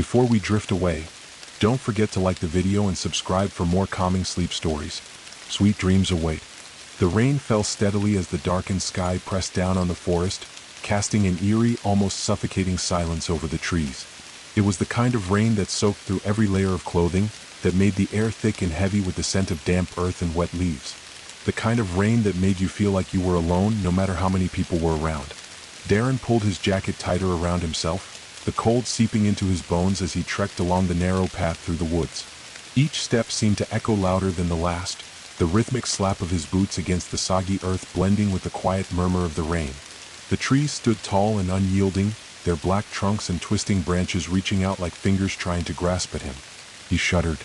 Before we drift away, don't forget to like the video and subscribe for more calming sleep stories. Sweet dreams await. The rain fell steadily as the darkened sky pressed down on the forest, casting an eerie, almost suffocating silence over the trees. It was the kind of rain that soaked through every layer of clothing, that made the air thick and heavy with the scent of damp earth and wet leaves. The kind of rain that made you feel like you were alone no matter how many people were around. Darren pulled his jacket tighter around himself, the cold seeping into his bones as he trekked along the narrow path through the woods. Each step seemed to echo louder than the last, the rhythmic slap of his boots against the soggy earth blending with the quiet murmur of the rain. The trees stood tall and unyielding, their black trunks and twisting branches reaching out like fingers trying to grasp at him. He shuddered.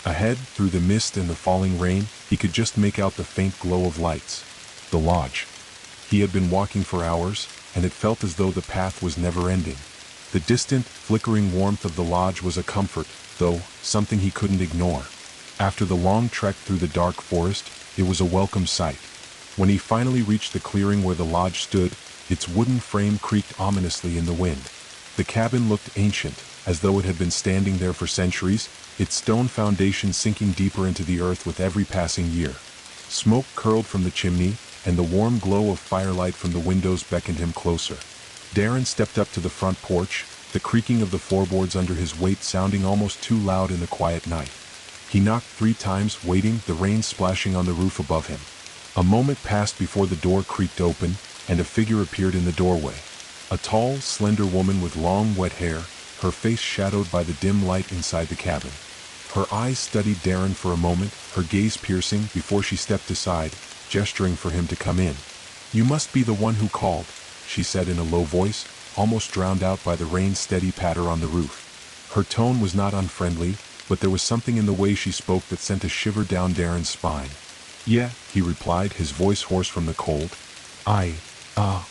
Ahead, through the mist and the falling rain, he could just make out the faint glow of lights. The lodge. He had been walking for hours, and it felt as though the path was never ending. The distant, flickering warmth of the lodge was a comfort, though something he couldn't ignore. After the long trek through the dark forest, it was a welcome sight. When he finally reached the clearing where the lodge stood, its wooden frame creaked ominously in the wind. The cabin looked ancient, as though it had been standing there for centuries, its stone foundation sinking deeper into the earth with every passing year. Smoke curled from the chimney, and the warm glow of firelight from the windows beckoned him closer. Darren stepped up to the front porch, the creaking of the floorboards under his weight sounding almost too loud in the quiet night. He knocked 3 times, waiting, the rain splashing on the roof above him. A moment passed before the door creaked open, and a figure appeared in the doorway. A tall, slender woman with long, wet hair, her face shadowed by the dim light inside the cabin. Her eyes studied Darren for a moment, her gaze piercing, before she stepped aside, gesturing for him to come in. "You must be the one who called," she said in a low voice, almost drowned out by the rain's steady patter on the roof. Her tone was not unfriendly, but there was something in the way she spoke that sent a shiver down Darren's spine. "Yeah," he replied, his voice hoarse from the cold. I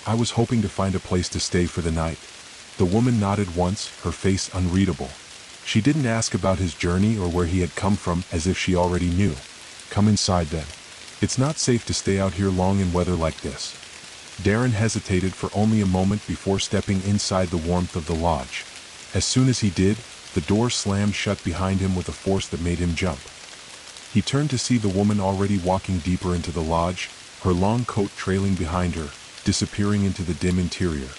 was hoping to find a place to stay for the night." The woman nodded once, her face unreadable. She didn't ask about his journey or where he had come from, as if she already knew. "Come inside then. It's not safe to stay out here long in weather like this." Darren hesitated for only a moment before stepping inside the warmth of the lodge. As soon as he did, the door slammed shut behind him with a force that made him jump. He turned to see the woman already walking deeper into the lodge, her long coat trailing behind her, disappearing into the dim interior.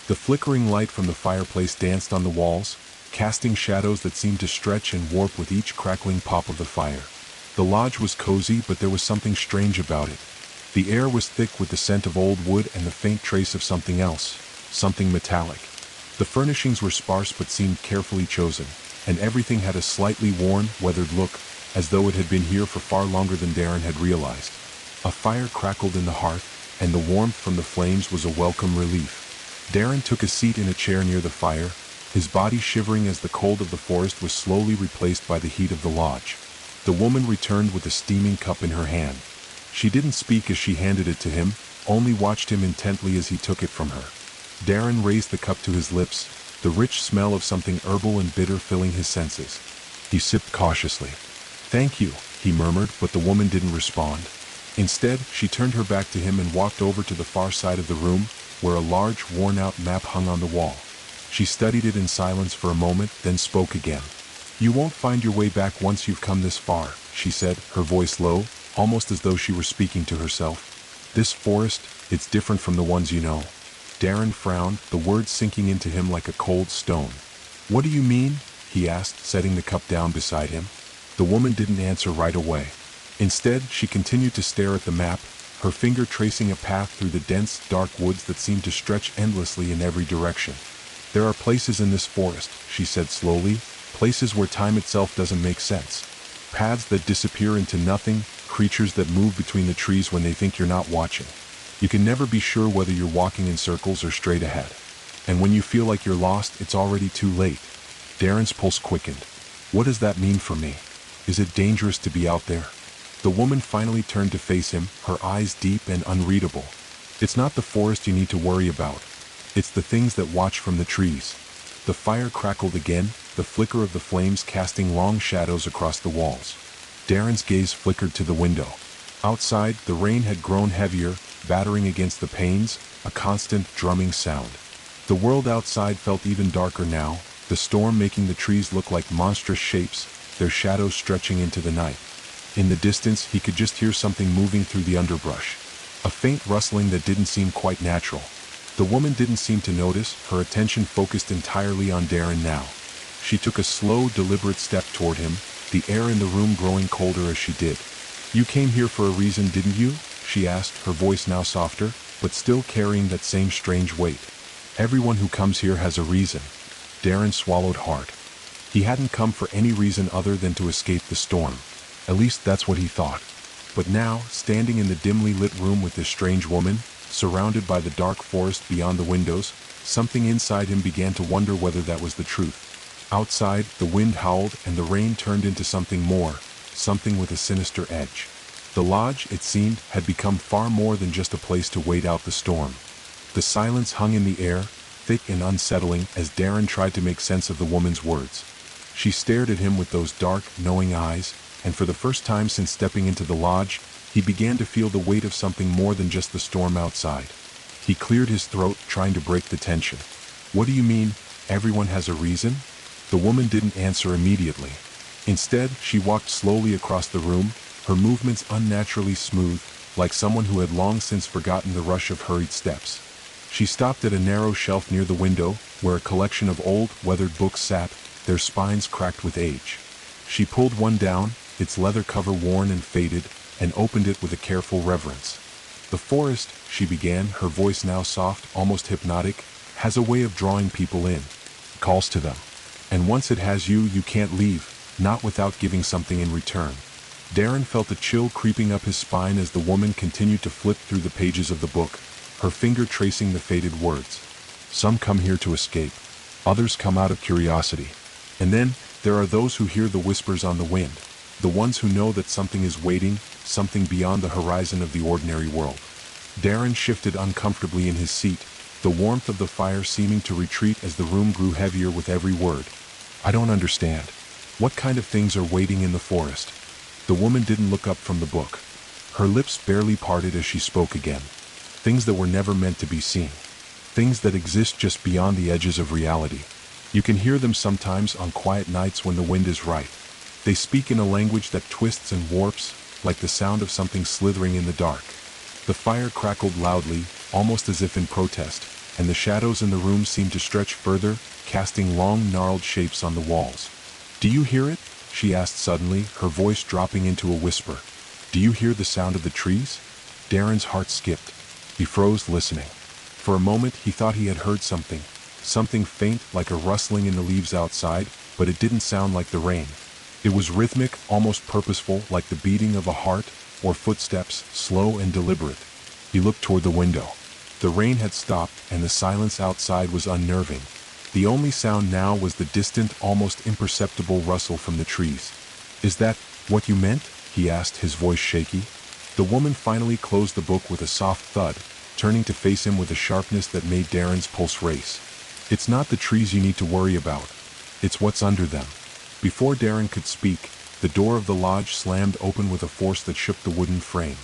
The flickering light from the fireplace danced on the walls, casting shadows that seemed to stretch and warp with each crackling pop of the fire. The lodge was cozy, but there was something strange about it. The air was thick with the scent of old wood and the faint trace of something else, something metallic. The furnishings were sparse but seemed carefully chosen, and everything had a slightly worn, weathered look, as though it had been here for far longer than Darren had realized. A fire crackled in the hearth, and the warmth from the flames was a welcome relief. Darren took a seat in a chair near the fire, his body shivering as the cold of the forest was slowly replaced by the heat of the lodge. The woman returned with a steaming cup in her hand. She didn't speak as she handed it to him, only watched him intently as he took it from her. Darren raised the cup to his lips, the rich smell of something herbal and bitter filling his senses. He sipped cautiously. "Thank you," he murmured, but the woman didn't respond. Instead, she turned her back to him and walked over to the far side of the room, where a large, worn-out map hung on the wall. She studied it in silence for a moment, then spoke again. "You won't find your way back once you've come this far," she said, her voice low, almost as though she were speaking to herself. "This forest, it's different from the ones you know." Darren frowned, the words sinking into him like a cold stone. "What do you mean?" he asked, setting the cup down beside him. The woman didn't answer right away. Instead, she continued to stare at the map, her finger tracing a path through the dense, dark woods that seemed to stretch endlessly in every direction. "There are places in this forest," she said slowly, "places where time itself doesn't make sense. Paths that disappear into nothing, creatures that move between the trees when they think you're not watching. You can never be sure whether you're walking in circles or straight ahead. And when you feel like you're lost, it's already too late." Darren's pulse quickened. "What does that mean for me? Is it dangerous to be out there?" The woman finally turned to face him, her eyes deep and unreadable. "It's not the forest you need to worry about. It's the things that watch from the trees." The fire crackled again, the flicker of the flames casting long shadows across the walls. Darren's gaze flickered to the window. Outside, the rain had grown heavier, battering against the panes, a constant drumming sound. The world outside felt even darker now, the storm making the trees look like monstrous shapes, their shadows stretching into the night. In the distance, he could just hear something moving through the underbrush. A faint rustling that didn't seem quite natural. The woman didn't seem to notice, her attention focused entirely on Darren now. She took a slow, deliberate step toward him, the air in the room growing colder as she did. "You came here for a reason, didn't you?" she asked, her voice now softer, but still carrying that same strange weight. "Everyone who comes here has a reason." Darren swallowed hard. He hadn't come for any reason other than to escape the storm. At least that's what he thought. But now, standing in the dimly lit room with this strange woman, surrounded by the dark forest beyond the windows, something inside him began to wonder whether that was the truth. Outside, the wind howled and the rain turned into something more, something with a sinister edge. The lodge, it seemed, had become far more than just a place to wait out the storm. The silence hung in the air, thick and unsettling, as Darren tried to make sense of the woman's words. She stared at him with those dark, knowing eyes, and for the first time since stepping into the lodge, he began to feel the weight of something more than just the storm outside. He cleared his throat, trying to break the tension. "What do you mean, everyone has a reason?" The woman didn't answer immediately. Instead, she walked slowly across the room, her movements unnaturally smooth, like someone who had long since forgotten the rush of hurried steps. She stopped at a narrow shelf near the window, where a collection of old, weathered books sat, their spines cracked with age. She pulled one down, its leather cover worn and faded, and opened it with a careful reverence. "The forest," she began, her voice now soft, almost hypnotic, "has a way of drawing people in. Calls to them. And once it has you, you can't leave, not without giving something in return." Darren felt a chill creeping up his spine as the woman continued to flip through the pages of the book, her finger tracing the faded words. "Some come here to escape. Others come out of curiosity. And then, there are those who hear the whispers on the wind, the ones who know that something is waiting, something beyond the horizon of the ordinary world." Darren shifted uncomfortably in his seat, the warmth of the fire seeming to retreat as the room grew heavier with every word. "I don't understand. What kind of things are waiting in the forest?" The woman didn't look up from the book. Her lips barely parted as she spoke again. "Things that were never meant to be seen. Things that exist just beyond the edges of reality. You can hear them sometimes on quiet nights when the wind is right. They speak in a language that twists and warps, like the sound of something slithering in the dark." The fire crackled loudly, almost as if in protest, and the shadows in the room seemed to stretch further, casting long, gnarled shapes on the walls. "Do you hear it?" she asked suddenly, her voice dropping into a whisper. "Do you hear the sound of the trees?" Darren's heart skipped. He froze, listening. For a moment he thought he had heard something faint like a rustling in the leaves outside, but it didn't sound like the rain. It was rhythmic, almost purposeful, like the beating of a heart, or footsteps, slow and deliberate. He looked toward the window. The rain had stopped, and the silence outside was unnerving. The only sound now was the distant, almost imperceptible rustle from the trees. "Is that what you meant?" he asked, his voice shaky. The woman finally closed the book with a soft thud, turning to face him with a sharpness that made Darren's pulse race. "It's not the trees you need to worry about. It's what's under them." Before Darren could speak, the door of the lodge slammed open with a force that shook the wooden frame.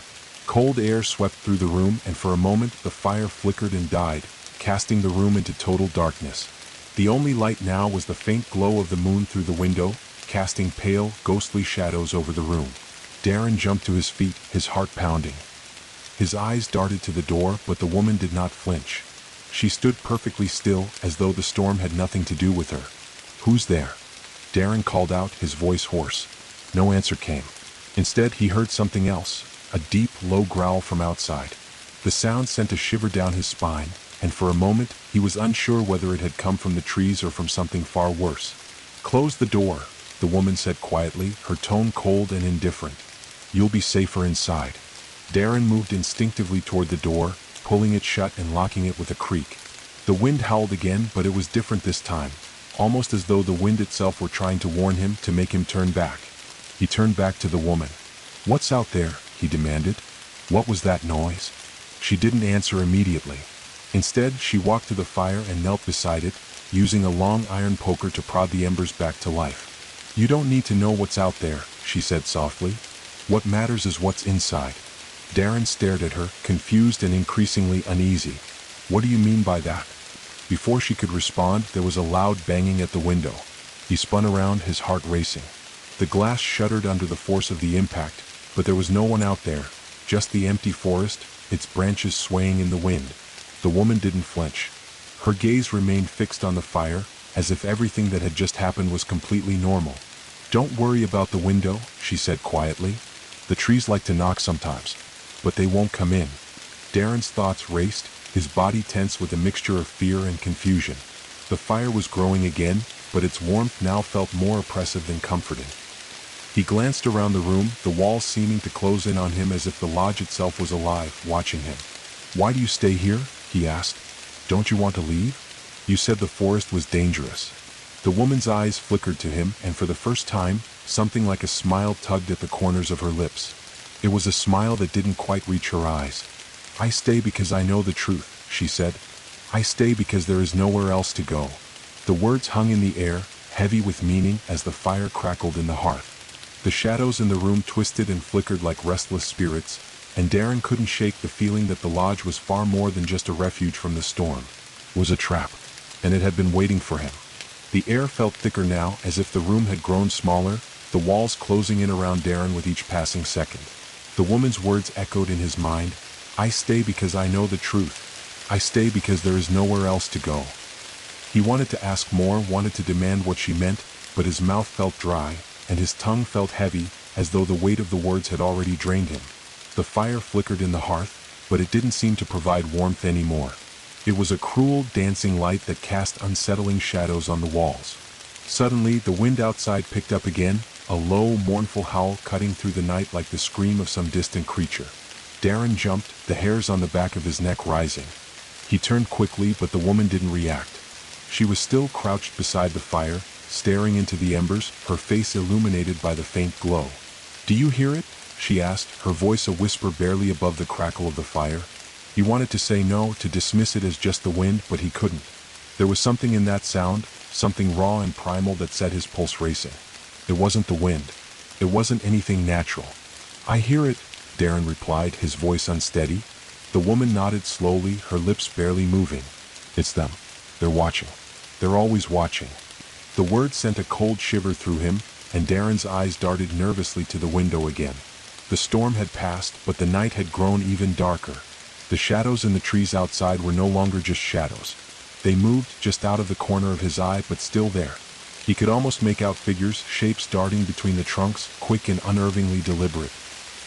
Cold air swept through the room, and for a moment the fire flickered and died, casting the room into total darkness. The only light now was the faint glow of the moon through the window, casting pale, ghostly shadows over the room. Darren jumped to his feet, his heart pounding. His eyes darted to the door, but the woman did not flinch. She stood perfectly still, as though the storm had nothing to do with her. "Who's there?" Darren called out, his voice hoarse. No answer came. Instead, he heard something else, a deep, low growl from outside. The sound sent a shiver down his spine, and for a moment, he was unsure whether it had come from the trees or from something far worse. "Close the door," the woman said quietly, her tone cold and indifferent. "You'll be safer inside." Darren moved instinctively toward the door, pulling it shut and locking it with a creak. The wind howled again, but it was different this time, almost as though the wind itself were trying to warn him, to make him turn back. He turned back to the woman. "What's out there?" he demanded. "What was that noise?" She didn't answer immediately. Instead, she walked to the fire and knelt beside it, using a long iron poker to prod the embers back to life. "You don't need to know what's out there," she said softly. "What matters is what's inside." Darren stared at her, confused and increasingly uneasy. "What do you mean by that?" Before she could respond, there was a loud banging at the window. He spun around, his heart racing. The glass shuddered under the force of the impact, but there was no one out there, just the empty forest, its branches swaying in the wind. The woman didn't flinch. Her gaze remained fixed on the fire, as if everything that had just happened was completely normal. "Don't worry about the window," she said quietly. "The trees like to knock sometimes, but they won't come in." Darren's thoughts raced, his body tense with a mixture of fear and confusion. The fire was growing again, but its warmth now felt more oppressive than comforting. He glanced around the room, the walls seeming to close in on him as if the lodge itself was alive, watching him. "Why do you stay here?" he asked. "Don't you want to leave? You said the forest was dangerous." The woman's eyes flickered to him, and for the first time, something like a smile tugged at the corners of her lips. It was a smile that didn't quite reach her eyes. "I stay because I know the truth," she said. "I stay because there is nowhere else to go." The words hung in the air, heavy with meaning as the fire crackled in the hearth. The shadows in the room twisted and flickered like restless spirits, and Darren couldn't shake the feeling that the lodge was far more than just a refuge from the storm. It was a trap, and it had been waiting for him. The air felt thicker now, as if the room had grown smaller, the walls closing in around Darren with each passing second. The woman's words echoed in his mind. "I stay because I know the truth. I stay because there is nowhere else to go." He wanted to ask more, wanted to demand what she meant, but his mouth felt dry, and his tongue felt heavy, as though the weight of the words had already drained him. The fire flickered in the hearth, but it didn't seem to provide warmth anymore. It was a cruel, dancing light that cast unsettling shadows on the walls. Suddenly, the wind outside picked up again, a low, mournful howl cutting through the night like the scream of some distant creature. Darren jumped, the hairs on the back of his neck rising. He turned quickly, but the woman didn't react. She was still crouched beside the fire, staring into the embers, her face illuminated by the faint glow. "Do you hear it?" she asked, her voice a whisper barely above the crackle of the fire. He wanted to say no, to dismiss it as just the wind, but he couldn't. There was something in that sound, something raw and primal that set his pulse racing. It wasn't the wind. It wasn't anything natural. "I hear it," Darren replied, his voice unsteady. The woman nodded slowly, her lips barely moving. "It's them. They're watching. They're always watching." The word sent a cold shiver through him, and Darren's eyes darted nervously to the window again. The storm had passed, but the night had grown even darker. The shadows in the trees outside were no longer just shadows. They moved just out of the corner of his eye, but still there. He could almost make out figures, shapes darting between the trunks, quick and unnervingly deliberate.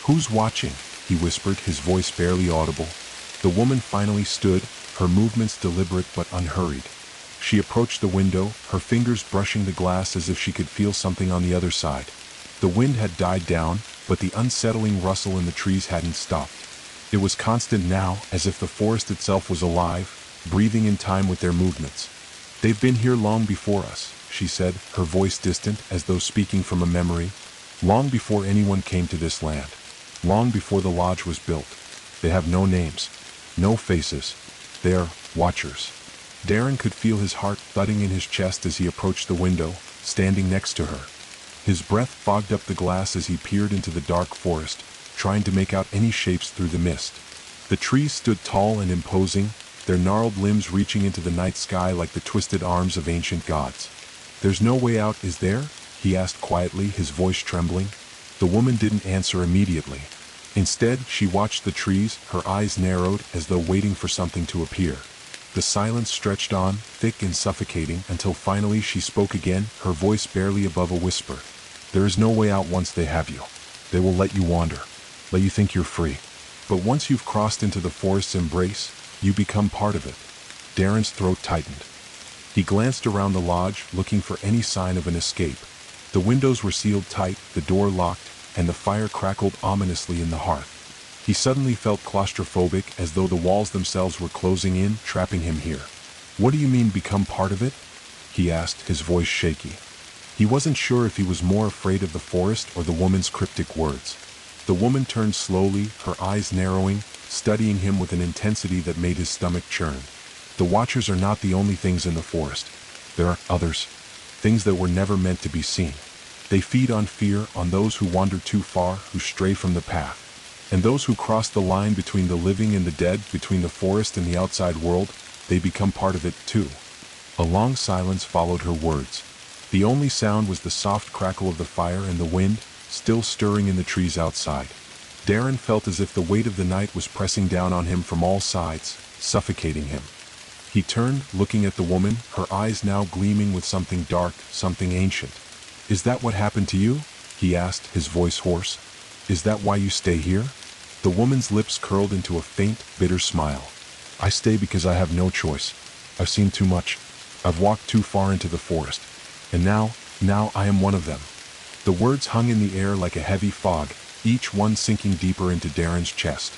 "Who's watching?" he whispered, his voice barely audible. The woman finally stood, her movements deliberate but unhurried. She approached the window, her fingers brushing the glass as if she could feel something on the other side. The wind had died down, but the unsettling rustle in the trees hadn't stopped. It was constant now, as if the forest itself was alive, breathing in time with their movements. "They've been here long before us," she said, her voice distant, as though speaking from a memory. "Long before anyone came to this land. Long before the lodge was built. They have no names, no faces. They're watchers." Darren could feel his heart thudding in his chest as he approached the window, standing next to her. His breath fogged up the glass as he peered into the dark forest, trying to make out any shapes through the mist. The trees stood tall and imposing, their gnarled limbs reaching into the night sky like the twisted arms of ancient gods. "There's no way out, is there?" he asked quietly, his voice trembling. The woman didn't answer immediately. Instead, she watched the trees, her eyes narrowed as though waiting for something to appear. The silence stretched on, thick and suffocating, until finally she spoke again, her voice barely above a whisper. "There is no way out once they have you. They will let you wander, let you think you're free. But once you've crossed into the forest's embrace, you become part of it." Darren's throat tightened. He glanced around the lodge, looking for any sign of an escape. The windows were sealed tight, the door locked, and the fire crackled ominously in the hearth. He suddenly felt claustrophobic, as though the walls themselves were closing in, trapping him here. "What do you mean, become part of it?" he asked, his voice shaky. He wasn't sure if he was more afraid of the forest or the woman's cryptic words. The woman turned slowly, her eyes narrowing, studying him with an intensity that made his stomach churn. "The watchers are not the only things in the forest. There are others, things that were never meant to be seen. They feed on fear, on those who wander too far, who stray from the path. And those who cross the line between the living and the dead, between the forest and the outside world, they become part of it too. A long silence followed her words. The only sound was the soft crackle of the fire and the wind, still stirring in the trees outside. Darren felt as if the weight of the night was pressing down on him from all sides, suffocating him. He turned, looking at the woman, her eyes now gleaming with something dark, something ancient. "Is that what happened to you?" he asked, his voice hoarse. "Is that why you stay here?" The woman's lips curled into a faint, bitter smile. "I stay because I have no choice. I've seen too much. I've walked too far into the forest. And now I am one of them." The words hung in the air like a heavy fog, each one sinking deeper into Darren's chest.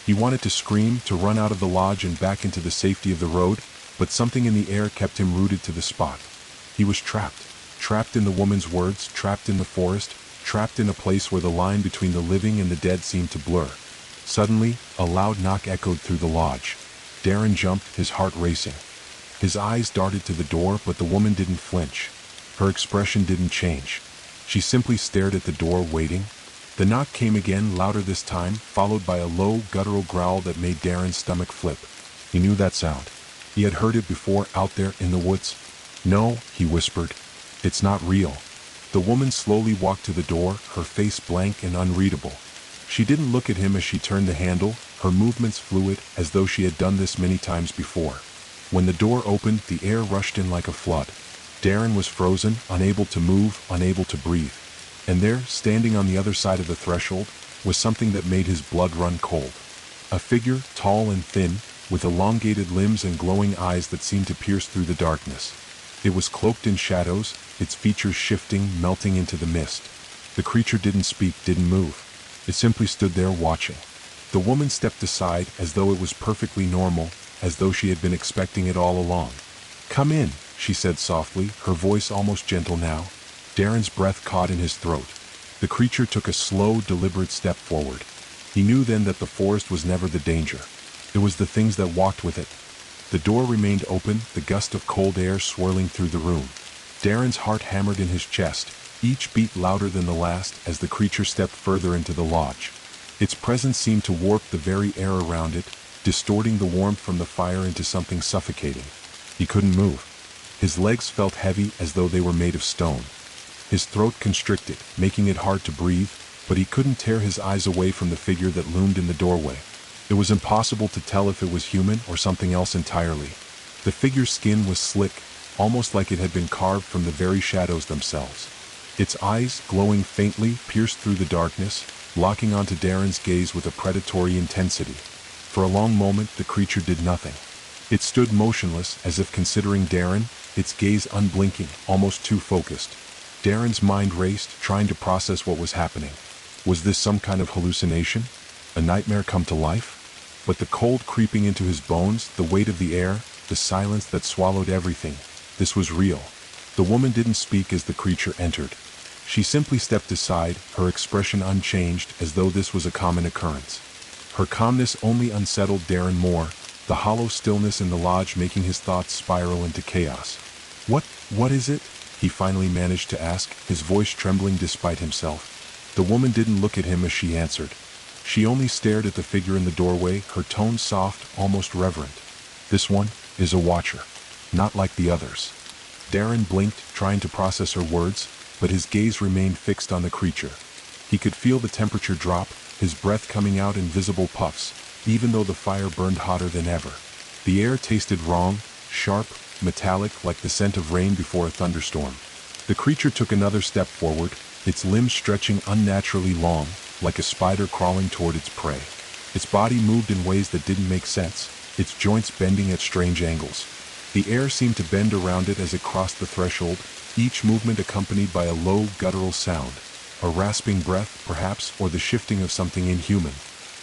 He wanted to scream, to run out of the lodge and back into the safety of the road, but something in the air kept him rooted to the spot. He was trapped in the woman's words, trapped in the forest, trapped in a place where the line between the living and the dead seemed to blur. Suddenly, a loud knock echoed through the lodge. Darren jumped, his heart racing. His eyes darted to the door, but the woman didn't flinch. Her expression didn't change. She simply stared at the door, waiting. The knock came again, louder this time, followed by a low, guttural growl that made Darren's stomach flip. He knew that sound. He had heard it before, out there in the woods. "No," he whispered. "It's not real." The woman slowly walked to the door, her face blank and unreadable. She didn't look at him as she turned the handle, her movements fluid, as though she had done this many times before. When the door opened, the air rushed in like a flood. Darren was frozen, unable to move, unable to breathe. And there, standing on the other side of the threshold, was something that made his blood run cold. A figure, tall and thin, with elongated limbs and glowing eyes that seemed to pierce through the darkness. It was cloaked in shadows, its features shifting, melting into the mist. The creature didn't speak, didn't move. It simply stood there watching. The woman stepped aside, as though it was perfectly normal, as though she had been expecting it all along. "Come in," she said softly, her voice almost gentle now. Darren's breath caught in his throat. The creature took a slow, deliberate step forward. He knew then that the forest was never the danger. It was the things that walked with it. The door remained open, the gust of cold air swirling through the room. Darren's heart hammered in his chest, each beat louder than the last as the creature stepped further into the lodge. Its presence seemed to warp the very air around it, distorting the warmth from the fire into something suffocating. He couldn't move. His legs felt heavy as though they were made of stone. His throat constricted, making it hard to breathe, but he couldn't tear his eyes away from the figure that loomed in the doorway. It was impossible to tell if it was human or something else entirely. The figure's skin was slick, almost like it had been carved from the very shadows themselves. Its eyes, glowing faintly, pierced through the darkness, locking onto Darren's gaze with a predatory intensity. For a long moment, the creature did nothing. It stood motionless, as if considering Darren, its gaze unblinking, almost too focused. Darren's mind raced, trying to process what was happening. Was this some kind of hallucination? A nightmare come to life? But the cold creeping into his bones, the weight of the air, the silence that swallowed everything, this was real. The woman didn't speak as the creature entered. She simply stepped aside, her expression unchanged, as though this was a common occurrence. Her calmness only unsettled Darren more, the hollow stillness in the lodge making his thoughts spiral into chaos. What is it?" he finally managed to ask, his voice trembling despite himself. The woman didn't look at him as she answered. She only stared at the figure in the doorway, her tone soft, almost reverent. "This one is a watcher. Not like the others." Darren blinked, trying to process her words, but his gaze remained fixed on the creature. He could feel the temperature drop, his breath coming out in visible puffs, even though the fire burned hotter than ever. The air tasted wrong, sharp, metallic, like the scent of rain before a thunderstorm. The creature took another step forward, its limbs stretching unnaturally long, like a spider crawling toward its prey. Its body moved in ways that didn't make sense, its joints bending at strange angles. The air seemed to bend around it as it crossed the threshold, each movement accompanied by a low, guttural sound. A rasping breath, perhaps, or the shifting of something inhuman.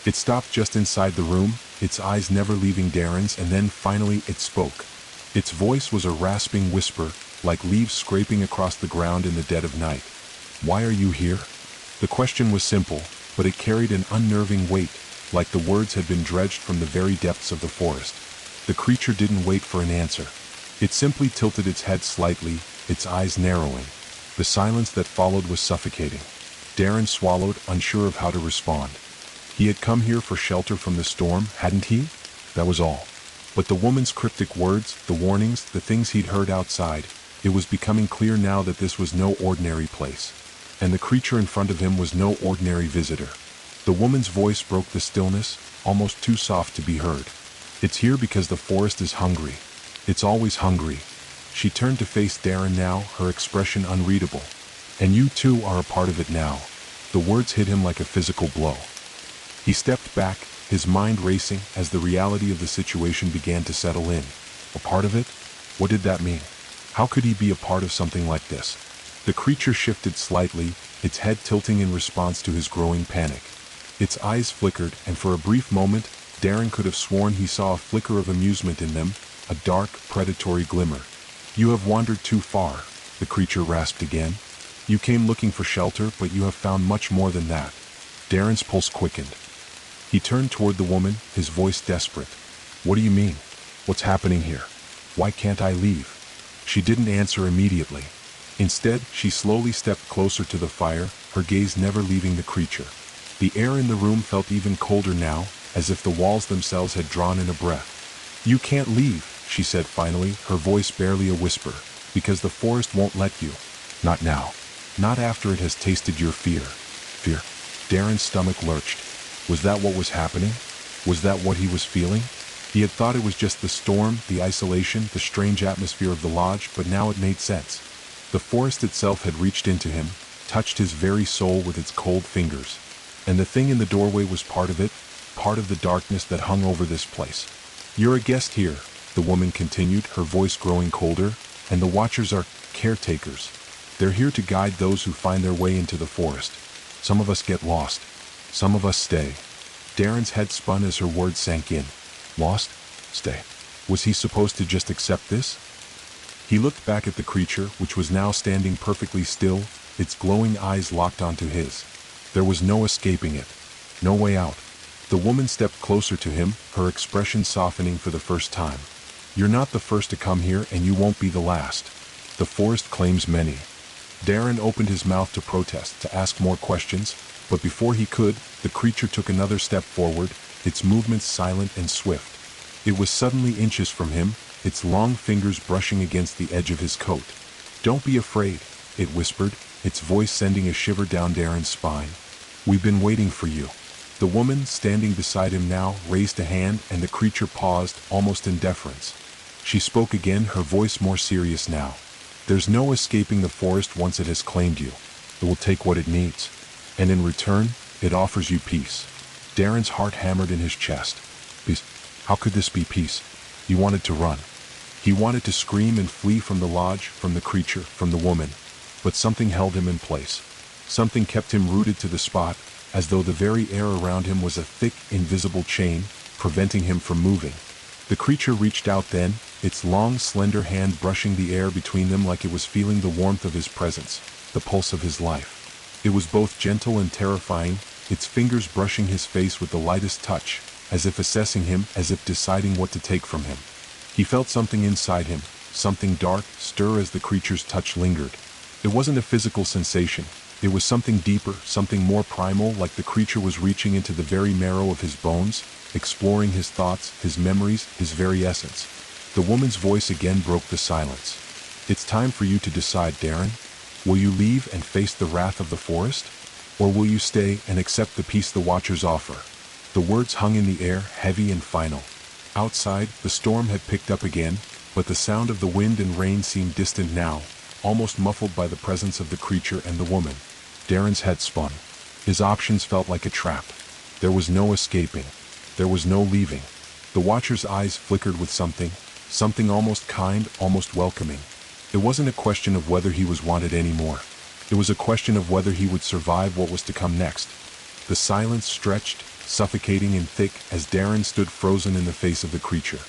It stopped just inside the room, its eyes never leaving Darren's, and then finally it spoke. Its voice was a rasping whisper, like leaves scraping across the ground in the dead of night. "Why are you here?" The question was simple, but it carried an unnerving weight, like the words had been dredged from the very depths of the forest. The creature didn't wait for an answer. It simply tilted its head slightly, its eyes narrowing. The silence that followed was suffocating. Darren swallowed, unsure of how to respond. He had come here for shelter from the storm, hadn't he? That was all. But the woman's cryptic words, the warnings, the things he'd heard outside, it was becoming clear now that this was no ordinary place. And the creature in front of him was no ordinary visitor. The woman's voice broke the stillness, almost too soft to be heard. It's here because the forest is hungry. It's always hungry. She turned to face Darren now, her expression unreadable. And you too are a part of it now. The words hit him like a physical blow. He stepped back, his mind racing as the reality of the situation began to settle in. A part of it? What did that mean? How could he be a part of something like this? The creature shifted slightly, its head tilting in response to his growing panic. Its eyes flickered, and for a brief moment, Darren could have sworn he saw a flicker of amusement in them, a dark, predatory glimmer. You have wandered too far, the creature rasped again. You came looking for shelter, but you have found much more than that. Darren's pulse quickened. He turned toward the woman, his voice desperate. What do you mean? What's happening here? Why can't I leave? She didn't answer immediately. Instead, she slowly stepped closer to the fire, her gaze never leaving the creature. The air in the room felt even colder now, as if the walls themselves had drawn in a breath. You can't leave, she said finally, her voice barely a whisper, because the forest won't let you. Not now. Not after it has tasted your fear. Fear. Darren's stomach lurched. Was that what was happening? Was that what he was feeling? He had thought it was just the storm, the isolation, the strange atmosphere of the lodge, but now it made sense. The forest itself had reached into him, touched his very soul with its cold fingers. And the thing in the doorway was part of it, part of the darkness that hung over this place. You're a guest here, the woman continued, her voice growing colder, and the watchers are caretakers. They're here to guide those who find their way into the forest. Some of us get lost. Some of us stay. Darren's head spun as her words sank in. Lost? Stay. Was he supposed to just accept this? He looked back at the creature, which was now standing perfectly still, its glowing eyes locked onto his. There was no escaping it. No way out. The woman stepped closer to him, her expression softening for the first time. You're not the first to come here, and you won't be the last. The forest claims many. Darren opened his mouth to protest, to ask more questions, but before he could, the creature took another step forward, its movements silent and swift. It was suddenly inches from him, its long fingers brushing against the edge of his coat. Don't be afraid, it whispered, its voice sending a shiver down Darren's spine. We've been waiting for you. The woman, standing beside him now, raised a hand, and the creature paused, almost in deference. She spoke again, her voice more serious now. There's no escaping the forest once it has claimed you. It will take what it needs. And in return, it offers you peace. Darren's heart hammered in his chest. Peace? How could this be peace? He wanted to run. He wanted to scream and flee from the lodge, from the creature, from the woman. But something held him in place. Something kept him rooted to the spot, as though the very air around him was a thick, invisible chain, preventing him from moving. The creature reached out then, its long, slender hand brushing the air between them like it was feeling the warmth of his presence, the pulse of his life. It was both gentle and terrifying, its fingers brushing his face with the lightest touch, as if assessing him, as if deciding what to take from him. He felt something inside him, something dark, stir as the creature's touch lingered. It wasn't a physical sensation. It was something deeper, something more primal, like the creature was reaching into the very marrow of his bones, exploring his thoughts, his memories, his very essence. The woman's voice again broke the silence. It's time for you to decide, Darren. Will you leave and face the wrath of the forest? Or will you stay and accept the peace the watchers offer? The words hung in the air, heavy and final. Outside, the storm had picked up again, but the sound of the wind and rain seemed distant now, almost muffled by the presence of the creature and the woman. Darren's head spun. His options felt like a trap. There was no escaping. There was no leaving. The watcher's eyes flickered with something almost kind, almost welcoming. It wasn't a question of whether he was wanted anymore. It was a question of whether he would survive what was to come next. The silence stretched, suffocating and thick, as Darren stood frozen in the face of the creature.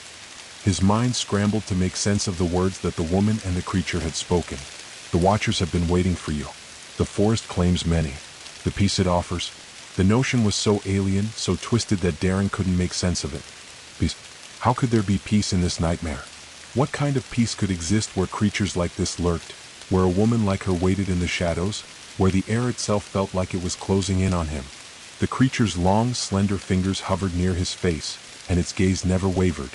His mind scrambled to make sense of the words that the woman and the creature had spoken. The watchers have been waiting for you. The forest claims many. The peace it offers. The notion was so alien, so twisted that Darren couldn't make sense of it. Peace? How could there be peace in this nightmare? What kind of peace could exist where creatures like this lurked, where a woman like her waited in the shadows, where the air itself felt like it was closing in on him? The creature's long, slender fingers hovered near his face, and its gaze never wavered.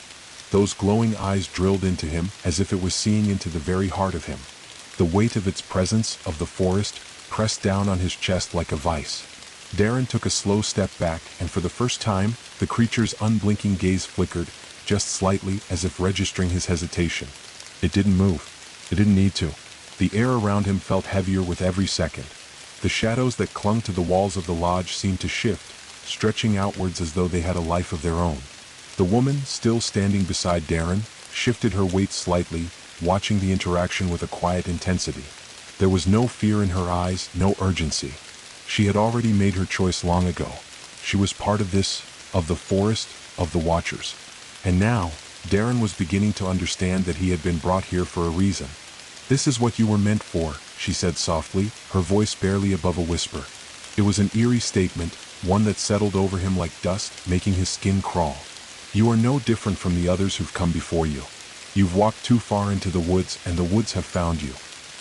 Those glowing eyes drilled into him as if it was seeing into the very heart of him. The weight of its presence, of the forest, pressed down on his chest like a vice. Darren took a slow step back, and for the first time, the creature's unblinking gaze flickered, just slightly, as if registering his hesitation. It didn't move. It didn't need to. The air around him felt heavier with every second. The shadows that clung to the walls of the lodge seemed to shift, stretching outwards as though they had a life of their own. The woman, still standing beside Darren, shifted her weight slightly, watching the interaction with a quiet intensity. There was no fear in her eyes, no urgency. She had already made her choice long ago. She was part of this, of the forest, of the Watchers. And now, Darren was beginning to understand that he had been brought here for a reason. "This is what you were meant for," she said softly, her voice barely above a whisper. It was an eerie statement, one that settled over him like dust, making his skin crawl. "You are no different from the others who've come before you. You've walked too far into the woods, and the woods have found you."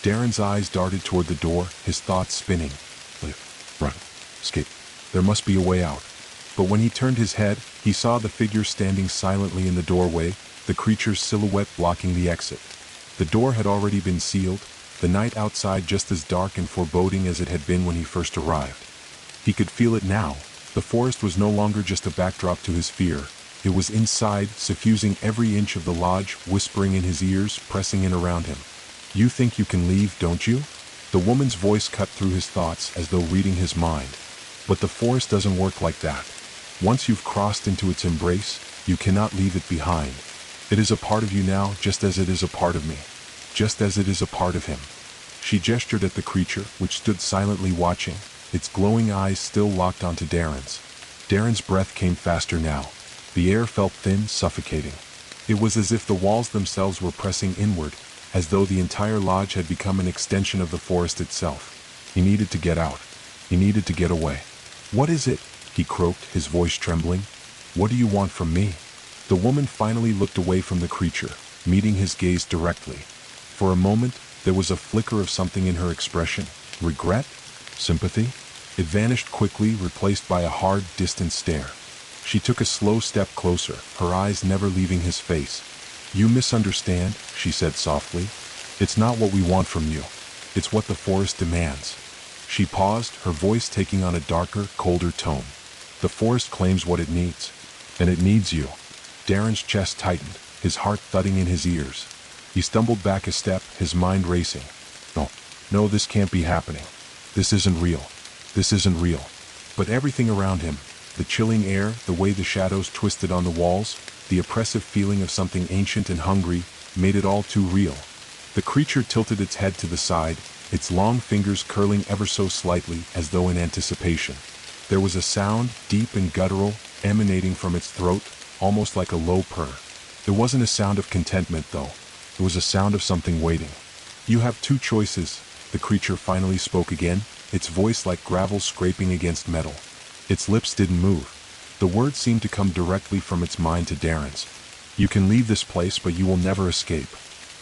Darren's eyes darted toward the door, his thoughts spinning. Live, run, escape. There must be a way out. But when he turned his head, he saw the figure standing silently in the doorway, the creature's silhouette blocking the exit. The door had already been sealed, the night outside just as dark and foreboding as it had been when he first arrived. He could feel it now. The forest was no longer just a backdrop to his fear. It was inside, suffusing every inch of the lodge, whispering in his ears, pressing in around him. "You think you can leave, don't you?" The woman's voice cut through his thoughts as though reading his mind. "But the forest doesn't work like that. Once you've crossed into its embrace, you cannot leave it behind. It is a part of you now, just as it is a part of me. Just as it is a part of him." She gestured at the creature, which stood silently watching, its glowing eyes still locked onto Darren's. Darren's breath came faster now. The air felt thin, suffocating. It was as if the walls themselves were pressing inward, as though the entire lodge had become an extension of the forest itself. He needed to get out. He needed to get away. "What is it?" he croaked, his voice trembling. "What do you want from me?" The woman finally looked away from the creature, meeting his gaze directly. For a moment, there was a flicker of something in her expression. Regret? Sympathy? It vanished quickly, replaced by a hard, distant stare. She took a slow step closer, her eyes never leaving his face. "You misunderstand," she said softly. "It's not what we want from you. It's what the forest demands." She paused, her voice taking on a darker, colder tone. "The forest claims what it needs. And it needs you." Darren's chest tightened, his heart thudding in his ears. He stumbled back a step, his mind racing. No, this can't be happening. This isn't real. This isn't real. But everything around him, the chilling air, the way the shadows twisted on the walls, the oppressive feeling of something ancient and hungry, made it all too real. The creature tilted its head to the side, its long fingers curling ever so slightly, as though in anticipation. There was a sound, deep and guttural, emanating from its throat, almost like a low purr. It wasn't a sound of contentment, though. It was a sound of something waiting. "You have two choices," the creature finally spoke again, its voice like gravel scraping against metal. Its lips didn't move. The words seemed to come directly from its mind to Darren's. "You can leave this place, but you will never escape.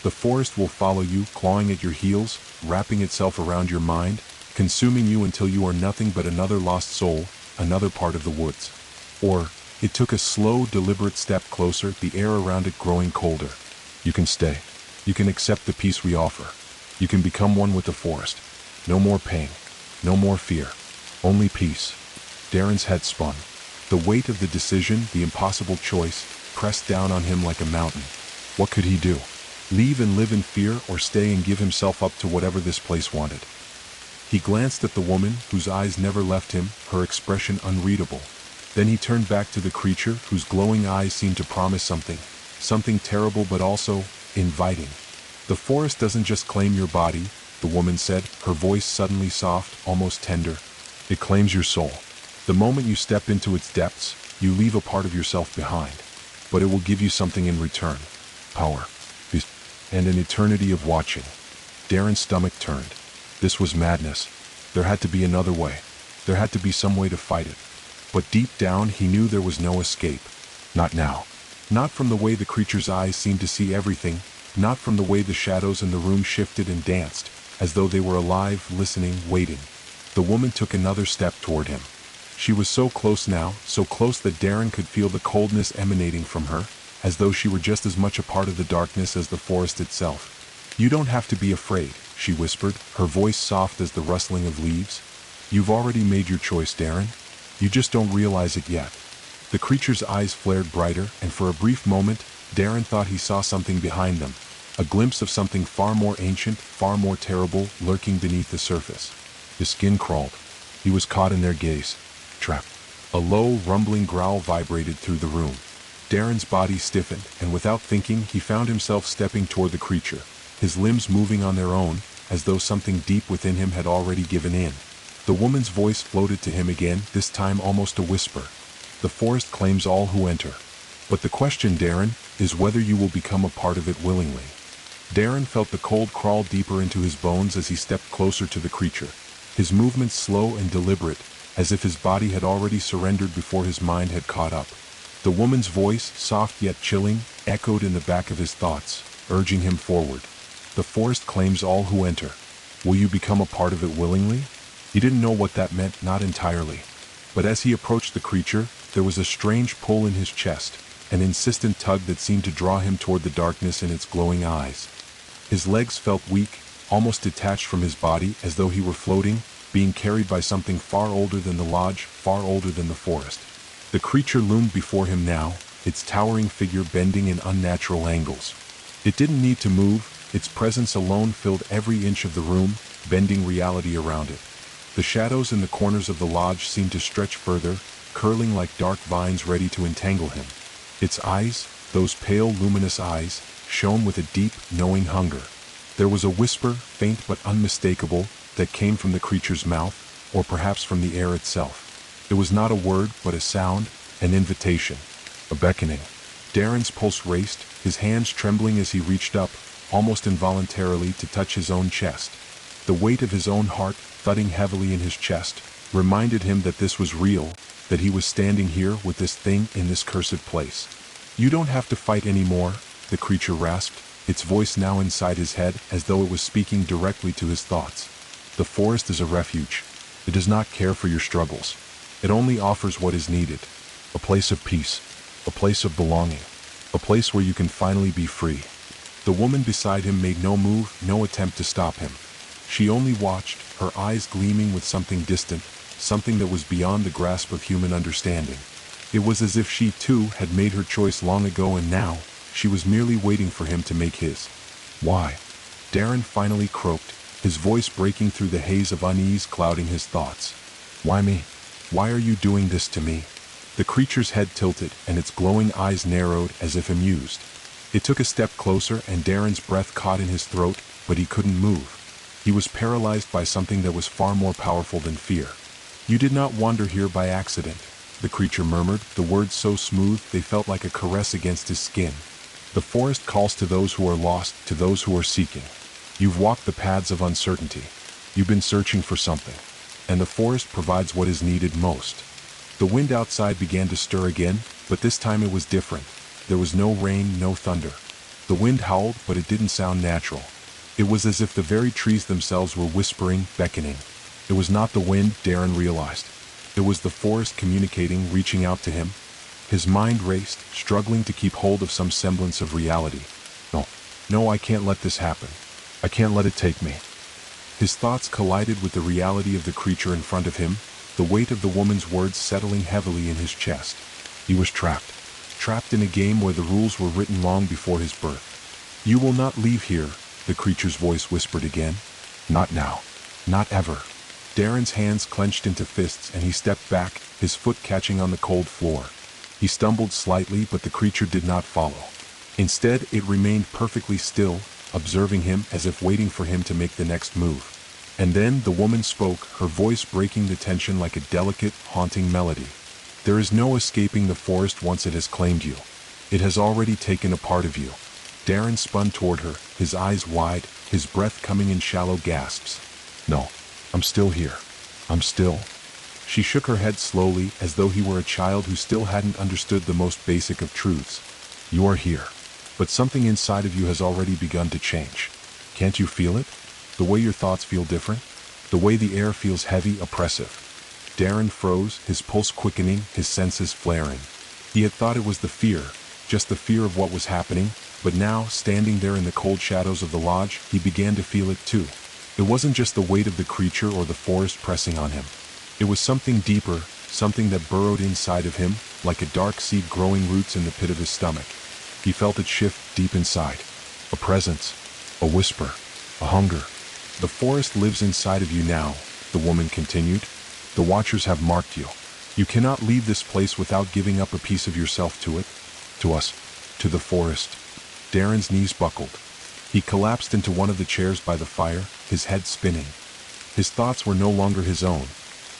The forest will follow you, clawing at your heels, wrapping itself around your mind, consuming you until you are nothing but another lost soul, another part of the woods." Or, it took a slow, deliberate step closer, the air around it growing colder. "You can stay. You can accept the peace we offer. You can become one with the forest. No more pain. No more fear. Only peace." Darren's head spun. The weight of the decision, the impossible choice, pressed down on him like a mountain. What could he do? Leave and live in fear, or stay and give himself up to whatever this place wanted? He glanced at the woman, whose eyes never left him, her expression unreadable. Then he turned back to the creature, whose glowing eyes seemed to promise something terrible but also inviting. "The forest doesn't just claim your body," the woman said, her voice suddenly soft, almost tender. "It claims your soul. The moment you step into its depths, you leave a part of yourself behind. But it will give you something in return. Power. Peace. And an eternity of watching." Darren's stomach turned. This was madness. There had to be another way. There had to be some way to fight it. But deep down, he knew there was no escape. Not now. Not from the way the creature's eyes seemed to see everything, not from the way the shadows in the room shifted and danced, as though they were alive, listening, waiting. The woman took another step toward him. She was so close now, so close that Darren could feel the coldness emanating from her, as though she were just as much a part of the darkness as the forest itself. "You don't have to be afraid," she whispered, her voice soft as the rustling of leaves. "You've already made your choice, Darren. You just don't realize it yet." The creature's eyes flared brighter, and for a brief moment, Darren thought he saw something behind them, a glimpse of something far more ancient, far more terrible, lurking beneath the surface. His skin crawled. He was caught in their gaze. Trapped. A low, rumbling growl vibrated through the room. Darren's body stiffened, and without thinking, he found himself stepping toward the creature, his limbs moving on their own, as though something deep within him had already given in. The woman's voice floated to him again, this time almost a whisper. "The forest claims all who enter. But the question, Darren, is whether you will become a part of it willingly." Darren felt the cold crawl deeper into his bones as he stepped closer to the creature, his movements slow and deliberate, as if his body had already surrendered before his mind had caught up. The woman's voice, soft yet chilling, echoed in the back of his thoughts, urging him forward. "The forest claims all who enter. Will you become a part of it willingly?" He didn't know what that meant, not entirely. But as he approached the creature, there was a strange pull in his chest, an insistent tug that seemed to draw him toward the darkness in its glowing eyes. His legs felt weak, almost detached from his body, as though he were floating, being carried by something far older than the lodge, far older than the forest. The creature loomed before him now, its towering figure bending in unnatural angles. It didn't need to move, its presence alone filled every inch of the room, bending reality around it. The shadows in the corners of the lodge seemed to stretch further, curling like dark vines ready to entangle him. Its eyes, those pale, luminous eyes, shone with a deep, knowing hunger. There was a whisper, faint but unmistakable, that came from the creature's mouth, or perhaps from the air itself. It was not a word, but a sound, an invitation, a beckoning. Darren's pulse raced, his hands trembling as he reached up, almost involuntarily, to touch his own chest. The weight of his own heart, thudding heavily in his chest, reminded him that this was real, that he was standing here with this thing in this cursed place. "You don't have to fight anymore," the creature rasped, its voice now inside his head as though it was speaking directly to his thoughts. "The forest is a refuge. It does not care for your struggles. It only offers what is needed. A place of peace, a place of belonging, a place where you can finally be free." The woman beside him made no move, no attempt to stop him. She only watched, her eyes gleaming with something distant, something that was beyond the grasp of human understanding. It was as if she too had made her choice long ago, and now, she was merely waiting for him to make his. "Why?" Darren finally croaked, his voice breaking through the haze of unease clouding his thoughts. "Why me? Why are you doing this to me?" The creature's head tilted, and its glowing eyes narrowed as if amused. It took a step closer, and Darren's breath caught in his throat, but he couldn't move. He was paralyzed by something that was far more powerful than fear. "You did not wander here by accident," the creature murmured, the words so smooth they felt like a caress against his skin. "The forest calls to those who are lost, to those who are seeking. You've walked the paths of uncertainty. You've been searching for something. And the forest provides what is needed most." The wind outside began to stir again, but this time it was different. There was no rain, no thunder. The wind howled, but it didn't sound natural. It was as if the very trees themselves were whispering, beckoning. It was not the wind, Darren realized. It was the forest communicating, reaching out to him. His mind raced, struggling to keep hold of some semblance of reality. No, I can't let this happen. I can't let it take me." His thoughts collided with the reality of the creature in front of him, the weight of the woman's words settling heavily in his chest. He was trapped in a game where the rules were written long before his birth. "You will not leave here," the creature's voice whispered again. "Not now. Not ever." Darren's hands clenched into fists, and he stepped back, his foot catching on the cold floor. He stumbled slightly, but the creature did not follow. Instead, it remained perfectly still, observing him as if waiting for him to make the next move. And then the woman spoke, her voice breaking the tension like a delicate, haunting melody. "There is no escaping the forest once it has claimed you. It has already taken a part of you." Darren spun toward her, his eyes wide, his breath coming in shallow gasps. "No, I'm still here. I'm still." She shook her head slowly, as though he were a child who still hadn't understood the most basic of truths. "You are here. But something inside of you has already begun to change. Can't you feel it? The way your thoughts feel different? The way the air feels heavy, oppressive." Darren froze, his pulse quickening, his senses flaring. He had thought it was the fear, just the fear of what was happening, but now, standing there in the cold shadows of the lodge, he began to feel it too. It wasn't just the weight of the creature or the forest pressing on him. It was something deeper, something that burrowed inside of him, like a dark seed growing roots in the pit of his stomach. He felt it shift deep inside. A presence, a whisper, a hunger. The forest lives inside of you now, the woman continued. The Watchers have marked you. You cannot leave this place without giving up a piece of yourself to it, to us, to the forest. Darren's knees buckled. He collapsed into one of the chairs by the fire, his head spinning. His thoughts were no longer his own.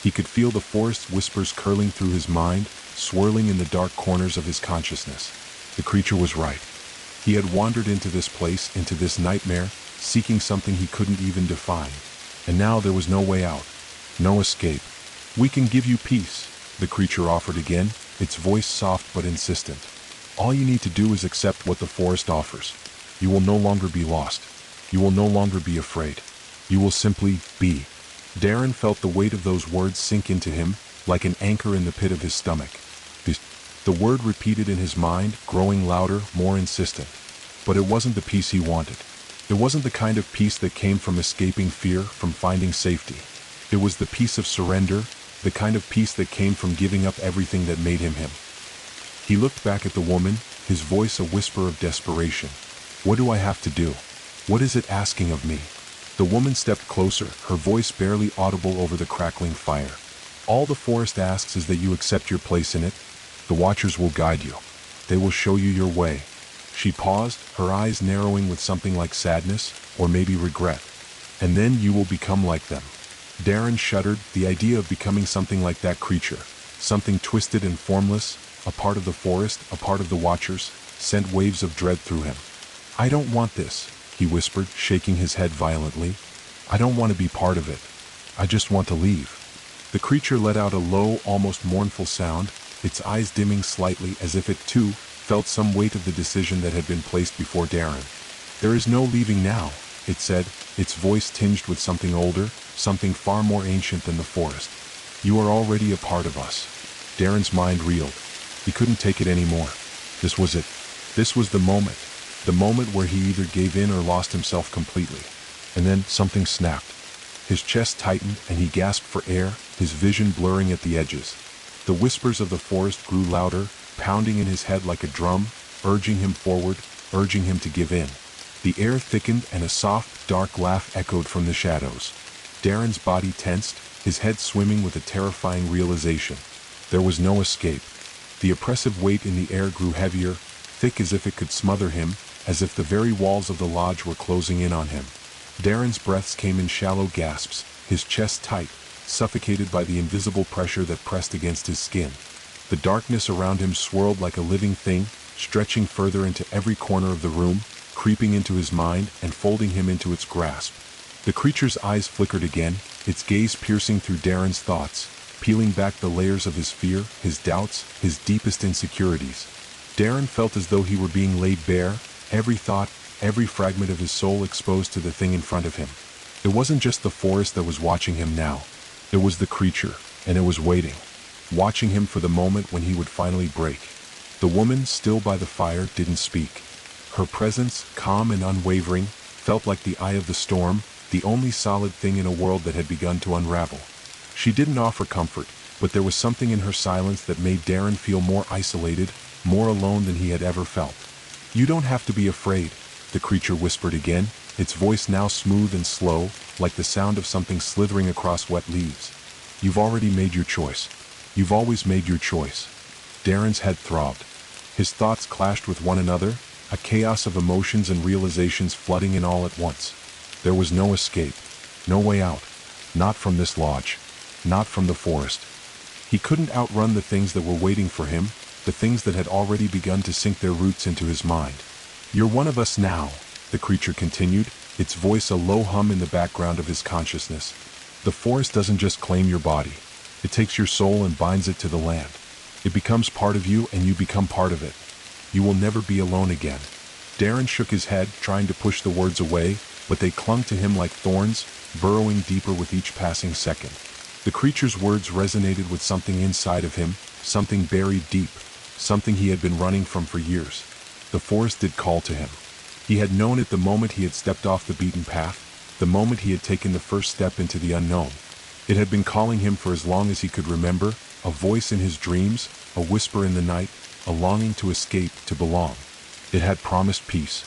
He could feel the forest's whispers curling through his mind, swirling in the dark corners of his consciousness. The creature was right. He had wandered into this place, into this nightmare, seeking something he couldn't even define. And now there was no way out, no escape. "We can give you peace," the creature offered again, its voice soft but insistent. "All you need to do is accept what the forest offers. You will no longer be lost. You will no longer be afraid. You will simply be." Darren felt the weight of those words sink into him, like an anchor in the pit of his stomach. The word repeated in his mind, growing louder, more insistent. But it wasn't the peace he wanted. It wasn't the kind of peace that came from escaping fear, from finding safety. It was the peace of surrender, the kind of peace that came from giving up everything that made him him. He looked back at the woman, his voice a whisper of desperation. "What do I have to do? What is it asking of me?" The woman stepped closer, her voice barely audible over the crackling fire. "All the forest asks is that you accept your place in it. The Watchers will guide you. They will show you your way." She paused, her eyes narrowing with something like sadness, or maybe regret. "And then you will become like them." Darren shuddered, the idea of becoming something like that creature, something twisted and formless, a part of the forest, a part of the Watchers, sent waves of dread through him. "I don't want this," he whispered, shaking his head violently. "I don't want to be part of it. I just want to leave." The creature let out a low, almost mournful sound, its eyes dimming slightly as if it too felt some weight of the decision that had been placed before Darren. "There is no leaving now," it said, its voice tinged with something older, something far more ancient than the forest. "You are already a part of us." Darren's mind reeled. He couldn't take it anymore. This was it. This was the moment where he either gave in or lost himself completely. And then something snapped. His chest tightened and he gasped for air, his vision blurring at the edges. The whispers of the forest grew louder, pounding in his head like a drum, urging him forward, urging him to give in. The air thickened and a soft, dark laugh echoed from the shadows. Darren's body tensed, his head swimming with a terrifying realization. There was no escape. The oppressive weight in the air grew heavier, thick as if it could smother him, as if the very walls of the lodge were closing in on him. Darren's breaths came in shallow gasps, his chest tight, suffocated by the invisible pressure that pressed against his skin. The darkness around him swirled like a living thing, stretching further into every corner of the room, creeping into his mind and folding him into its grasp. The creature's eyes flickered again, its gaze piercing through Darren's thoughts, peeling back the layers of his fear, his doubts, his deepest insecurities. Darren felt as though he were being laid bare, every thought, every fragment of his soul exposed to the thing in front of him. It wasn't just the forest that was watching him now. It was the creature, and it was waiting, watching him for the moment when he would finally break. The woman, still by the fire, didn't speak. Her presence, calm and unwavering, felt like the eye of the storm, the only solid thing in a world that had begun to unravel. She didn't offer comfort, but there was something in her silence that made Darren feel more isolated, more alone than he had ever felt. "You don't have to be afraid," the creature whispered again, its voice now smooth and slow, like the sound of something slithering across wet leaves. "You've already made your choice. You've always made your choice." Darren's head throbbed. His thoughts clashed with one another, a chaos of emotions and realizations flooding in all at once. There was no escape, no way out, not from this lodge, not from the forest. He couldn't outrun the things that were waiting for him, the things that had already begun to sink their roots into his mind. "You're one of us now," the creature continued, its voice a low hum in the background of his consciousness. "The forest doesn't just claim your body. It takes your soul and binds it to the land. It becomes part of you and you become part of it. You will never be alone again." Darren shook his head, trying to push the words away, but they clung to him like thorns, burrowing deeper with each passing second. The creature's words resonated with something inside of him, something buried deep, something he had been running from for years. The forest did call to him. He had known it the moment he had stepped off the beaten path, the moment he had taken the first step into the unknown. It had been calling him for as long as he could remember, a voice in his dreams, a whisper in the night, a longing to escape, to belong. It had promised peace.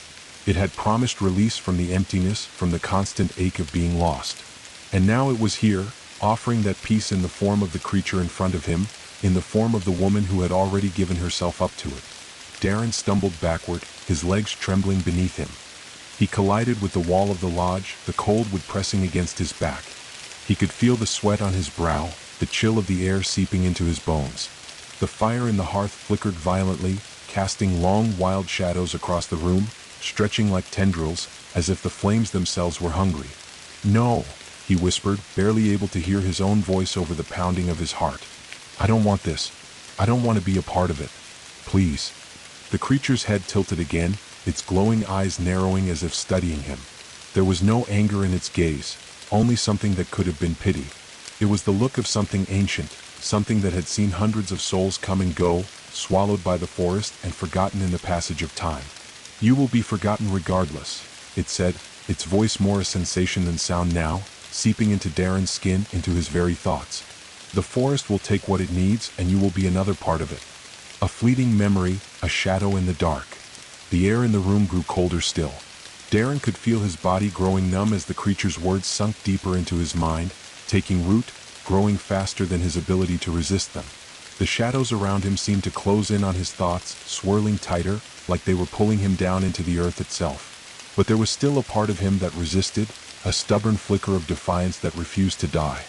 It had promised release from the emptiness, from the constant ache of being lost. And now it was here, offering that peace in the form of the creature in front of him, in the form of the woman who had already given herself up to it. Darren stumbled backward, his legs trembling beneath him. He collided with the wall of the lodge, the cold wood pressing against his back. He could feel the sweat on his brow, the chill of the air seeping into his bones. The fire in the hearth flickered violently, casting long, wild shadows across the room, stretching like tendrils, as if the flames themselves were hungry. "No," he whispered, barely able to hear his own voice over the pounding of his heart. "I don't want this. I don't want to be a part of it. Please." The creature's head tilted again, its glowing eyes narrowing as if studying him. There was no anger in its gaze, only something that could have been pity. It was the look of something ancient, something that had seen hundreds of souls come and go, swallowed by the forest and forgotten in the passage of time. "You will be forgotten regardless," it said, its voice more a sensation than sound now, seeping into Darren's skin, into his very thoughts. "The forest will take what it needs, and you will be another part of it. A fleeting memory, a shadow in the dark." The air in the room grew colder still. Darren could feel his body growing numb as the creature's words sunk deeper into his mind, taking root, growing faster than his ability to resist them. The shadows around him seemed to close in on his thoughts, swirling tighter, like they were pulling him down into the earth itself. But there was still a part of him that resisted, a stubborn flicker of defiance that refused to die.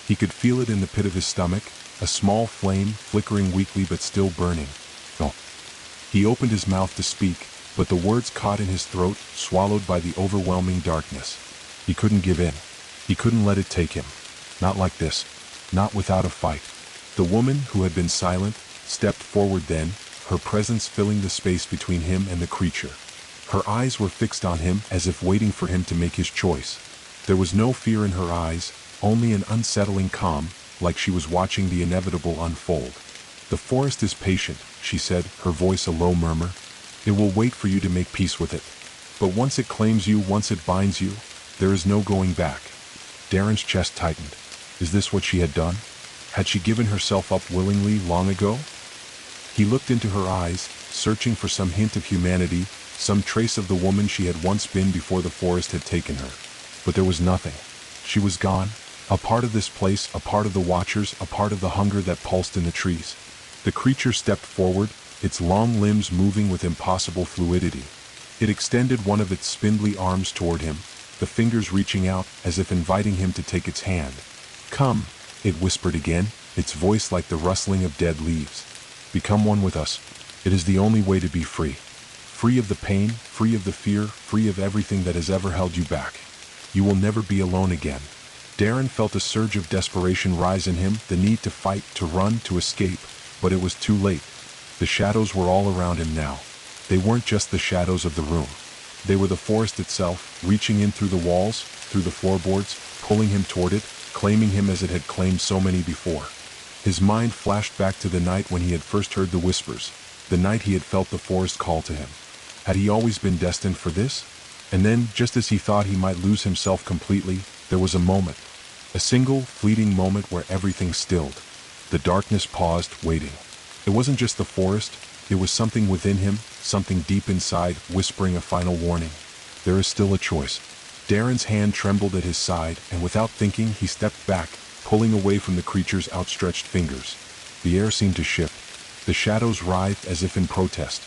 He could feel it in the pit of his stomach, a small flame, flickering weakly but still burning. "No." He opened his mouth to speak, but the words caught in his throat, swallowed by the overwhelming darkness. He couldn't give in. He couldn't let it take him. Not like this. Not without a fight. The woman, who had been silent, stepped forward then, her presence filling the space between him and the creature. Her eyes were fixed on him as if waiting for him to make his choice. There was no fear in her eyes, only an unsettling calm, like she was watching the inevitable unfold. "The forest is patient," she said, her voice a low murmur. "It will wait for you to make peace with it. But once it claims you, once it binds you, there is no going back." Darren's chest tightened. Is this what she had done? Had she given herself up willingly long ago? He looked into her eyes, searching for some hint of humanity, some trace of the woman she had once been before the forest had taken her. But there was nothing. She was gone, a part of this place, a part of the watchers, a part of the hunger that pulsed in the trees. The creature stepped forward, its long limbs moving with impossible fluidity. It extended one of its spindly arms toward him, the fingers reaching out as if inviting him to take its hand. "Come," it whispered again, its voice like the rustling of dead leaves. "Become one with us. It is the only way to be free. Free of the pain, free of the fear, free of everything that has ever held you back. You will never be alone again." Darren felt a surge of desperation rise in him, the need to fight, to run, to escape, but it was too late. The shadows were all around him now. They weren't just the shadows of the room. They were the forest itself, reaching in through the walls, through the floorboards, pulling him toward it, claiming him as it had claimed so many before. His mind flashed back to the night when he had first heard the whispers, the night he had felt the forest call to him. Had he always been destined for this? And then, just as he thought he might lose himself completely, there was a moment. A single, fleeting moment where everything stilled. The darkness paused, waiting. It wasn't just the forest, it was something within him, something deep inside, whispering a final warning. There is still a choice. Darren's hand trembled at his side, and without thinking, he stepped back, pulling away from the creature's outstretched fingers. The air seemed to shift. The shadows writhed as if in protest.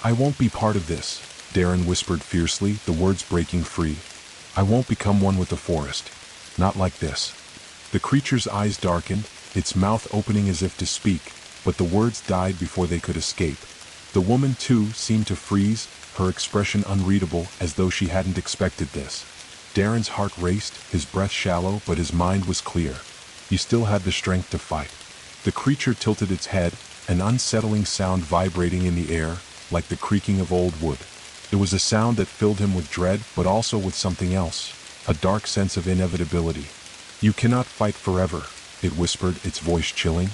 "I won't be part of this," Darren whispered fiercely, the words breaking free. "I won't become one with the forest. Not like this." The creature's eyes darkened, its mouth opening as if to speak, but the words died before they could escape. The woman, too, seemed to freeze, her expression unreadable, as though she hadn't expected this. Darren's heart raced, his breath shallow, but his mind was clear. He still had the strength to fight. The creature tilted its head, an unsettling sound vibrating in the air, like the creaking of old wood. It was a sound that filled him with dread, but also with something else, a dark sense of inevitability. "You cannot fight forever," it whispered, its voice chilling.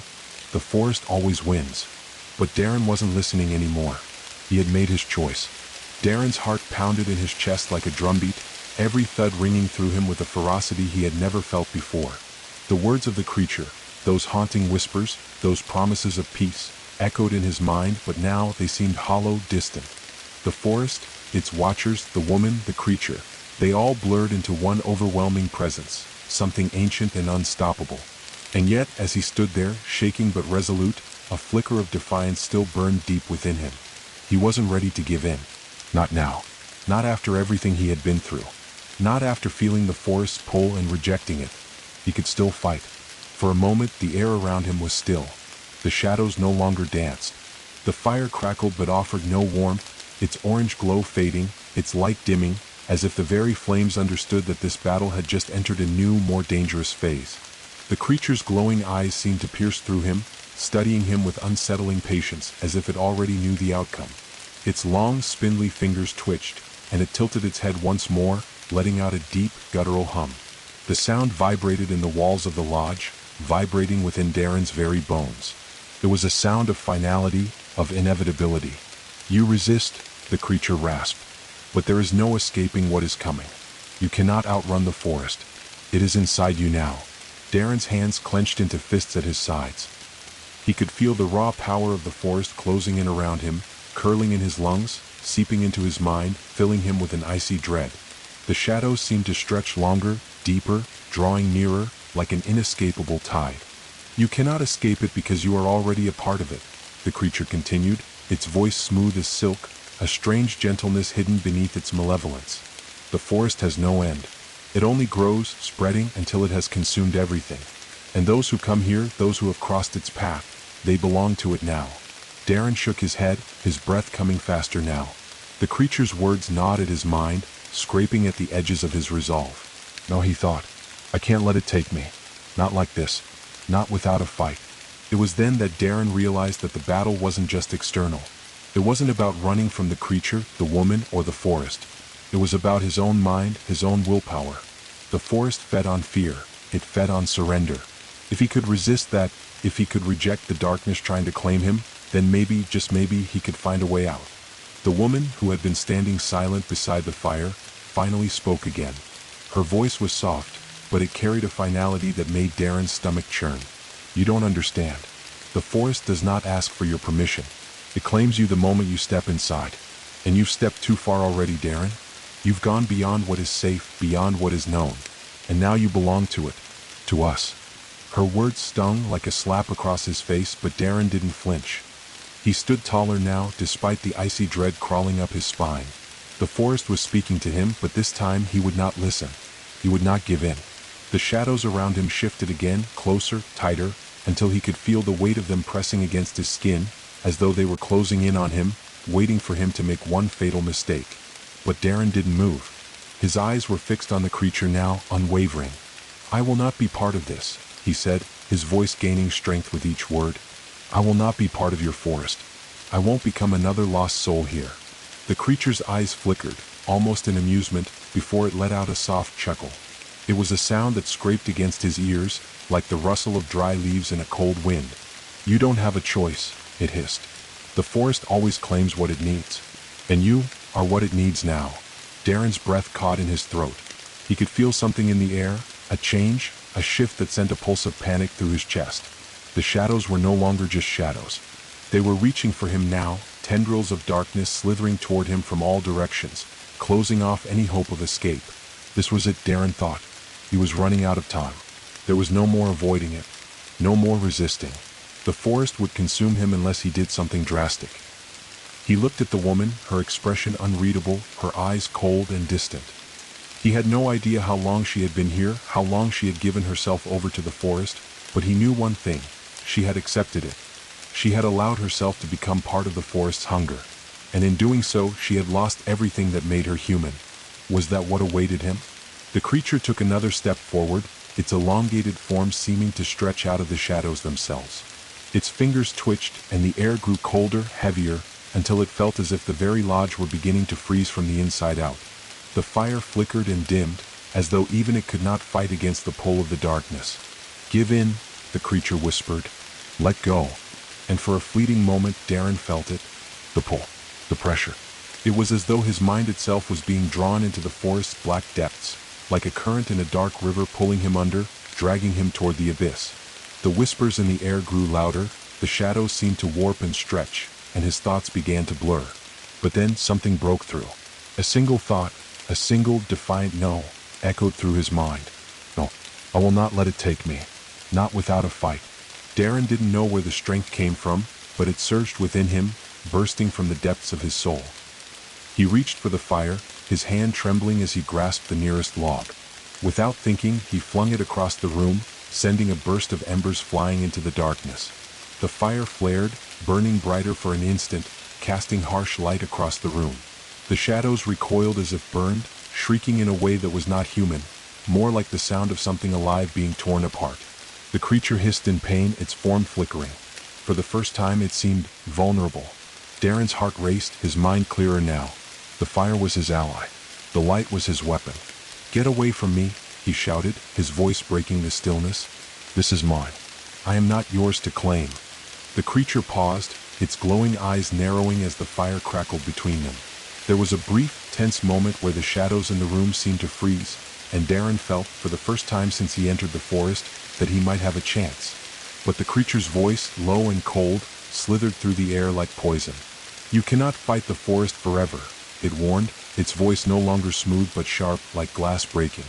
"The forest always wins. But Darren wasn't listening anymore. He had made his choice. Darren's heart pounded in his chest like a drumbeat, every thud ringing through him with a ferocity he had never felt before. The words of the creature, those haunting whispers, those promises of peace, echoed in his mind, but now they seemed hollow, distant. The forest, its watchers, the woman, the creature, they all blurred into one overwhelming presence, something ancient and unstoppable. And yet, as he stood there, shaking but resolute, a flicker of defiance still burned deep within him. He wasn't ready to give in. Not now. Not after everything he had been through. Not after feeling the forest's pull and rejecting it. He could still fight. For a moment, the air around him was still. The shadows no longer danced. The fire crackled but offered no warmth, its orange glow fading, its light dimming, as if the very flames understood that this battle had just entered a new, more dangerous phase. The creature's glowing eyes seemed to pierce through him, studying him with unsettling patience, as if it already knew the outcome. Its long, spindly fingers twitched, and it tilted its head once more, letting out a deep, guttural hum. The sound vibrated in the walls of the lodge, vibrating within Darren's very bones. It was a sound of finality, of inevitability. You resist, the creature rasped. But there is no escaping what is coming. You cannot outrun the forest. It is inside you now. Darren's hands clenched into fists at his sides. He could feel the raw power of the forest closing in around him, curling in his lungs, seeping into his mind, filling him with an icy dread. The shadows seemed to stretch longer, deeper, drawing nearer, like an inescapable tide. You cannot escape it because you are already a part of it, the creature continued, its voice smooth as silk, a strange gentleness hidden beneath its malevolence. The forest has no end. It only grows, spreading, until it has consumed everything. And those who come here, those who have crossed its path, they belong to it now. Darren shook his head, his breath coming faster now. The creature's words gnawed at his mind, scraping at the edges of his resolve. No, he thought, I can't let it take me. Not like this. Not without a fight. It was then that Darren realized that the battle wasn't just external. It wasn't about running from the creature, the woman, or the forest. It was about his own mind, his own willpower. The forest fed on fear. It fed on surrender. If he could resist that, if he could reject the darkness trying to claim him, then maybe, just maybe, he could find a way out. The woman, who had been standing silent beside the fire, finally spoke again. Her voice was soft, but it carried a finality that made Darren's stomach churn. You don't understand. The forest does not ask for your permission. It claims you the moment you step inside. And you've stepped too far already, Darren. You've gone beyond what is safe, beyond what is known. And now you belong to it. To us. Her words stung like a slap across his face, but Darren didn't flinch. He stood taller now, despite the icy dread crawling up his spine. The forest was speaking to him, but this time he would not listen. He would not give in. The shadows around him shifted again, closer, tighter, until he could feel the weight of them pressing against his skin, as though they were closing in on him, waiting for him to make one fatal mistake. But Darren didn't move. His eyes were fixed on the creature now, unwavering. I will not be part of this, he said, his voice gaining strength with each word. I will not be part of your forest. I won't become another lost soul here. The creature's eyes flickered, almost in amusement, before it let out a soft chuckle. It was a sound that scraped against his ears, like the rustle of dry leaves in a cold wind. You don't have a choice, it hissed. The forest always claims what it needs. And you are what it needs now. Darren's breath caught in his throat. He could feel something in the air, a change, a shift that sent a pulse of panic through his chest. The shadows were no longer just shadows. They were reaching for him now, tendrils of darkness slithering toward him from all directions, closing off any hope of escape. This was it, Darren thought. He was running out of time. There was no more avoiding it, no more resisting. The forest would consume him unless he did something drastic. He looked at the woman, her expression unreadable, her eyes cold and distant. He had no idea how long she had been here, how long she had given herself over to the forest, but he knew one thing. She had accepted it. She had allowed herself to become part of the forest's hunger. And in doing so, she had lost everything that made her human. Was that what awaited him? The creature took another step forward, its elongated form seeming to stretch out of the shadows themselves. Its fingers twitched, and the air grew colder, heavier, until it felt as if the very lodge were beginning to freeze from the inside out. The fire flickered and dimmed, as though even it could not fight against the pull of the darkness. Give in, the creature whispered. Let go. and for a fleeting moment Darren felt it, the pull, the pressure. It was as though his mind itself was being drawn into the forest's black depths, like a current in a dark river pulling him under, dragging him toward the abyss. The whispers in the air grew louder, the shadows seemed to warp and stretch, and his thoughts began to blur. But then something broke through. A single thought, a single defiant no, echoed through his mind. No, I will not let it take me. Not without a fight. Darren didn't know where the strength came from, but it surged within him, bursting from the depths of his soul. He reached for the fire, his hand trembling as he grasped the nearest log. Without thinking, he flung it across the room, sending a burst of embers flying into the darkness. The fire flared, burning brighter for an instant, casting harsh light across the room. The shadows recoiled as if burned, shrieking in a way that was not human, more like the sound of something alive being torn apart. The creature hissed in pain, its form flickering. For the first time it seemed vulnerable. Darren's heart raced, his mind clearer now. The fire was his ally. The light was his weapon. "Get away from me," he shouted, his voice breaking the stillness. "This is mine. I am not yours to claim." The creature paused, its glowing eyes narrowing as the fire crackled between them. There was a brief, tense moment where the shadows in the room seemed to freeze, and Darren felt, for the first time since he entered the forest, that he might have a chance. But the creature's voice, low and cold, slithered through the air like poison. "You cannot fight the forest forever," it warned, its voice no longer smooth but sharp, like glass breaking.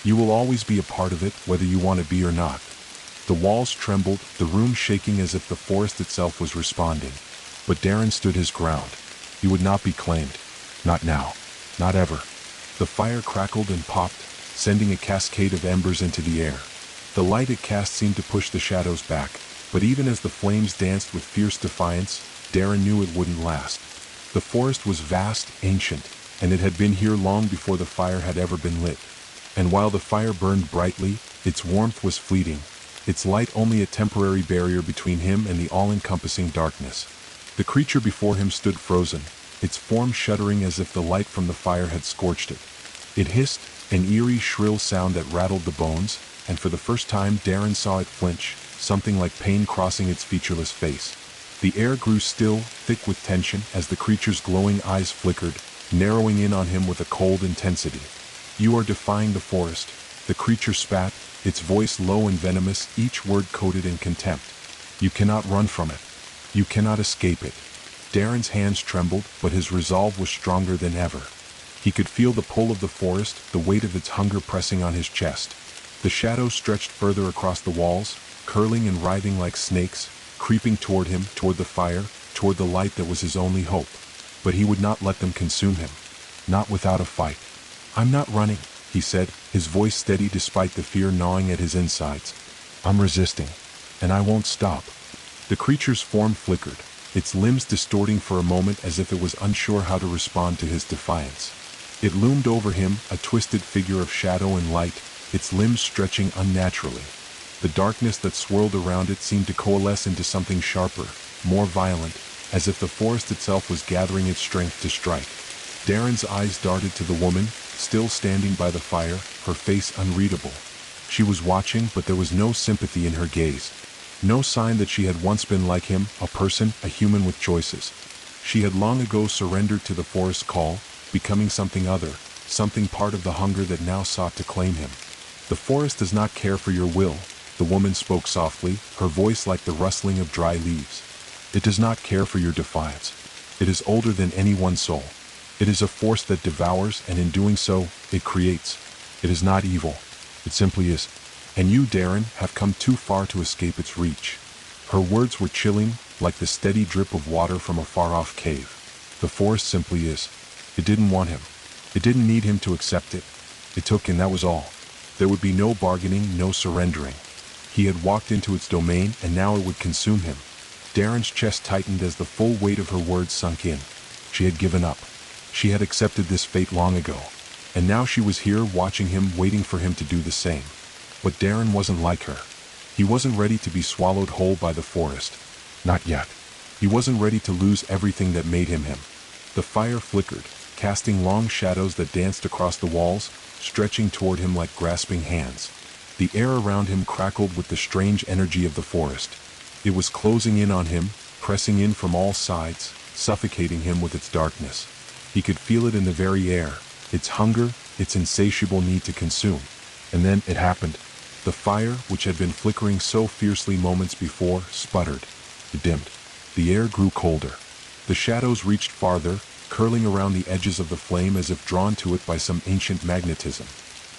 "You will always be a part of it, whether you want to be or not." The walls trembled, the room shaking as if the forest itself was responding. But Darren stood his ground. He would not be claimed. Not now. Not ever. The fire crackled and popped, sending a cascade of embers into the air. The light it cast seemed to push the shadows back, but even as the flames danced with fierce defiance, Darren knew it wouldn't last. The forest was vast, ancient, and it had been here long before the fire had ever been lit. And while the fire burned brightly, its warmth was fleeting, its light only a temporary barrier between him and the all-encompassing darkness. The creature before him stood frozen, its form shuddering as if the light from the fire had scorched it. It hissed, an eerie, shrill sound that rattled the bones, and for the first time Darren saw it flinch, something like pain crossing its featureless face. The air grew still, thick with tension, as the creature's glowing eyes flickered, narrowing in on him with a cold intensity. "You are defying the forest," the creature spat, its voice low and venomous, each word coated in contempt. "You cannot run from it. You cannot escape it." Darren's hands trembled, but his resolve was stronger than ever. He could feel the pull of the forest, the weight of its hunger pressing on his chest. The shadows stretched further across the walls, curling and writhing like snakes, creeping toward him, toward the fire, toward the light that was his only hope. But he would not let them consume him. Not without a fight. "I'm not running," he said, his voice steady despite the fear gnawing at his insides. "I'm resisting, and I won't stop." The creature's form flickered, its limbs distorting for a moment as if it was unsure how to respond to his defiance. It loomed over him, a twisted figure of shadow and light, its limbs stretching unnaturally. The darkness that swirled around it seemed to coalesce into something sharper, more violent, as if the forest itself was gathering its strength to strike. Darren's eyes darted to the woman, still standing by the fire, her face unreadable. She was watching, but there was no sympathy in her gaze. No sign that she had once been like him, a person, a human with choices. She had long ago surrendered to the forest's call, becoming something other, something part of the hunger that now sought to claim him. "The forest does not care for your will," the woman spoke softly, her voice like the rustling of dry leaves. "It does not care for your defiance. It is older than any one soul. It is a force that devours, and in doing so, it creates. It is not evil. It simply is. And you, Darren, have come too far to escape its reach." Her words were chilling, like the steady drip of water from a far-off cave. The forest simply is. It didn't want him. It didn't need him to accept it. It took him, that was all. There would be no bargaining, no surrendering. He had walked into its domain, and now it would consume him. Darren's chest tightened as the full weight of her words sunk in. She had given up. She had accepted this fate long ago. And now she was here, watching him, waiting for him to do the same. But Darren wasn't like her. He wasn't ready to be swallowed whole by the forest. Not yet. He wasn't ready to lose everything that made him him. The fire flickered, casting long shadows that danced across the walls, stretching toward him like grasping hands. The air around him crackled with the strange energy of the forest. It was closing in on him, pressing in from all sides, suffocating him with its darkness. He could feel it in the very air, its hunger, its insatiable need to consume. And then it happened. The fire, which had been flickering so fiercely moments before, sputtered. It dimmed. The air grew colder. The shadows reached farther, curling around the edges of the flame as if drawn to it by some ancient magnetism.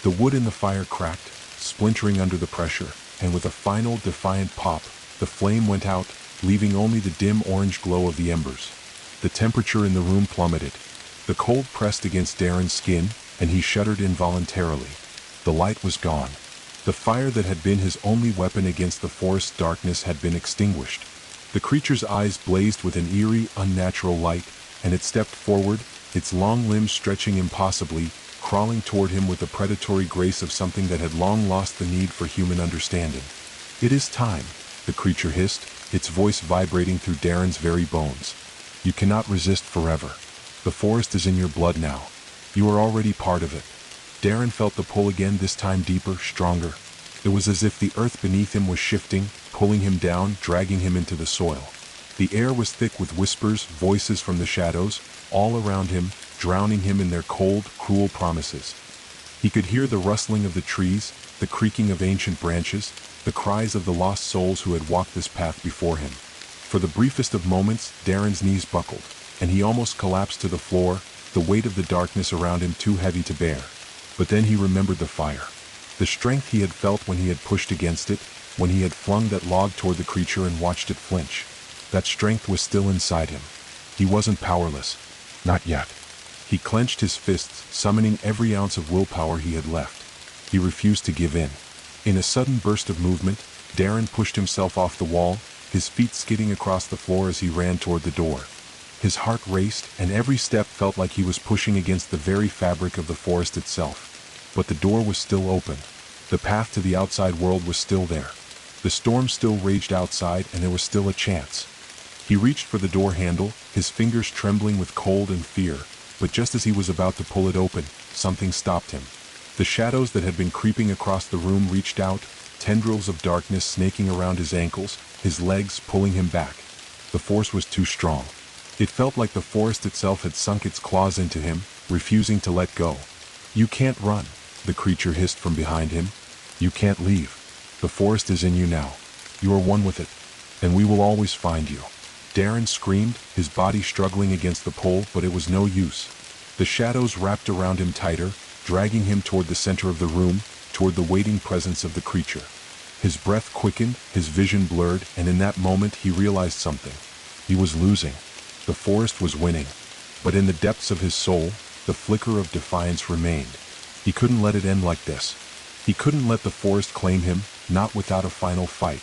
The wood in the fire cracked, splintering under the pressure, and with a final defiant pop, the flame went out, leaving only the dim orange glow of the embers. The temperature in the room plummeted. The cold pressed against Darren's skin, and he shuddered involuntarily. The light was gone. The fire that had been his only weapon against the forest's darkness had been extinguished. The creature's eyes blazed with an eerie, unnatural light, and it stepped forward, its long limbs stretching impossibly, crawling toward him with the predatory grace of something that had long lost the need for human understanding. "It is time," the creature hissed, its voice vibrating through Darren's very bones. "You cannot resist forever. The forest is in your blood now. You are already part of it." Darren felt the pull again, this time deeper, stronger. It was as if the earth beneath him was shifting, pulling him down, dragging him into the soil. The air was thick with whispers, voices from the shadows, all around him, drowning him in their cold, cruel promises. He could hear the rustling of the trees, the creaking of ancient branches, the cries of the lost souls who had walked this path before him. For the briefest of moments, Darren's knees buckled, and he almost collapsed to the floor, the weight of the darkness around him too heavy to bear. But then he remembered the fire. The strength he had felt when he had pushed against it, when he had flung that log toward the creature and watched it flinch. That strength was still inside him. He wasn't powerless. Not yet. He clenched his fists, summoning every ounce of willpower he had left. He refused to give in. In a sudden burst of movement, Darren pushed himself off the wall, his feet skidding across the floor as he ran toward the door. His heart raced, and every step felt like he was pushing against the very fabric of the forest itself. But the door was still open. The path to the outside world was still there. The storm still raged outside, and there was still a chance. He reached for the door handle, his fingers trembling with cold and fear, but just as he was about to pull it open, something stopped him. The shadows that had been creeping across the room reached out, tendrils of darkness snaking around his ankles, his legs pulling him back. The force was too strong. It felt like the forest itself had sunk its claws into him, refusing to let go. "You can't run," the creature hissed from behind him. "You can't leave. The forest is in you now. You are one with it, and we will always find you." Darren screamed, his body struggling against the pull, but it was no use. The shadows wrapped around him tighter, dragging him toward the center of the room, toward the waiting presence of the creature. His breath quickened, his vision blurred, and in that moment he realized something. He was losing. The forest was winning. But in the depths of his soul, the flicker of defiance remained. He couldn't let it end like this. He couldn't let the forest claim him, not without a final fight.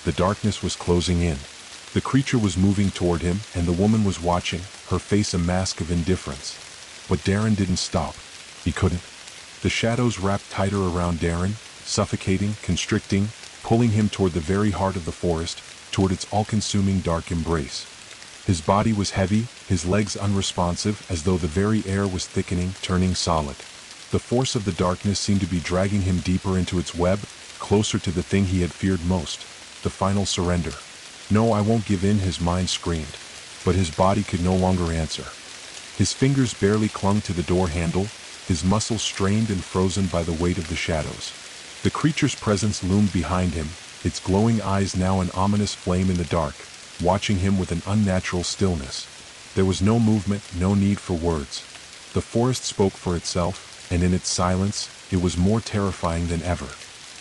The darkness was closing in. The creature was moving toward him, and the woman was watching, her face a mask of indifference. But Darren didn't stop. He couldn't. The shadows wrapped tighter around Darren, suffocating, constricting, pulling him toward the very heart of the forest, toward its all-consuming dark embrace. His body was heavy, his legs unresponsive, as though the very air was thickening, turning solid. The force of the darkness seemed to be dragging him deeper into its web, closer to the thing he had feared most, the final surrender. "No, I won't give in," his mind screamed. But his body could no longer answer. His fingers barely clung to the door handle, his muscles strained and frozen by the weight of the shadows. The creature's presence loomed behind him, its glowing eyes now an ominous flame in the dark, watching him with an unnatural stillness. There was no movement, no need for words. The forest spoke for itself, and in its silence, it was more terrifying than ever.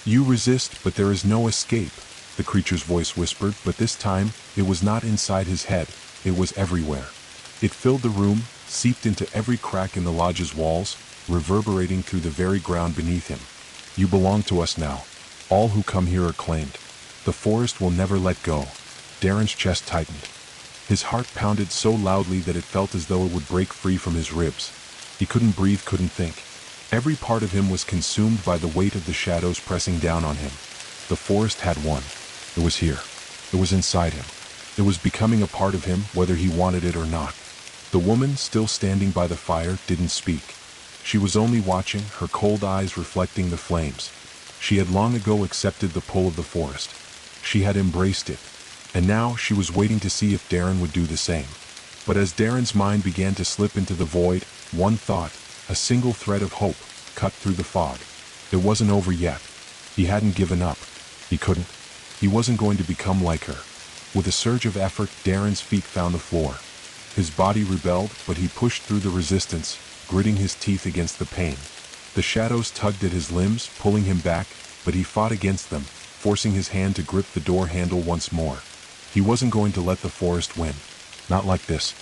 "You resist, but there is no escape," the creature's voice whispered, but this time, it was not inside his head, it was everywhere. It filled the room, seeped into every crack in the lodge's walls, reverberating through the very ground beneath him. "You belong to us now. All who come here are claimed. The forest will never let go." Darren's chest tightened. His heart pounded so loudly that it felt as though it would break free from his ribs. He couldn't breathe, couldn't think. Every part of him was consumed by the weight of the shadows pressing down on him. The forest had won. It was here. It was inside him. It was becoming a part of him, whether he wanted it or not. The woman, still standing by the fire, didn't speak. She was only watching, her cold eyes reflecting the flames. She had long ago accepted the pull of the forest. She had embraced it. And now she was waiting to see if Darren would do the same. But as Darren's mind began to slip into the void, one thought, a single thread of hope, cut through the fog. It wasn't over yet. He hadn't given up. He couldn't. He wasn't going to become like her. With a surge of effort, Darren's feet found the floor. His body rebelled, but he pushed through the resistance, gritting his teeth against the pain. The shadows tugged at his limbs, pulling him back, but he fought against them, forcing his hand to grip the door handle once more. He wasn't going to let the forest win. Not like this.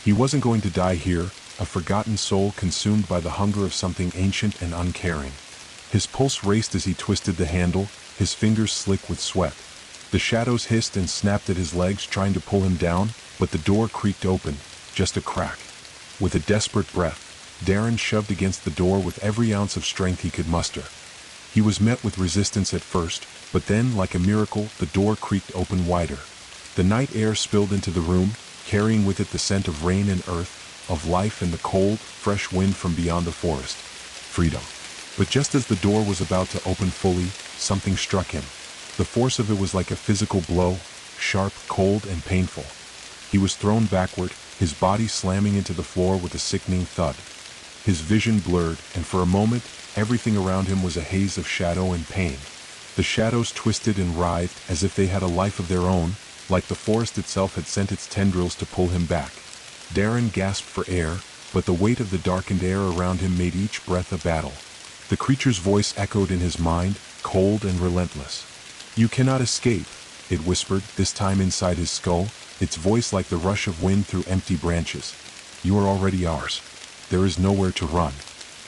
He wasn't going to die here, a forgotten soul consumed by the hunger of something ancient and uncaring. His pulse raced as he twisted the handle, his fingers slick with sweat. The shadows hissed and snapped at his legs, trying to pull him down, but the door creaked open, just a crack. With a desperate breath, Darren shoved against the door with every ounce of strength he could muster. He was met with resistance at first, but then, like a miracle, the door creaked open wider. The night air spilled into the room, carrying with it the scent of rain and earth, of life and the cold, fresh wind from beyond the forest. Freedom. But just as the door was about to open fully, something struck him. The force of it was like a physical blow, sharp, cold, and painful. He was thrown backward, his body slamming into the floor with a sickening thud. His vision blurred, and for a moment, everything around him was a haze of shadow and pain. The shadows twisted and writhed as if they had a life of their own, like the forest itself had sent its tendrils to pull him back. Darren gasped for air, but the weight of the darkened air around him made each breath a battle. The creature's voice echoed in his mind, cold and relentless. "You cannot escape," it whispered, this time inside his skull, its voice like the rush of wind through empty branches. "You are already ours. There is nowhere to run."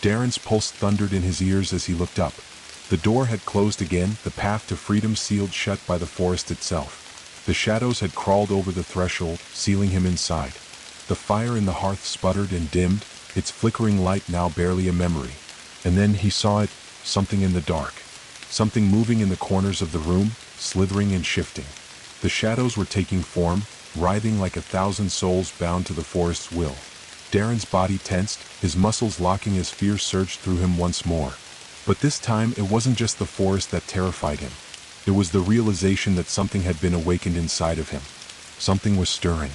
Darren's pulse thundered in his ears as he looked up. The door had closed again, the path to freedom sealed shut by the forest itself. The shadows had crawled over the threshold, sealing him inside. The fire in the hearth sputtered and dimmed, its flickering light now barely a memory. And then he saw it, something in the dark. Something moving in the corners of the room, slithering and shifting. The shadows were taking form, writhing like 1,000 souls bound to the forest's will. Darren's body tensed, his muscles locking as fear surged through him once more. But this time it wasn't just the forest that terrified him. It was the realization that something had been awakened inside of him. Something was stirring.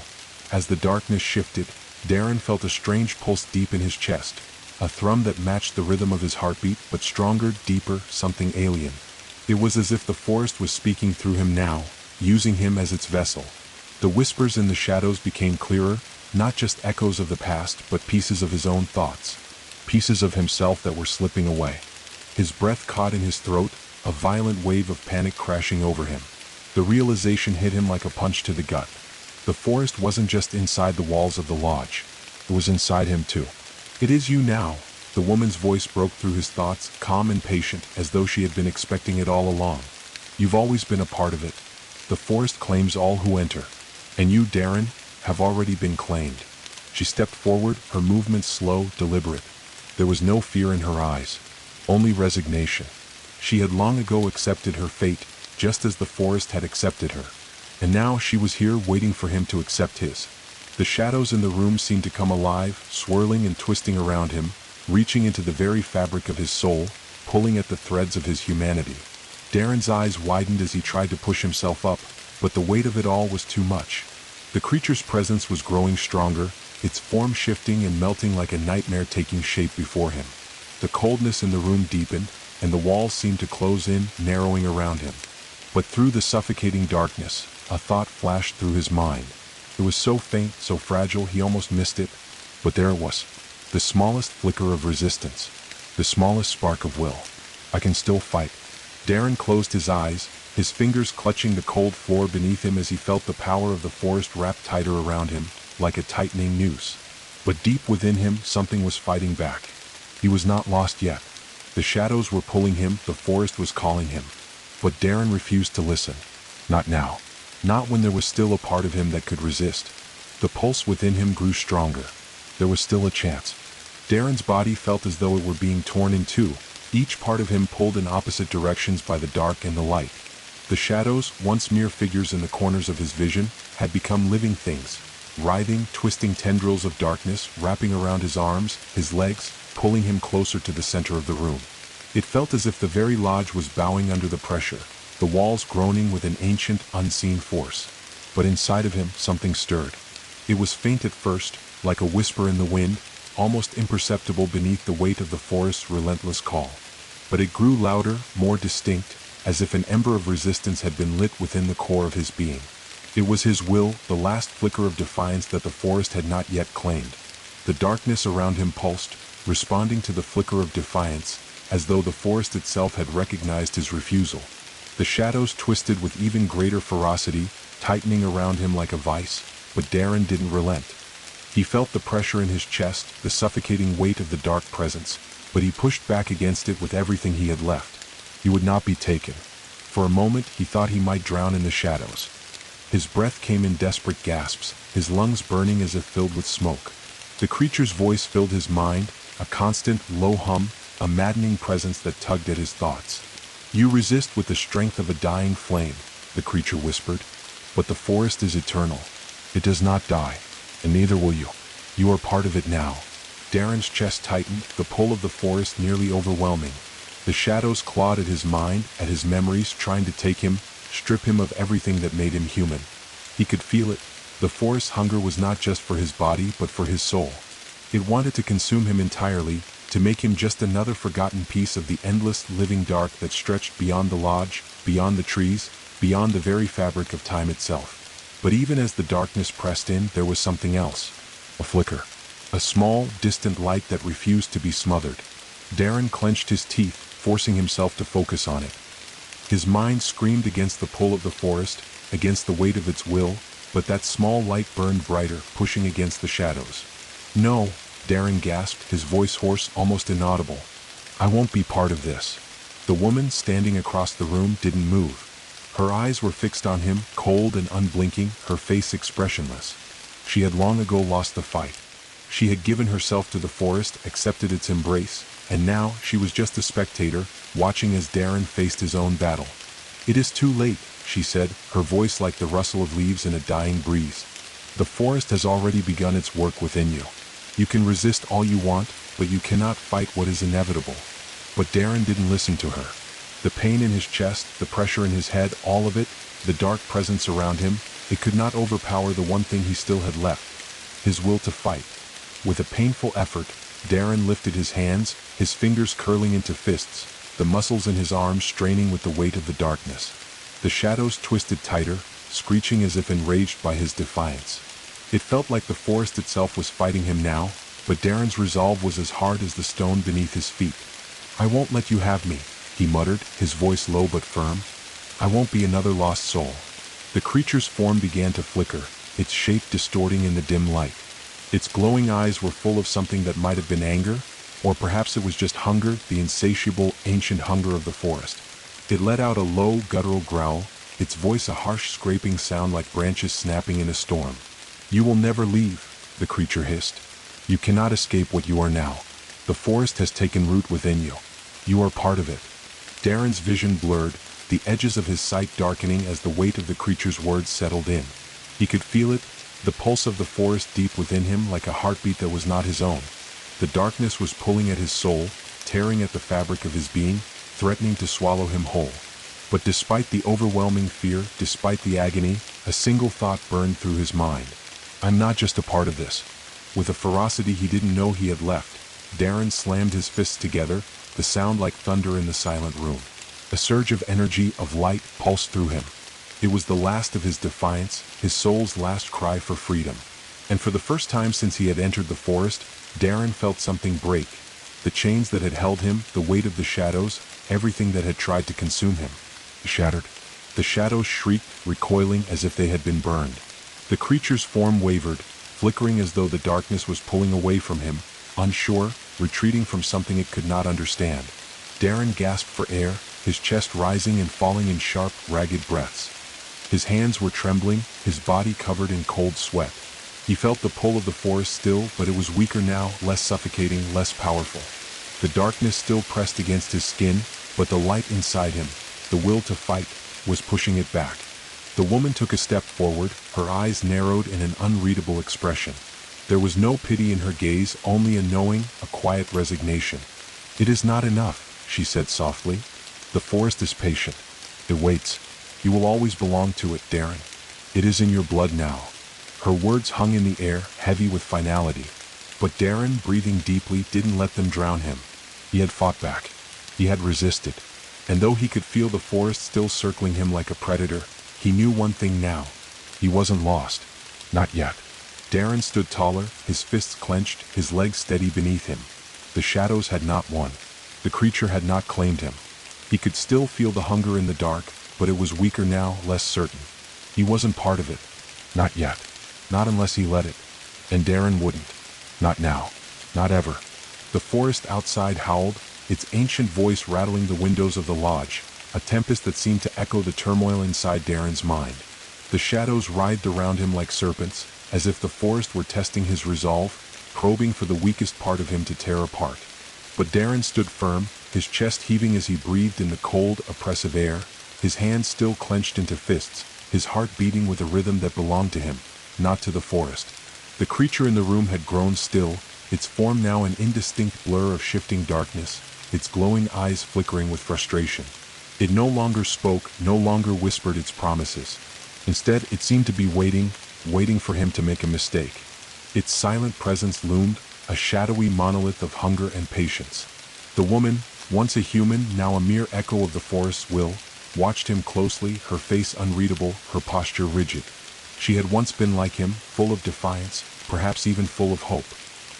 As the darkness shifted, Darren felt a strange pulse deep in his chest. A thrum that matched the rhythm of his heartbeat, but stronger, deeper, something alien. It was as if the forest was speaking through him now, using him as its vessel. The whispers in the shadows became clearer, not just echoes of the past, but pieces of his own thoughts. Pieces of himself that were slipping away. His breath caught in his throat, a violent wave of panic crashing over him. The realization hit him like a punch to the gut. The forest wasn't just inside the walls of the lodge. It was inside him too. "It is you now," the woman's voice broke through his thoughts, calm and patient, as though she had been expecting it all along. "You've always been a part of it. The forest claims all who enter. And you, Darren, have already been claimed." She stepped forward, her movements slow, deliberate. There was no fear in her eyes, only resignation. She had long ago accepted her fate, just as the forest had accepted her. And now she was here waiting for him to accept his. The shadows in the room seemed to come alive, swirling and twisting around him, reaching into the very fabric of his soul, pulling at the threads of his humanity. Darren's eyes widened as he tried to push himself up, but the weight of it all was too much. The creature's presence was growing stronger, its form shifting and melting like a nightmare taking shape before him. The coldness in the room deepened, and the walls seemed to close in, narrowing around him. But through the suffocating darkness, a thought flashed through his mind. It was so faint, so fragile, he almost missed it. But there it was. The smallest flicker of resistance. The smallest spark of will. "I can still fight." Darren closed his eyes, his fingers clutching the cold floor beneath him as he felt the power of the forest wrap tighter around him, like a tightening noose. But deep within him, something was fighting back. He was not lost yet. The shadows were pulling him, the forest was calling him. But Darren refused to listen. Not now. Not when there was still a part of him that could resist. The pulse within him grew stronger. There was still a chance. Darren's body felt as though it were being torn in two, each part of him pulled in opposite directions by the dark and the light. The shadows, once mere figures in the corners of his vision, had become living things, writhing, twisting tendrils of darkness wrapping around his arms, his legs, pulling him closer to the center of the room. It felt as if the very lodge was bowing under the pressure, the walls groaning with an ancient, unseen force. but inside of him something stirred. It was faint at first, like a whisper in the wind, almost imperceptible beneath the weight of the forest's relentless call. But it grew louder, more distinct, as if an ember of resistance had been lit within the core of his being. It was his will, the last flicker of defiance that the forest had not yet claimed. The darkness around him pulsed, responding to the flicker of defiance, as though the forest itself had recognized his refusal. The shadows twisted with even greater ferocity, tightening around him like a vice, but Darren didn't relent. He felt the pressure in his chest, the suffocating weight of the dark presence, but he pushed back against it with everything he had left. He would not be taken. For a moment he thought he might drown in the shadows. His breath came in desperate gasps, his lungs burning as if filled with smoke. The creature's voice filled his mind, a constant, low hum, a maddening presence that tugged at his thoughts. "You resist with the strength of a dying flame," the creature whispered. "But the forest is eternal. It does not die, and neither will you. You are part of it now." Darren's chest tightened, the pull of the forest nearly overwhelming. The shadows clawed at his mind, at his memories, trying to take him, strip him of everything that made him human. He could feel it. The forest's hunger was not just for his body, but for his soul. It wanted to consume him entirely, to make him just another forgotten piece of the endless, living dark that stretched beyond the lodge, beyond the trees, beyond the very fabric of time itself. But even as the darkness pressed in, there was something else. A flicker. A small, distant light that refused to be smothered. Darren clenched his teeth, forcing himself to focus on it. His mind screamed against the pull of the forest, against the weight of its will, but that small light burned brighter, pushing against the shadows. "No," Darren gasped, his voice hoarse, almost inaudible. "I won't be part of this." The woman standing across the room didn't move. Her eyes were fixed on him, cold and unblinking, her face expressionless. She had long ago lost the fight. She had given herself to the forest, accepted its embrace, and now she was just a spectator, watching as Darren faced his own battle. "It is too late," she said, her voice like the rustle of leaves in a dying breeze. "The forest has already begun its work within you. You can resist all you want, but you cannot fight what is inevitable." But Darren didn't listen to her. The pain in his chest, the pressure in his head, all of it, the dark presence around him, it could not overpower the one thing he still had left: his will to fight. With a painful effort, Darren lifted his hands, his fingers curling into fists, the muscles in his arms straining with the weight of the darkness. The shadows twisted tighter, screeching as if enraged by his defiance. It felt like the forest itself was fighting him now, but Darren's resolve was as hard as the stone beneath his feet. "I won't let you have me," he muttered, his voice low but firm. "I won't be another lost soul." The creature's form began to flicker, its shape distorting in the dim light. Its glowing eyes were full of something that might have been anger, or perhaps it was just hunger, the insatiable, ancient hunger of the forest. It let out a low, guttural growl, its voice a harsh scraping sound like branches snapping in a storm. "You will never leave," the creature hissed. "You cannot escape what you are now. The forest has taken root within you. You are part of it." Darren's vision blurred, the edges of his sight darkening as the weight of the creature's words settled in. He could feel it, the pulse of the forest deep within him, like a heartbeat that was not his own. The darkness was pulling at his soul, tearing at the fabric of his being, threatening to swallow him whole. But despite the overwhelming fear, despite the agony, a single thought burned through his mind. "I'm not just a part of this." With a ferocity he didn't know he had left, Darren slammed his fists together, the sound like thunder in the silent room. A surge of energy, of light, pulsed through him. It was the last of his defiance, his soul's last cry for freedom. And for the first time since he had entered the forest, Darren felt something break. The chains that had held him, the weight of the shadows, everything that had tried to consume him. Shattered. The shadows shrieked, recoiling as if they had been burned. The creature's form wavered, flickering as though the darkness was pulling away from him, unsure, retreating from something it could not understand. Darren gasped for air, his chest rising and falling in sharp, ragged breaths. His hands were trembling, his body covered in cold sweat. He felt the pull of the forest still, but it was weaker now, less suffocating, less powerful. The darkness still pressed against his skin, but the light inside him, the will to fight, was pushing it back. The woman took a step forward, her eyes narrowed in an unreadable expression. There was no pity in her gaze, only a knowing, a quiet resignation. "It is not enough," she said softly. "The forest is patient. It waits. You will always belong to it, Darren." It is in your blood now. Her words hung in the air, heavy with finality. But Darren, breathing deeply, didn't let them drown him. He had fought back. He had resisted. And though he could feel the forest still circling him like a predator, he knew one thing now. He wasn't lost. Not yet. Darren stood taller, his fists clenched, his legs steady beneath him. The shadows had not won. The creature had not claimed him. He could still feel the hunger in the dark, but it was weaker now, less certain. He wasn't part of it. Not yet. Not unless he let it. And Darren wouldn't. Not now. Not ever. The forest outside howled, its ancient voice rattling the windows of the lodge, a tempest that seemed to echo the turmoil inside Darren's mind. The shadows writhed around him like serpents, as if the forest were testing his resolve, probing for the weakest part of him to tear apart. But Darren stood firm, his chest heaving as he breathed in the cold, oppressive air, his hands still clenched into fists, his heart beating with a rhythm that belonged to him, not to the forest. The creature in the room had grown still, its form now an indistinct blur of shifting darkness, its glowing eyes flickering with frustration. It no longer spoke, no longer whispered its promises. Instead, it seemed to be waiting for him to make a mistake. Its silent presence loomed, a shadowy monolith of hunger and patience. The woman, once a human, now a mere echo of the forest's will, watched him closely, her face unreadable, her posture rigid. She had once been like him, full of defiance, perhaps even full of hope.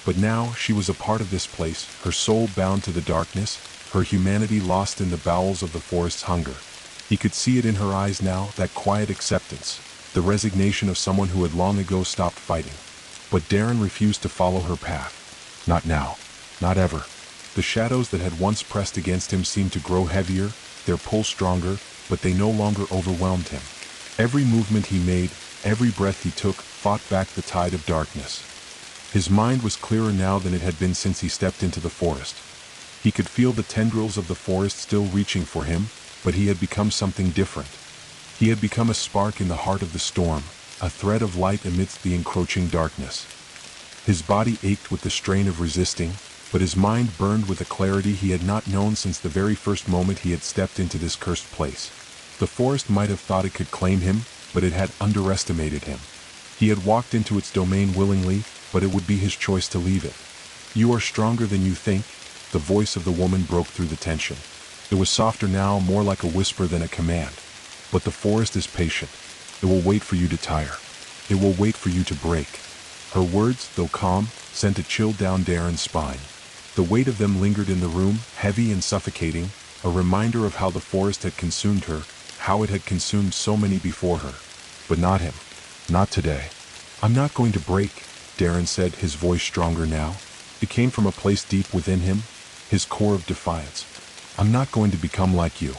But now she was a part of this place, her soul bound to the darkness, her humanity lost in the bowels of the forest's hunger. He could see it in her eyes now, that quiet acceptance, the resignation of someone who had long ago stopped fighting. But Darren refused to follow her path. Not now. Not ever. The shadows that had once pressed against him seemed to grow heavier, their pull stronger, but they no longer overwhelmed him. Every movement he made, every breath he took, fought back the tide of darkness. His mind was clearer now than it had been since he stepped into the forest. He could feel the tendrils of the forest still reaching for him, but he had become something different. He had become a spark in the heart of the storm, a thread of light amidst the encroaching darkness. His body ached with the strain of resisting, but his mind burned with a clarity he had not known since the very first moment he had stepped into this cursed place. The forest might have thought it could claim him, but it had underestimated him. He had walked into its domain willingly, but it would be his choice to leave it. "You are stronger than you think," the voice of the woman broke through the tension. It was softer now, more like a whisper than a command. "But the forest is patient. It will wait for you to tire. It will wait for you to break." Her words, though calm, sent a chill down Darren's spine. The weight of them lingered in the room, heavy and suffocating, a reminder of how the forest had consumed her, how it had consumed so many before her. But not him. Not today. "I'm not going to break," Darren said, his voice stronger now. It came from a place deep within him, his core of defiance. "I'm not going to become like you."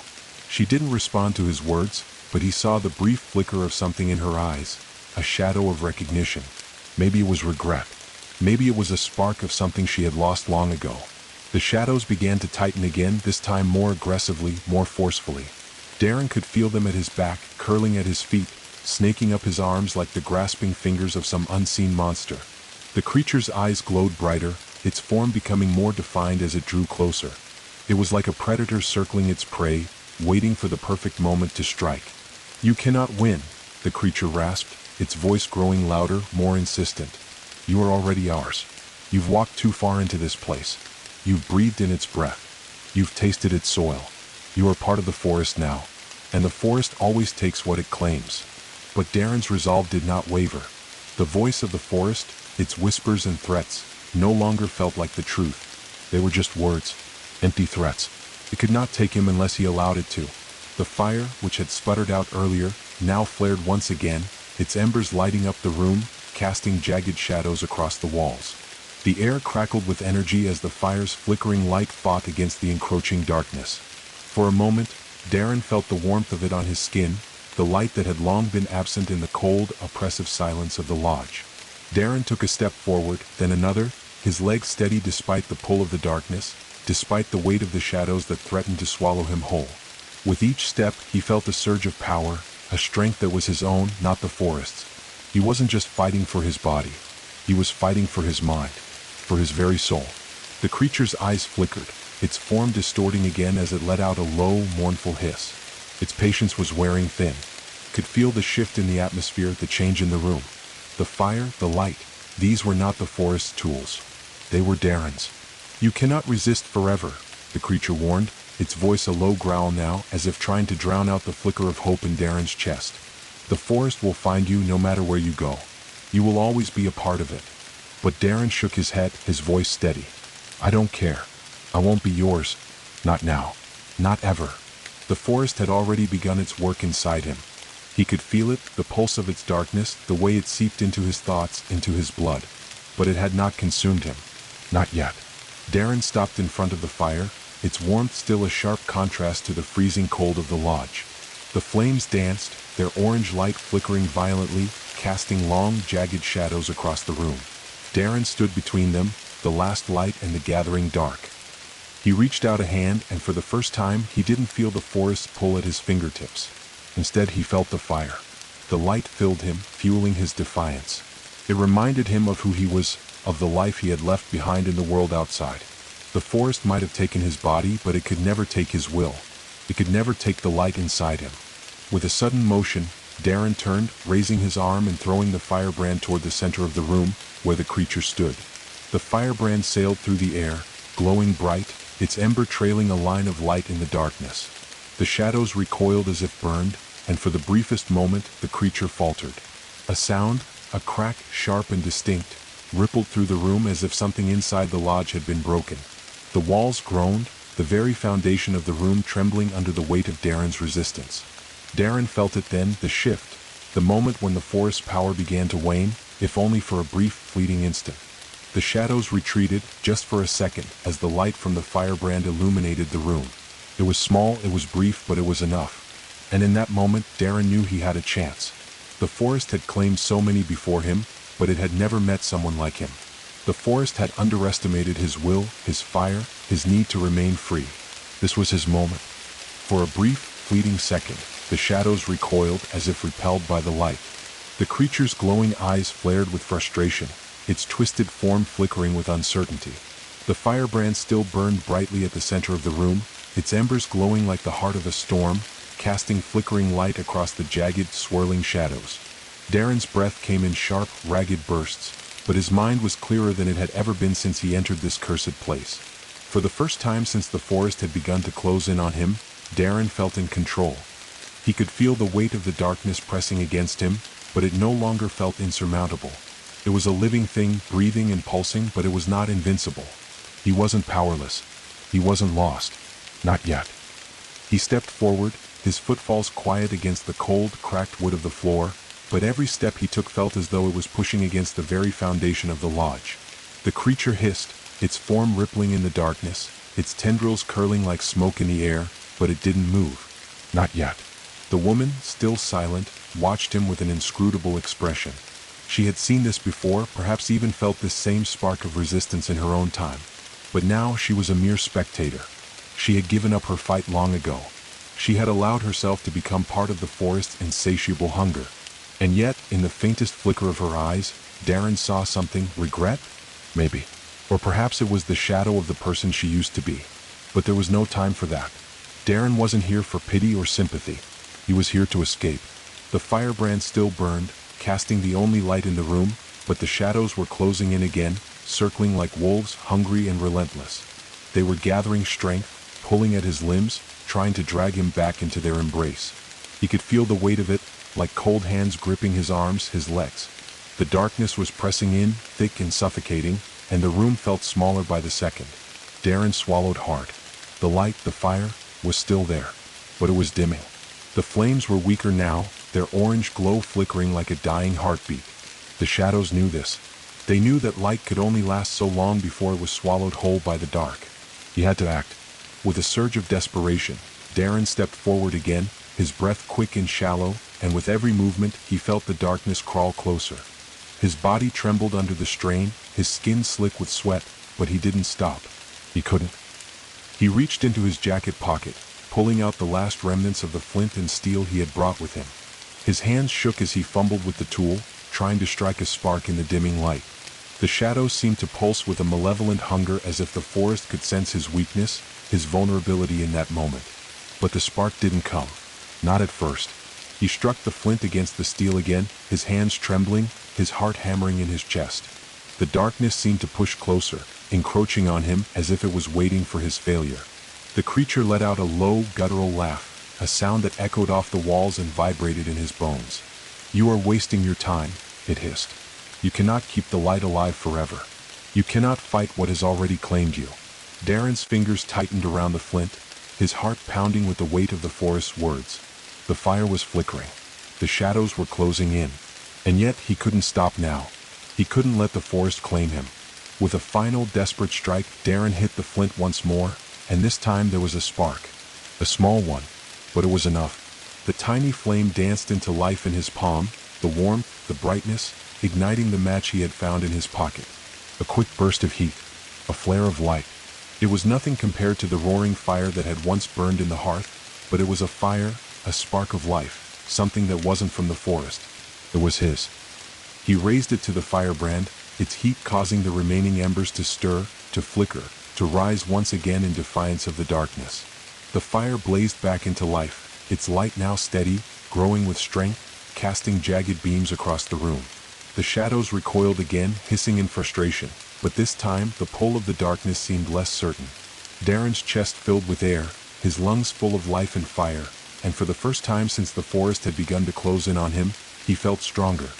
She didn't respond to his words, but he saw the brief flicker of something in her eyes, a shadow of recognition. Maybe it was regret. Maybe it was a spark of something she had lost long ago. The shadows began to tighten again, this time more aggressively, more forcefully. Darren could feel them at his back, curling at his feet, snaking up his arms like the grasping fingers of some unseen monster. The creature's eyes glowed brighter, its form becoming more defined as it drew closer. It was like a predator circling its prey, waiting for the perfect moment to strike. "You cannot win," the creature rasped, its voice growing louder, more insistent. "You are already ours. You've walked too far into this place. You've breathed in its breath. You've tasted its soil. You are part of the forest now, and the forest always takes what it claims." But Darren's resolve did not waver. The voice of the forest, its whispers and threats, no longer felt like the truth. They were just words, empty threats. It could not take him unless he allowed it to. The fire, which had sputtered out earlier, now flared once again, its embers lighting up the room, casting jagged shadows across the walls. The air crackled with energy as the fire's flickering light fought against the encroaching darkness. For a moment, Darren felt the warmth of it on his skin, the light that had long been absent in the cold, oppressive silence of the lodge. Darren took a step forward, then another, his legs steady despite the pull of the darkness, despite the weight of the shadows that threatened to swallow him whole. With each step, he felt a surge of power, a strength that was his own, not the forest's. He wasn't just fighting for his body. He was fighting for his mind, for his very soul. The creature's eyes flickered, its form distorting again as it let out a low, mournful hiss. Its patience was wearing thin. could feel the shift in the atmosphere, the change in the room. The fire, the light, these were not the forest's tools. They were Darren's. "You cannot resist forever," the creature warned, its voice a low growl now, as if trying to drown out the flicker of hope in Darren's chest. "The forest will find you no matter where you go. You will always be a part of it." But Darren shook his head, his voice steady. "I don't care. I won't be yours. Not now. Not ever." The forest had already begun its work inside him. He could feel it, the pulse of its darkness, the way it seeped into his thoughts, into his blood. But it had not consumed him. Not yet. Darren stopped in front of the fire, its warmth still a sharp contrast to the freezing cold of the lodge. The flames danced, their orange light flickering violently, casting long, jagged shadows across the room. Darren stood between them, the last light and the gathering dark. He reached out a hand, and for the first time, he didn't feel the forest's pull at his fingertips. Instead, he felt the fire. The light filled him, fueling his defiance. It reminded him of who he was, of the life he had left behind in the world outside. The forest might have taken his body, but it could never take his will. It could never take the light inside him. With a sudden motion, Darren turned, raising his arm and throwing the firebrand toward the center of the room, where the creature stood. The firebrand sailed through the air, glowing bright, its ember trailing a line of light in the darkness. The shadows recoiled as if burned, and for the briefest moment, the creature faltered. A sound, a crack, sharp and distinct, rippled through the room as if something inside the lodge had been broken. The walls groaned, the very foundation of the room trembling under the weight of Darren's resistance. Darren felt it then, the shift, the moment when the forest's power began to wane, if only for a brief, fleeting instant. The shadows retreated, just for a second, as the light from the firebrand illuminated the room. It was small, it was brief, but it was enough. And in that moment, Darren knew he had a chance. The forest had claimed so many before him, but it had never met someone like him. The forest had underestimated his will, his fire, his need to remain free. This was his moment. For a brief, fleeting second, the shadows recoiled as if repelled by the light. The creature's glowing eyes flared with frustration, its twisted form flickering with uncertainty. The firebrand still burned brightly at the center of the room, its embers glowing like the heart of a storm, casting flickering light across the jagged, swirling shadows. Darren's breath came in sharp, ragged bursts, but his mind was clearer than it had ever been since he entered this cursed place. For the first time since the forest had begun to close in on him, Darren felt in control. He could feel the weight of the darkness pressing against him, but it no longer felt insurmountable. It was a living thing, breathing and pulsing, but it was not invincible. He wasn't powerless. He wasn't lost. Not yet. He stepped forward, his footfalls quiet against the cold, cracked wood of the floor, but every step he took felt as though it was pushing against the very foundation of the lodge. The creature hissed, its form rippling in the darkness, its tendrils curling like smoke in the air, but it didn't move. Not yet. The woman, still silent, watched him with an inscrutable expression. She had seen this before, perhaps even felt this same spark of resistance in her own time. But now she was a mere spectator. She had given up her fight long ago. She had allowed herself to become part of the forest's insatiable hunger. And yet, in the faintest flicker of her eyes, Darren saw something. Regret? Maybe. Or perhaps it was the shadow of the person she used to be. But there was no time for that. Darren wasn't here for pity or sympathy. He was here to escape. The firebrand still burned, casting the only light in the room, but the shadows were closing in again, circling like wolves, hungry and relentless. They were gathering strength, pulling at his limbs, trying to drag him back into their embrace. He could feel the weight of it, like cold hands gripping his arms, his legs. The darkness was pressing in, thick and suffocating, and the room felt smaller by the second. Darren swallowed hard. The light, the fire, was still there, but it was dimming. The flames were weaker now, their orange glow flickering like a dying heartbeat. The shadows knew this. They knew that light could only last so long before it was swallowed whole by the dark. He had to act. With a surge of desperation, Darren stepped forward again, his breath quick and shallow, and with every movement he felt the darkness crawl closer. His body trembled under the strain, his skin slick with sweat, but he didn't stop. He couldn't. He reached into his jacket pocket, pulling out the last remnants of the flint and steel he had brought with him. His hands shook as he fumbled with the tool, trying to strike a spark in the dimming light. The shadows seemed to pulse with a malevolent hunger, as if the forest could sense his weakness, his vulnerability in that moment. But the spark didn't come. Not at first. He struck the flint against the steel again, his hands trembling, his heart hammering in his chest. The darkness seemed to push closer, encroaching on him as if it was waiting for his failure. The creature let out a low, guttural laugh, a sound that echoed off the walls and vibrated in his bones. "You are wasting your time," it hissed. "You cannot keep the light alive forever. You cannot fight what has already claimed you." Darren's fingers tightened around the flint, his heart pounding with the weight of the forest's words. The fire was flickering. The shadows were closing in. And yet he couldn't stop now. He couldn't let the forest claim him. With a final desperate strike, Darren hit the flint once more, and this time there was a spark. A small one, but it was enough. The tiny flame danced into life in his palm, the warmth, the brightness, igniting the match he had found in his pocket. A quick burst of heat, a flare of light. It was nothing compared to the roaring fire that had once burned in the hearth, but it was a fire, a spark of life, something that wasn't from the forest. It was his. He raised it to the firebrand, its heat causing the remaining embers to stir, to flicker, to rise once again in defiance of the darkness. The fire blazed back into life, its light now steady, growing with strength, casting jagged beams across the room. The shadows recoiled again, hissing in frustration, but this time the pull of the darkness seemed less certain. Darren's chest filled with air, his lungs full of life and fire, and for the first time since the forest had begun to close in on him, he felt stronger.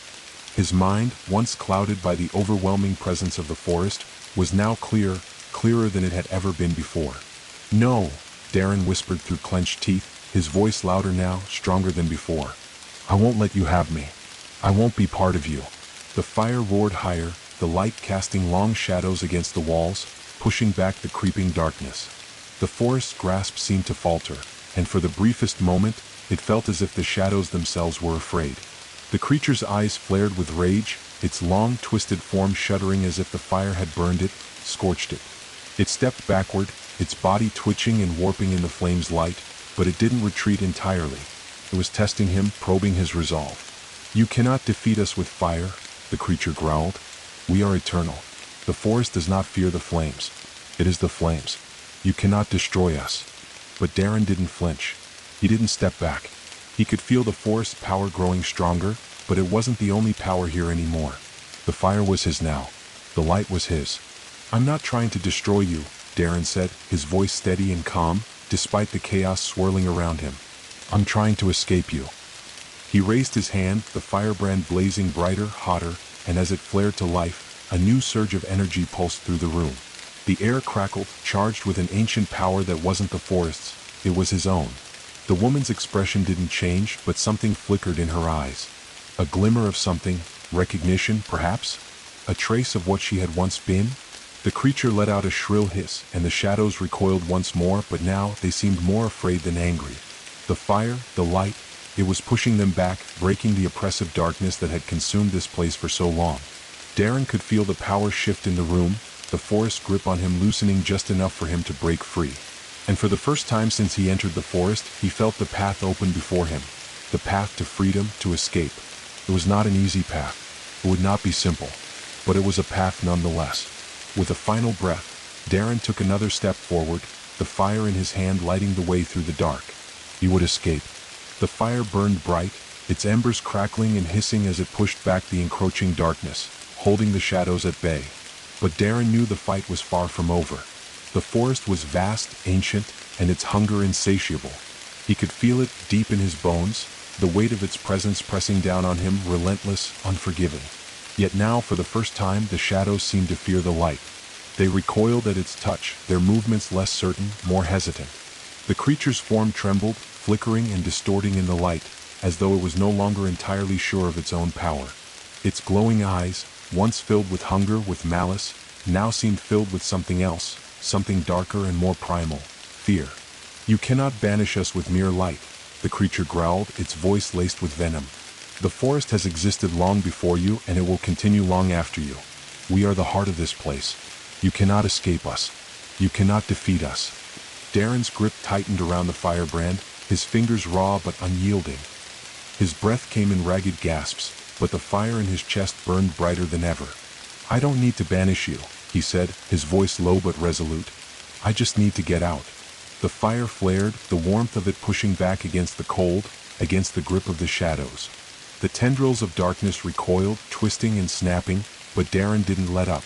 His mind, once clouded by the overwhelming presence of the forest, was now clear, clearer than it had ever been before. "No," Darren whispered through clenched teeth, his voice louder now, stronger than before. "I won't let you have me. I won't be part of you." The fire roared higher, the light casting long shadows against the walls, pushing back the creeping darkness. The forest's grasp seemed to falter, and for the briefest moment, it felt as if the shadows themselves were afraid. The creature's eyes flared with rage, its long, twisted form shuddering as if the fire had burned it, scorched it. It stepped backward, its body twitching and warping in the flame's light, but it didn't retreat entirely. It was testing him, probing his resolve. "You cannot defeat us with fire," the creature growled. "We are eternal. The forest does not fear the flames. It is the flames. You cannot destroy us." But Darren didn't flinch. He didn't step back. He could feel the forest's power growing stronger, but it wasn't the only power here anymore. The fire was his now. The light was his. "I'm not trying to destroy you," Darren said, his voice steady and calm, despite the chaos swirling around him. "I'm trying to escape you." He raised his hand, the firebrand blazing brighter, hotter, and as it flared to life, a new surge of energy pulsed through the room. The air crackled, charged with an ancient power that wasn't the forest's, it was his own. The woman's expression didn't change, but something flickered in her eyes. A glimmer of something, recognition, perhaps? A trace of what she had once been? The creature let out a shrill hiss, and the shadows recoiled once more, but now they seemed more afraid than angry. The fire, the light, it was pushing them back, breaking the oppressive darkness that had consumed this place for so long. Darren could feel the power shift in the room, the forest's grip on him loosening just enough for him to break free. And for the first time since he entered the forest, he felt the path open before him. The path to freedom, to escape. It was not an easy path. It would not be simple. But it was a path nonetheless. With a final breath, Darren took another step forward, the fire in his hand lighting the way through the dark. He would escape. The fire burned bright, its embers crackling and hissing as it pushed back the encroaching darkness, holding the shadows at bay. But Darren knew the fight was far from over. The forest was vast, ancient, and its hunger insatiable. He could feel it deep in his bones, the weight of its presence pressing down on him, relentless, unforgiving. Yet now, for the first time, the shadows seemed to fear the light. They recoiled at its touch, their movements less certain, more hesitant. The creature's form trembled, flickering and distorting in the light, as though it was no longer entirely sure of its own power. Its glowing eyes, once filled with hunger, with malice, now seemed filled with something else, something darker and more primal, fear. "You cannot banish us with mere light," the creature growled, its voice laced with venom. "The forest has existed long before you, and it will continue long after you. We are the heart of this place. You cannot escape us. You cannot defeat us." Darren's grip tightened around the firebrand, his fingers raw but unyielding. His breath came in ragged gasps, but the fire in his chest burned brighter than ever. "I don't need to banish you," he said, his voice low but resolute. "I just need to get out." The fire flared, the warmth of it pushing back against the cold, against the grip of the shadows. The tendrils of darkness recoiled, twisting and snapping, but Darren didn't let up.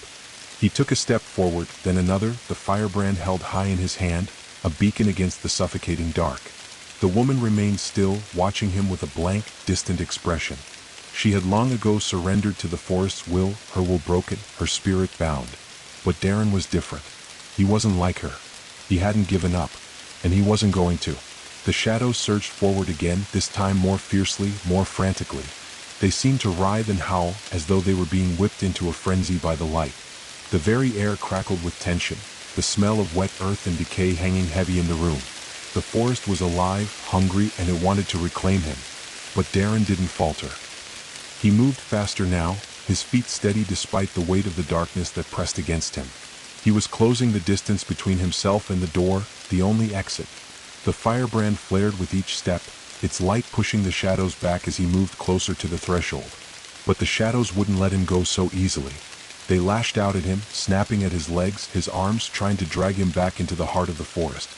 He took a step forward, then another, the firebrand held high in his hand, a beacon against the suffocating dark. The woman remained still, watching him with a blank, distant expression. She had long ago surrendered to the forest's will, her will broken, her spirit bound. But Darren was different. He wasn't like her. He hadn't given up, and he wasn't going to. The shadows surged forward again, this time more fiercely, more frantically. They seemed to writhe and howl, as though they were being whipped into a frenzy by the light. The very air crackled with tension, the smell of wet earth and decay hanging heavy in the room. The forest was alive, hungry, and it wanted to reclaim him. But Darren didn't falter. He moved faster now, his feet steady despite the weight of the darkness that pressed against him. He was closing the distance between himself and the door, the only exit. The firebrand flared with each step, its light pushing the shadows back as he moved closer to the threshold. But the shadows wouldn't let him go so easily. They lashed out at him, snapping at his legs, his arms, trying to drag him back into the heart of the forest.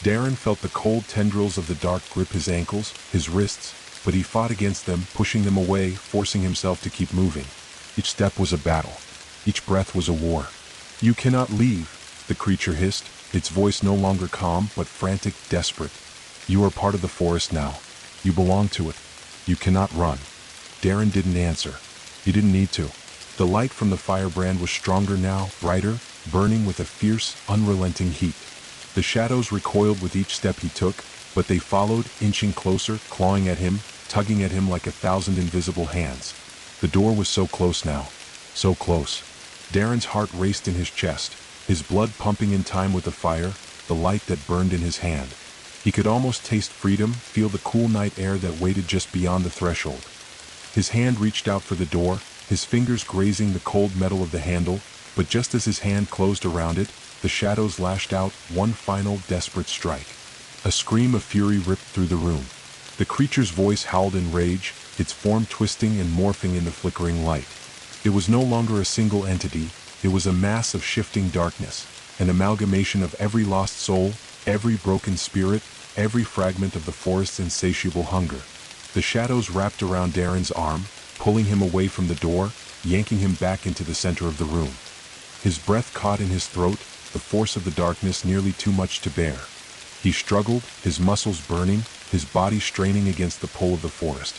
Darren felt the cold tendrils of the dark grip his ankles, his wrists, but he fought against them, pushing them away, forcing himself to keep moving. Each step was a battle. Each breath was a war. "You cannot leave," the creature hissed, its voice no longer calm, but frantic, desperate. "You are part of the forest now. You belong to it. You cannot run." Darren didn't answer. He didn't need to. The light from the firebrand was stronger now, brighter, burning with a fierce, unrelenting heat. The shadows recoiled with each step he took, but they followed, inching closer, clawing at him, tugging at him like 1,000 invisible hands. The door was so close now. So close. Darren's heart raced in his chest, his blood pumping in time with the fire, the light that burned in his hand. He could almost taste freedom, feel the cool night air that waited just beyond the threshold. His hand reached out for the door, his fingers grazing the cold metal of the handle, but just as his hand closed around it, the shadows lashed out, one final, desperate strike. A scream of fury ripped through the room. The creature's voice howled in rage, its form twisting and morphing in the flickering light. It was no longer a single entity, it was a mass of shifting darkness, an amalgamation of every lost soul, every broken spirit, every fragment of the forest's insatiable hunger. The shadows wrapped around Darren's arm, pulling him away from the door, yanking him back into the center of the room. His breath caught in his throat, the force of the darkness nearly too much to bear. He struggled, his muscles burning, his body straining against the pull of the forest.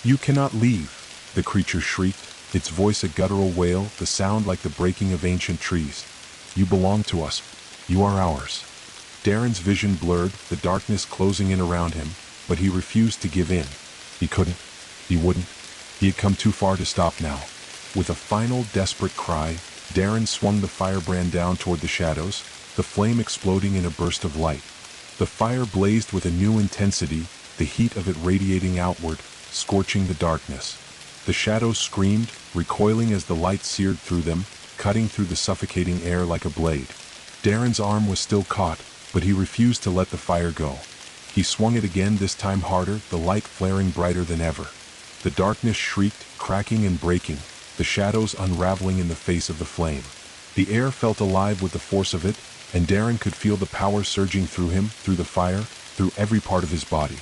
"You cannot leave," the creature shrieked, its voice a guttural wail, the sound like the breaking of ancient trees. "You belong to us. You are ours." Darren's vision blurred, the darkness closing in around him, but he refused to give in. He couldn't. He wouldn't. He had come too far to stop now. With a final, desperate cry, Darren swung the firebrand down toward the shadows, the flame exploding in a burst of light. The fire blazed with a new intensity, the heat of it radiating outward, scorching the darkness. The shadows screamed, recoiling as the light seared through them, cutting through the suffocating air like a blade. Darren's arm was still caught, but he refused to let the fire go. He swung it again, this time harder, the light flaring brighter than ever. The darkness shrieked, cracking and breaking, the shadows unraveling in the face of the flame. The air felt alive with the force of it, and Darren could feel the power surging through him, through the fire, through every part of his body.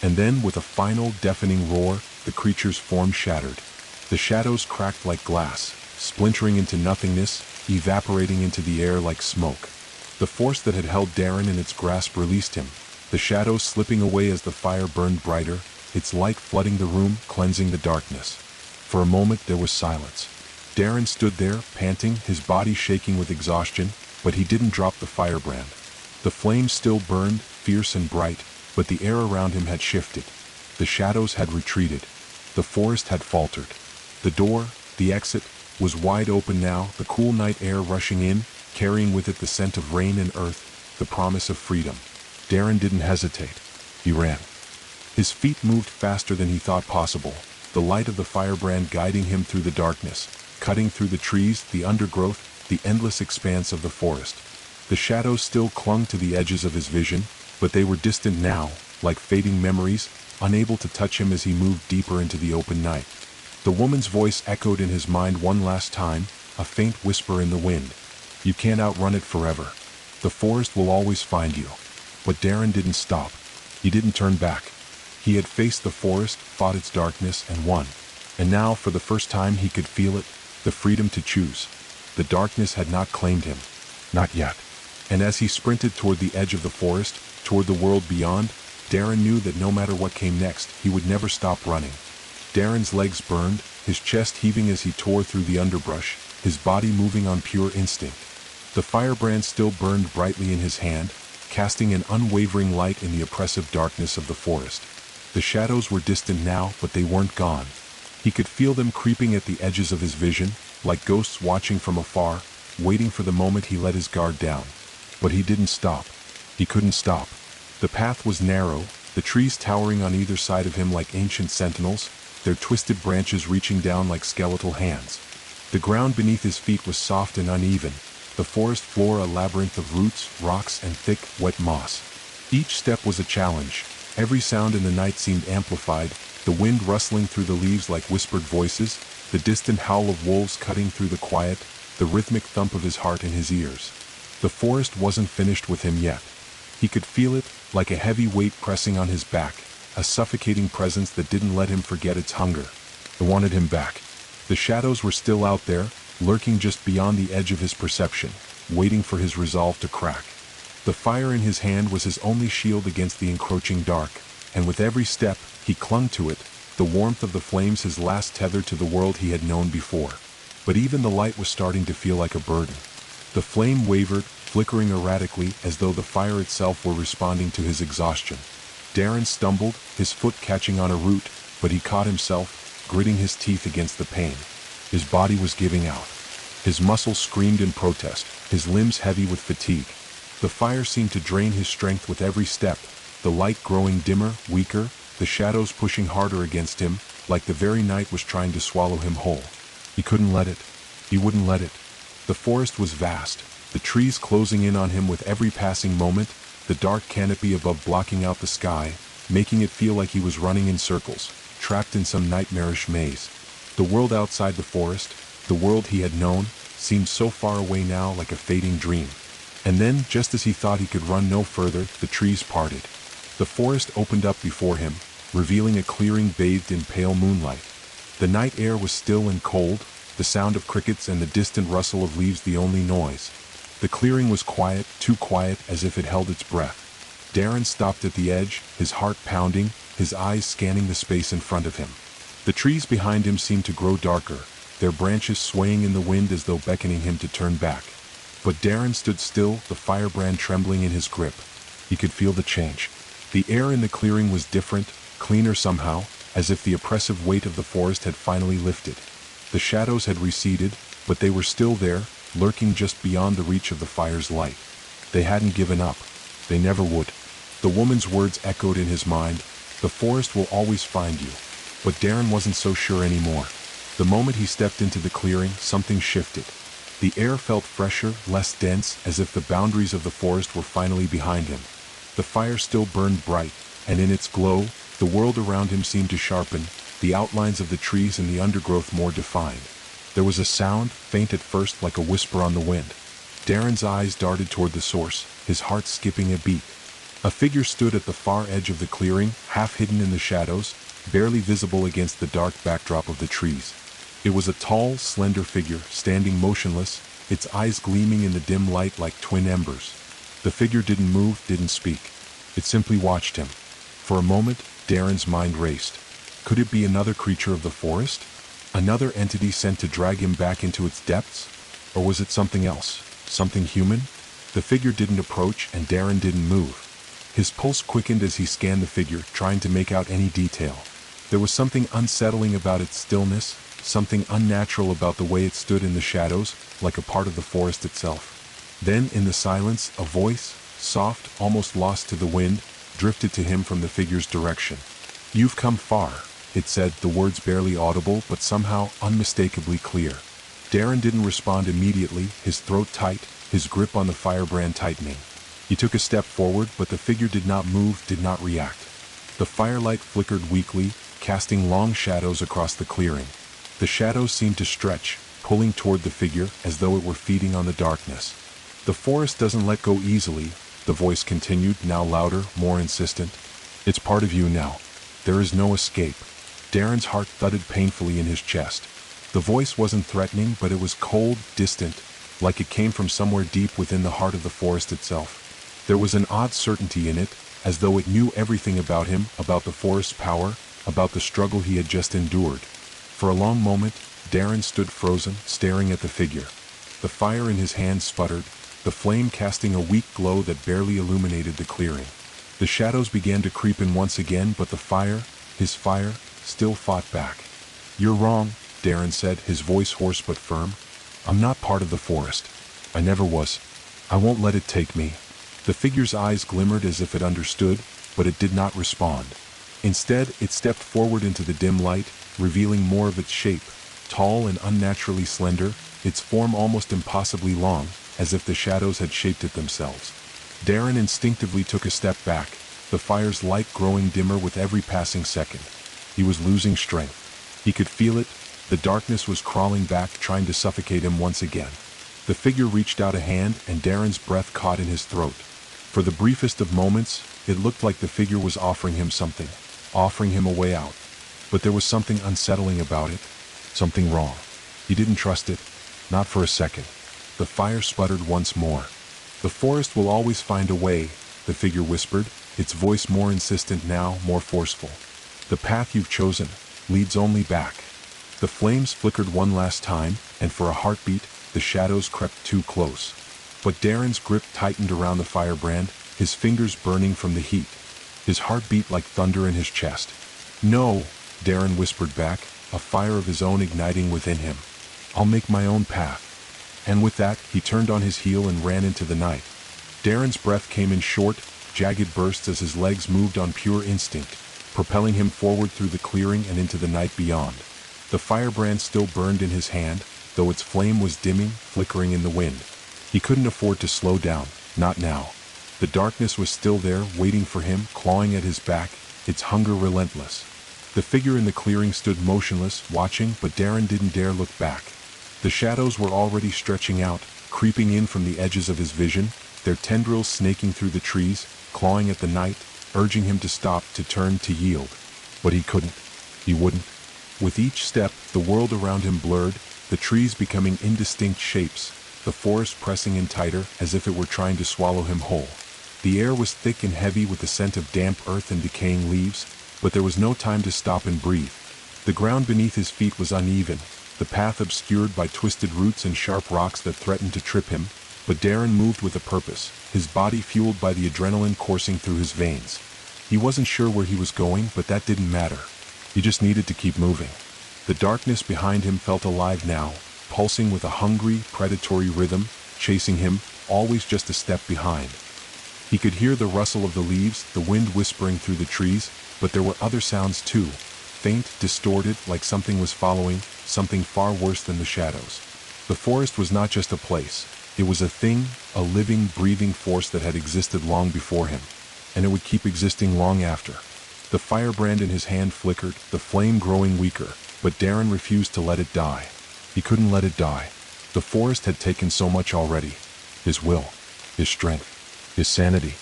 And then, with a final, deafening roar, the creature's form shattered. The shadows cracked like glass, splintering into nothingness, evaporating into the air like smoke. The force that had held Darren in its grasp released him, the shadows slipping away as the fire burned brighter, its light flooding the room, cleansing the darkness. For a moment there was silence. Darren stood there, panting, his body shaking with exhaustion, but he didn't drop the firebrand. The flames still burned, fierce and bright, but the air around him had shifted. The shadows had retreated. The forest had faltered. The door, the exit, was wide open now, the cool night air rushing in, carrying with it the scent of rain and earth, the promise of freedom. Darren didn't hesitate. He ran. His feet moved faster than he thought possible, the light of the firebrand guiding him through the darkness, cutting through the trees, the undergrowth, the endless expanse of the forest. The shadows still clung to the edges of his vision, but they were distant now, like fading memories, unable to touch him as he moved deeper into the open night. The woman's voice echoed in his mind one last time, a faint whisper in the wind. "You can't outrun it forever. The forest will always find you." But Darren didn't stop. He didn't turn back. He had faced the forest, fought its darkness, and won. And now, for the first time, he could feel it, the freedom to choose. The darkness had not claimed him. Not yet. And as he sprinted toward the edge of the forest, toward the world beyond, Darren knew that no matter what came next, he would never stop running. Darren's legs burned, his chest heaving as he tore through the underbrush, his body moving on pure instinct. The firebrand still burned brightly in his hand, casting an unwavering light in the oppressive darkness of the forest. The shadows were distant now, but they weren't gone. He could feel them creeping at the edges of his vision, like ghosts watching from afar, waiting for the moment he let his guard down. But he didn't stop. He couldn't stop. The path was narrow, the trees towering on either side of him like ancient sentinels, their twisted branches reaching down like skeletal hands. The ground beneath his feet was soft and uneven, the forest floor a labyrinth of roots, rocks, and thick, wet moss. Each step was a challenge. Every sound in the night seemed amplified, the wind rustling through the leaves like whispered voices, the distant howl of wolves cutting through the quiet, the rhythmic thump of his heart in his ears. The forest wasn't finished with him yet. He could feel it, like a heavy weight pressing on his back, a suffocating presence that didn't let him forget its hunger. It wanted him back. The shadows were still out there, lurking just beyond the edge of his perception, waiting for his resolve to crack. The fire in his hand was his only shield against the encroaching dark, and with every step, he clung to it, the warmth of the flames his last tether to the world he had known before. But even the light was starting to feel like a burden. The flame wavered, flickering erratically as though the fire itself were responding to his exhaustion. Darren stumbled, his foot catching on a root, but he caught himself, gritting his teeth against the pain. His body was giving out. His muscles screamed in protest, his limbs heavy with fatigue. The fire seemed to drain his strength with every step, the light growing dimmer, weaker, the shadows pushing harder against him, like the very night was trying to swallow him whole. He couldn't let it. He wouldn't let it. The forest was vast, the trees closing in on him with every passing moment, the dark canopy above blocking out the sky, making it feel like he was running in circles, trapped in some nightmarish maze. The world outside the forest, the world he had known, seemed so far away now, like a fading dream. And then, just as he thought he could run no further, the trees parted. The forest opened up before him, revealing a clearing bathed in pale moonlight. The night air was still and cold, the sound of crickets and the distant rustle of leaves the only noise. The clearing was quiet, too quiet, as if it held its breath. Darren stopped at the edge, his heart pounding, his eyes scanning the space in front of him. The trees behind him seemed to grow darker, their branches swaying in the wind as though beckoning him to turn back. But Darren stood still, the firebrand trembling in his grip. He could feel the change. The air in the clearing was different, cleaner somehow, as if the oppressive weight of the forest had finally lifted. The shadows had receded, but they were still there, lurking just beyond the reach of the fire's light. They hadn't given up. They never would. The woman's words echoed in his mind, "The forest will always find you." But Darren wasn't so sure anymore. The moment he stepped into the clearing, something shifted. The air felt fresher, less dense, as if the boundaries of the forest were finally behind him. The fire still burned bright, and in its glow, the world around him seemed to sharpen, the outlines of the trees and the undergrowth more defined. There was a sound, faint at first like a whisper on the wind. Darren's eyes darted toward the source, his heart skipping a beat. A figure stood at the far edge of the clearing, half hidden in the shadows, barely visible against the dark backdrop of the trees. It was a tall, slender figure, standing motionless, its eyes gleaming in the dim light like twin embers. The figure didn't move, didn't speak. It simply watched him. For a moment, Darren's mind raced. Could it be another creature of the forest? Another entity sent to drag him back into its depths? Or was it something else? Something human? The figure didn't approach, and Darren didn't move. His pulse quickened as he scanned the figure, trying to make out any detail. There was something unsettling about its stillness, something unnatural about the way it stood in the shadows, like a part of the forest itself. Then, in the silence, a voice, soft, almost lost to the wind, drifted to him from the figure's direction. "You've come far," it said, the words barely audible but somehow unmistakably clear. Darren didn't respond immediately, his throat tight, his grip on the firebrand tightening. He took a step forward, but the figure did not move, did not react. The firelight flickered weakly, casting long shadows across the clearing. The shadows seemed to stretch, pulling toward the figure as though it were feeding on the darkness. "The forest doesn't let go easily," the voice continued, now louder, more insistent. "It's part of you now. There is no escape. Darren's heart thudded painfully in his chest. The voice wasn't threatening, but it was cold, distant, like it came from somewhere deep within the heart of the forest itself. There was an odd certainty in it, as though it knew everything about him, about the forest's power, about the struggle he had just endured. For a long moment, Darren stood frozen, staring at the figure. The fire in his hand sputtered, the flame casting a weak glow that barely illuminated the clearing. The shadows began to creep in once again, but the fire, his fire, still fought back. "You're wrong," Darren said, his voice hoarse but firm. "I'm not part of the forest. I never was. I won't let it take me." The figure's eyes glimmered as if it understood, but it did not respond. Instead, it stepped forward into the dim light, revealing more of its shape, tall and unnaturally slender, its form almost impossibly long, as if the shadows had shaped it themselves. Darren instinctively took a step back, the fire's light growing dimmer with every passing second. He was losing strength. He could feel it. The darkness was crawling back, trying to suffocate him once again. The figure reached out a hand, and Darren's breath caught in his throat. For the briefest of moments, it looked like the figure was offering him something, offering him a way out. But there was something unsettling about it, something wrong. He didn't trust it, not for a second. The fire sputtered once more. "The forest will always find a way," the figure whispered, its voice more insistent now, more forceful. "The path you've chosen leads only back." The flames flickered one last time, and for a heartbeat, the shadows crept too close. But Darren's grip tightened around the firebrand, his fingers burning from the heat. His heart beat like thunder in his chest. "No," Darren whispered back, a fire of his own igniting within him. "I'll make my own path." And with that, he turned on his heel and ran into the night. Darren's breath came in short, jagged bursts as his legs moved on pure instinct, propelling him forward through the clearing and into the night beyond. The firebrand still burned in his hand, though its flame was dimming, flickering in the wind. He couldn't afford to slow down, not now. The darkness was still there, waiting for him, clawing at his back, its hunger relentless. The figure in the clearing stood motionless, watching, but Darren didn't dare look back. The shadows were already stretching out, creeping in from the edges of his vision, their tendrils snaking through the trees, clawing at the night, urging him to stop, to turn, to yield. But he couldn't. He wouldn't. With each step, the world around him blurred, the trees becoming indistinct shapes, the forest pressing in tighter, as if it were trying to swallow him whole. The air was thick and heavy with the scent of damp earth and decaying leaves, but there was no time to stop and breathe. The ground beneath his feet was uneven, the path obscured by twisted roots and sharp rocks that threatened to trip him, but Darren moved with a purpose, his body fueled by the adrenaline coursing through his veins. He wasn't sure where he was going, but that didn't matter. He just needed to keep moving. The darkness behind him felt alive now, pulsing with a hungry, predatory rhythm, chasing him, always just a step behind. He could hear the rustle of the leaves, the wind whispering through the trees, but there were other sounds too, faint, distorted, like something was following, something far worse than the shadows. The forest was not just a place, it was a thing, a living, breathing force that had existed long before him, and it would keep existing long after. The firebrand in his hand flickered, the flame growing weaker, but Darren refused to let it die. He couldn't let it die. The forest had taken so much already. His will, his strength, his sanity.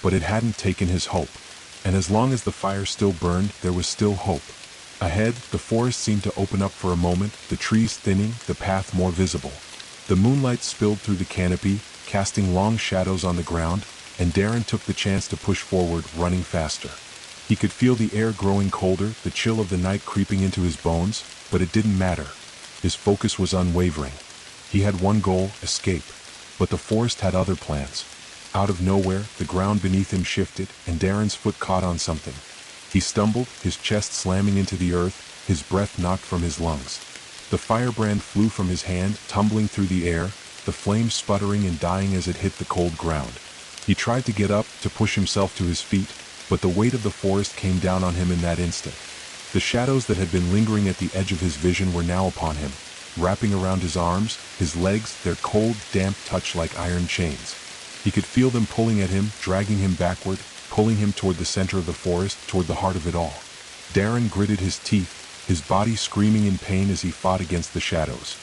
But it hadn't taken his hope. And as long as the fire still burned, there was still hope. Ahead, the forest seemed to open up for a moment, the trees thinning, the path more visible. The moonlight spilled through the canopy, casting long shadows on the ground, and Darren took the chance to push forward, running faster. He could feel the air growing colder, the chill of the night creeping into his bones, but it didn't matter. His focus was unwavering. He had one goal, escape. But the forest had other plans. Out of nowhere, the ground beneath him shifted, and Darren's foot caught on something. He stumbled, his chest slamming into the earth, his breath knocked from his lungs. The firebrand flew from his hand, tumbling through the air, the flames sputtering and dying as it hit the cold ground. He tried to get up, to push himself to his feet, but the weight of the forest came down on him in that instant. The shadows that had been lingering at the edge of his vision were now upon him, wrapping around his arms, his legs, their cold, damp touch like iron chains. He could feel them pulling at him, dragging him backward, pulling him toward the center of the forest, toward the heart of it all. Darren gritted his teeth, his body screaming in pain as he fought against the shadows.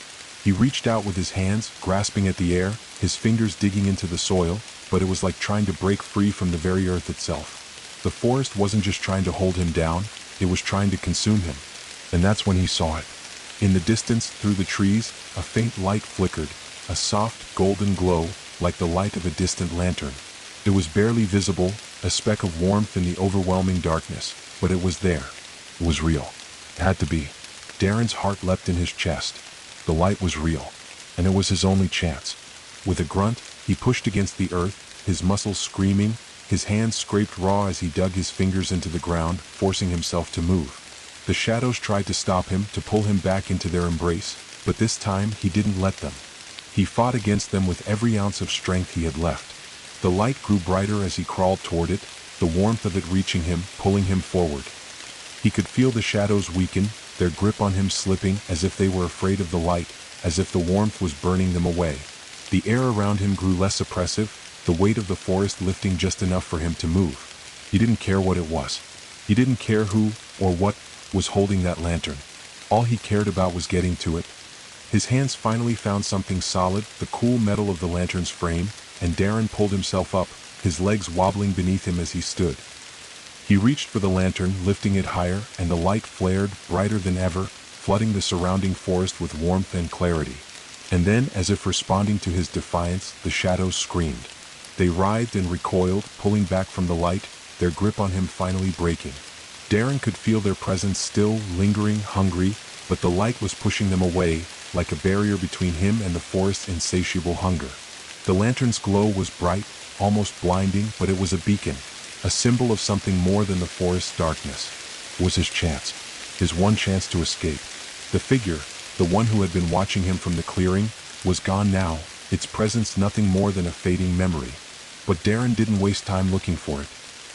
He reached out with his hands, grasping at the air, his fingers digging into the soil, but it was like trying to break free from the very earth itself. The forest wasn't just trying to hold him down, It was trying to consume him. And that's when he saw it. In the distance, through the trees, a faint light flickered, a soft, golden glow, like the light of a distant lantern. It was barely visible, a speck of warmth in the overwhelming darkness, but it was there. It was real. It had to be. Darren's heart leapt in his chest. The light was real, and it was his only chance. With a grunt, he pushed against the earth, his muscles screaming, his hands scraped raw as he dug his fingers into the ground, forcing himself to move. The shadows tried to stop him, to pull him back into their embrace, but this time he didn't let them. He fought against them with every ounce of strength he had left. The light grew brighter as he crawled toward it, the warmth of it reaching him, pulling him forward. He could feel the shadows weaken, their grip on him slipping, as if they were afraid of the light, as if the warmth was burning them away. The air around him grew less oppressive, the weight of the forest lifting just enough for him to move. He didn't care what it was. He didn't care who, or what, was holding that lantern. All he cared about was getting to it. His hands finally found something solid, the cool metal of the lantern's frame, and Darren pulled himself up, his legs wobbling beneath him as he stood. He reached for the lantern, lifting it higher, and the light flared, brighter than ever, flooding the surrounding forest with warmth and clarity. And then, as if responding to his defiance, the shadows screamed. They writhed and recoiled, pulling back from the light, their grip on him finally breaking. Darren could feel their presence still, lingering, hungry, but the light was pushing them away, like a barrier between him and the forest's insatiable hunger. The lantern's glow was bright, almost blinding, but it was a beacon, a symbol of something more than the forest's darkness. It was his chance, his one chance to escape. The figure, the one who had been watching him from the clearing, was gone now, its presence nothing more than a fading memory. But Darren didn't waste time looking for it.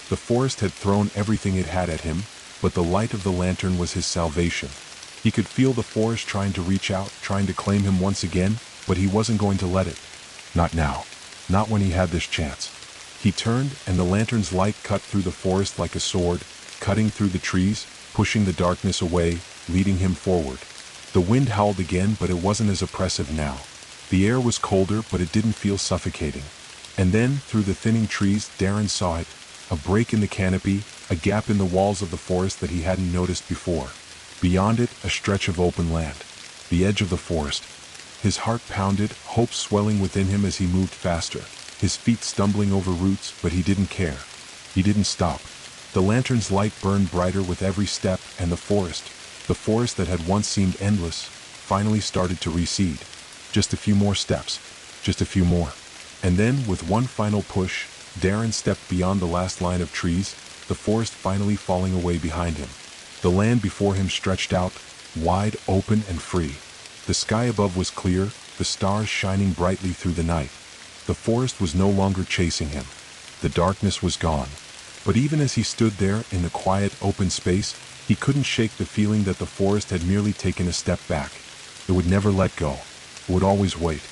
The forest had thrown everything it had at him, but the light of the lantern was his salvation. He could feel the forest trying to reach out, trying to claim him once again, but he wasn't going to let it. Not now. Not when he had this chance. He turned, and the lantern's light cut through the forest like a sword, cutting through the trees, pushing the darkness away, leading him forward. The wind howled again, but it wasn't as oppressive now. The air was colder, but it didn't feel suffocating. And then, through the thinning trees, Darren saw it. A break in the canopy, a gap in the walls of the forest that he hadn't noticed before. Beyond it, a stretch of open land. The edge of the forest. His heart pounded, hope swelling within him as he moved faster, his feet stumbling over roots, but he didn't care. He didn't stop. The lantern's light burned brighter with every step, and the forest that had once seemed endless, finally started to recede. Just a few more steps. Just a few more. And then, with one final push, Darren stepped beyond the last line of trees, the forest finally falling away behind him. The land before him stretched out, wide, open, and free. The sky above was clear, the stars shining brightly through the night. The forest was no longer chasing him. The darkness was gone. But even as he stood there in the quiet, open space, he couldn't shake the feeling that the forest had merely taken a step back. It would never let go. It would always wait.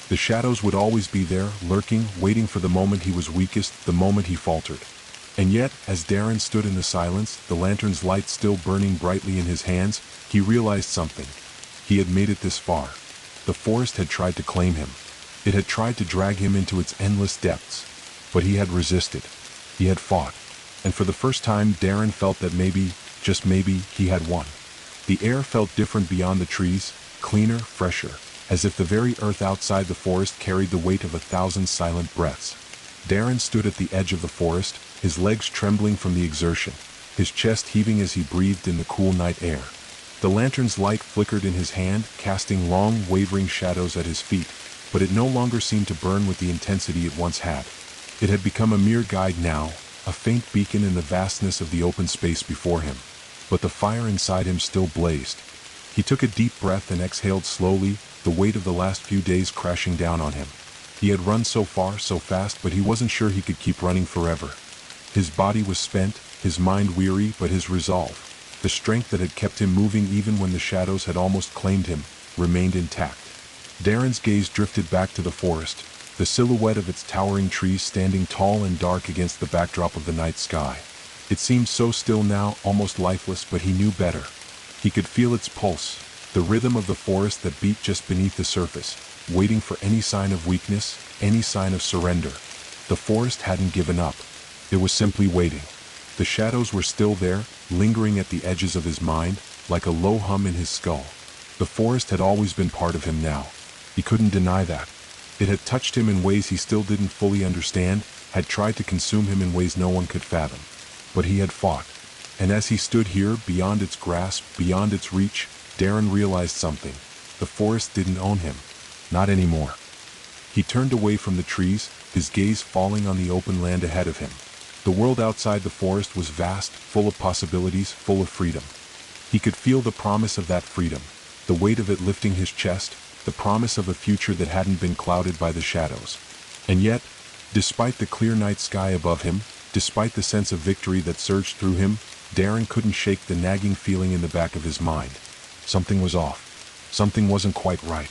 The shadows would always be there, lurking, waiting for the moment he was weakest, the moment he faltered. And yet, as Darren stood in the silence, the lantern's light still burning brightly in his hands, he realized something. He had made it this far. The forest had tried to claim him. It had tried to drag him into its endless depths. But he had resisted. He had fought. And for the first time, Darren felt that maybe, just maybe, he had won. The air felt different beyond the trees, cleaner, fresher, as if the very earth outside the forest carried the weight of 1,000 silent breaths. Darren stood at the edge of the forest, his legs trembling from the exertion, his chest heaving as he breathed in the cool night air. The lantern's light flickered in his hand, casting long, wavering shadows at his feet, but it no longer seemed to burn with the intensity it once had. It had become a mere guide now, a faint beacon in the vastness of the open space before him. But the fire inside him still blazed. He took a deep breath and exhaled slowly, the weight of the last few days crashing down on him. He had run so far, so fast, but he wasn't sure he could keep running forever. His body was spent, his mind weary, but his resolve, the strength that had kept him moving even when the shadows had almost claimed him, remained intact. Darren's gaze drifted back to the forest, the silhouette of its towering trees standing tall and dark against the backdrop of the night sky. It seemed so still now, almost lifeless, but he knew better. He could feel its pulse, the rhythm of the forest that beat just beneath the surface, waiting for any sign of weakness, any sign of surrender. The forest hadn't given up. It was simply waiting. The shadows were still there, lingering at the edges of his mind, like a low hum in his skull. The forest had always been part of him now. He couldn't deny that. It had touched him in ways he still didn't fully understand, had tried to consume him in ways no one could fathom. But he had fought. And as he stood here, beyond its grasp, beyond its reach, Darren realized something. The forest didn't own him. Not anymore. He turned away from the trees, his gaze falling on the open land ahead of him. The world outside the forest was vast, full of possibilities, full of freedom. He could feel the promise of that freedom, the weight of it lifting his chest, the promise of a future that hadn't been clouded by the shadows. And yet, despite the clear night sky above him, despite the sense of victory that surged through him, Darren couldn't shake the nagging feeling in the back of his mind. Something was off. Something wasn't quite right.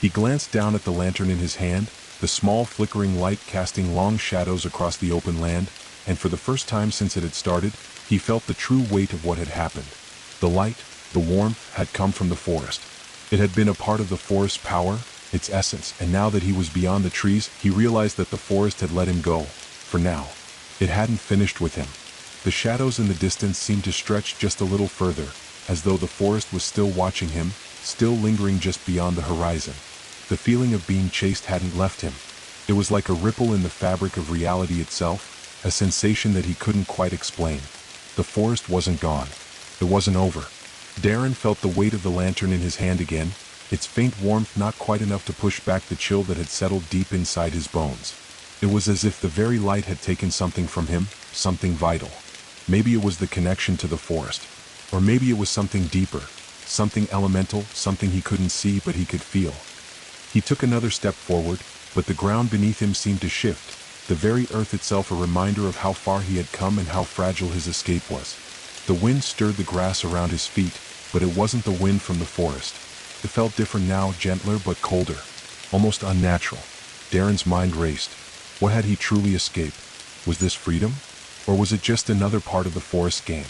He glanced down at the lantern in his hand, the small flickering light casting long shadows across the open land, and for the first time since it had started, he felt the true weight of what had happened. The light, the warmth, had come from the forest. It had been a part of the forest's power, its essence, and now that he was beyond the trees, he realized that the forest had let him go. For now. It hadn't finished with him. The shadows in the distance seemed to stretch just a little further, as though the forest was still watching him, still lingering just beyond the horizon. The feeling of being chased hadn't left him. It was like a ripple in the fabric of reality itself, a sensation that he couldn't quite explain. The forest wasn't gone. It wasn't over. Darren felt the weight of the lantern in his hand again, its faint warmth not quite enough to push back the chill that had settled deep inside his bones. It was as if the very light had taken something from him, something vital. Maybe it was the connection to the forest. Or maybe it was something deeper, something elemental, something he couldn't see but he could feel. He took another step forward, but the ground beneath him seemed to shift, the very earth itself a reminder of how far he had come and how fragile his escape was. The wind stirred the grass around his feet, but it wasn't the wind from the forest. It felt different now, gentler but colder, almost unnatural. Darren's mind raced. What had he truly escaped? Was this freedom? Or was it just another part of the forest game?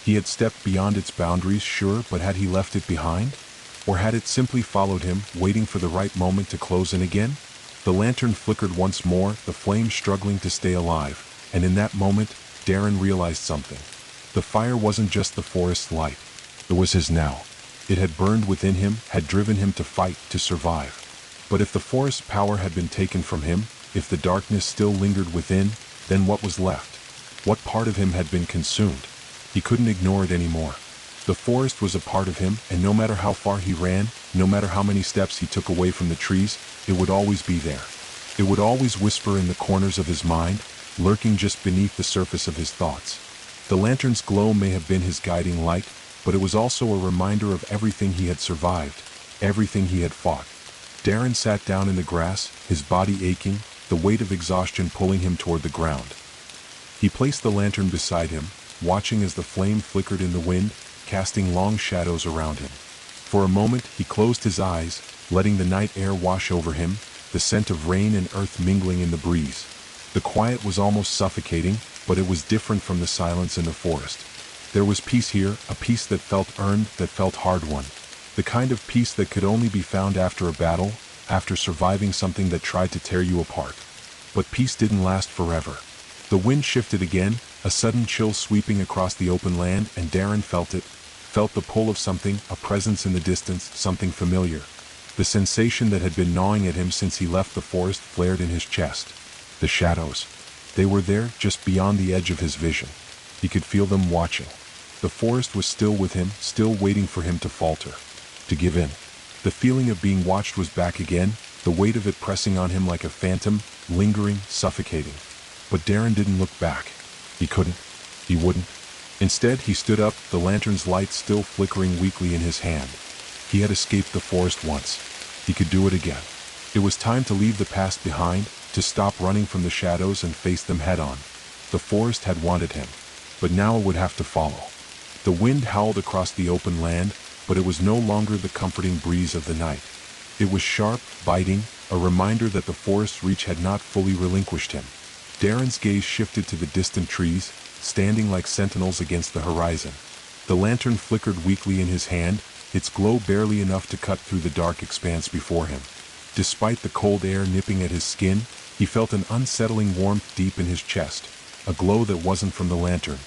He had stepped beyond its boundaries, sure, but had he left it behind? Or had it simply followed him, waiting for the right moment to close in again? The lantern flickered once more, the flame struggling to stay alive, and in that moment, Darren realized something. The fire wasn't just the forest's light. It was his now. It had burned within him, had driven him to fight, to survive. But if the forest's power had been taken from him, if the darkness still lingered within, then what was left? What part of him had been consumed? He couldn't ignore it anymore. The forest was a part of him, and no matter how far he ran, no matter how many steps he took away from the trees, it would always be there. It would always whisper in the corners of his mind, lurking just beneath the surface of his thoughts. The lantern's glow may have been his guiding light, but it was also a reminder of everything he had survived, everything he had fought. Darren sat down in the grass, his body aching, the weight of exhaustion pulling him toward the ground. He placed the lantern beside him, watching as the flame flickered in the wind, casting long shadows around him. For a moment he closed his eyes, letting the night air wash over him, the scent of rain and earth mingling in the breeze. The quiet was almost suffocating, but it was different from the silence in the forest. There was peace here, a peace that felt earned, that felt hard-won. The kind of peace that could only be found after a battle, after surviving something that tried to tear you apart. But peace didn't last forever. The wind shifted again, a sudden chill sweeping across the open land, and Darren felt it, felt the pull of something, a presence in the distance, something familiar. The sensation that had been gnawing at him since he left the forest flared in his chest. The shadows. They were there, just beyond the edge of his vision. He could feel them watching. The forest was still with him, still waiting for him to falter, to give in. The feeling of being watched was back again, the weight of it pressing on him like a phantom, lingering, suffocating. But Darren didn't look back. He couldn't. He wouldn't. Instead, he stood up, the lantern's light still flickering weakly in his hand. He had escaped the forest once. He could do it again. It was time to leave the past behind, to stop running from the shadows and face them head-on. The forest had wanted him, but now it would have to follow. The wind howled across the open land, but it was no longer the comforting breeze of the night. It was sharp, biting, a reminder that the forest's reach had not fully relinquished him. Darren's gaze shifted to the distant trees, standing like sentinels against the horizon. The lantern flickered weakly in his hand, its glow barely enough to cut through the dark expanse before him. Despite the cold air nipping at his skin, he felt an unsettling warmth deep in his chest. a glow that wasn't from the lantern.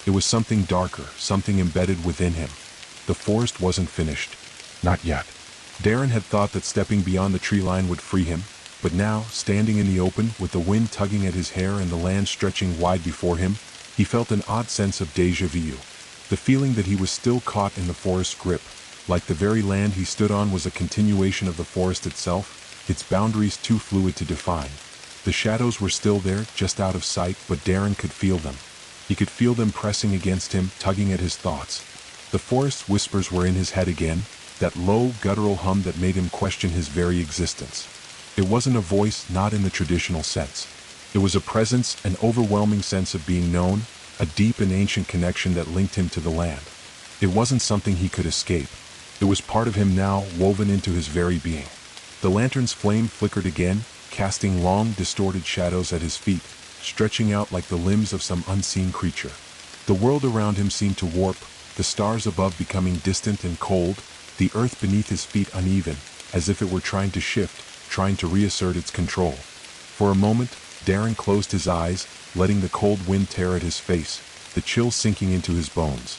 It was something darker, something embedded within him. The forest wasn't finished. Not yet. Darren had thought that stepping beyond the tree line would free him, but now, standing in the open, with the wind tugging at his hair and the land stretching wide before him, he felt an odd sense of déjà vu. The feeling that he was still caught in the forest's grip, like the very land he stood on was a continuation of the forest itself, its boundaries too fluid to define. The shadows were still there, just out of sight, but Darren could feel them. He could feel them pressing against him, tugging at his thoughts. The forest's whispers were in his head again, that low, guttural hum that made him question his very existence. It wasn't a voice, not in the traditional sense. It was a presence, an overwhelming sense of being known, a deep and ancient connection that linked him to the land. It wasn't something he could escape. It was part of him now, woven into his very being. The lantern's flame flickered again, casting long, distorted shadows at his feet, stretching out like the limbs of some unseen creature. The world around him seemed to warp, the stars above becoming distant and cold, the earth beneath his feet uneven, as if it were trying to shift, trying to reassert its control. For a moment, Darren closed his eyes, letting the cold wind tear at his face, the chill sinking into his bones.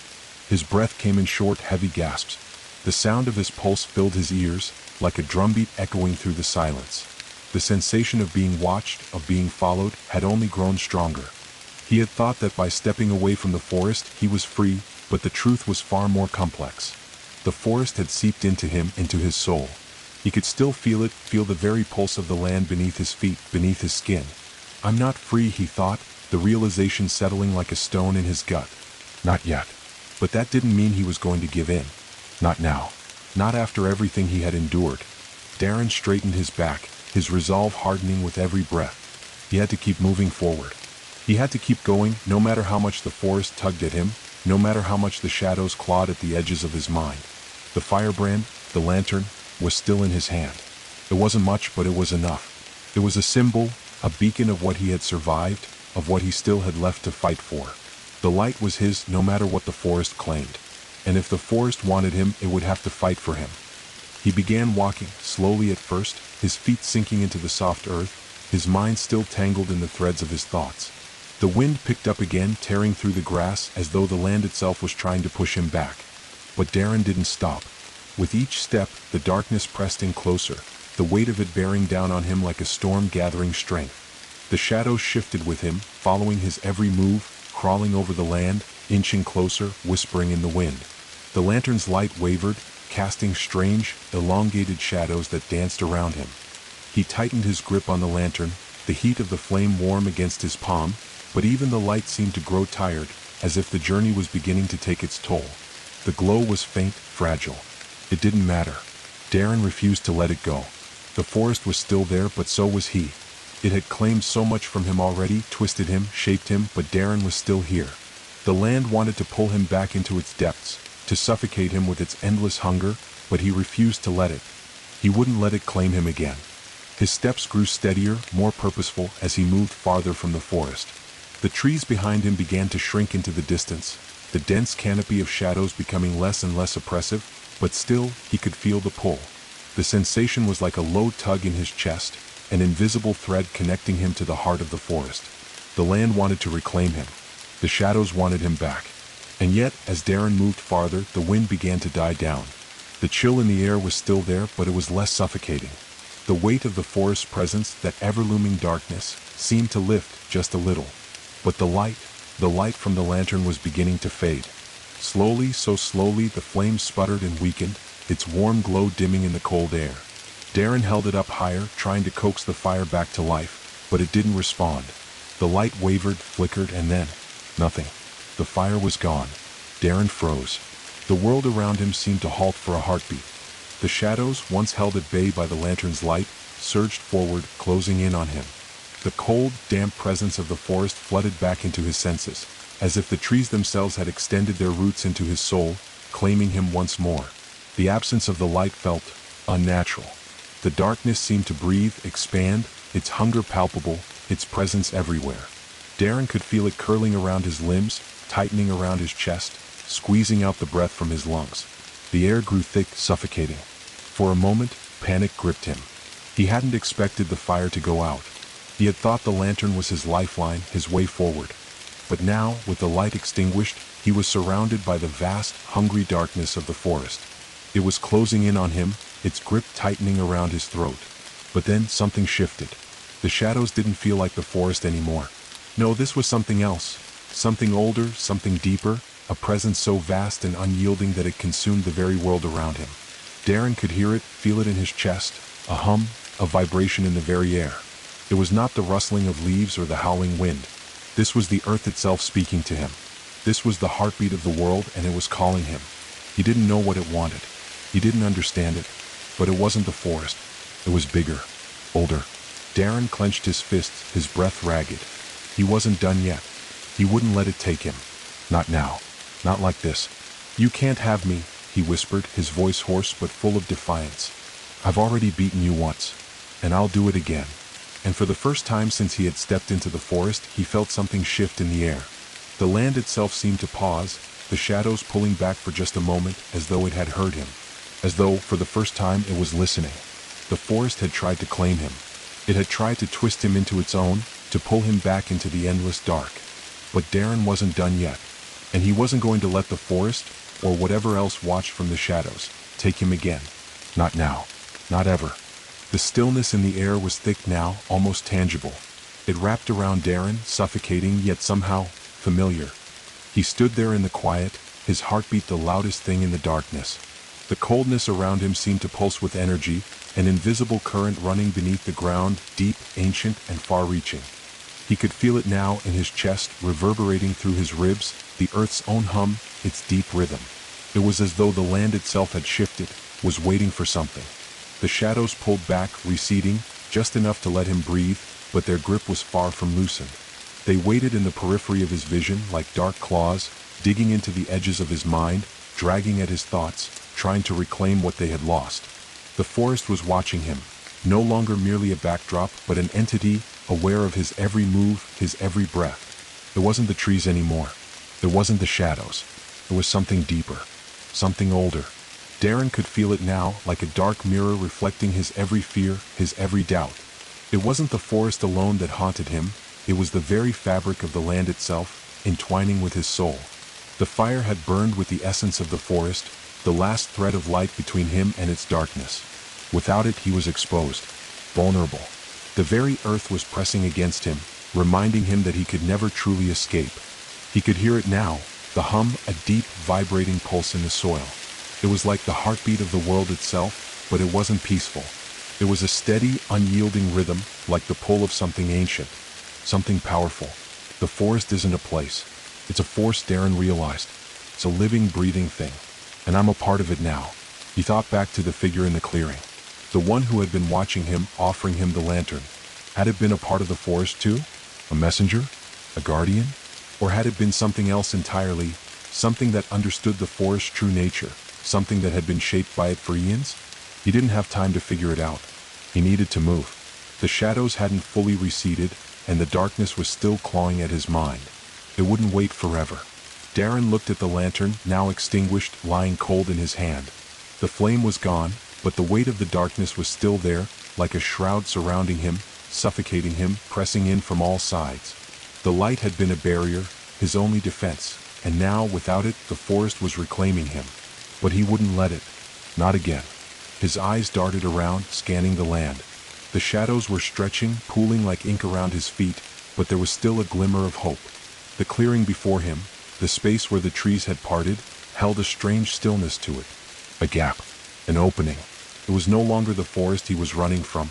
His breath came in short, heavy gasps. The sound of his pulse filled his ears, like a drumbeat echoing through the silence. The sensation of being watched, of being followed, had only grown stronger. He had thought that by stepping away from the forest, he was free, but the truth was far more complex. The forest had seeped into him, into his soul. He could still feel it, feel the very pulse of the land beneath his feet, beneath his skin. I'm not free, he thought, the realization settling like a stone in his gut. Not yet. But that didn't mean he was going to give in. Not now. Not after everything he had endured. Darren straightened his back, his resolve hardening with every breath. He had to keep moving forward. He had to keep going, no matter how much the forest tugged at him, no matter how much the shadows clawed at the edges of his mind. The firebrand, the lantern, was still in his hand. It wasn't much, but it was enough. It was a symbol, a beacon of what he had survived, of what he still had left to fight for. The light was his, no matter what the forest claimed. And if the forest wanted him, it would have to fight for him. He began walking, slowly at first, his feet sinking into the soft earth, his mind still tangled in the threads of his thoughts. The wind picked up again, tearing through the grass as though the land itself was trying to push him back. But Darren didn't stop. With each step, the darkness pressed in closer, the weight of it bearing down on him like a storm gathering strength. The shadows shifted with him, following his every move, crawling over the land, inching closer, whispering in the wind. The lantern's light wavered, casting strange, elongated shadows that danced around him. He tightened his grip on the lantern, the heat of the flame warm against his palm, but even the light seemed to grow tired, as if the journey was beginning to take its toll. The glow was faint, fragile. It didn't matter. Darren refused to let it go. The forest was still there, but so was he. It had claimed so much from him already, twisted him, shaped him, but Darren was still here. The land wanted to pull him back into its depths, to suffocate him with its endless hunger, but he refused to let it. He wouldn't let it claim him again. His steps grew steadier, more purposeful, as he moved farther from the forest. The trees behind him began to shrink into the distance, the dense canopy of shadows becoming less and less oppressive, but still, he could feel the pull. The sensation was like a low tug in his chest, an invisible thread connecting him to the heart of the forest. The land wanted to reclaim him. The shadows wanted him back. And yet, as Darren moved farther, the wind began to die down. The chill in the air was still there, but it was less suffocating. The weight of the forest's presence, that ever-looming darkness, seemed to lift just a little. But the light from the lantern was beginning to fade. Slowly, so slowly, the flame sputtered and weakened, its warm glow dimming in the cold air. Darren held it up higher, trying to coax the fire back to life, but it didn't respond. The light wavered, flickered, and then, nothing. The fire was gone. Darren froze. The world around him seemed to halt for a heartbeat. The shadows, once held at bay by the lantern's light, surged forward, closing in on him. The cold, damp presence of the forest flooded back into his senses, as if the trees themselves had extended their roots into his soul, claiming him once more. The absence of the light felt unnatural. The darkness seemed to breathe, expand, its hunger palpable, its presence everywhere. Darren could feel it curling around his limbs, tightening around his chest, squeezing out the breath from his lungs. The air grew thick, suffocating. For a moment, panic gripped him. He hadn't expected the fire to go out. He had thought the lantern was his lifeline, his way forward. But now, with the light extinguished, he was surrounded by the vast, hungry darkness of the forest. It was closing in on him, its grip tightening around his throat. But then something shifted. The shadows didn't feel like the forest anymore. No, this was something else. Something older, something deeper, a presence so vast and unyielding that it consumed the very world around him. Darren could hear it, feel it in his chest, a hum, a vibration in the very air. It was not the rustling of leaves or the howling wind. This was the earth itself speaking to him. This was the heartbeat of the world, and it was calling him. He didn't know what it wanted. He didn't understand it. But it wasn't the forest. It was bigger, older. Darren clenched his fists, his breath ragged. He wasn't done yet. He wouldn't let it take him. Not now. Not like this. You can't have me, he whispered, his voice hoarse but full of defiance. I've already beaten you once, and I'll do it again. And for the first time since he had stepped into the forest, he felt something shift in the air. The land itself seemed to pause, the shadows pulling back for just a moment, as though it had heard him. As though, for the first time, it was listening. The forest had tried to claim him. It had tried to twist him into its own, to pull him back into the endless dark. But Darren wasn't done yet. And he wasn't going to let the forest, or whatever else watched from the shadows, take him again. Not now. Not ever. The stillness in the air was thick now, almost tangible. It wrapped around Darren, suffocating yet somehow familiar. He stood there in the quiet, his heartbeat the loudest thing in the darkness. The coldness around him seemed to pulse with energy, an invisible current running beneath the ground, deep, ancient, and far-reaching. He could feel it now in his chest, reverberating through his ribs, the earth's own hum, its deep rhythm. It was as though the land itself had shifted, was waiting for something. The shadows pulled back, receding, just enough to let him breathe, but their grip was far from loosened. They waited in the periphery of his vision, like dark claws, digging into the edges of his mind, dragging at his thoughts, trying to reclaim what they had lost. The forest was watching him, no longer merely a backdrop, but an entity, aware of his every move, his every breath. It wasn't the trees anymore. It wasn't the shadows. It was something deeper, something older. Darren could feel it now, like a dark mirror reflecting his every fear, his every doubt. It wasn't the forest alone that haunted him, it was the very fabric of the land itself, entwining with his soul. The fire had burned with the essence of the forest, the last thread of light between him and its darkness. Without it, he was exposed, vulnerable. The very earth was pressing against him, reminding him that he could never truly escape. He could hear it now, the hum, a deep, vibrating pulse in the soil. It was like the heartbeat of the world itself, but it wasn't peaceful. It was a steady, unyielding rhythm, like the pull of something ancient, something powerful. The forest isn't a place. It's a force, Darren realized. It's a living, breathing thing. And I'm a part of it now. He thought back to the figure in the clearing. The one who had been watching him, offering him the lantern. Had it been a part of the forest too? A messenger? A guardian? Or had it been something else entirely? Something that understood the forest's true nature? Something that had been shaped by it for eons? He didn't have time to figure it out. He needed to move. The shadows hadn't fully receded, and the darkness was still clawing at his mind. It wouldn't wait forever. Darren looked at the lantern, now extinguished, lying cold in his hand. The flame was gone, but the weight of the darkness was still there, like a shroud surrounding him, suffocating him, pressing in from all sides. The light had been a barrier, his only defense, and now, without it, the forest was reclaiming him. But he wouldn't let it. Not again. His eyes darted around, scanning the land. The shadows were stretching, pooling like ink around his feet, but there was still a glimmer of hope. The clearing before him, the space where the trees had parted, held a strange stillness to it. A gap. An opening. It was no longer the forest he was running from.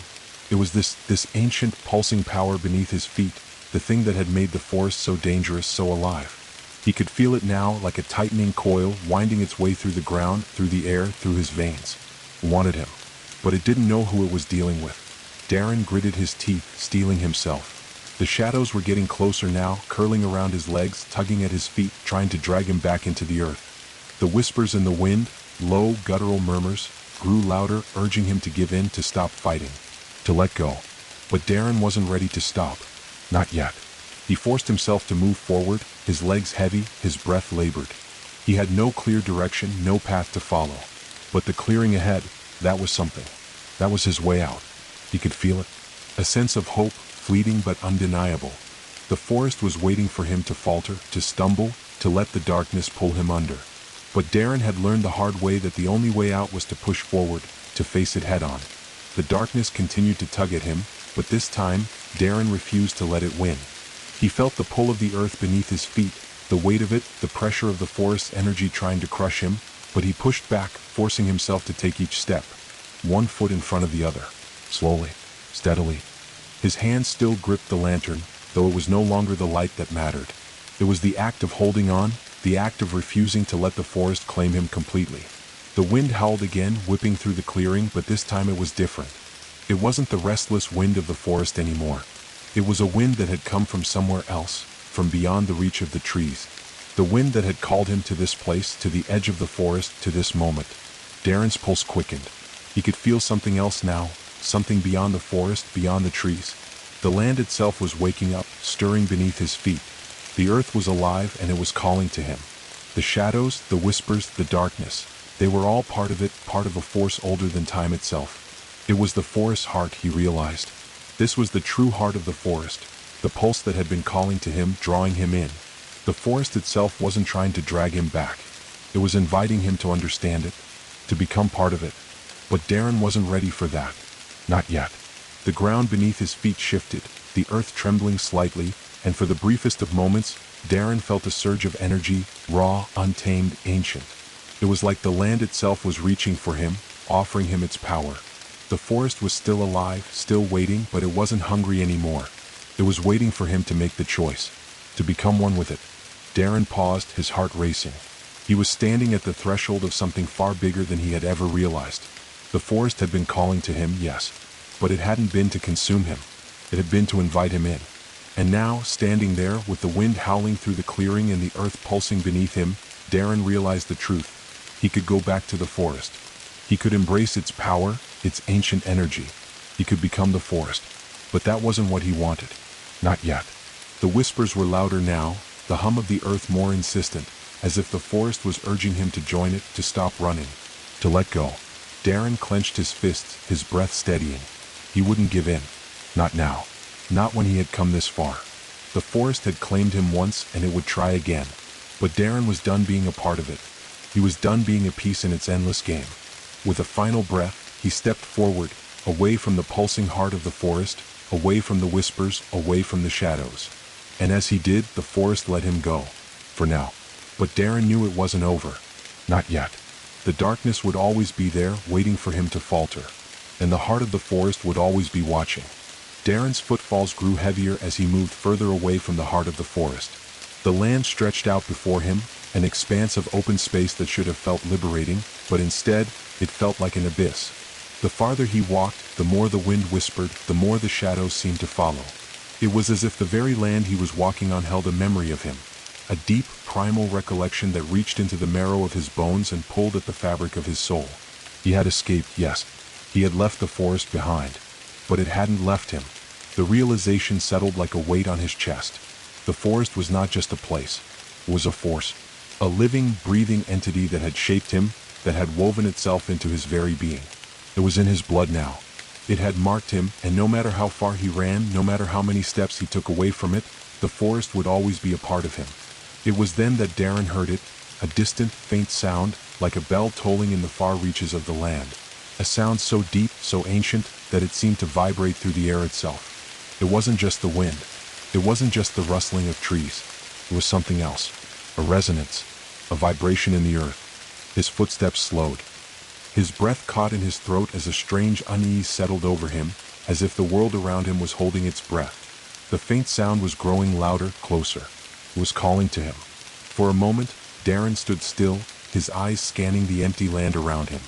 It was this ancient, pulsing power beneath his feet, the thing that had made the forest so dangerous, so alive. He could feel it now, like a tightening coil, winding its way through the ground, through the air, through his veins. It wanted him. But it didn't know who it was dealing with. Darren gritted his teeth, steeling himself. The shadows were getting closer now, curling around his legs, tugging at his feet, trying to drag him back into the earth. The whispers in the wind, low, guttural murmurs, grew louder, urging him to give in, to stop fighting, to let go. But Darren wasn't ready to stop. Not yet. He forced himself to move forward, his legs heavy, his breath labored. He had no clear direction, no path to follow. But the clearing ahead, that was something. That was his way out. He could feel it. A sense of hope, fleeting but undeniable. The forest was waiting for him to falter, to stumble, to let the darkness pull him under. But Darren had learned the hard way that the only way out was to push forward, to face it head on. The darkness continued to tug at him, but this time, Darren refused to let it win. He felt the pull of the earth beneath his feet, the weight of it, the pressure of the forest's energy trying to crush him, but he pushed back, forcing himself to take each step, one foot in front of the other, slowly, steadily. His hand still gripped the lantern, though it was no longer the light that mattered. It was the act of holding on, the act of refusing to let the forest claim him completely. The wind howled again, whipping through the clearing, but this time it was different. It wasn't the restless wind of the forest anymore. It was a wind that had come from somewhere else, from beyond the reach of the trees. The wind that had called him to this place, to the edge of the forest, to this moment. Darren's pulse quickened. He could feel something else now, something beyond the forest, beyond the trees. The land itself was waking up, stirring beneath his feet. The earth was alive and it was calling to him. The shadows, the whispers, the darkness, they were all part of it, part of a force older than time itself. It was the forest's heart, he realized. This was the true heart of the forest, the pulse that had been calling to him, drawing him in. The forest itself wasn't trying to drag him back. It was inviting him to understand it, to become part of it. But Darren wasn't ready for that. Not yet. The ground beneath his feet shifted, the earth trembling slightly, and for the briefest of moments, Darren felt a surge of energy, raw, untamed, ancient. It was like the land itself was reaching for him, offering him its power. The forest was still alive, still waiting, but it wasn't hungry anymore. It was waiting for him to make the choice, to become one with it. Darren paused, his heart racing. He was standing at the threshold of something far bigger than he had ever realized. The forest had been calling to him, yes, but it hadn't been to consume him. It had been to invite him in. And now, standing there, with the wind howling through the clearing and the earth pulsing beneath him, Darren realized the truth. He could go back to the forest. He could embrace its power, its ancient energy. He could become the forest. But that wasn't what he wanted. Not yet. The whispers were louder now, the hum of the earth more insistent, as if the forest was urging him to join it, to stop running, to let go. Darren clenched his fists, his breath steadying. He wouldn't give in. Not now. Not when he had come this far. The forest had claimed him once and it would try again. But Darren was done being a part of it. He was done being a piece in its endless game. With a final breath, he stepped forward, away from the pulsing heart of the forest, away from the whispers, away from the shadows. And as he did, the forest let him go. For now. But Darren knew it wasn't over. Not yet. The darkness would always be there, waiting for him to falter. And the heart of the forest would always be watching. Darren's footfalls grew heavier as he moved further away from the heart of the forest. The land stretched out before him, an expanse of open space that should have felt liberating, but instead, it felt like an abyss. The farther he walked, the more the wind whispered, the more the shadows seemed to follow. It was as if the very land he was walking on held a memory of him, a deep, primal recollection that reached into the marrow of his bones and pulled at the fabric of his soul. He had escaped, yes. He had left the forest behind. But it hadn't left him. The realization settled like a weight on his chest. The forest was not just a place. It was a force. A living, breathing entity that had shaped him, that had woven itself into his very being. It was in his blood now. It had marked him, and no matter how far he ran, no matter how many steps he took away from it, the forest would always be a part of him. It was then that Darren heard it, a distant, faint sound, like a bell tolling in the far reaches of the land. A sound so deep, so ancient, that it seemed to vibrate through the air itself. It wasn't just the wind. It wasn't just the rustling of trees. It was something else. A resonance. A vibration in the earth. His footsteps slowed. His breath caught in his throat as a strange unease settled over him, as if the world around him was holding its breath. The faint sound was growing louder, closer. It was calling to him. For a moment, Darren stood still, his eyes scanning the empty land around him.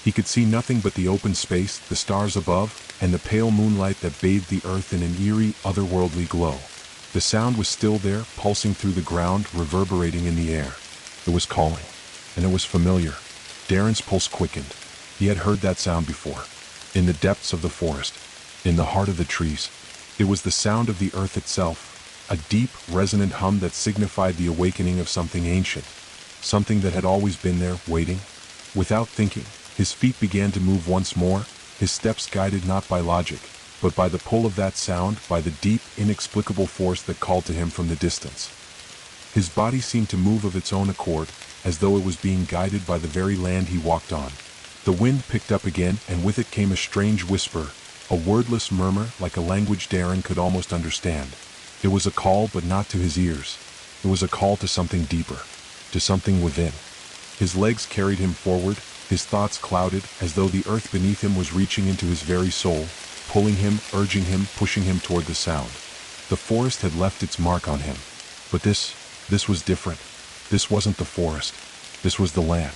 He could see nothing but the open space, the stars above, and the pale moonlight that bathed the earth in an eerie, otherworldly glow. The sound was still there, pulsing through the ground, reverberating in the air. It was calling, and it was familiar. Darren's pulse quickened. He had heard that sound before. In the depths of the forest. In the heart of the trees. It was the sound of the earth itself. A deep, resonant hum that signified the awakening of something ancient. Something that had always been there, waiting. Without thinking, his feet began to move once more, his steps guided not by logic, but by the pull of that sound, by the deep, inexplicable force that called to him from the distance. His body seemed to move of its own accord, as though it was being guided by the very land he walked on. The wind picked up again, and with it came a strange whisper, a wordless murmur like a language Darren could almost understand. It was a call, but not to his ears. It was a call to something deeper, to something within. His legs carried him forward, his thoughts clouded, as though the earth beneath him was reaching into his very soul, pulling him, urging him, pushing him toward the sound. The forest had left its mark on him. But this was different. This wasn't the forest. This was the land.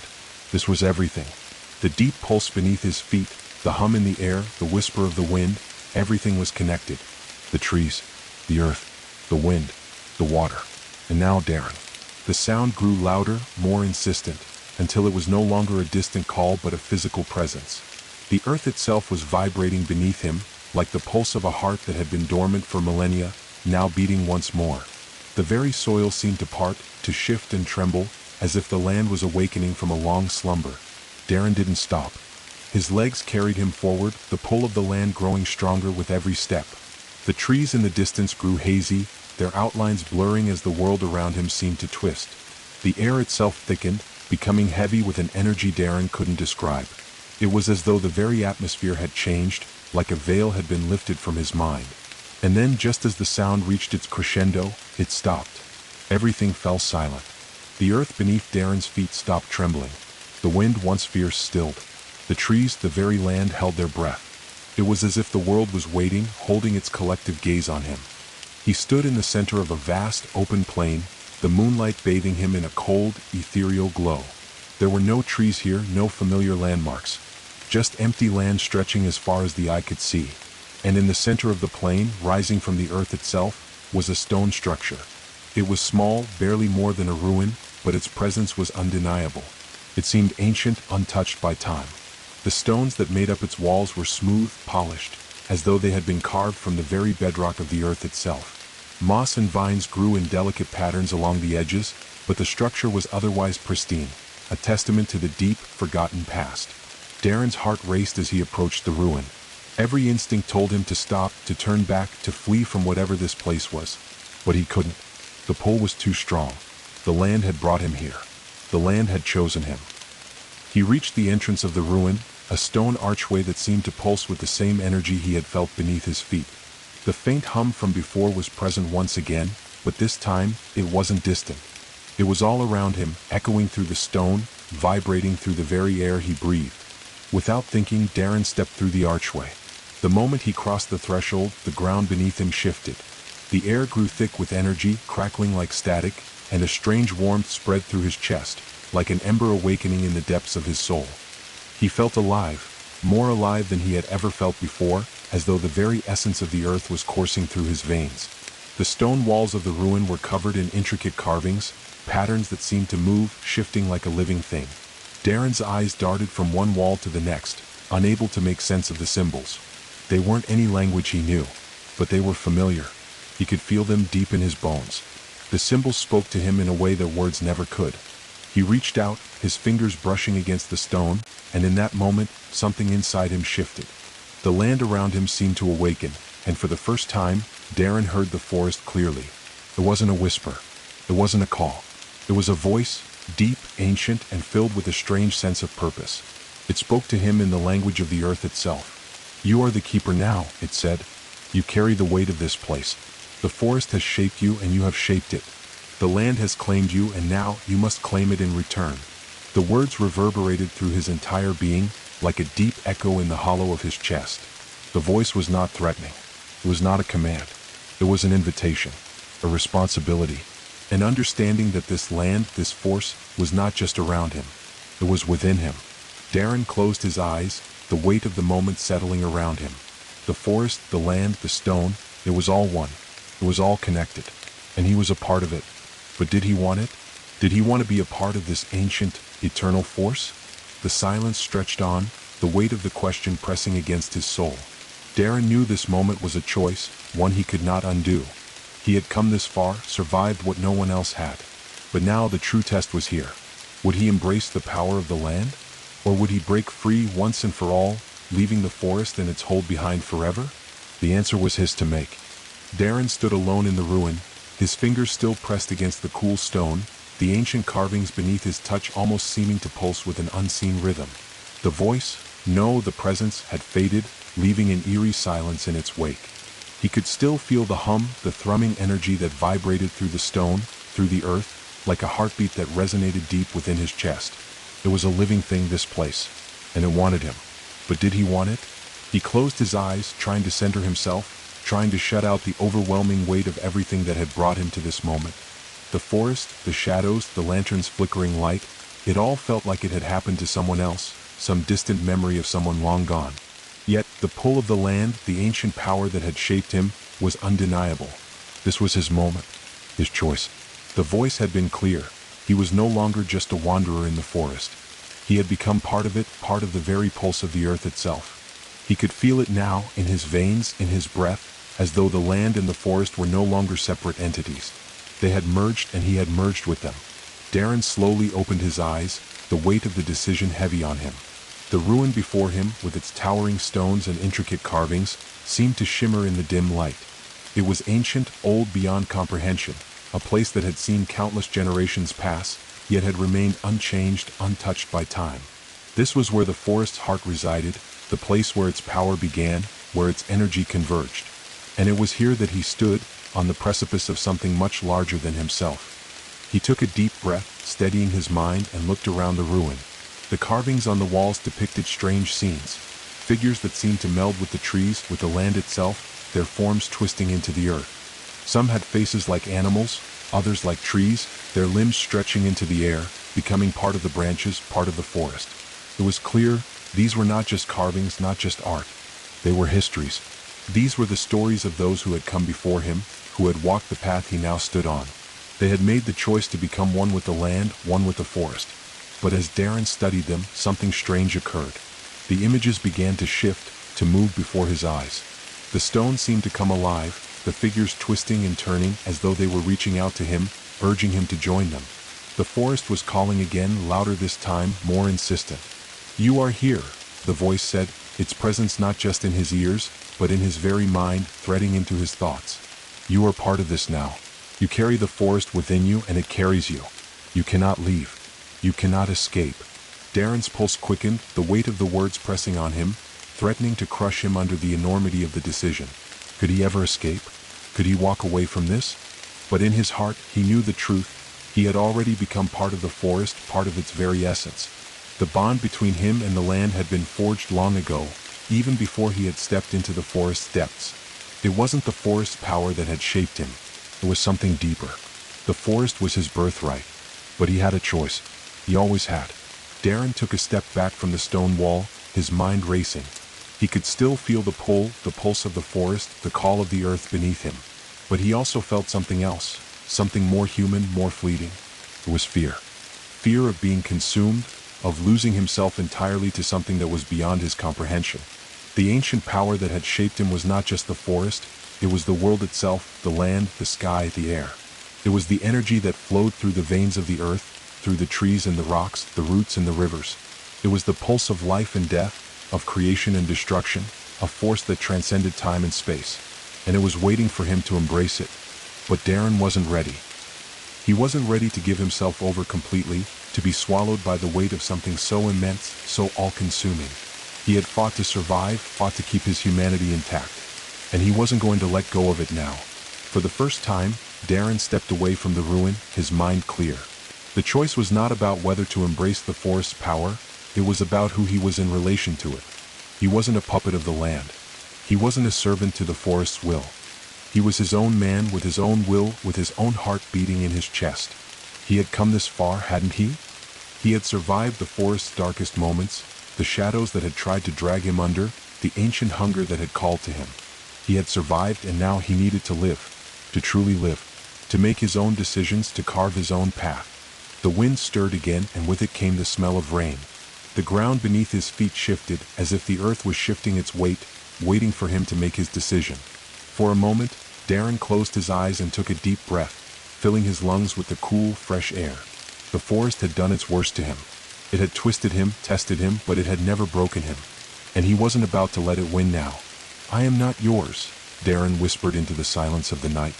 This was everything. The deep pulse beneath his feet, the hum in the air, the whisper of the wind, everything was connected. The trees, the earth, the wind, the water. And now Darren. The sound grew louder, more insistent, until it was no longer a distant call but a physical presence. The earth itself was vibrating beneath him, like the pulse of a heart that had been dormant for millennia, now beating once more. The very soil seemed to part, to shift and tremble, as if the land was awakening from a long slumber. Darren didn't stop. His legs carried him forward, the pull of the land growing stronger with every step. The trees in the distance grew hazy, their outlines blurring as the world around him seemed to twist. The air itself thickened, becoming heavy with an energy Darren couldn't describe. It was as though the very atmosphere had changed, like a veil had been lifted from his mind. And then, just as the sound reached its crescendo, it stopped. Everything fell silent. The earth beneath Darren's feet stopped trembling. The wind, once fierce, stilled. The trees, the very land, held their breath. It was as if the world was waiting, holding its collective gaze on him. He stood in the center of a vast, open plain, the moonlight bathing him in a cold, ethereal glow. There were no trees here, no familiar landmarks. Just empty land stretching as far as the eye could see. And in the center of the plain, rising from the earth itself, was a stone structure. It was small, barely more than a ruin, but its presence was undeniable. It seemed ancient, untouched by time. The stones that made up its walls were smooth, polished, as though they had been carved from the very bedrock of the earth itself. Moss and vines grew in delicate patterns along the edges, but the structure was otherwise pristine, a testament to the deep, forgotten past. Darren's heart raced as he approached the ruin. Every instinct told him to stop, to turn back, to flee from whatever this place was. But he couldn't. The pull was too strong. The land had brought him here. The land had chosen him. He reached the entrance of the ruin, a stone archway that seemed to pulse with the same energy he had felt beneath his feet. The faint hum from before was present once again, but this time, it wasn't distant. It was all around him, echoing through the stone, vibrating through the very air he breathed. Without thinking, Darren stepped through the archway. The moment he crossed the threshold, the ground beneath him shifted. The air grew thick with energy, crackling like static, and a strange warmth spread through his chest, like an ember awakening in the depths of his soul. He felt alive, more alive than he had ever felt before, as though the very essence of the earth was coursing through his veins. The stone walls of the ruin were covered in intricate carvings, patterns that seemed to move, shifting like a living thing. Darren's eyes darted from one wall to the next, unable to make sense of the symbols. They weren't any language he knew, but they were familiar. He could feel them deep in his bones. The symbols spoke to him in a way that words never could. He reached out, his fingers brushing against the stone, and in that moment, something inside him shifted. The land around him seemed to awaken, and for the first time, Darren heard the forest clearly. It wasn't a whisper. It wasn't a call. It was a voice, deep, ancient, and filled with a strange sense of purpose. It spoke to him in the language of the earth itself. "You are the keeper now," it said. "You carry the weight of this place. The forest has shaped you and you have shaped it. The land has claimed you and now you must claim it in return." The words reverberated through his entire being, like a deep echo in the hollow of his chest. The voice was not threatening. It was not a command. It was an invitation, a responsibility, an understanding that this land, this force, was not just around him. It was within him. Darren closed his eyes, the weight of the moment settling around him. The forest, the land, the stone, it was all one. It was all connected, and he was a part of it. But did he want it? Did he want to be a part of this ancient, eternal force? The silence stretched on, the weight of the question pressing against his soul. Darren knew this moment was a choice, one he could not undo. He had come this far, survived what no one else had. But now the true test was here. Would he embrace the power of the land? Or would he break free once and for all, leaving the forest and its hold behind forever? The answer was his to make. Darren stood alone in the ruin, his fingers still pressed against the cool stone, the ancient carvings beneath his touch almost seeming to pulse with an unseen rhythm. The voice, no, the presence, had faded, leaving an eerie silence in its wake. He could still feel the hum, the thrumming energy that vibrated through the stone, through the earth, like a heartbeat that resonated deep within his chest. It was a living thing, this place, and it wanted him. But did he want it? He closed his eyes, trying to center himself, trying to shut out the overwhelming weight of everything that had brought him to this moment. The forest, the shadows, the lantern's flickering light, it all felt like it had happened to someone else, some distant memory of someone long gone. Yet, the pull of the land, the ancient power that had shaped him, was undeniable. This was his moment, his choice. The voice had been clear. He was no longer just a wanderer in the forest. He had become part of it, part of the very pulse of the earth itself. He could feel it now, in his veins, in his breath, as though the land and the forest were no longer separate entities. They had merged, and he had merged with them. Darren slowly opened his eyes, the weight of the decision heavy on him. The ruin before him, with its towering stones and intricate carvings, seemed to shimmer in the dim light. It was ancient, old beyond comprehension, a place that had seen countless generations pass, yet had remained unchanged, untouched by time. This was where the forest's heart resided, the place where its power began, where its energy converged. And it was here that he stood, on the precipice of something much larger than himself. He took a deep breath, steadying his mind, and looked around the ruin. The carvings on the walls depicted strange scenes, figures that seemed to meld with the trees, with the land itself, their forms twisting into the earth. Some had faces like animals, others like trees, their limbs stretching into the air, becoming part of the branches, part of the forest. It was clear, these were not just carvings, not just art. They were histories. These were the stories of those who had come before him, who had walked the path he now stood on. They had made the choice to become one with the land, one with the forest. But as Darren studied them, something strange occurred. The images began to shift, to move before his eyes. The stone seemed to come alive, the figures twisting and turning as though they were reaching out to him, urging him to join them. The forest was calling again, louder this time, more insistent. "You are here," the voice said, its presence not just in his ears, but in his very mind, threading into his thoughts. "You are part of this now. You carry the forest within you, and it carries you. You cannot leave. You cannot escape." Darren's pulse quickened, the weight of the words pressing on him, threatening to crush him under the enormity of the decision. Could he ever escape? Could he walk away from this? But in his heart, he knew the truth. He had already become part of the forest, part of its very essence. The bond between him and the land had been forged long ago, even before he had stepped into the forest's depths. It wasn't the forest's power that had shaped him. It was something deeper. The forest was his birthright. But he had a choice. He always had. Darren took a step back from the stone wall, his mind racing. He could still feel the pull, the pulse of the forest, the call of the earth beneath him. But he also felt something else, something more human, more fleeting. It was fear. Fear of being consumed, of losing himself entirely to something that was beyond his comprehension. The ancient power that had shaped him was not just the forest, it was the world itself, the land, the sky, the air. It was the energy that flowed through the veins of the earth, through the trees and the rocks, the roots and the rivers. It was the pulse of life and death, of creation and destruction, a force that transcended time and space. And it was waiting for him to embrace it. But Darren wasn't ready. He wasn't ready to give himself over completely, to be swallowed by the weight of something so immense, so all-consuming. He had fought to survive, fought to keep his humanity intact. And he wasn't going to let go of it now. For the first time, Darren stepped away from the ruin, his mind clear. The choice was not about whether to embrace the forest's power, it was about who he was in relation to it. He wasn't a puppet of the land. He wasn't a servant to the forest's will. He was his own man with his own will, with his own heart beating in his chest. He had come this far, hadn't he? He had survived the forest's darkest moments, the shadows that had tried to drag him under, the ancient hunger that had called to him. He had survived, and now he needed to live, to truly live, to make his own decisions, to carve his own path. The wind stirred again, and with it came the smell of rain. The ground beneath his feet shifted, as if the earth was shifting its weight, waiting for him to make his decision. For a moment, Darren closed his eyes and took a deep breath, filling his lungs with the cool, fresh air. The forest had done its worst to him. It had twisted him, tested him, but it had never broken him. And he wasn't about to let it win now. "I am not yours," Darren whispered into the silence of the night.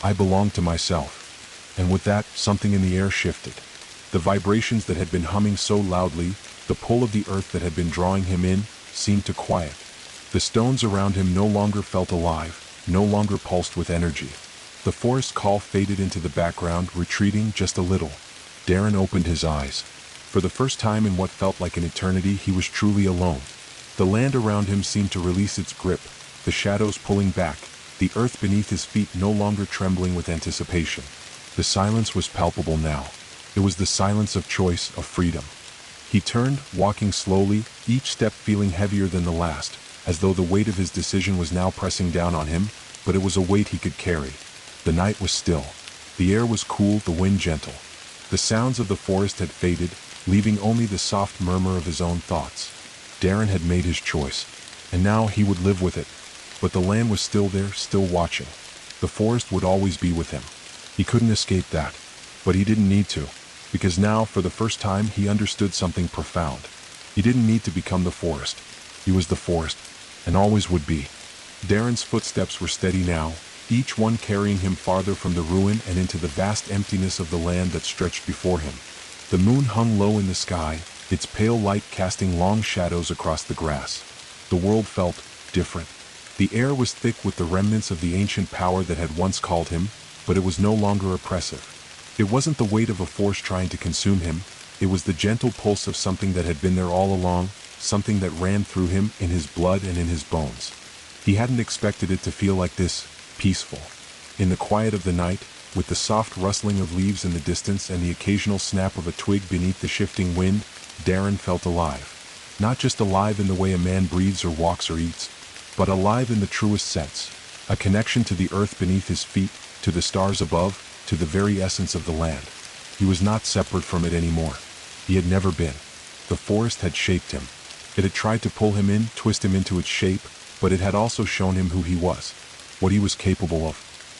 "I belong to myself." And with that, something in the air shifted. The vibrations that had been humming so loudly, the pull of the earth that had been drawing him in, seemed to quiet. The stones around him no longer felt alive, no longer pulsed with energy. The forest call faded into the background, retreating just a little. Darren opened his eyes. For the first time in what felt like an eternity, he was truly alone. The land around him seemed to release its grip, the shadows pulling back, the earth beneath his feet no longer trembling with anticipation. The silence was palpable now. It was the silence of choice, of freedom. He turned, walking slowly, each step feeling heavier than the last, as though the weight of his decision was now pressing down on him, but it was a weight he could carry. The night was still. The air was cool, the wind gentle. The sounds of the forest had faded, leaving only the soft murmur of his own thoughts. Darren had made his choice, and now he would live with it. But the land was still there, still watching. The forest would always be with him. He couldn't escape that. But he didn't need to, because now, for the first time, he understood something profound. He didn't need to become the forest. He was the forest, and always would be. Darren's footsteps were steady now, each one carrying him farther from the ruin and into the vast emptiness of the land that stretched before him. The moon hung low in the sky, its pale light casting long shadows across the grass. The world felt different. The air was thick with the remnants of the ancient power that had once called him, but it was no longer oppressive. It wasn't the weight of a force trying to consume him, it was the gentle pulse of something that had been there all along, something that ran through him, in his blood and in his bones. He hadn't expected it to feel like this, peaceful. In the quiet of the night, with the soft rustling of leaves in the distance and the occasional snap of a twig beneath the shifting wind, Darren felt alive. Not just alive in the way a man breathes or walks or eats, but alive in the truest sense. A connection to the earth beneath his feet, to the stars above, to the very essence of the land. He was not separate from it anymore. He had never been. The forest had shaped him. It had tried to pull him in, twist him into its shape, but it had also shown him who he was, what he was capable of,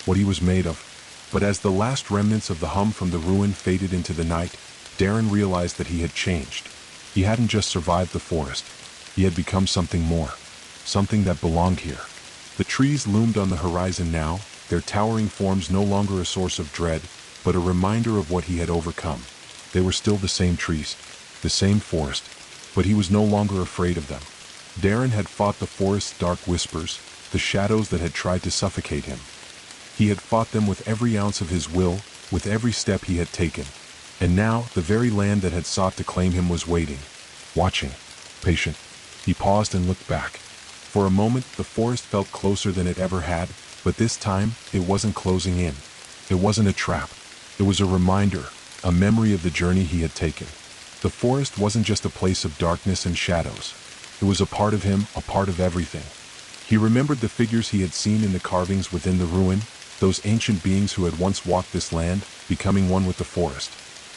what he was made of. But as the last remnants of the hum from the ruin faded into the night, Darren realized that he had changed. He hadn't just survived the forest. He had become something more, something that belonged here. The trees loomed on the horizon now, their towering forms no longer a source of dread, but a reminder of what he had overcome. They were still the same trees, the same forest, but he was no longer afraid of them. Darren had fought the forest's dark whispers, the shadows that had tried to suffocate him. He had fought them with every ounce of his will, with every step he had taken. And now, the very land that had sought to claim him was waiting, watching, patient. He paused and looked back. For a moment, the forest felt closer than it ever had, but this time, it wasn't closing in. It wasn't a trap. It was a reminder, a memory of the journey he had taken. The forest wasn't just a place of darkness and shadows. It was a part of him, a part of everything. He remembered the figures he had seen in the carvings within the ruin, those ancient beings who had once walked this land, becoming one with the forest.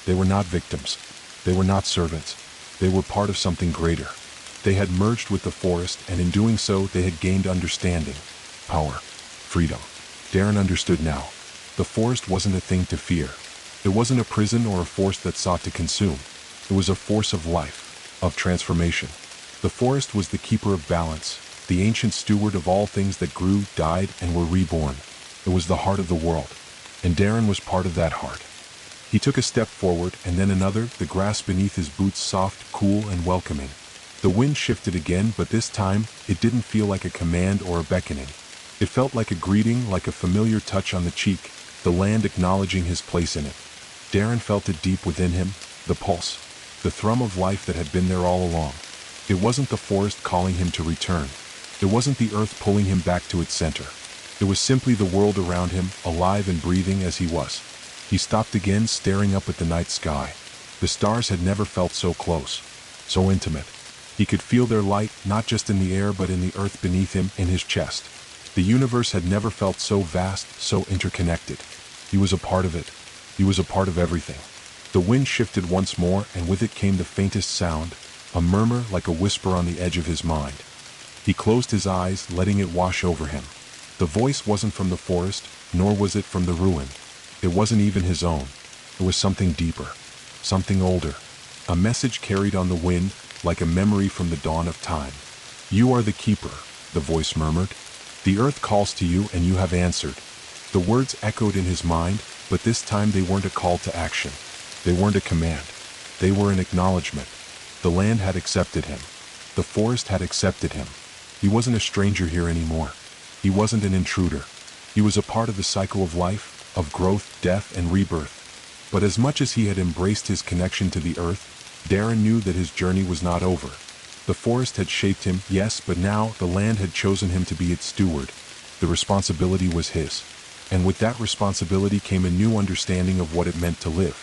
They were not victims. They were not servants. They were part of something greater. They had merged with the forest, and in doing so, they had gained understanding, power, freedom. Darren understood now. The forest wasn't a thing to fear. It wasn't a prison or a force that sought to consume. It was a force of life, of transformation. The forest was the keeper of balance, the ancient steward of all things that grew, died, and were reborn. It was the heart of the world, and Darren was part of that heart. He took a step forward, and then another, the grass beneath his boots soft, cool, and welcoming. The wind shifted again, but this time, it didn't feel like a command or a beckoning. It felt like a greeting, like a familiar touch on the cheek, the land acknowledging his place in it. Darren felt it deep within him, the pulse, the thrum of life that had been there all along. It wasn't the forest calling him to return. It wasn't the earth pulling him back to its center. It was simply the world around him, alive and breathing as he was. He stopped again, staring up at the night sky. The stars had never felt so close, so intimate. He could feel their light, not just in the air but in the earth beneath him, in his chest. The universe had never felt so vast, so interconnected. He was a part of it. He was a part of everything. The wind shifted once more, and with it came the faintest sound, a murmur like a whisper on the edge of his mind. He closed his eyes, letting it wash over him. The voice wasn't from the forest, nor was it from the ruin. It wasn't even his own. It was something deeper, something older. A message carried on the wind, like a memory from the dawn of time. You are the keeper, the voice murmured. "The earth calls to you and you have answered." The words echoed in his mind, but this time they weren't a call to action. They weren't a command. They were an acknowledgement. The land had accepted him. The forest had accepted him. He wasn't a stranger here anymore. He wasn't an intruder. He was a part of the cycle of life, of growth, death, and rebirth. But as much as he had embraced his connection to the earth, Darren knew that his journey was not over. The forest had shaped him, yes, but now the land had chosen him to be its steward. The responsibility was his. And with that responsibility came a new understanding of what it meant to live.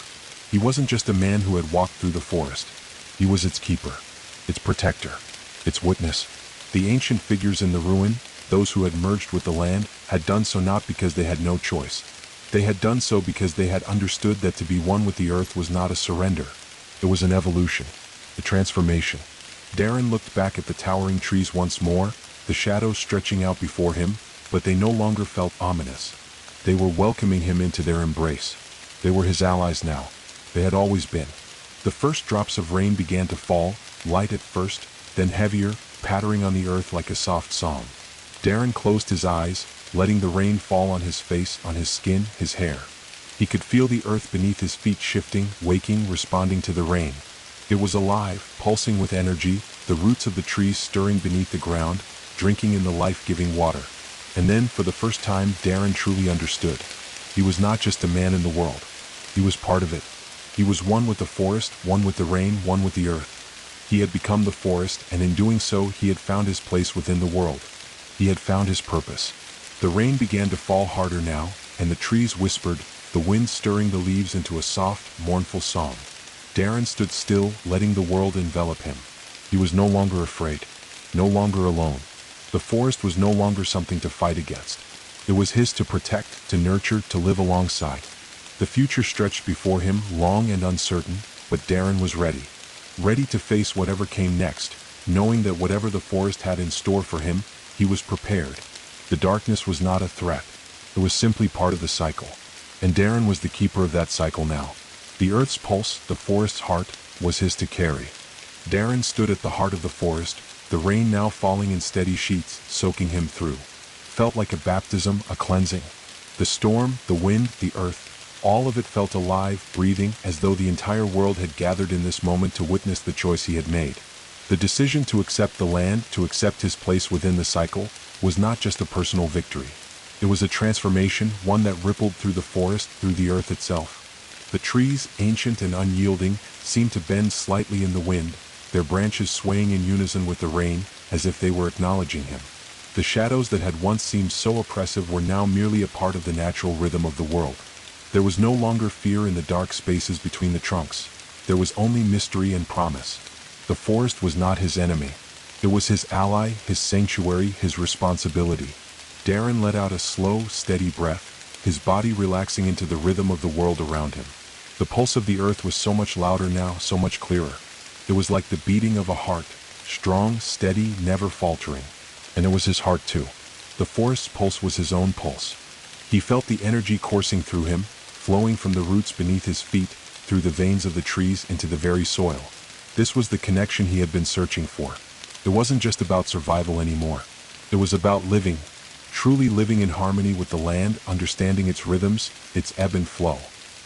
He wasn't just a man who had walked through the forest. He was its keeper, its protector, its witness. The ancient figures in the ruin, those who had merged with the land, had done so not because they had no choice. They had done so because they had understood that to be one with the earth was not a surrender. It was an evolution, a transformation. Darren looked back at the towering trees once more, the shadows stretching out before him, but they no longer felt ominous. They were welcoming him into their embrace. They were his allies now. They had always been. The first drops of rain began to fall, light at first, then heavier, pattering on the earth like a soft song. Darren closed his eyes, letting the rain fall on his face, on his skin, his hair. He could feel the earth beneath his feet shifting, waking, responding to the rain. It was alive, pulsing with energy, the roots of the trees stirring beneath the ground, drinking in the life-giving water. And then, for the first time, Darren truly understood. He was not just a man in the world. He was part of it. He was one with the forest, one with the rain, one with the earth. He had become the forest, and in doing so, he had found his place within the world. He had found his purpose. The rain began to fall harder now, and the trees whispered, the wind stirring the leaves into a soft, mournful song. Darren stood still, letting the world envelop him. He was no longer afraid, no longer alone. The forest was no longer something to fight against. It was his to protect, to nurture, to live alongside. The future stretched before him, long and uncertain, but Darren was ready. Ready to face whatever came next, knowing that whatever the forest had in store for him, he was prepared. The darkness was not a threat. It was simply part of the cycle. And Darren was the keeper of that cycle now. The earth's pulse, the forest's heart, was his to carry. Darren stood at the heart of the forest, the rain now falling in steady sheets, soaking him through. Felt like a baptism, a cleansing. The storm, the wind, the earth, all of it felt alive, breathing, as though the entire world had gathered in this moment to witness the choice he had made. The decision to accept the land, to accept his place within the cycle, was not just a personal victory. It was a transformation, one that rippled through the forest, through the earth itself. The trees, ancient and unyielding, seemed to bend slightly in the wind, their branches swaying in unison with the rain, as if they were acknowledging him. The shadows that had once seemed so oppressive were now merely a part of the natural rhythm of the world. There was no longer fear in the dark spaces between the trunks. There was only mystery and promise. The forest was not his enemy. It was his ally, his sanctuary, his responsibility. Darren let out a slow, steady breath, his body relaxing into the rhythm of the world around him. The pulse of the earth was so much louder now, so much clearer. It was like the beating of a heart, strong, steady, never faltering. And it was his heart too. The forest's pulse was his own pulse. He felt the energy coursing through him, flowing from the roots beneath his feet, through the veins of the trees into the very soil. This was the connection he had been searching for. It wasn't just about survival anymore. It was about living, truly living in harmony with the land, understanding its rhythms, its ebb and flow.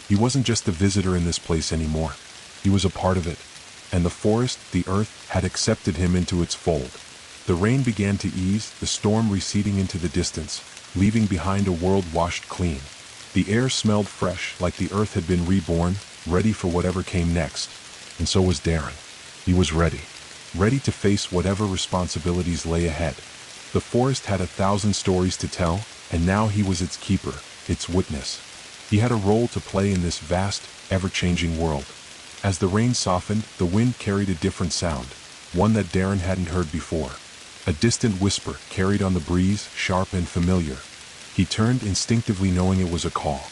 He wasn't just a visitor in this place anymore. He was a part of it. And the forest, the earth, had accepted him into its fold. The rain began to ease, the storm receding into the distance, leaving behind a world washed clean. The air smelled fresh, like the earth had been reborn, ready for whatever came next. And so was Darren. He was ready. Ready to face whatever responsibilities lay ahead. The forest had 1,000 stories to tell, and now he was its keeper, its witness. He had a role to play in this vast, ever-changing world. As the rain softened, the wind carried a different sound, one that Darren hadn't heard before. A distant whisper carried on the breeze, sharp and familiar. He turned instinctively, knowing it was a call.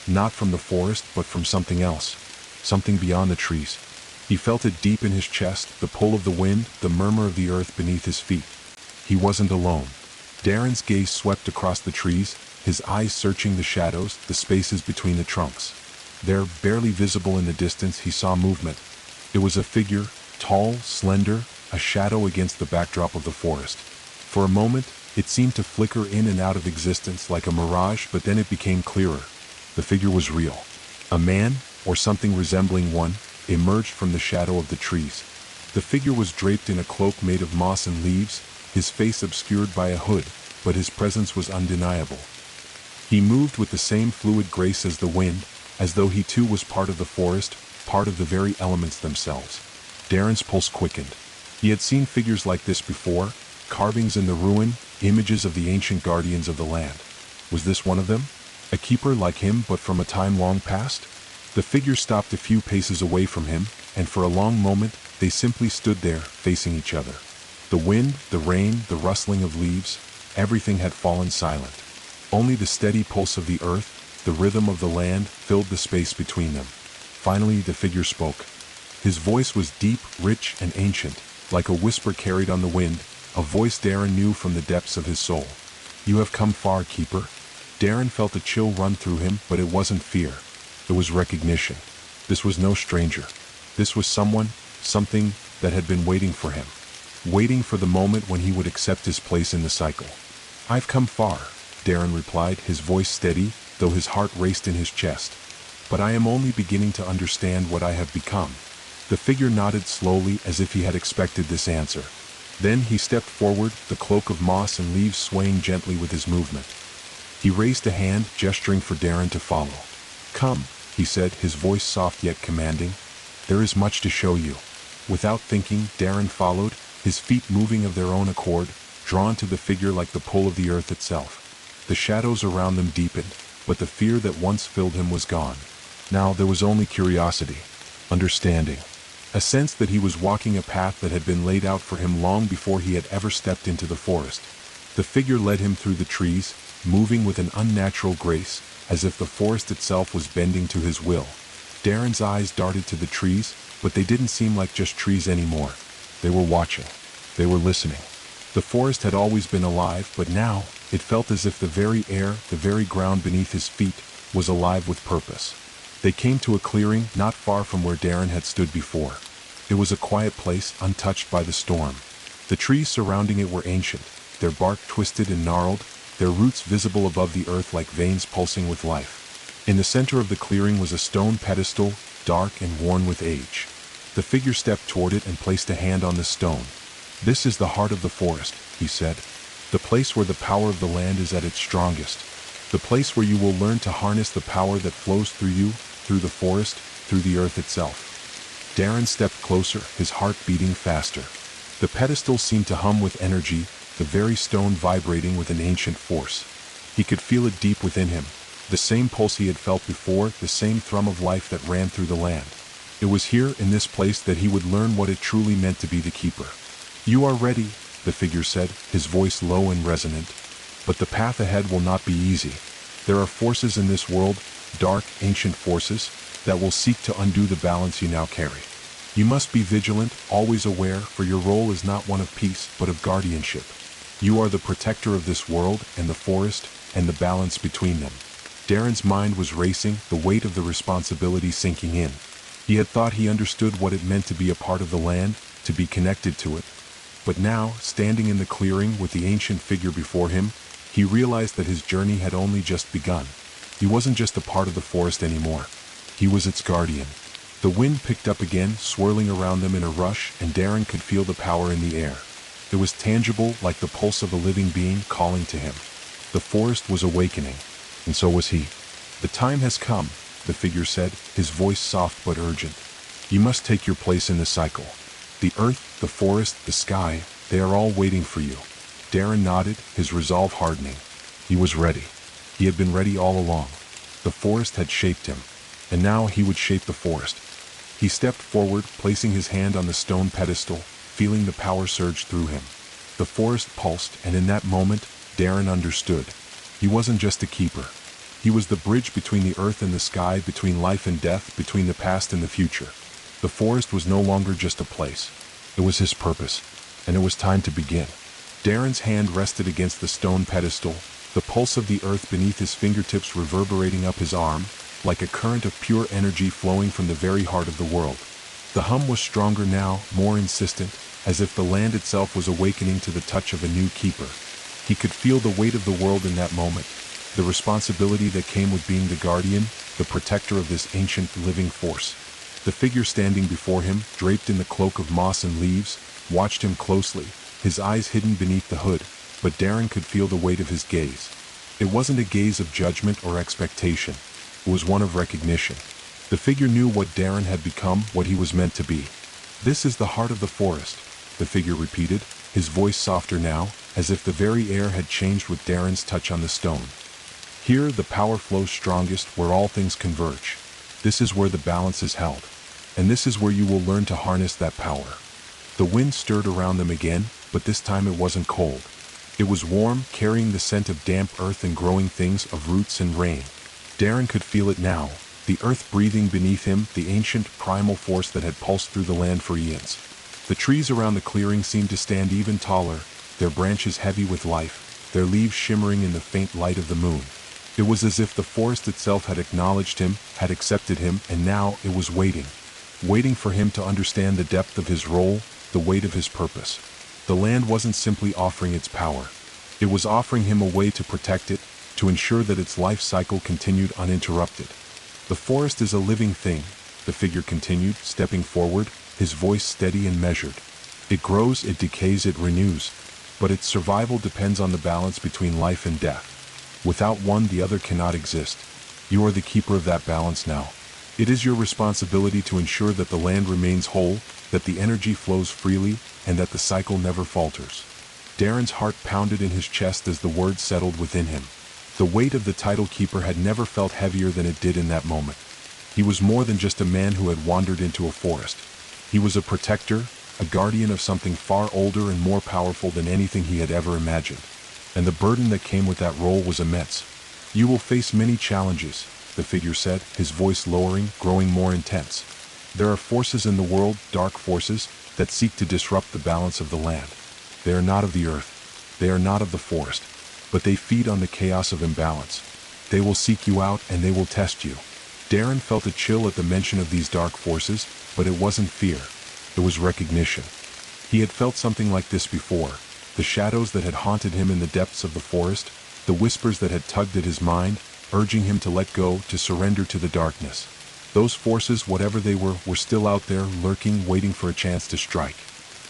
Not from the forest, but from something else. Something beyond the trees. He felt it deep in his chest, the pull of the wind, the murmur of the earth beneath his feet. He wasn't alone. Darren's gaze swept across the trees, his eyes searching the shadows, the spaces between the trunks. There, barely visible in the distance, he saw movement. It was a figure, tall, slender, a shadow against the backdrop of the forest. For a moment, it seemed to flicker in and out of existence like a mirage, but then it became clearer. The figure was real. A man, or something resembling one, emerged from the shadow of the trees. The figure was draped in a cloak made of moss and leaves, his face obscured by a hood, but his presence was undeniable. He moved with the same fluid grace as the wind, as though he too was part of the forest, part of the very elements themselves. Darren's pulse quickened. He had seen figures like this before, carvings in the ruin, images of the ancient guardians of the land. Was this one of them? A keeper like him, but from a time long past? The figure stopped a few paces away from him, and for a long moment, they simply stood there, facing each other. The wind, the rain, the rustling of leaves, everything had fallen silent. Only the steady pulse of the earth, the rhythm of the land, filled the space between them. Finally, the figure spoke. His voice was deep, rich, and ancient, like a whisper carried on the wind, a voice Darren knew from the depths of his soul. "You have come far, Keeper." Darren felt a chill run through him, but it wasn't fear. It was recognition. This was no stranger. This was someone, something, that had been waiting for him. Waiting for the moment when he would accept his place in the cycle. "I've come far," Darren replied, his voice steady, though his heart raced in his chest. "But I am only beginning to understand what I have become." The figure nodded slowly as if he had expected this answer. Then he stepped forward, the cloak of moss and leaves swaying gently with his movement. He raised a hand, gesturing for Darren to follow. "Come," he said, his voice soft yet commanding. "There is much to show you." Without thinking, Darren followed, his feet moving of their own accord, drawn to the figure like the pull of the earth itself. The shadows around them deepened, but the fear that once filled him was gone. Now there was only curiosity, understanding, a sense that he was walking a path that had been laid out for him long before he had ever stepped into the forest. The figure led him through the trees, moving with an unnatural grace, as if the forest itself was bending to his will. Darren's eyes darted to the trees, but they didn't seem like just trees anymore. They were watching. They were listening. The forest had always been alive, but now, it felt as if the very air, the very ground beneath his feet, was alive with purpose. They came to a clearing not far from where Darren had stood before. It was a quiet place, untouched by the storm. The trees surrounding it were ancient, their bark twisted and gnarled, their roots visible above the earth like veins pulsing with life. In the center of the clearing was a stone pedestal, dark and worn with age. The figure stepped toward it and placed a hand on the stone. "This is the heart of the forest," he said. "The place where the power of the land is at its strongest. The place where you will learn to harness the power that flows through you, through the forest, through the earth itself." Darren stepped closer, his heart beating faster. The pedestal seemed to hum with energy, the very stone vibrating with an ancient force. He could feel it deep within him, the same pulse he had felt before, the same thrum of life that ran through the land. It was here, in this place, that he would learn what it truly meant to be the keeper. "You are ready," the figure said, his voice low and resonant. "But the path ahead will not be easy. There are forces in this world, dark, ancient forces, that will seek to undo the balance you now carry. You must be vigilant, always aware, for your role is not one of peace, but of guardianship. You are the protector of this world, and the forest, and the balance between them." Darren's mind was racing, the weight of the responsibility sinking in. He had thought he understood what it meant to be a part of the land, to be connected to it. But now, standing in the clearing with the ancient figure before him, he realized that his journey had only just begun. He wasn't just a part of the forest anymore. He was its guardian. The wind picked up again, swirling around them in a rush, and Darren could feel the power in the air. It was tangible, like the pulse of a living being calling to him. The forest was awakening, and so was he. "The time has come," the figure said, his voice soft but urgent. "You must take your place in the cycle. The earth, the forest, the sky, they are all waiting for you." Darren nodded, his resolve hardening. He was ready. He had been ready all along. The forest had shaped him, and now he would shape the forest. He stepped forward, placing his hand on the stone pedestal, feeling the power surge through him. The forest pulsed, and in that moment, Darren understood. He wasn't just a keeper. He was the bridge between the earth and the sky, between life and death, between the past and the future. The forest was no longer just a place. It was his purpose, and it was time to begin. Darren's hand rested against the stone pedestal, the pulse of the earth beneath his fingertips reverberating up his arm, like a current of pure energy flowing from the very heart of the world. The hum was stronger now, more insistent, as if the land itself was awakening to the touch of a new keeper. He could feel the weight of the world in that moment, the responsibility that came with being the guardian, the protector of this ancient living force. The figure standing before him, draped in the cloak of moss and leaves, watched him closely, his eyes hidden beneath the hood, but Darren could feel the weight of his gaze. It wasn't a gaze of judgment or expectation. It was one of recognition. The figure knew what Darren had become, what he was meant to be. "This is the heart of the forest," the figure repeated, his voice softer now, as if the very air had changed with Darren's touch on the stone. "Here the power flows strongest, where all things converge. This is where the balance is held. And this is where you will learn to harness that power." The wind stirred around them again, but this time it wasn't cold. It was warm, carrying the scent of damp earth and growing things, of roots and rain. Darren could feel it now, the earth breathing beneath him, the ancient, primal force that had pulsed through the land for eons. The trees around the clearing seemed to stand even taller, their branches heavy with life, their leaves shimmering in the faint light of the moon. It was as if the forest itself had acknowledged him, had accepted him, and now it was waiting for him to understand the depth of his role, the weight of his purpose. The land wasn't simply offering its power. It was offering him a way to protect it, to ensure that its life cycle continued uninterrupted. "The forest is a living thing," the figure continued, stepping forward, his voice steady and measured. "It grows, it decays, it renews, but its survival depends on the balance between life and death. Without one, the other cannot exist. You are the keeper of that balance now. It is your responsibility to ensure that the land remains whole, that the energy flows freely, and that the cycle never falters." Darren's heart pounded in his chest as the words settled within him. The weight of the title keeper had never felt heavier than it did in that moment. He was more than just a man who had wandered into a forest. He was a protector, a guardian of something far older and more powerful than anything he had ever imagined. And the burden that came with that role was immense. "You will face many challenges," the figure said, his voice lowering, growing more intense. "There are forces in the world, dark forces, that seek to disrupt the balance of the land. They are not of the earth. They are not of the forest. But they feed on the chaos of imbalance. They will seek you out and they will test you." Darren felt a chill at the mention of these dark forces, but it wasn't fear. It was recognition. He had felt something like this before. The shadows that had haunted him in the depths of the forest, the whispers that had tugged at his mind, urging him to let go, to surrender to the darkness. Those forces, whatever they were still out there, lurking, waiting for a chance to strike.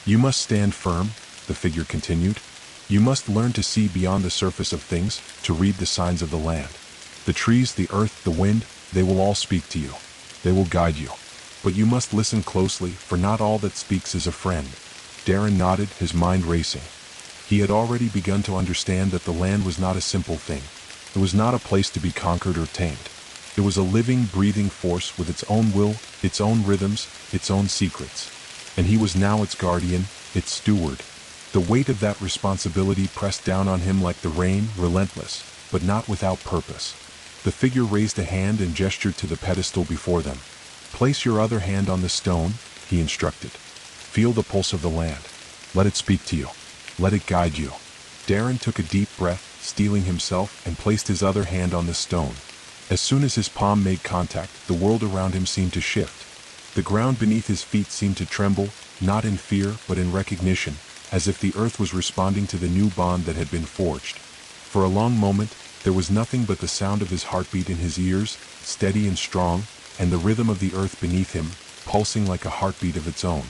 "You must stand firm," the figure continued. "You must learn to see beyond the surface of things, to read the signs of the land. The trees, the earth, the wind, they will all speak to you. They will guide you. But you must listen closely, for not all that speaks is a friend." Darren nodded, his mind racing. He had already begun to understand that the land was not a simple thing. It was not a place to be conquered or tamed. It was a living, breathing force with its own will, its own rhythms, its own secrets. And he was now its guardian, its steward. The weight of that responsibility pressed down on him like the rain, relentless, but not without purpose. The figure raised a hand and gestured to the pedestal before them. "Place your other hand on the stone," he instructed. "Feel the pulse of the land. Let it speak to you. Let it guide you." Darren took a deep breath, steeling himself, and placed his other hand on the stone. As soon as his palm made contact, the world around him seemed to shift. The ground beneath his feet seemed to tremble, not in fear, but in recognition, as if the earth was responding to the new bond that had been forged. For a long moment, there was nothing but the sound of his heartbeat in his ears, steady and strong, and the rhythm of the earth beneath him, pulsing like a heartbeat of its own.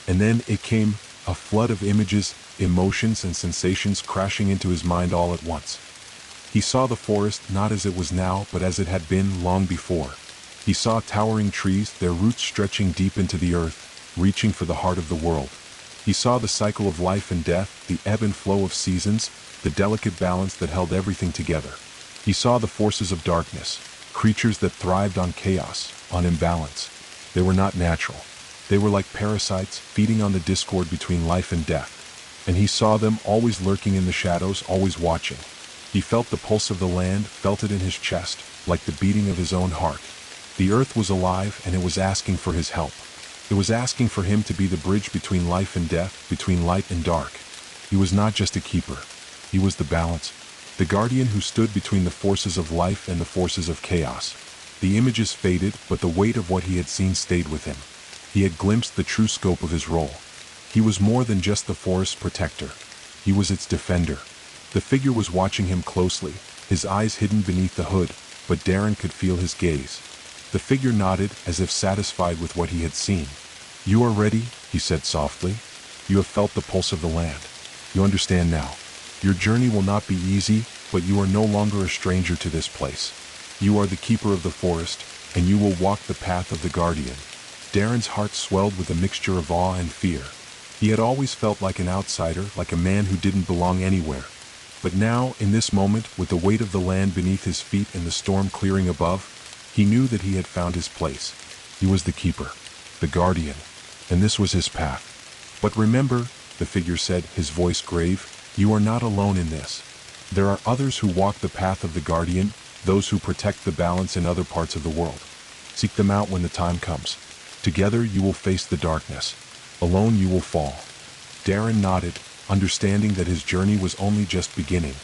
And then it came, a flood of images, emotions and sensations crashing into his mind all at once. He saw the forest not as it was now, but as it had been long before. He saw towering trees, their roots stretching deep into the earth, reaching for the heart of the world. He saw the cycle of life and death, the ebb and flow of seasons, the delicate balance that held everything together. He saw the forces of darkness, creatures that thrived on chaos, on imbalance. They were not natural. They were like parasites, feeding on the discord between life and death. And he saw them, always lurking in the shadows, always watching. He felt the pulse of the land, felt it in his chest, like the beating of his own heart. The earth was alive, and it was asking for his help. It was asking for him to be the bridge between life and death, between light and dark. He was not just a keeper. He was the balance, the guardian who stood between the forces of life and the forces of chaos. The images faded, but the weight of what he had seen stayed with him. He had glimpsed the true scope of his role. He was more than just the forest's protector. He was its defender. The figure was watching him closely, his eyes hidden beneath the hood, but Darren could feel his gaze. The figure nodded as if satisfied with what he had seen. "You are ready," he said softly. "You have felt the pulse of the land. You understand now. Your journey will not be easy, but you are no longer a stranger to this place. You are the keeper of the forest, and you will walk the path of the guardian." Darren's heart swelled with a mixture of awe and fear. He had always felt like an outsider, like a man who didn't belong anywhere. But now, in this moment, with the weight of the land beneath his feet and the storm clearing above, he knew that he had found his place. He was the keeper, the guardian, and this was his path. "But remember," the figure said, his voice grave, "you are not alone in this. There are others who walk the path of the guardian, those who protect the balance in other parts of the world. Seek them out when the time comes. Together you will face the darkness. Alone you will fall." Darren nodded, understanding that his journey was only just beginning.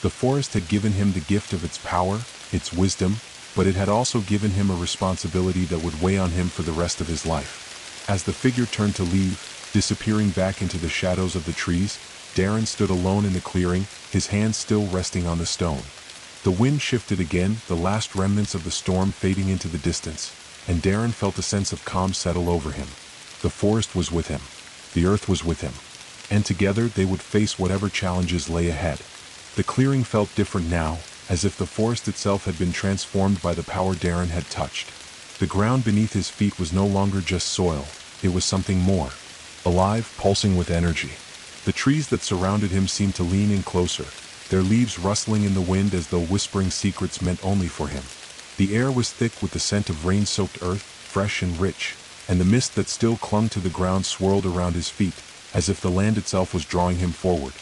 The forest had given him the gift of its power, its wisdom, but it had also given him a responsibility that would weigh on him for the rest of his life. As the figure turned to leave, disappearing back into the shadows of the trees, Darren stood alone in the clearing, his hands still resting on the stone. The wind shifted again, the last remnants of the storm fading into the distance, and Darren felt a sense of calm settle over him. The forest was with him. The earth was with him. And together they would face whatever challenges lay ahead. The clearing felt different now, as if the forest itself had been transformed by the power Darren had touched. The ground beneath his feet was no longer just soil, it was something more. Alive, pulsing with energy. The trees that surrounded him seemed to lean in closer, their leaves rustling in the wind as though whispering secrets meant only for him. The air was thick with the scent of rain-soaked earth, fresh and rich, and the mist that still clung to the ground swirled around his feet, as if the land itself was drawing him forward.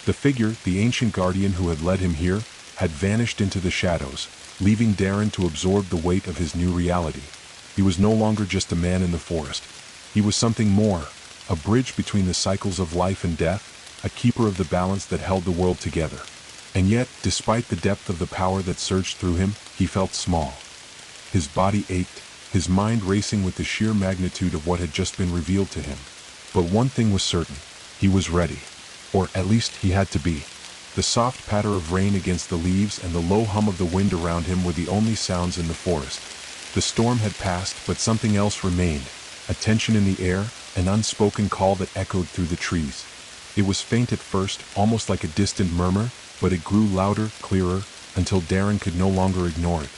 The figure, the ancient guardian who had led him here, had vanished into the shadows, leaving Darren to absorb the weight of his new reality. He was no longer just a man in the forest. He was something more, a bridge between the cycles of life and death, a keeper of the balance that held the world together. And yet, despite the depth of the power that surged through him, he felt small. His body ached, his mind racing with the sheer magnitude of what had just been revealed to him. But one thing was certain, he was ready. Or at least he had to be. The soft patter of rain against the leaves and the low hum of the wind around him were the only sounds in the forest. The storm had passed, but something else remained, a tension in the air, an unspoken call that echoed through the trees. It was faint at first, almost like a distant murmur, but it grew louder, clearer, until Darren could no longer ignore it.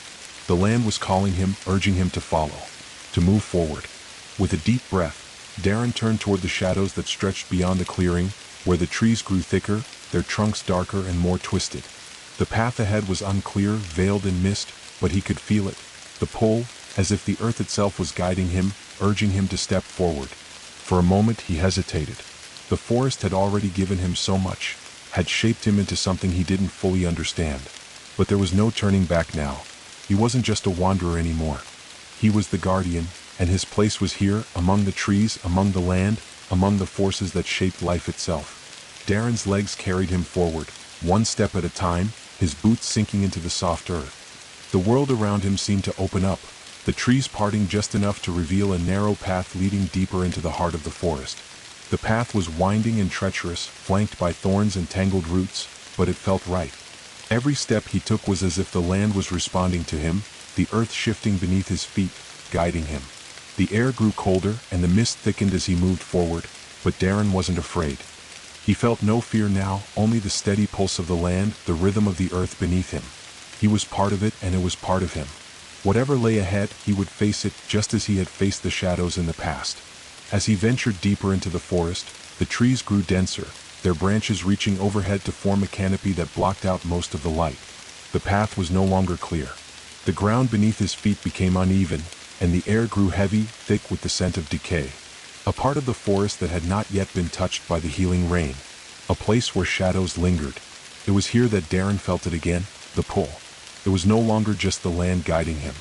The land was calling him, urging him to follow, to move forward. With a deep breath, Darren turned toward the shadows that stretched beyond the clearing, where the trees grew thicker, their trunks darker and more twisted. The path ahead was unclear, veiled in mist, but he could feel it, the pull, as if the earth itself was guiding him, urging him to step forward. For a moment he hesitated. The forest had already given him so much, had shaped him into something he didn't fully understand. But there was no turning back now. He wasn't just a wanderer anymore. He was the guardian, and his place was here, among the trees, among the land, among the forces that shaped life itself. Darren's legs carried him forward, one step at a time, his boots sinking into the soft earth. The world around him seemed to open up, the trees parting just enough to reveal a narrow path leading deeper into the heart of the forest. The path was winding and treacherous, flanked by thorns and tangled roots, but it felt right. Every step he took was as if the land was responding to him, the earth shifting beneath his feet, guiding him. The air grew colder and the mist thickened as he moved forward, but Darren wasn't afraid. He felt no fear now, only the steady pulse of the land, the rhythm of the earth beneath him. He was part of it and it was part of him. Whatever lay ahead, he would face it just as he had faced the shadows in the past. As he ventured deeper into the forest, the trees grew denser, their branches reaching overhead to form a canopy that blocked out most of the light. The path was no longer clear. The ground beneath his feet became uneven, and the air grew heavy, thick with the scent of decay. A part of the forest that had not yet been touched by the healing rain. A place where shadows lingered. It was here that Darren felt it again, the pull. It was no longer just the land guiding him.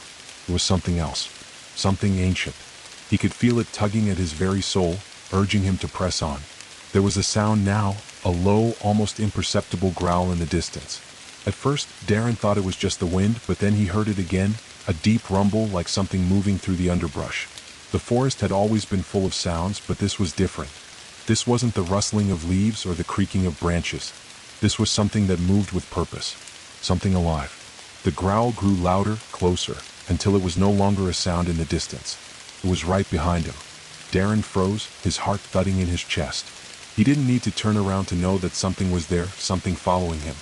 It was something else. Something ancient. He could feel it tugging at his very soul, urging him to press on. There was a sound now, a low, almost imperceptible growl in the distance. At first, Darren thought it was just the wind, but then he heard it again, a deep rumble like something moving through the underbrush. The forest had always been full of sounds, but this was different. This wasn't the rustling of leaves or the creaking of branches. This was something that moved with purpose, something alive. The growl grew louder, closer, until it was no longer a sound in the distance. It was right behind him. Darren froze, his heart thudding in his chest. He didn't need to turn around to know that something was there, something following him.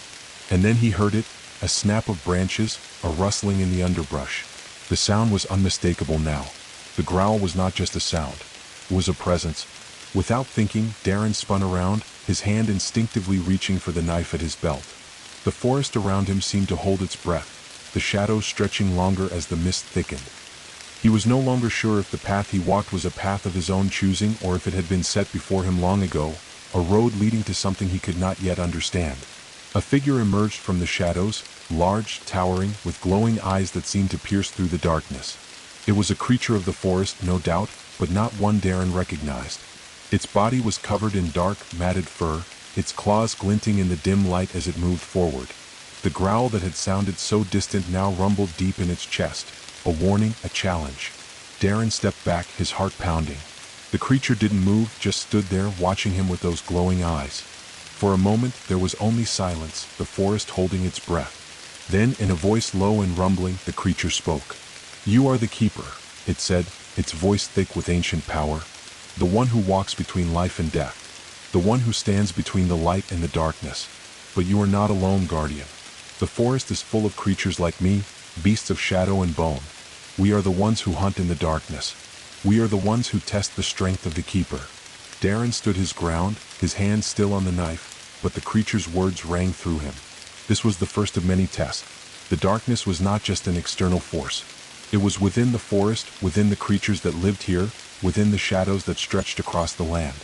And then he heard it, a snap of branches, a rustling in the underbrush. The sound was unmistakable now. The growl was not just a sound. It was a presence. Without thinking, Darren spun around, his hand instinctively reaching for the knife at his belt. The forest around him seemed to hold its breath, the shadows stretching longer as the mist thickened. He was no longer sure if the path he walked was a path of his own choosing or if it had been set before him long ago, a road leading to something he could not yet understand. A figure emerged from the shadows, large, towering, with glowing eyes that seemed to pierce through the darkness. It was a creature of the forest, no doubt, but not one Darren recognized. Its body was covered in dark, matted fur, its claws glinting in the dim light as it moved forward. The growl that had sounded so distant now rumbled deep in its chest, a warning, a challenge. Darren stepped back, his heart pounding. The creature didn't move, just stood there watching him with those glowing eyes. For a moment, there was only silence, the forest holding its breath. Then, in a voice low and rumbling, the creature spoke. "You are the keeper," it said, its voice thick with ancient power. "The one who walks between life and death. The one who stands between the light and the darkness. But you are not alone, guardian. The forest is full of creatures like me, beasts of shadow and bone. We are the ones who hunt in the darkness. We are the ones who test the strength of the keeper." Darren stood his ground, his hand still on the knife, but the creature's words rang through him. This was the first of many tests. The darkness was not just an external force. It was within the forest, within the creatures that lived here, within the shadows that stretched across the land.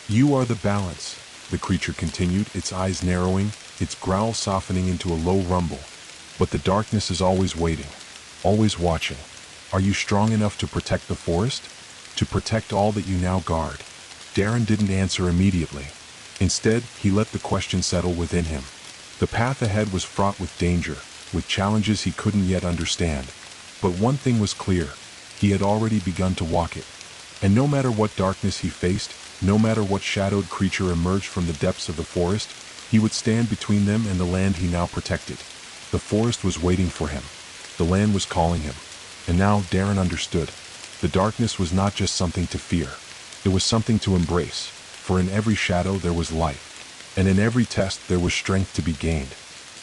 "You are the balance," the creature continued, its eyes narrowing, its growl softening into a low rumble. "But the darkness is always waiting, always watching. Are you strong enough to protect the forest? To protect all that you now guard?" Darren didn't answer immediately. Instead, he let the question settle within him. The path ahead was fraught with danger, with challenges he couldn't yet understand. But one thing was clear, he had already begun to walk it. And no matter what darkness he faced, no matter what shadowed creature emerged from the depths of the forest, he would stand between them and the land he now protected. The forest was waiting for him. The land was calling him. And now Darren understood. The darkness was not just something to fear. It was something to embrace, for in every shadow there was light. And in every test there was strength to be gained.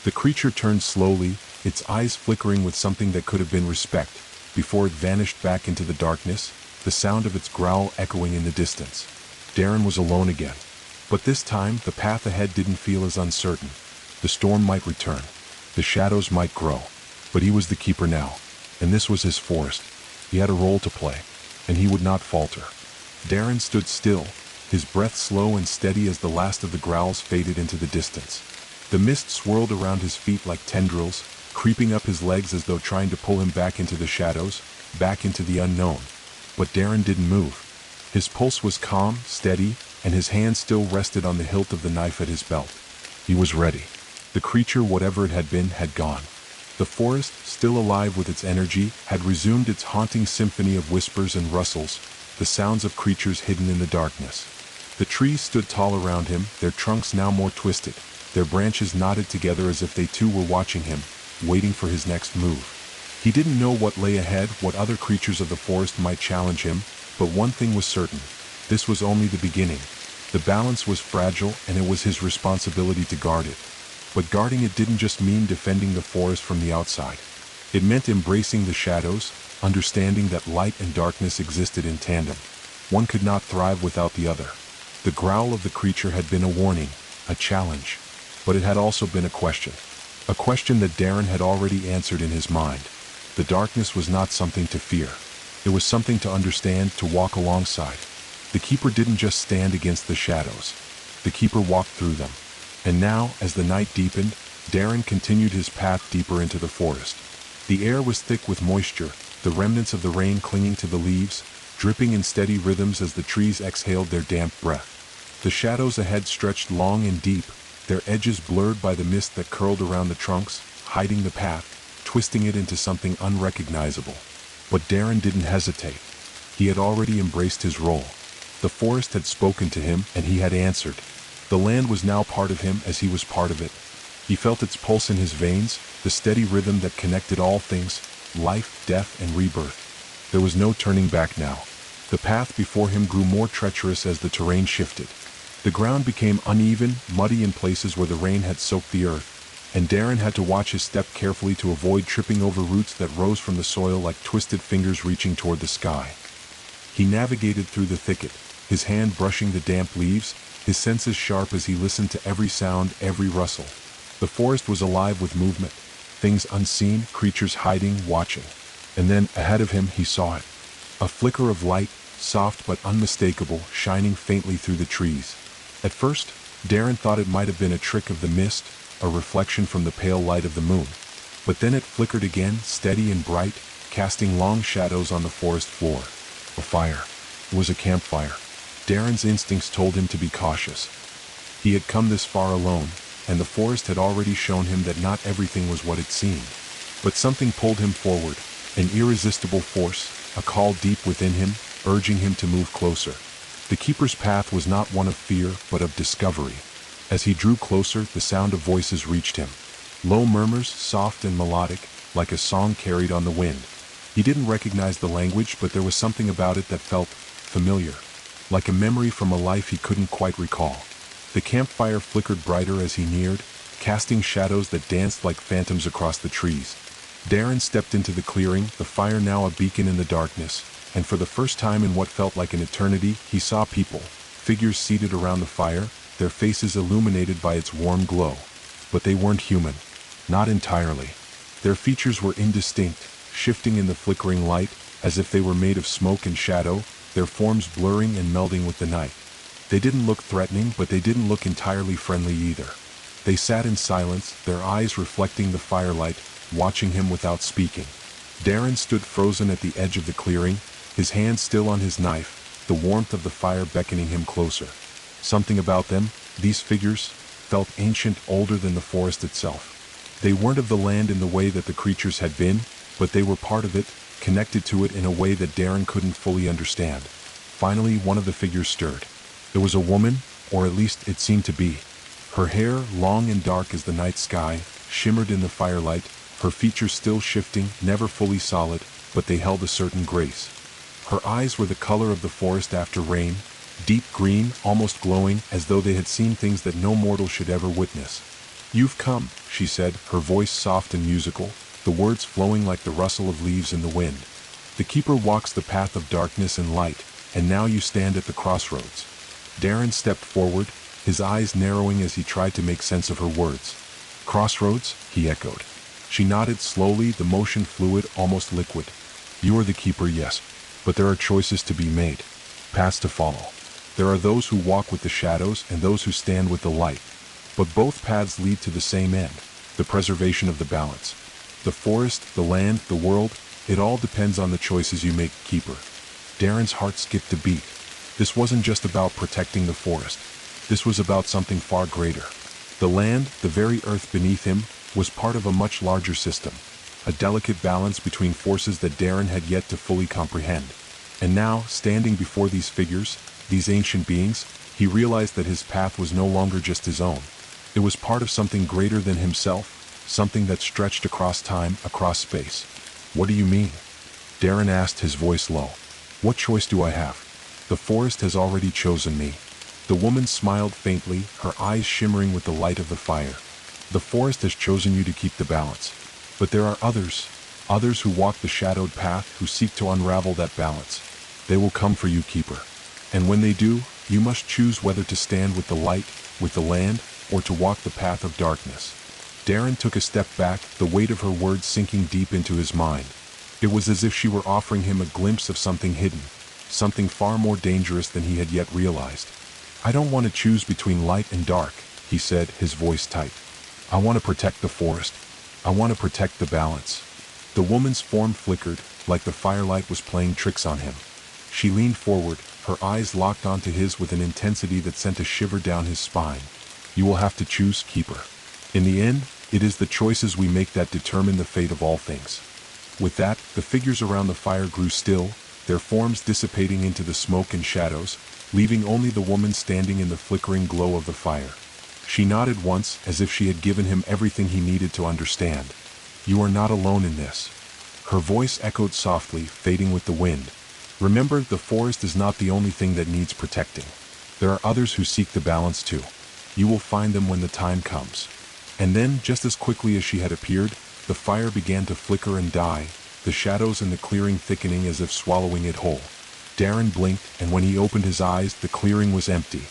The creature turned slowly, its eyes flickering with something that could have been respect, before it vanished back into the darkness, the sound of its growl echoing in the distance. Darren was alone again. But this time, the path ahead didn't feel as uncertain. The storm might return. The shadows might grow. But he was the keeper now. And this was his forest. He had a role to play. And he would not falter. Darren stood still, his breath slow and steady as the last of the growls faded into the distance. The mist swirled around his feet like tendrils, creeping up his legs as though trying to pull him back into the shadows, back into the unknown. But Darren didn't move. His pulse was calm, steady, and his hand still rested on the hilt of the knife at his belt. He was ready. The creature, whatever it had been, had gone. The forest, still alive with its energy, had resumed its haunting symphony of whispers and rustles, the sounds of creatures hidden in the darkness. The trees stood tall around him, their trunks now more twisted, their branches knotted together as if they too were watching him, waiting for his next move. He didn't know what lay ahead, what other creatures of the forest might challenge him, but one thing was certain. This was only the beginning. The balance was fragile, and it was his responsibility to guard it. But guarding it didn't just mean defending the forest from the outside. It meant embracing the shadows, understanding that light and darkness existed in tandem. One could not thrive without the other. The growl of the creature had been a warning, a challenge. But it had also been a question. A question that Darren had already answered in his mind. The darkness was not something to fear. It was something to understand, to walk alongside. The keeper didn't just stand against the shadows. The keeper walked through them. And now, as the night deepened, Darren continued his path deeper into the forest. The air was thick with moisture, the remnants of the rain clinging to the leaves, dripping in steady rhythms as the trees exhaled their damp breath. The shadows ahead stretched long and deep, their edges blurred by the mist that curled around the trunks, hiding the path, twisting it into something unrecognizable. But Darren didn't hesitate. He had already embraced his role. The forest had spoken to him, and he had answered. The land was now part of him as he was part of it. He felt its pulse in his veins, the steady rhythm that connected all things, life, death, and rebirth. There was no turning back now. The path before him grew more treacherous as the terrain shifted. The ground became uneven, muddy in places where the rain had soaked the earth, and Darren had to watch his step carefully to avoid tripping over roots that rose from the soil like twisted fingers reaching toward the sky. He navigated through the thicket, his hand brushing the damp leaves, his senses sharp as he listened to every sound, every rustle. The forest was alive with movement, things unseen, creatures hiding, watching. And then, ahead of him, he saw it. A flicker of light, soft but unmistakable, shining faintly through the trees. At first, Darren thought it might have been a trick of the mist, a reflection from the pale light of the moon. But then it flickered again, steady and bright, casting long shadows on the forest floor. A fire. It was a campfire. Darren's instincts told him to be cautious. He had come this far alone, and the forest had already shown him that not everything was what it seemed. But something pulled him forward, an irresistible force, a call deep within him, urging him to move closer. The keeper's path was not one of fear, but of discovery. As he drew closer, the sound of voices reached him. Low murmurs, soft and melodic, like a song carried on the wind. He didn't recognize the language, but there was something about it that felt familiar, like a memory from a life he couldn't quite recall. The campfire flickered brighter as he neared, casting shadows that danced like phantoms across the trees. Darren stepped into the clearing, the fire now a beacon in the darkness, and for the first time in what felt like an eternity, he saw people, figures seated around the fire, their faces illuminated by its warm glow. But they weren't human. Not entirely. Their features were indistinct, shifting in the flickering light, as if they were made of smoke and shadow, their forms blurring and melding with the night. They didn't look threatening, but they didn't look entirely friendly either. They sat in silence, their eyes reflecting the firelight, watching him without speaking. Darren stood frozen at the edge of the clearing, his hand still on his knife, the warmth of the fire beckoning him closer. Something about them, these figures, felt ancient, older than the forest itself. They weren't of the land in the way that the creatures had been, but they were part of it, connected to it in a way that Darren couldn't fully understand. Finally, one of the figures stirred. It was a woman, or at least it seemed to be. Her hair, long and dark as the night sky, shimmered in the firelight, her features still shifting, never fully solid, but they held a certain grace. Her eyes were the color of the forest after rain, deep green, almost glowing, as though they had seen things that no mortal should ever witness. "You've come," she said, her voice soft and musical, the words flowing like the rustle of leaves in the wind. "The keeper walks the path of darkness and light, and now you stand at the crossroads." Darren stepped forward, his eyes narrowing as he tried to make sense of her words. "Crossroads?" he echoed. She nodded slowly, the motion fluid, almost liquid. "You are the keeper, yes, but there are choices to be made, paths to follow. There are those who walk with the shadows and those who stand with the light. But both paths lead to the same end, the preservation of the balance. The forest, the land, the world, it all depends on the choices you make, keeper." Darren's heart skipped a beat. This wasn't just about protecting the forest. This was about something far greater. The land, the very earth beneath him, was part of a much larger system, a delicate balance between forces that Darren had yet to fully comprehend. And now, standing before these figures, these ancient beings, he realized that his path was no longer just his own. It was part of something greater than himself, something that stretched across time, across space. "What do you mean?" Darren asked, his voice low. "What choice do I have? The forest has already chosen me." The woman smiled faintly, her eyes shimmering with the light of the fire. "The forest has chosen you to keep the balance. But there are others who walk the shadowed path, who seek to unravel that balance. They will come for you, keeper. And when they do, you must choose whether to stand with the light, with the land, or to walk the path of darkness." Darren took a step back, the weight of her words sinking deep into his mind. It was as if she were offering him a glimpse of something hidden, something far more dangerous than he had yet realized. "I don't want to choose between light and dark," he said, his voice tight. "I want to protect the forest. I want to protect the balance." The woman's form flickered, like the firelight was playing tricks on him. She leaned forward, her eyes locked onto his with an intensity that sent a shiver down his spine. "You will have to choose, keeper. In the end, it is the choices we make that determine the fate of all things." With that, the figures around the fire grew still, their forms dissipating into the smoke and shadows, leaving only the woman standing in the flickering glow of the fire. She nodded once, as if she had given him everything he needed to understand. "You are not alone in this." Her voice echoed softly, fading with the wind. "Remember, the forest is not the only thing that needs protecting. There are others who seek the balance too. You will find them when the time comes." And then, just as quickly as she had appeared, the fire began to flicker and die, the shadows in the clearing thickening as if swallowing it whole. Darren blinked, and when he opened his eyes, the clearing was empty.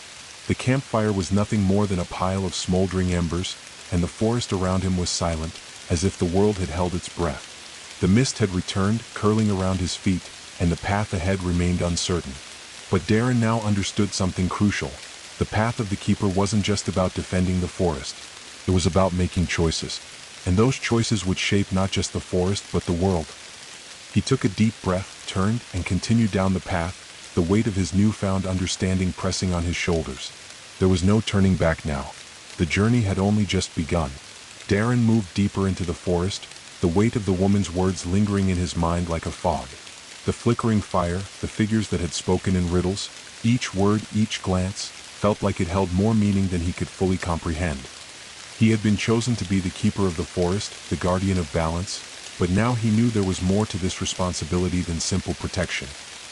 The campfire was nothing more than a pile of smoldering embers, and the forest around him was silent, as if the world had held its breath. The mist had returned, curling around his feet, and the path ahead remained uncertain. But Darren now understood something crucial. The path of the keeper wasn't just about defending the forest. It was about making choices. And those choices would shape not just the forest, but the world. He took a deep breath, turned, and continued down the path, the weight of his newfound understanding pressing on his shoulders. There was no turning back now. The journey had only just begun. Darren moved deeper into the forest, the weight of the woman's words lingering in his mind like a fog. The flickering fire, the figures that had spoken in riddles, each word, each glance, felt like it held more meaning than he could fully comprehend. He had been chosen to be the keeper of the forest, the guardian of balance, but now he knew there was more to this responsibility than simple protection.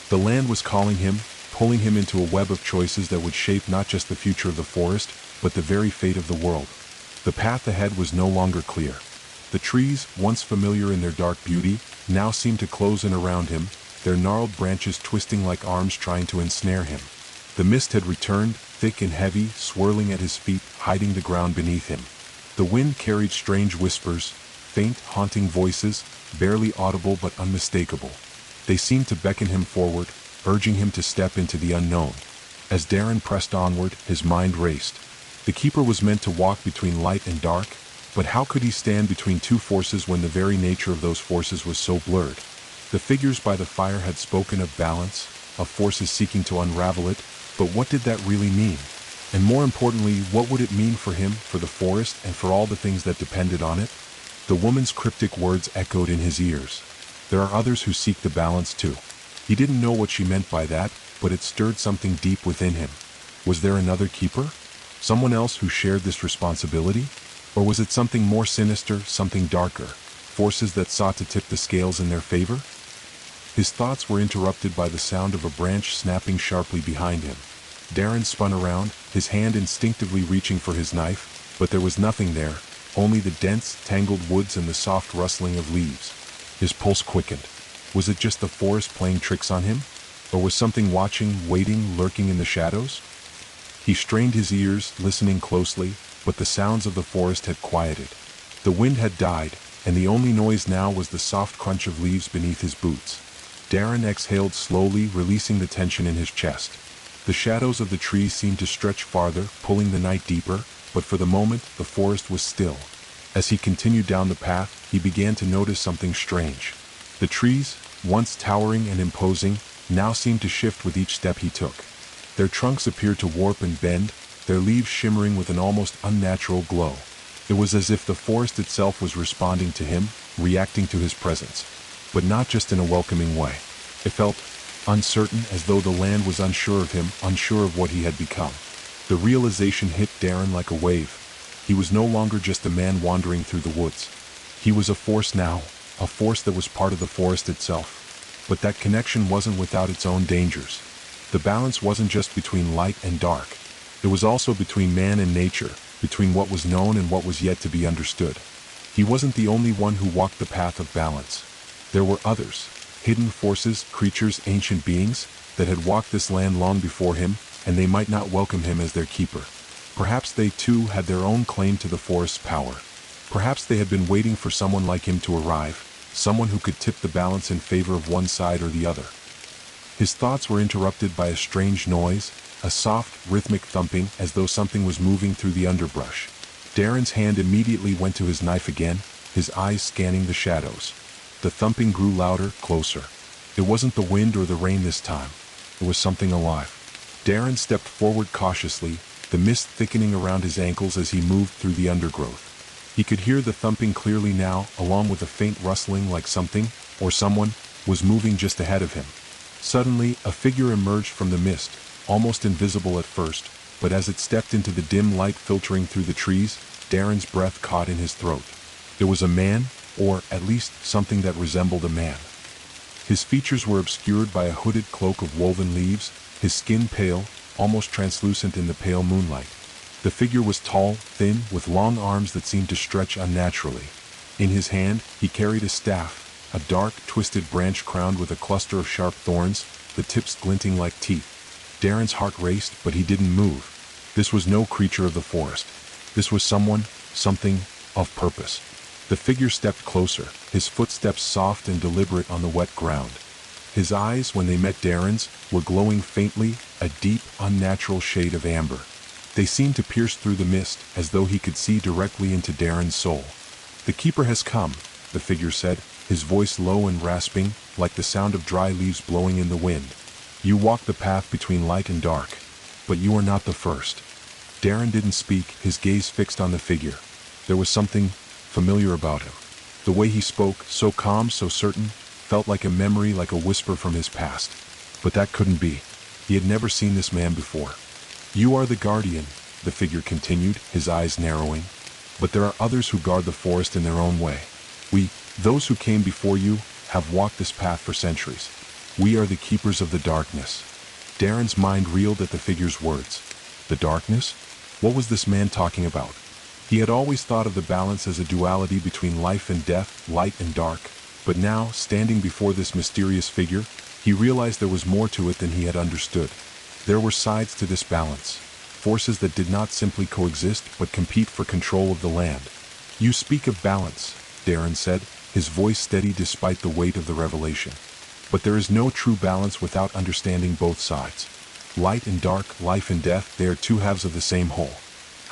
The land was calling him, pulling him into a web of choices that would shape not just the future of the forest, but the very fate of the world. The path ahead was no longer clear. The trees, once familiar in their dark beauty, now seemed to close in around him, their gnarled branches twisting like arms trying to ensnare him. The mist had returned, thick and heavy, swirling at his feet, hiding the ground beneath him. The wind carried strange whispers, faint, haunting voices, barely audible but unmistakable. They seemed to beckon him forward, urging him to step into the unknown. As Darren pressed onward, his mind raced. The keeper was meant to walk between light and dark, but how could he stand between two forces when the very nature of those forces was so blurred? The figures by the fire had spoken of balance, of forces seeking to unravel it, but what did that really mean? And more importantly, what would it mean for him, for the forest, and for all the things that depended on it? The woman's cryptic words echoed in his ears. There are others who seek the balance too. He didn't know what she meant by that, but it stirred something deep within him. Was there another keeper? Someone else who shared this responsibility? Or was it something more sinister, something darker? Forces that sought to tip the scales in their favor? His thoughts were interrupted by the sound of a branch snapping sharply behind him. Darren spun around, his hand instinctively reaching for his knife, but there was nothing there, only the dense, tangled woods and the soft rustling of leaves. His pulse quickened. Was it just the forest playing tricks on him? Or was something watching, waiting, lurking in the shadows? He strained his ears, listening closely, but the sounds of the forest had quieted. The wind had died, and the only noise now was the soft crunch of leaves beneath his boots. Darren exhaled slowly, releasing the tension in his chest. The shadows of the trees seemed to stretch farther, pulling the night deeper, but for the moment, the forest was still. As he continued down the path, he began to notice something strange. The trees, once towering and imposing, now seemed to shift with each step he took. Their trunks appeared to warp and bend, their leaves shimmering with an almost unnatural glow. It was as if the forest itself was responding to him, reacting to his presence. But not just in a welcoming way. It felt uncertain, as though the land was unsure of him, unsure of what he had become. The realization hit Darren like a wave. He was no longer just a man wandering through the woods. He was a force now, a force that was part of the forest itself. But that connection wasn't without its own dangers. The balance wasn't just between light and dark. It was also between man and nature, between what was known and what was yet to be understood. He wasn't the only one who walked the path of balance. There were others, hidden forces, creatures, ancient beings, that had walked this land long before him, and they might not welcome him as their keeper. Perhaps they too had their own claim to the forest's power. Perhaps they had been waiting for someone like him to arrive, someone who could tip the balance in favor of one side or the other. His thoughts were interrupted by a strange noise, a soft, rhythmic thumping, as though something was moving through the underbrush. Darren's hand immediately went to his knife again, his eyes scanning the shadows. The thumping grew louder, closer. It wasn't the wind or the rain this time. It was something alive. Darren stepped forward cautiously, the mist thickening around his ankles as he moved through the undergrowth. He could hear the thumping clearly now, along with a faint rustling like something, or someone, was moving just ahead of him. Suddenly, a figure emerged from the mist, almost invisible at first, but as it stepped into the dim light filtering through the trees, Darren's breath caught in his throat. It was a man, or at least something that resembled a man. His features were obscured by a hooded cloak of woven leaves, his skin pale, almost translucent in the pale moonlight. The figure was tall, thin, with long arms that seemed to stretch unnaturally. In his hand, he carried a staff, a dark, twisted branch crowned with a cluster of sharp thorns, the tips glinting like teeth. Darren's heart raced, but he didn't move. This was no creature of the forest. This was something, of purpose. The figure stepped closer, his footsteps soft and deliberate on the wet ground. His eyes, when they met Darren's, were glowing faintly, a deep, unnatural shade of amber. They seemed to pierce through the mist, as though he could see directly into Darren's soul. "The keeper has come," the figure said, his voice low and rasping, like the sound of dry leaves blowing in the wind. "You walk the path between light and dark, but you are not the first." Darren didn't speak, his gaze fixed on the figure. There was something familiar about him. The way he spoke, so calm, so certain, felt like a memory, like a whisper from his past. But that couldn't be. He had never seen this man before. "You are the guardian," the figure continued, his eyes narrowing. "But there are others who guard the forest in their own way. Those who came before you, have walked this path for centuries. We are the keepers of the darkness." Darren's mind reeled at the figure's words. The darkness? What was this man talking about? He had always thought of the balance as a duality between life and death, light and dark, but now, standing before this mysterious figure, he realized there was more to it than he had understood. There were sides to this balance, forces that did not simply coexist but compete for control of the land. "You speak of balance," Darren said, his voice steady despite the weight of the revelation. "But there is no true balance without understanding both sides. Light and dark, life and death, they are two halves of the same whole.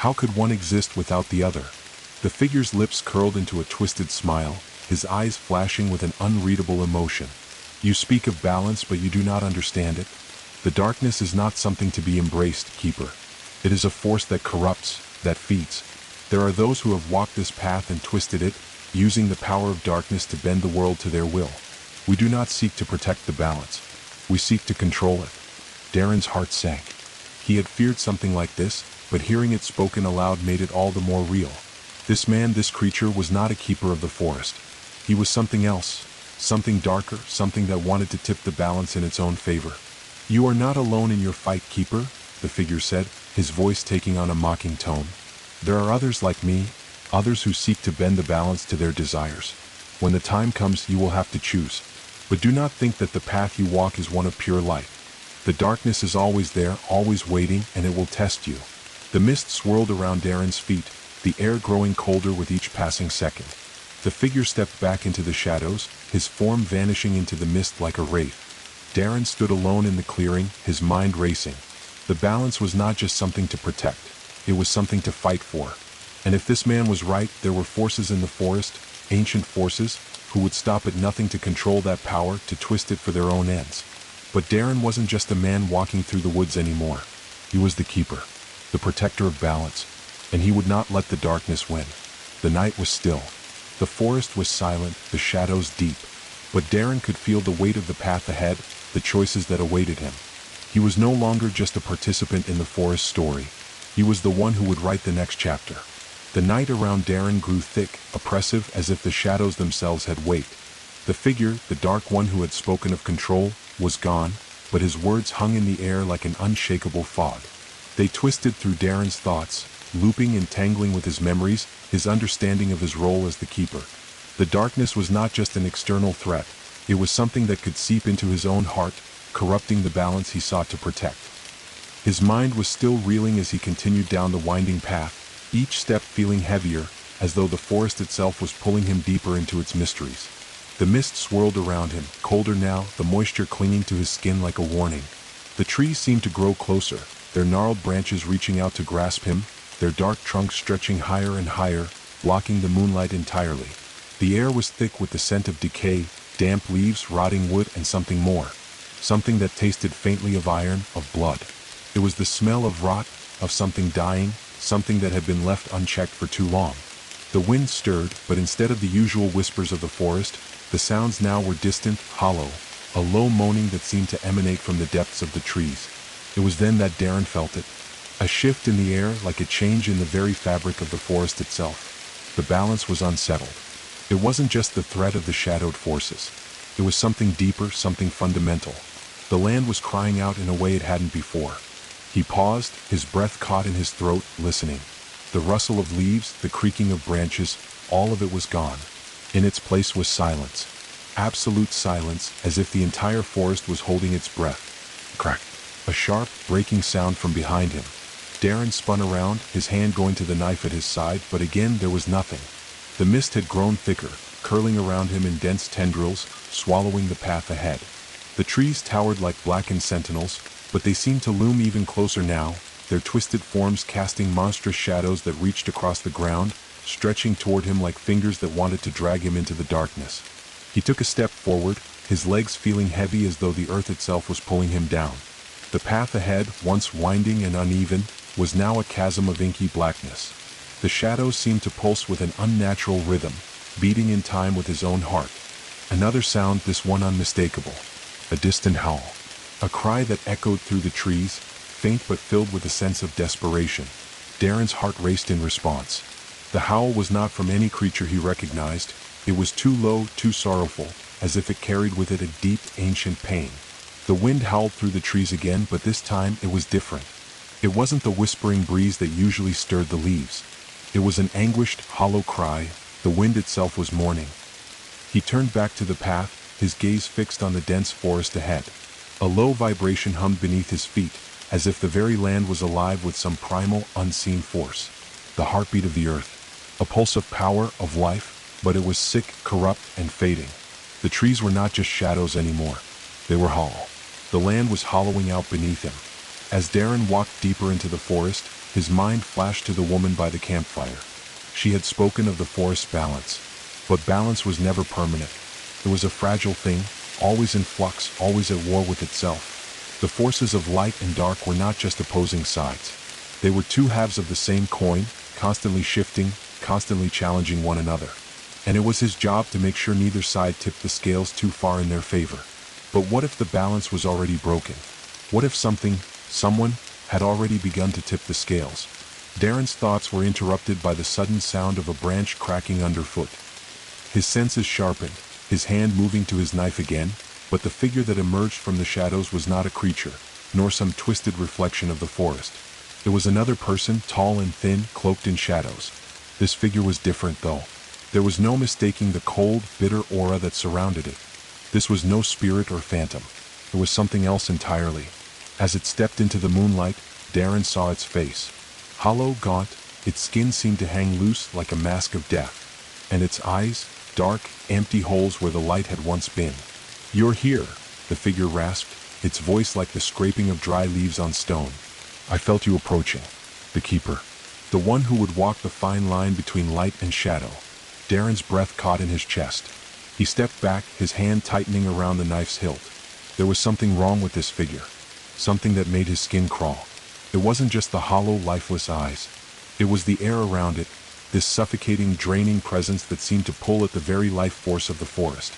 How could one exist without the other?" The figure's lips curled into a twisted smile, his eyes flashing with an unreadable emotion. "You speak of balance, but you do not understand it. The darkness is not something to be embraced, Keeper. It is a force that corrupts, that feeds. There are those who have walked this path and twisted it, using the power of darkness to bend the world to their will. We do not seek to protect the balance. We seek to control it." Darren's heart sank. He had feared something like this, but hearing it spoken aloud made it all the more real. This man, this creature, was not a keeper of the forest. He was something else, something darker, something that wanted to tip the balance in its own favor. "You are not alone in your fight, Keeper," the figure said, his voice taking on a mocking tone. "There are others like me, others who seek to bend the balance to their desires. When the time comes, you will have to choose. But do not think that the path you walk is one of pure light. The darkness is always there, always waiting, and it will test you." The mist swirled around Darren's feet, the air growing colder with each passing second. The figure stepped back into the shadows, his form vanishing into the mist like a wraith. Darren stood alone in the clearing, his mind racing. The balance was not just something to protect, it was something to fight for. And if this man was right, there were forces in the forest, ancient forces, who would stop at nothing to control that power, to twist it for their own ends. But Darren wasn't just a man walking through the woods anymore. He was the keeper, the protector of balance, and he would not let the darkness win. The night was still. The forest was silent, the shadows deep. But Darren could feel the weight of the path ahead, the choices that awaited him. He was no longer just a participant in the forest story. He was the one who would write the next chapter. The night around Darren grew thick, oppressive, as if the shadows themselves had weight. The figure, the dark one who had spoken of control, was gone, but his words hung in the air like an unshakable fog. They twisted through Darren's thoughts, looping and tangling with his memories, his understanding of his role as the keeper. The darkness was not just an external threat, it was something that could seep into his own heart, corrupting the balance he sought to protect. His mind was still reeling as he continued down the winding path, each step feeling heavier, as though the forest itself was pulling him deeper into its mysteries. The mist swirled around him, colder now, the moisture clinging to his skin like a warning. The trees seemed to grow closer, their gnarled branches reaching out to grasp him, their dark trunks stretching higher and higher, blocking the moonlight entirely. The air was thick with the scent of decay, damp leaves, rotting wood, and something more. Something that tasted faintly of iron, of blood. It was the smell of rot, of something dying, something that had been left unchecked for too long. The wind stirred, but instead of the usual whispers of the forest, the sounds now were distant, hollow, a low moaning that seemed to emanate from the depths of the trees. It was then that Darren felt it. A shift in the air, like a change in the very fabric of the forest itself. The balance was unsettled. It wasn't just the threat of the shadowed forces. It was something deeper, something fundamental. The land was crying out in a way it hadn't before. He paused, his breath caught in his throat, listening. The rustle of leaves, the creaking of branches, all of it was gone. In its place was silence. Absolute silence, as if the entire forest was holding its breath. Crack. A sharp, breaking sound from behind him. Darren spun around, his hand going to the knife at his side, but again there was nothing. The mist had grown thicker, curling around him in dense tendrils, swallowing the path ahead. The trees towered like blackened sentinels, but they seemed to loom even closer now, their twisted forms casting monstrous shadows that reached across the ground, stretching toward him like fingers that wanted to drag him into the darkness. He took a step forward, his legs feeling heavy as though the earth itself was pulling him down. The path ahead, once winding and uneven, was now a chasm of inky blackness. The shadows seemed to pulse with an unnatural rhythm, beating in time with his own heart. Another sound, this one unmistakable. A distant howl. A cry that echoed through the trees, faint but filled with a sense of desperation. Darren's heart raced in response. The howl was not from any creature he recognized. It was too low, too sorrowful, as if it carried with it a deep, ancient pain. The wind howled through the trees again, but this time it was different. It wasn't the whispering breeze that usually stirred the leaves. It was an anguished, hollow cry. The wind itself was mourning. He turned back to the path, his gaze fixed on the dense forest ahead. A low vibration hummed beneath his feet, as if the very land was alive with some primal, unseen force. The heartbeat of the earth. A pulse of power, of life, but it was sick, corrupt, and fading. The trees were not just shadows anymore. They were hollow. The land was hollowing out beneath him. As Darren walked deeper into the forest, his mind flashed to the woman by the campfire. She had spoken of the forest's balance. But balance was never permanent. It was a fragile thing, always in flux, always at war with itself. The forces of light and dark were not just opposing sides. They were two halves of the same coin, constantly shifting, constantly challenging one another. And it was his job to make sure neither side tipped the scales too far in their favor. But what if the balance was already broken? What if someone, had already begun to tip the scales? Darren's thoughts were interrupted by the sudden sound of a branch cracking underfoot. His senses sharpened, his hand moving to his knife again, but the figure that emerged from the shadows was not a creature, nor some twisted reflection of the forest. It was another person, tall and thin, cloaked in shadows. This figure was different, though. There was no mistaking the cold, bitter aura that surrounded it. This was no spirit or phantom. It was something else entirely. As it stepped into the moonlight, Darren saw its face. Hollow, gaunt, its skin seemed to hang loose like a mask of death. And its eyes, dark, empty holes where the light had once been. "You're here," the figure rasped, its voice like the scraping of dry leaves on stone. "I felt you approaching." The keeper. The one who would walk the fine line between light and shadow. Darren's breath caught in his chest. He stepped back, his hand tightening around the knife's hilt. There was something wrong with this figure. Something that made his skin crawl. It wasn't just the hollow, lifeless eyes. It was the air around it, this suffocating, draining presence that seemed to pull at the very life force of the forest.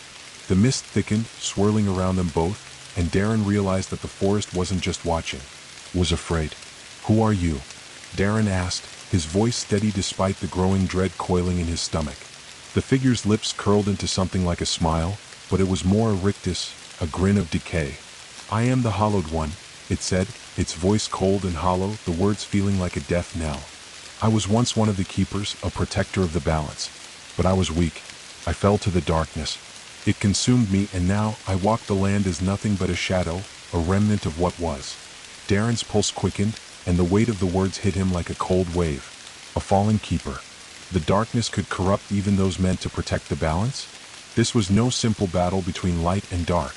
The mist thickened, swirling around them both, and Darren realized that the forest wasn't just watching. It was afraid. "Who are you?" Darren asked, his voice steady despite the growing dread coiling in his stomach. The figure's lips curled into something like a smile, but it was more a rictus, a grin of decay. "I am the Hollowed One," it said, its voice cold and hollow, the words feeling like a death knell. "I was once one of the keepers, a protector of the balance. But I was weak. I fell to the darkness. It consumed me, and now I walk the land as nothing but a shadow, a remnant of what was." Darren's pulse quickened, and the weight of the words hit him like a cold wave. A fallen keeper. The darkness could corrupt even those meant to protect the balance? This was no simple battle between light and dark.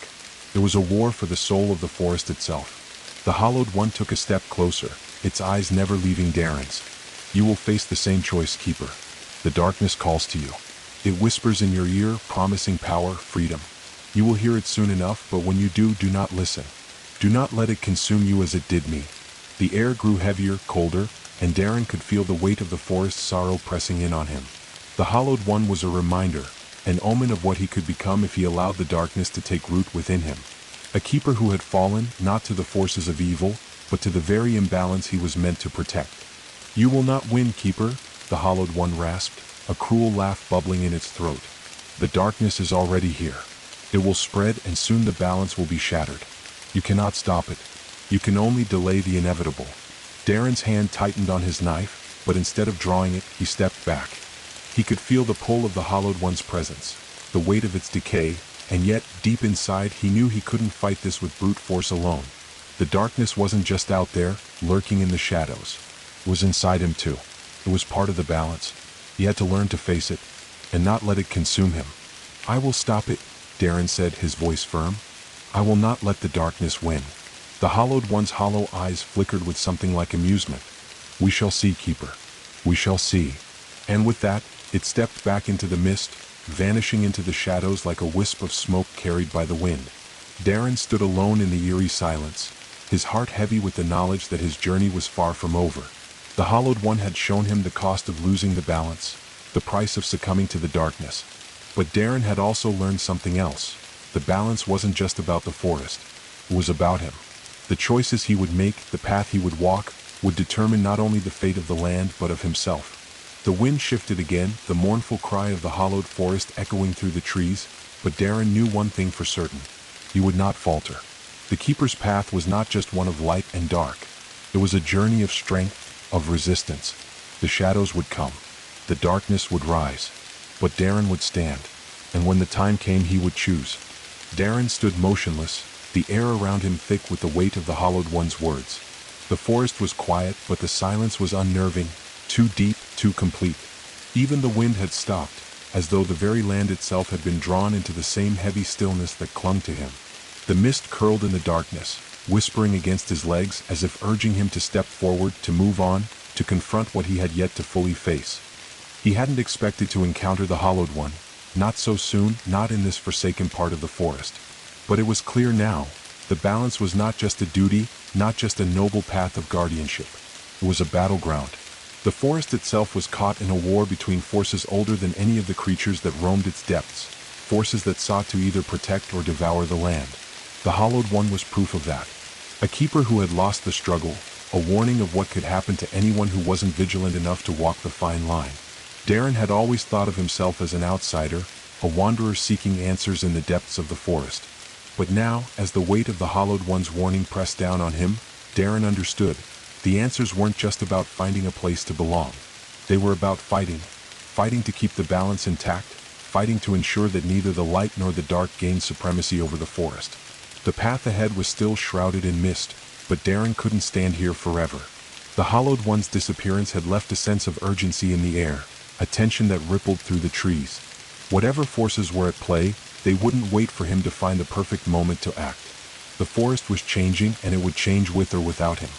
It was a war for the soul of the forest itself. The Hollowed One took a step closer, its eyes never leaving Darren's. "You will face the same choice, Keeper. The darkness calls to you. It whispers in your ear, promising power, freedom. You will hear it soon enough, but when you do, do not listen. Do not let it consume you as it did me." The air grew heavier, colder, and Darren could feel the weight of the forest's sorrow pressing in on him. The Hollowed One was a reminder, an omen of what he could become if he allowed the darkness to take root within him. A keeper who had fallen, not to the forces of evil, but to the very imbalance he was meant to protect. "You will not win, Keeper," the Hollowed One rasped, a cruel laugh bubbling in its throat. "The darkness is already here. It will spread and soon the balance will be shattered. You cannot stop it. You can only delay the inevitable." Darren's hand tightened on his knife, but instead of drawing it, he stepped back. He could feel the pull of the Hollowed One's presence, the weight of its decay, and yet, deep inside, he knew he couldn't fight this with brute force alone. The darkness wasn't just out there, lurking in the shadows. It was inside him too. It was part of the balance. He had to learn to face it, and not let it consume him. "I will stop it," Darren said, his voice firm. "I will not let the darkness win." The Hollowed One's hollow eyes flickered with something like amusement. "We shall see, Keeper. We shall see." And with that, it stepped back into the mist, vanishing into the shadows like a wisp of smoke carried by the wind. Darren stood alone in the eerie silence, his heart heavy with the knowledge that his journey was far from over. The Hollowed One had shown him the cost of losing the balance, the price of succumbing to the darkness. But Darren had also learned something else. The balance wasn't just about the forest. It was about him. The choices he would make, the path he would walk, would determine not only the fate of the land but of himself. The wind shifted again, the mournful cry of the hollowed forest echoing through the trees, but Darren knew one thing for certain. He would not falter. The Keeper's path was not just one of light and dark. It was a journey of strength, of resistance. The shadows would come. The darkness would rise. But Darren would stand. And when the time came, he would choose. Darren stood motionless, the air around him thick with the weight of the Hollowed One's words. The forest was quiet, but the silence was unnerving, too deep, too complete. Even the wind had stopped, as though the very land itself had been drawn into the same heavy stillness that clung to him. The mist curled in the darkness, whispering against his legs as if urging him to step forward, to move on, to confront what he had yet to fully face. He hadn't expected to encounter the Hollowed One, not so soon, not in this forsaken part of the forest. But it was clear now, the balance was not just a duty, not just a noble path of guardianship. It was a battleground. The forest itself was caught in a war between forces older than any of the creatures that roamed its depths, forces that sought to either protect or devour the land. The Hollowed One was proof of that. A keeper who had lost the struggle, a warning of what could happen to anyone who wasn't vigilant enough to walk the fine line. Darren had always thought of himself as an outsider, a wanderer seeking answers in the depths of the forest. But now, as the weight of the Hollowed One's warning pressed down on him, Darren understood. The answers weren't just about finding a place to belong. They were about fighting. Fighting to keep the balance intact, fighting to ensure that neither the light nor the dark gained supremacy over the forest. The path ahead was still shrouded in mist, but Darren couldn't stand here forever. The Hollowed One's disappearance had left a sense of urgency in the air, a tension that rippled through the trees. Whatever forces were at play, they wouldn't wait for him to find the perfect moment to act. The forest was changing, and it would change with or without him.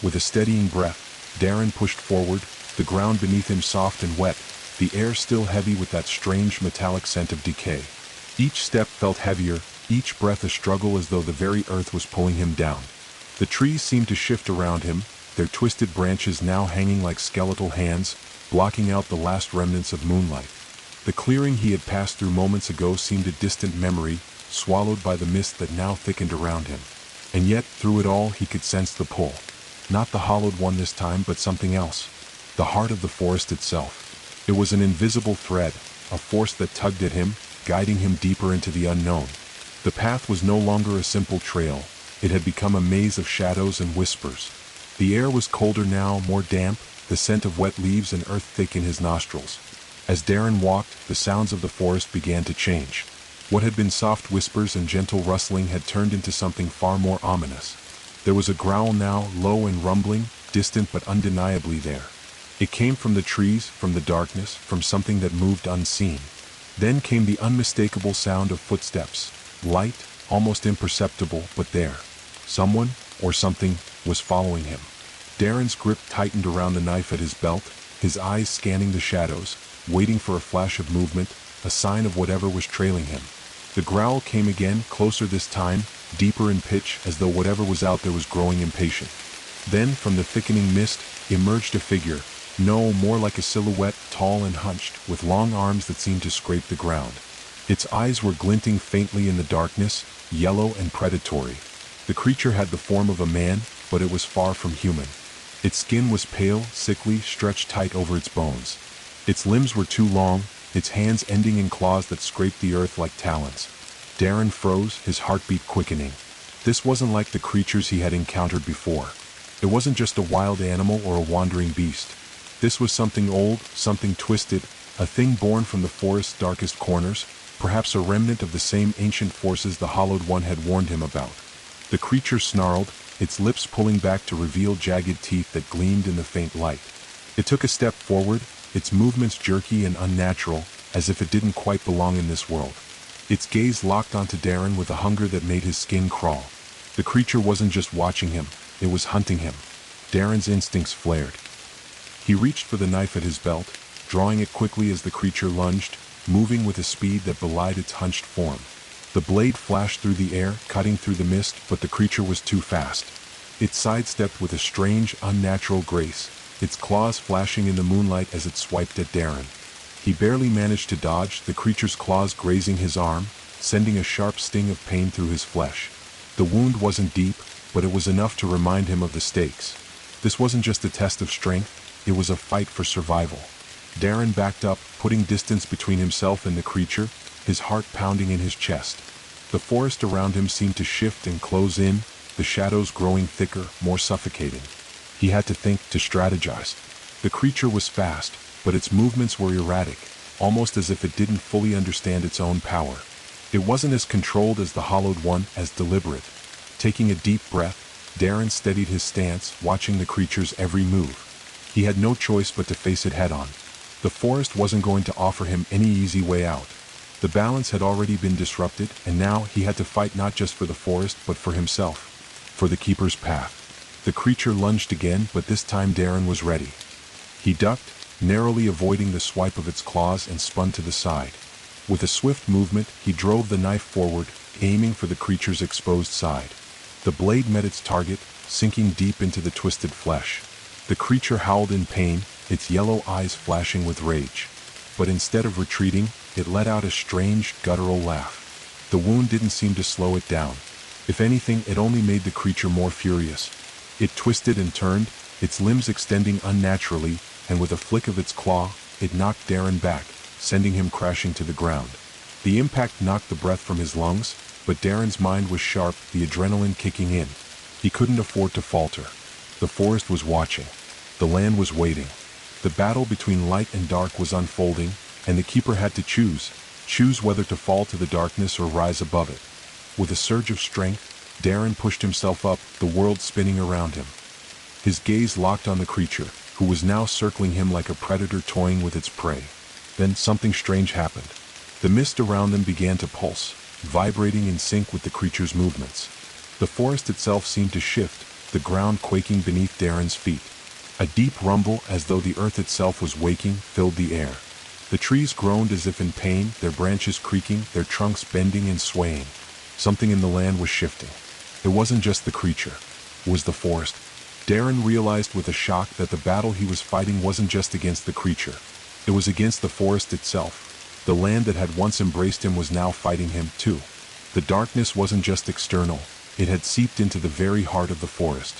With a steadying breath, Darren pushed forward, the ground beneath him soft and wet, the air still heavy with that strange metallic scent of decay. Each step felt heavier, each breath a struggle as though the very earth was pulling him down. The trees seemed to shift around him, their twisted branches now hanging like skeletal hands, blocking out the last remnants of moonlight. The clearing he had passed through moments ago seemed a distant memory, swallowed by the mist that now thickened around him. And yet, through it all, he could sense the pull. Not the Hollowed One this time, but something else. The heart of the forest itself. It was an invisible thread, a force that tugged at him, guiding him deeper into the unknown. The path was no longer a simple trail. It had become a maze of shadows and whispers. The air was colder now, more damp, the scent of wet leaves and earth thick in his nostrils. As Darren walked, the sounds of the forest began to change. What had been soft whispers and gentle rustling had turned into something far more ominous. There was a growl now, low and rumbling, distant but undeniably there. It came from the trees, from the darkness, from something that moved unseen. Then came the unmistakable sound of footsteps, light, almost imperceptible, but there. Someone, or something, was following him. Darren's grip tightened around the knife at his belt, his eyes scanning the shadows, waiting for a flash of movement, a sign of whatever was trailing him. The growl came again, closer this time, deeper in pitch, as though whatever was out there was growing impatient. Then, from the thickening mist, emerged a figure, No, more like a silhouette, tall and hunched, with long arms that seemed to scrape the ground. Its eyes were glinting faintly in the darkness, yellow and predatory. The creature had the form of a man, but it was far from human. Its skin was pale, sickly, stretched tight over its bones. Its limbs were too long, its hands ending in claws that scraped the earth like talons. Darren froze, his heartbeat quickening. This wasn't like the creatures he had encountered before. It wasn't just a wild animal or a wandering beast. This was something old, something twisted, a thing born from the forest's darkest corners, perhaps a remnant of the same ancient forces the Hollowed One had warned him about. The creature snarled, its lips pulling back to reveal jagged teeth that gleamed in the faint light. It took a step forward, its movements jerky and unnatural, as if it didn't quite belong in this world. Its gaze locked onto Darren with a hunger that made his skin crawl. The creature wasn't just watching him, it was hunting him. Darren's instincts flared. He reached for the knife at his belt, drawing it quickly as the creature lunged, moving with a speed that belied its hunched form. The blade flashed through the air, cutting through the mist, but the creature was too fast. It sidestepped with a strange, unnatural grace, its claws flashing in the moonlight as it swiped at Darren. He barely managed to dodge, the creature's claws grazing his arm, sending a sharp sting of pain through his flesh. The wound wasn't deep, but it was enough to remind him of the stakes. This wasn't just a test of strength, it was a fight for survival. Darren backed up, putting distance between himself and the creature, his heart pounding in his chest. The forest around him seemed to shift and close in, the shadows growing thicker, more suffocating. He had to think, to strategize. The creature was fast, but its movements were erratic, almost as if it didn't fully understand its own power. It wasn't as controlled as the Hollowed One, as deliberate. Taking a deep breath, Darren steadied his stance, watching the creature's every move. He had no choice but to face it head-on. The forest wasn't going to offer him any easy way out. The balance had already been disrupted, and now he had to fight not just for the forest, but for himself. For the Keeper's path. The creature lunged again, but this time Darren was ready. He ducked, narrowly avoiding the swipe of its claws, and spun to the side. With a swift movement, he drove the knife forward, aiming for the creature's exposed side. The blade met its target, sinking deep into the twisted flesh. The creature howled in pain, its yellow eyes flashing with rage. But instead of retreating, it let out a strange, guttural laugh. The wound didn't seem to slow it down. If anything, it only made the creature more furious. It twisted and turned, its limbs extending unnaturally, and with a flick of its claw, it knocked Darren back, sending him crashing to the ground. The impact knocked the breath from his lungs, but Darren's mind was sharp, the adrenaline kicking in. He couldn't afford to falter. The forest was watching. The land was waiting. The battle between light and dark was unfolding, and the Keeper had to choose whether to fall to the darkness or rise above it. With a surge of strength, Darren pushed himself up, the world spinning around him. His gaze locked on the creature, who was now circling him like a predator toying with its prey. Then something strange happened. The mist around them began to pulse, vibrating in sync with the creature's movements. The forest itself seemed to shift, the ground quaking beneath Darren's feet. A deep rumble, as though the earth itself was waking, filled the air. The trees groaned as if in pain, their branches creaking, their trunks bending and swaying. Something in the land was shifting. It wasn't just the creature. It was the forest. Darren realized with a shock that the battle he was fighting wasn't just against the creature. It was against the forest itself. The land that had once embraced him was now fighting him, too. The darkness wasn't just external. It had seeped into the very heart of the forest.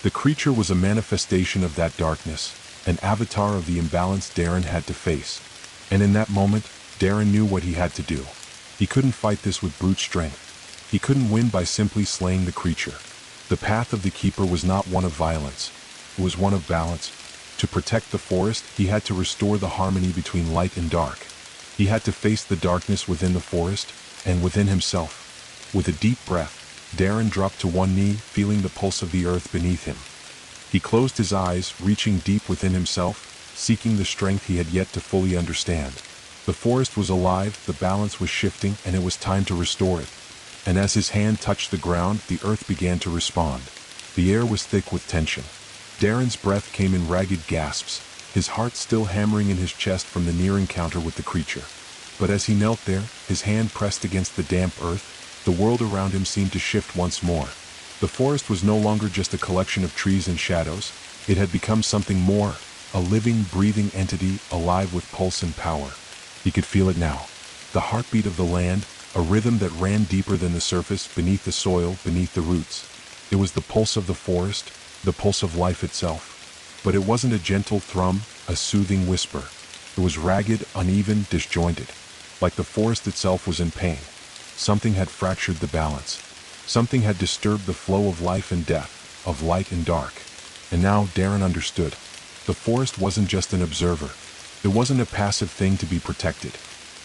The creature was a manifestation of that darkness, an avatar of the imbalance Darren had to face. And in that moment, Darren knew what he had to do. He couldn't fight this with brute strength. He couldn't win by simply slaying the creature. The path of the Keeper was not one of violence. It was one of balance. To protect the forest, he had to restore the harmony between light and dark. He had to face the darkness within the forest, and within himself. With a deep breath, Darren dropped to one knee, feeling the pulse of the earth beneath him. He closed his eyes, reaching deep within himself, seeking the strength he had yet to fully understand. The forest was alive, the balance was shifting, and it was time to restore it. And as his hand touched the ground, the earth began to respond. The air was thick with tension. Darren's breath came in ragged gasps, his heart still hammering in his chest from the near encounter with the creature. But as he knelt there, his hand pressed against the damp earth, the world around him seemed to shift once more. The forest was no longer just a collection of trees and shadows. It had become something more, a living, breathing entity alive with pulse and power. He could feel it now. The heartbeat of the land, a rhythm that ran deeper than the surface, beneath the soil, beneath the roots. It was the pulse of the forest, the pulse of life itself. But it wasn't a gentle thrum, a soothing whisper. It was ragged, uneven, disjointed. Like the forest itself was in pain. Something had fractured the balance. Something had disturbed the flow of life and death, of light and dark. And now Darren understood. The forest wasn't just an observer. It wasn't a passive thing to be protected.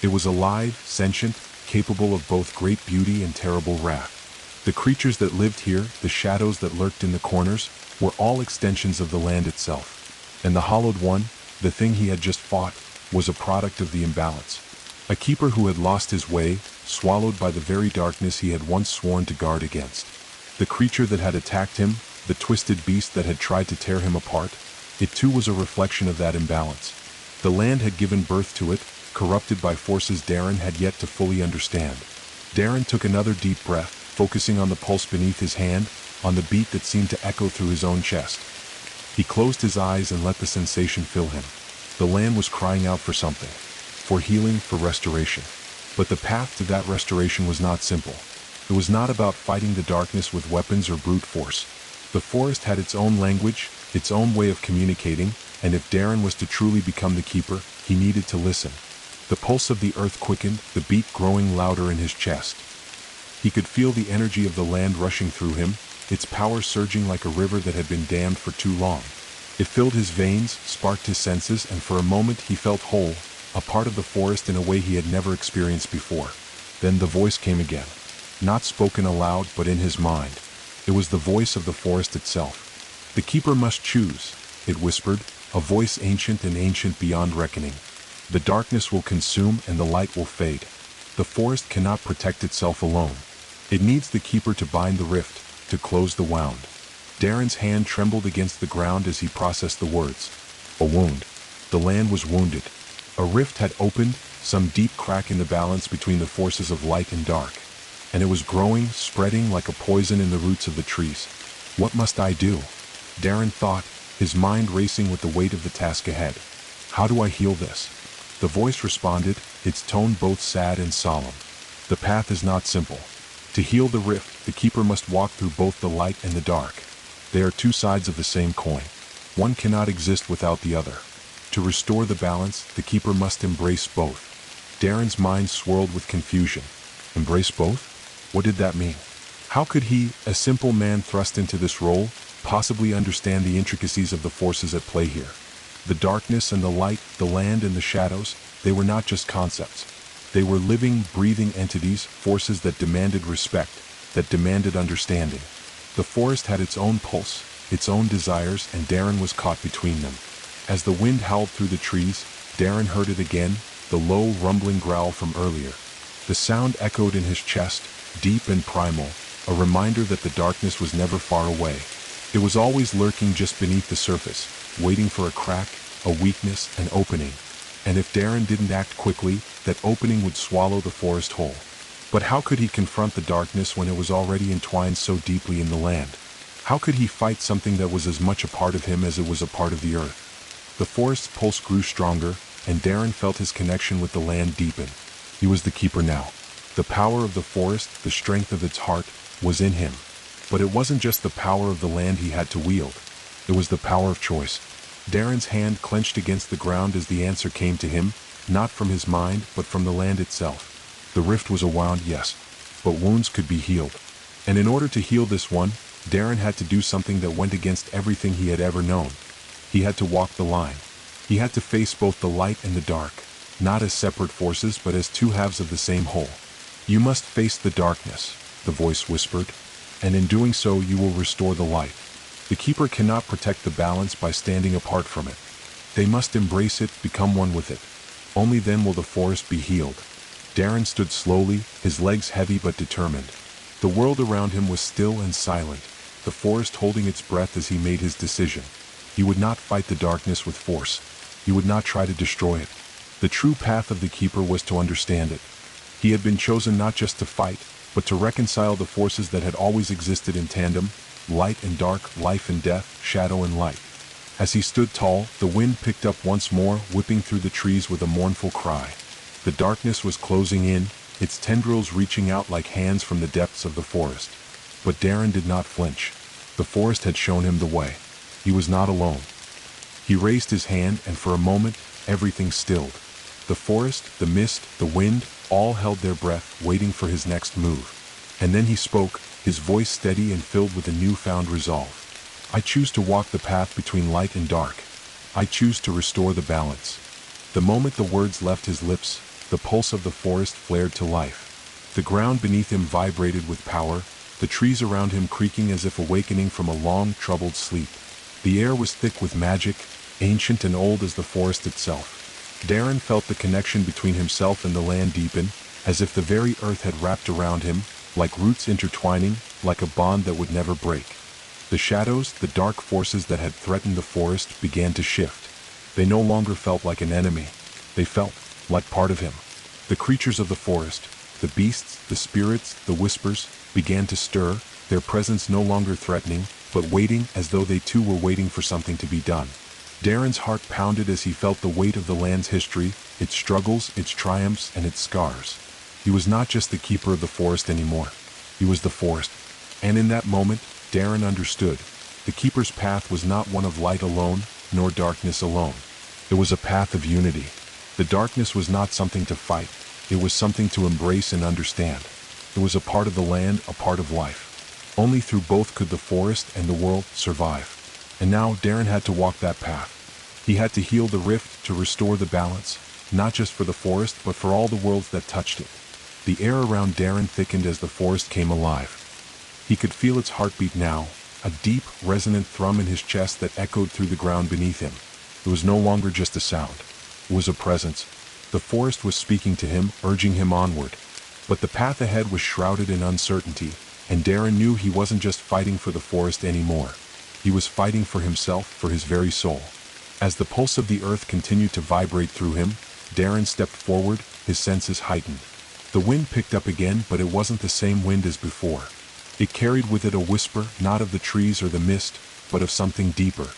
It was alive, sentient, capable of both great beauty and terrible wrath. The creatures that lived here, the shadows that lurked in the corners, were all extensions of the land itself. And the hollowed one, the thing he had just fought, was a product of the imbalance. A keeper who had lost his way, swallowed by the very darkness he had once sworn to guard against. The creature that had attacked him, the twisted beast that had tried to tear him apart, it too was a reflection of that imbalance. The land had given birth to it, corrupted by forces Darren had yet to fully understand. Darren took another deep breath, focusing on the pulse beneath his hand, on the beat that seemed to echo through his own chest. He closed his eyes and let the sensation fill him. The land was crying out for something. For healing, for restoration. But the path to that restoration was not simple. It was not about fighting the darkness with weapons or brute force. The forest had its own language, its own way of communicating, and if Darren was to truly become the keeper, he needed to listen. The pulse of the earth quickened, the beat growing louder in his chest. He could feel the energy of the land rushing through him, its power surging like a river that had been dammed for too long. It filled his veins, sparked his senses, and for a moment he felt whole, a part of the forest in a way he had never experienced before. Then the voice came again. Not spoken aloud, but in his mind. It was the voice of the forest itself. The keeper must choose, it whispered, a voice ancient and ancient beyond reckoning. The darkness will consume and the light will fade. The forest cannot protect itself alone. It needs the keeper to bind the rift, to close the wound. Darren's hand trembled against the ground as he processed the words. A wound. The land was wounded. A rift had opened, some deep crack in the balance between the forces of light and dark. And it was growing, spreading like a poison in the roots of the trees. What must I do? Darren thought, his mind racing with the weight of the task ahead. How do I heal this? The voice responded, its tone both sad and solemn. The path is not simple. To heal the rift, the keeper must walk through both the light and the dark. They are two sides of the same coin. One cannot exist without the other. To restore the balance, the keeper must embrace both. Darren's mind swirled with confusion. Embrace both? What did that mean? How could he, a simple man thrust into this role, possibly understand the intricacies of the forces at play here? The darkness and the light, the land and the shadows, they were not just concepts. They were living, breathing entities, forces that demanded respect, that demanded understanding. The forest had its own pulse, its own desires, and Darren was caught between them. As the wind howled through the trees, Darren heard it again, the low, rumbling growl from earlier. The sound echoed in his chest, deep and primal, a reminder that the darkness was never far away. It was always lurking just beneath the surface, waiting for a crack, a weakness, an opening. And if Darren didn't act quickly, that opening would swallow the forest whole. But how could he confront the darkness when it was already entwined so deeply in the land? How could he fight something that was as much a part of him as it was a part of the earth? The forest's pulse grew stronger, and Darren felt his connection with the land deepen. He was the keeper now. The power of the forest, the strength of its heart, was in him. But it wasn't just the power of the land he had to wield. It was the power of choice. Darren's hand clenched against the ground as the answer came to him, not from his mind, but from the land itself. The rift was a wound, yes, but wounds could be healed. And in order to heal this one, Darren had to do something that went against everything he had ever known. He had to walk the line. He had to face both the light and the dark, not as separate forces, but as two halves of the same whole. You must face the darkness, the voice whispered, and in doing so you will restore the light. The keeper cannot protect the balance by standing apart from it. They must embrace it, become one with it. Only then will the forest be healed. Darren stood slowly, his legs heavy but determined. The world around him was still and silent, the forest holding its breath as he made his decision. He would not fight the darkness with force. He would not try to destroy it. The true path of the keeper was to understand it. He had been chosen not just to fight, but to reconcile the forces that had always existed in tandem, light and dark, life and death, shadow and light. As he stood tall, the wind picked up once more, whipping through the trees with a mournful cry. The darkness was closing in, its tendrils reaching out like hands from the depths of the forest. But Darren did not flinch. The forest had shown him the way. He was not alone. He raised his hand, and for a moment, everything stilled. The forest, the mist, the wind, all held their breath, waiting for his next move. And then he spoke, his voice steady and filled with a newfound resolve. I choose to walk the path between light and dark. I choose to restore the balance. The moment the words left his lips, the pulse of the forest flared to life. The ground beneath him vibrated with power, the trees around him creaking as if awakening from a long, troubled sleep. The air was thick with magic, ancient and old as the forest itself. Darren felt the connection between himself and the land deepen, as if the very earth had wrapped around him, like roots intertwining, like a bond that would never break. The shadows, the dark forces that had threatened the forest, began to shift. They no longer felt like an enemy. They felt like part of him. The creatures of the forest, the beasts, the spirits, the whispers, began to stir, their presence no longer threatening, but waiting as though they too were waiting for something to be done. Darren's heart pounded as he felt the weight of the land's history, its struggles, its triumphs, and its scars. He was not just the keeper of the forest anymore. He was the forest. And in that moment, Darren understood. The keeper's path was not one of light alone, nor darkness alone. It was a path of unity. The darkness was not something to fight. It was something to embrace and understand. It was a part of the land, a part of life. Only through both could the forest and the world survive. And now Darren had to walk that path. He had to heal the rift, to restore the balance, not just for the forest, but for all the worlds that touched it. The air around Darren thickened as the forest came alive. He could feel its heartbeat now, a deep, resonant thrum in his chest that echoed through the ground beneath him. It was no longer just a sound. It was a presence. The forest was speaking to him, urging him onward. But the path ahead was shrouded in uncertainty, and Darren knew he wasn't just fighting for the forest anymore. He was fighting for himself, for his very soul. As the pulse of the earth continued to vibrate through him, Darren stepped forward, his senses heightened. The wind picked up again, but it wasn't the same wind as before. It carried with it a whisper, not of the trees or the mist, but of something deeper.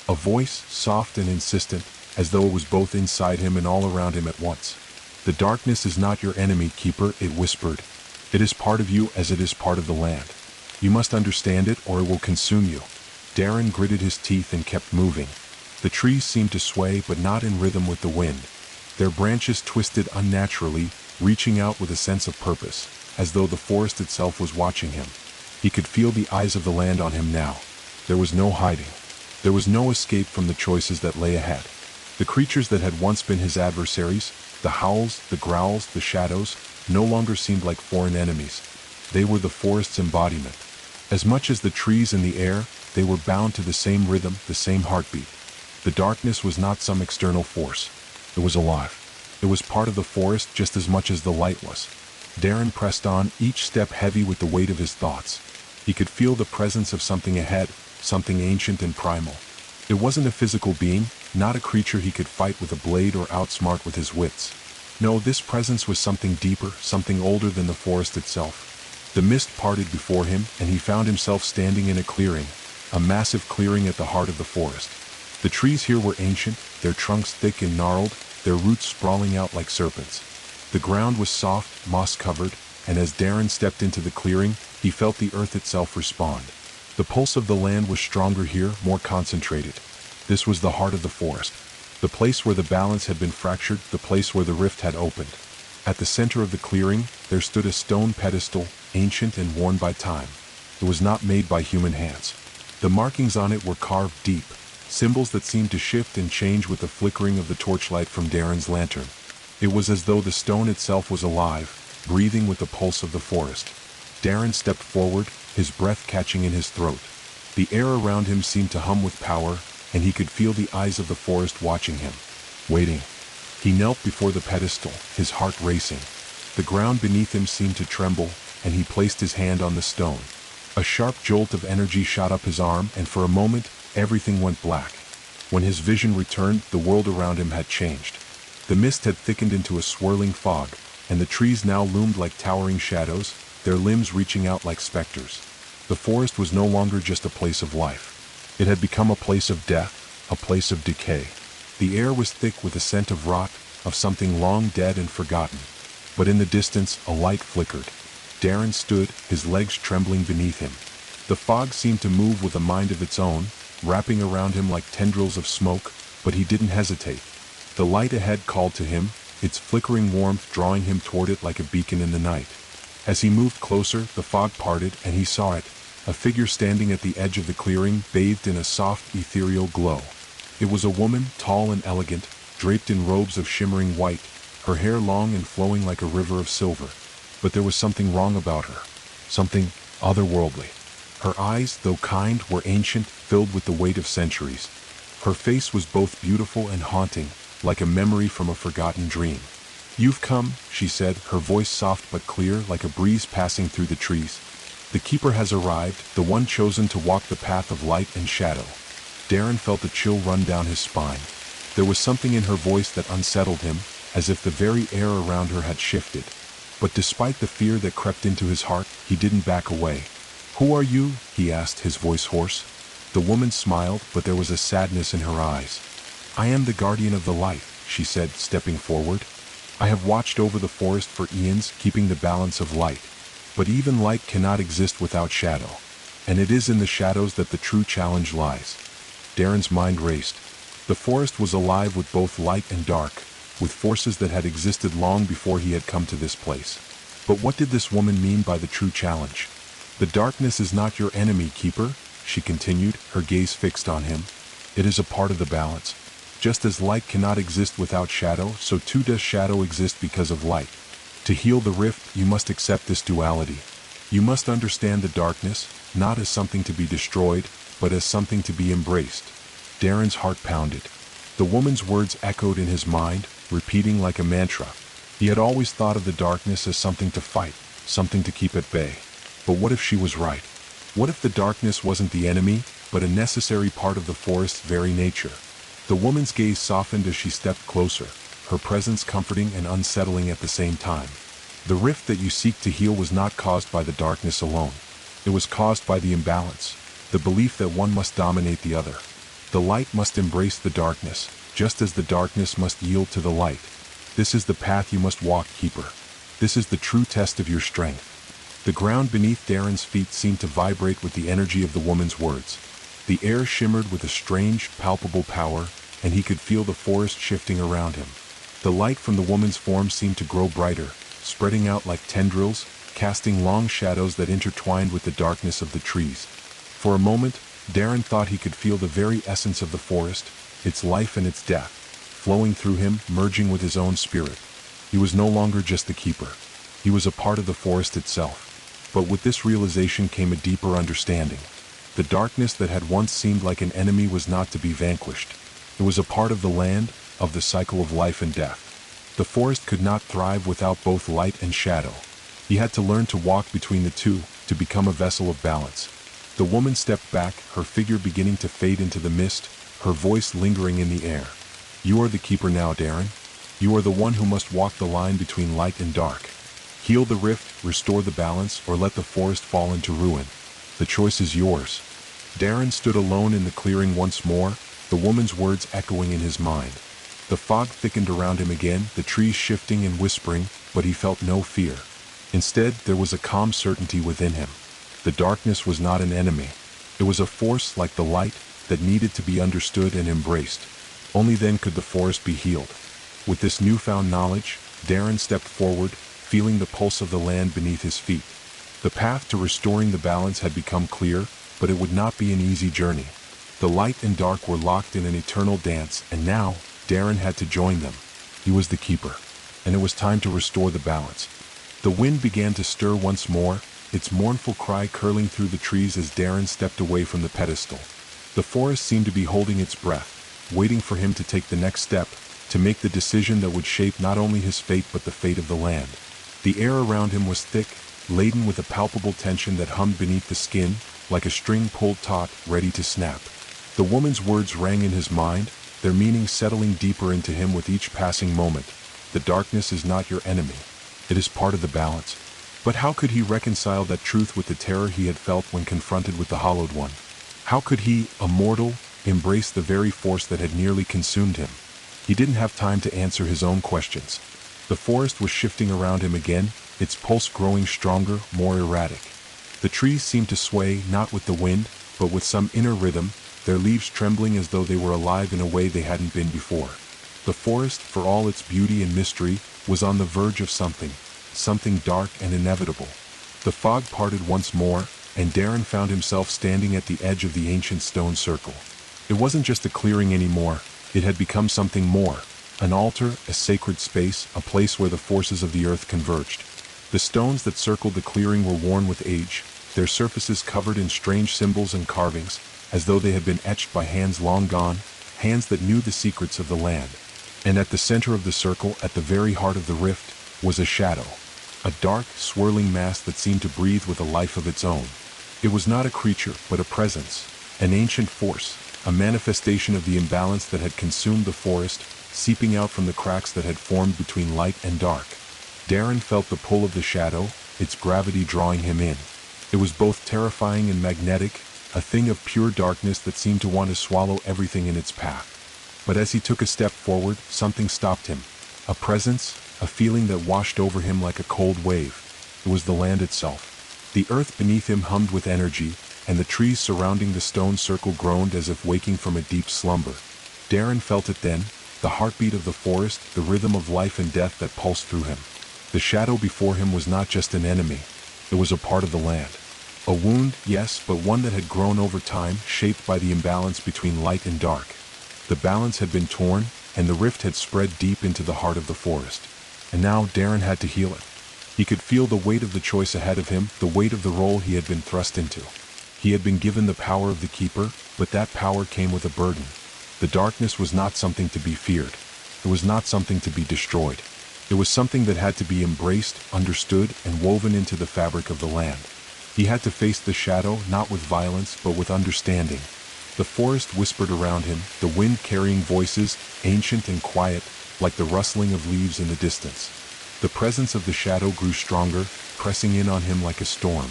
A voice, soft and insistent, as though it was both inside him and all around him at once. The darkness is not your enemy, keeper, it whispered. It is part of you as it is part of the land. You must understand it or it will consume you. Darren gritted his teeth and kept moving. The trees seemed to sway, but not in rhythm with the wind. Their branches twisted unnaturally, reaching out with a sense of purpose, as though the forest itself was watching him. He could feel the eyes of the land on him now. There was no hiding. There was no escape from the choices that lay ahead. The creatures that had once been his adversaries, the howls, the growls, the shadows, no longer seemed like foreign enemies. They were the forest's embodiment. As much as the trees and the air, they were bound to the same rhythm, the same heartbeat. The darkness was not some external force. It was alive. It was part of the forest just as much as the light was. Darren pressed on, each step heavy with the weight of his thoughts. He could feel the presence of something ahead, something ancient and primal. It wasn't a physical being, not a creature he could fight with a blade or outsmart with his wits. No, this presence was something deeper, something older than the forest itself. The mist parted before him, and he found himself standing in a clearing, a massive clearing at the heart of the forest. The trees here were ancient, their trunks thick and gnarled, their roots sprawling out like serpents. The ground was soft, moss-covered, and as Darren stepped into the clearing, he felt the earth itself respond. The pulse of the land was stronger here, more concentrated. This was the heart of the forest. The place where the balance had been fractured, the place where the rift had opened. At the center of the clearing, there stood a stone pedestal, ancient and worn by time. It was not made by human hands. The markings on it were carved deep, symbols that seemed to shift and change with the flickering of the torchlight from Darren's lantern. It was as though the stone itself was alive, breathing with the pulse of the forest. Darren stepped forward, his breath catching in his throat. The air around him seemed to hum with power, and he could feel the eyes of the forest watching him, waiting. He knelt before the pedestal, his heart racing. The ground beneath him seemed to tremble, and he placed his hand on the stone. A sharp jolt of energy shot up his arm, and for a moment, everything went black. When his vision returned, the world around him had changed. The mist had thickened into a swirling fog, and the trees now loomed like towering shadows, their limbs reaching out like specters. The forest was no longer just a place of life. It had become a place of death, a place of decay. The air was thick with a scent of rot, of something long dead and forgotten. But in the distance, a light flickered. Darren stood, his legs trembling beneath him. The fog seemed to move with a mind of its own, wrapping around him like tendrils of smoke, but he didn't hesitate. The light ahead called to him, its flickering warmth drawing him toward it like a beacon in the night. As he moved closer, the fog parted, and he saw it, a figure standing at the edge of the clearing, bathed in a soft, ethereal glow. It was a woman, tall and elegant, draped in robes of shimmering white, her hair long and flowing like a river of silver. But there was something wrong about her, something otherworldly. Her eyes, though kind, were ancient, filled with the weight of centuries. Her face was both beautiful and haunting, like a memory from a forgotten dream. "You've come," she said, her voice soft but clear, like a breeze passing through the trees. "The keeper has arrived, the one chosen to walk the path of light and shadow." Darren felt a chill run down his spine. There was something in her voice that unsettled him, as if the very air around her had shifted. But despite the fear that crept into his heart, he didn't back away. "Who are you?" he asked, his voice hoarse. The woman smiled, but there was a sadness in her eyes. "I am the guardian of the light," she said, stepping forward. "I have watched over the forest for eons, keeping the balance of light. But even light cannot exist without shadow. And it is in the shadows that the true challenge lies." Darren's mind raced. The forest was alive with both light and dark, with forces that had existed long before he had come to this place. But what did this woman mean by the true challenge? "The darkness is not your enemy, Keeper," she continued, her gaze fixed on him. "It is a part of the balance. Just as light cannot exist without shadow, so too does shadow exist because of light. To heal the rift, you must accept this duality. You must understand the darkness, not as something to be destroyed, but as something to be embraced." Darren's heart pounded. The woman's words echoed in his mind, repeating like a mantra. He had always thought of the darkness as something to fight, something to keep at bay. But what if she was right? What if the darkness wasn't the enemy, but a necessary part of the forest's very nature? The woman's gaze softened as she stepped closer, her presence comforting and unsettling at the same time. "The rift that you seek to heal was not caused by the darkness alone. It was caused by the imbalance, the belief that one must dominate the other. The light must embrace the darkness, just as the darkness must yield to the light. This is the path you must walk, Keeper. This is the true test of your strength." The ground beneath Darren's feet seemed to vibrate with the energy of the woman's words. The air shimmered with a strange, palpable power, and he could feel the forest shifting around him. The light from the woman's form seemed to grow brighter, spreading out like tendrils, casting long shadows that intertwined with the darkness of the trees. For a moment, Darren thought he could feel the very essence of the forest, its life and its death, flowing through him, merging with his own spirit. He was no longer just the keeper. He was a part of the forest itself. But with this realization came a deeper understanding. The darkness that had once seemed like an enemy was not to be vanquished. It was a part of the land, of the cycle of life and death. The forest could not thrive without both light and shadow. He had to learn to walk between the two, to become a vessel of balance. The woman stepped back, her figure beginning to fade into the mist, her voice lingering in the air. "You are the keeper now, Darren. You are the one who must walk the line between light and dark. Heal the rift, restore the balance, or let the forest fall into ruin. The choice is yours." Darren stood alone in the clearing once more, the woman's words echoing in his mind. The fog thickened around him again, the trees shifting and whispering, but he felt no fear. Instead, there was a calm certainty within him. The darkness was not an enemy. It was a force like the light that needed to be understood and embraced. Only then could the forest be healed. With this newfound knowledge, Darren stepped forward, feeling the pulse of the land beneath his feet. The path to restoring the balance had become clear, but it would not be an easy journey. The light and dark were locked in an eternal dance, and now, Darren had to join them. He was the keeper, and it was time to restore the balance. The wind began to stir once more, its mournful cry curling through the trees as Darren stepped away from the pedestal. The forest seemed to be holding its breath, waiting for him to take the next step, to make the decision that would shape not only his fate but the fate of the land. The air around him was thick, laden with a palpable tension that hummed beneath the skin, like a string pulled taut, ready to snap. The woman's words rang in his mind, their meaning settling deeper into him with each passing moment. The darkness is not your enemy. It is part of the balance. But how could he reconcile that truth with the terror he had felt when confronted with the Hollowed One? How could he, a mortal, embraced the very force that had nearly consumed him. He didn't have time to answer his own questions. The forest was shifting around him again, its pulse growing stronger, more erratic. The trees seemed to sway not with the wind, but with some inner rhythm, their leaves trembling as though they were alive in a way they hadn't been before. The forest, for all its beauty and mystery, was on the verge of something dark and inevitable. The fog parted once more, and Darren found himself standing at the edge of the ancient stone circle. It wasn't just a clearing anymore, it had become something more. An altar, a sacred space, a place where the forces of the earth converged. The stones that circled the clearing were worn with age, their surfaces covered in strange symbols and carvings, as though they had been etched by hands long gone, hands that knew the secrets of the land. And at the center of the circle, at the very heart of the rift, was a shadow. A dark, swirling mass that seemed to breathe with a life of its own. It was not a creature, but a presence, an ancient force, a manifestation of the imbalance that had consumed the forest, seeping out from the cracks that had formed between light and dark. Darren felt the pull of the shadow, its gravity drawing him in. It was both terrifying and magnetic, a thing of pure darkness that seemed to want to swallow everything in its path. But as he took a step forward, something stopped him. A presence, a feeling that washed over him like a cold wave. It was the land itself. The earth beneath him hummed with energy, and the trees surrounding the stone circle groaned as if waking from a deep slumber. Darren felt it then, the heartbeat of the forest, the rhythm of life and death that pulsed through him. The shadow before him was not just an enemy, it was a part of the land. A wound, yes, but one that had grown over time, shaped by the imbalance between light and dark. The balance had been torn, and the rift had spread deep into the heart of the forest. And now Darren had to heal it. He could feel the weight of the choice ahead of him, the weight of the role he had been thrust into. He had been given the power of the keeper, but that power came with a burden. The darkness was not something to be feared. It was not something to be destroyed. It was something that had to be embraced, understood, and woven into the fabric of the land. He had to face the shadow, not with violence, but with understanding. The forest whispered around him, the wind carrying voices, ancient and quiet, like the rustling of leaves in the distance. The presence of the shadow grew stronger, pressing in on him like a storm.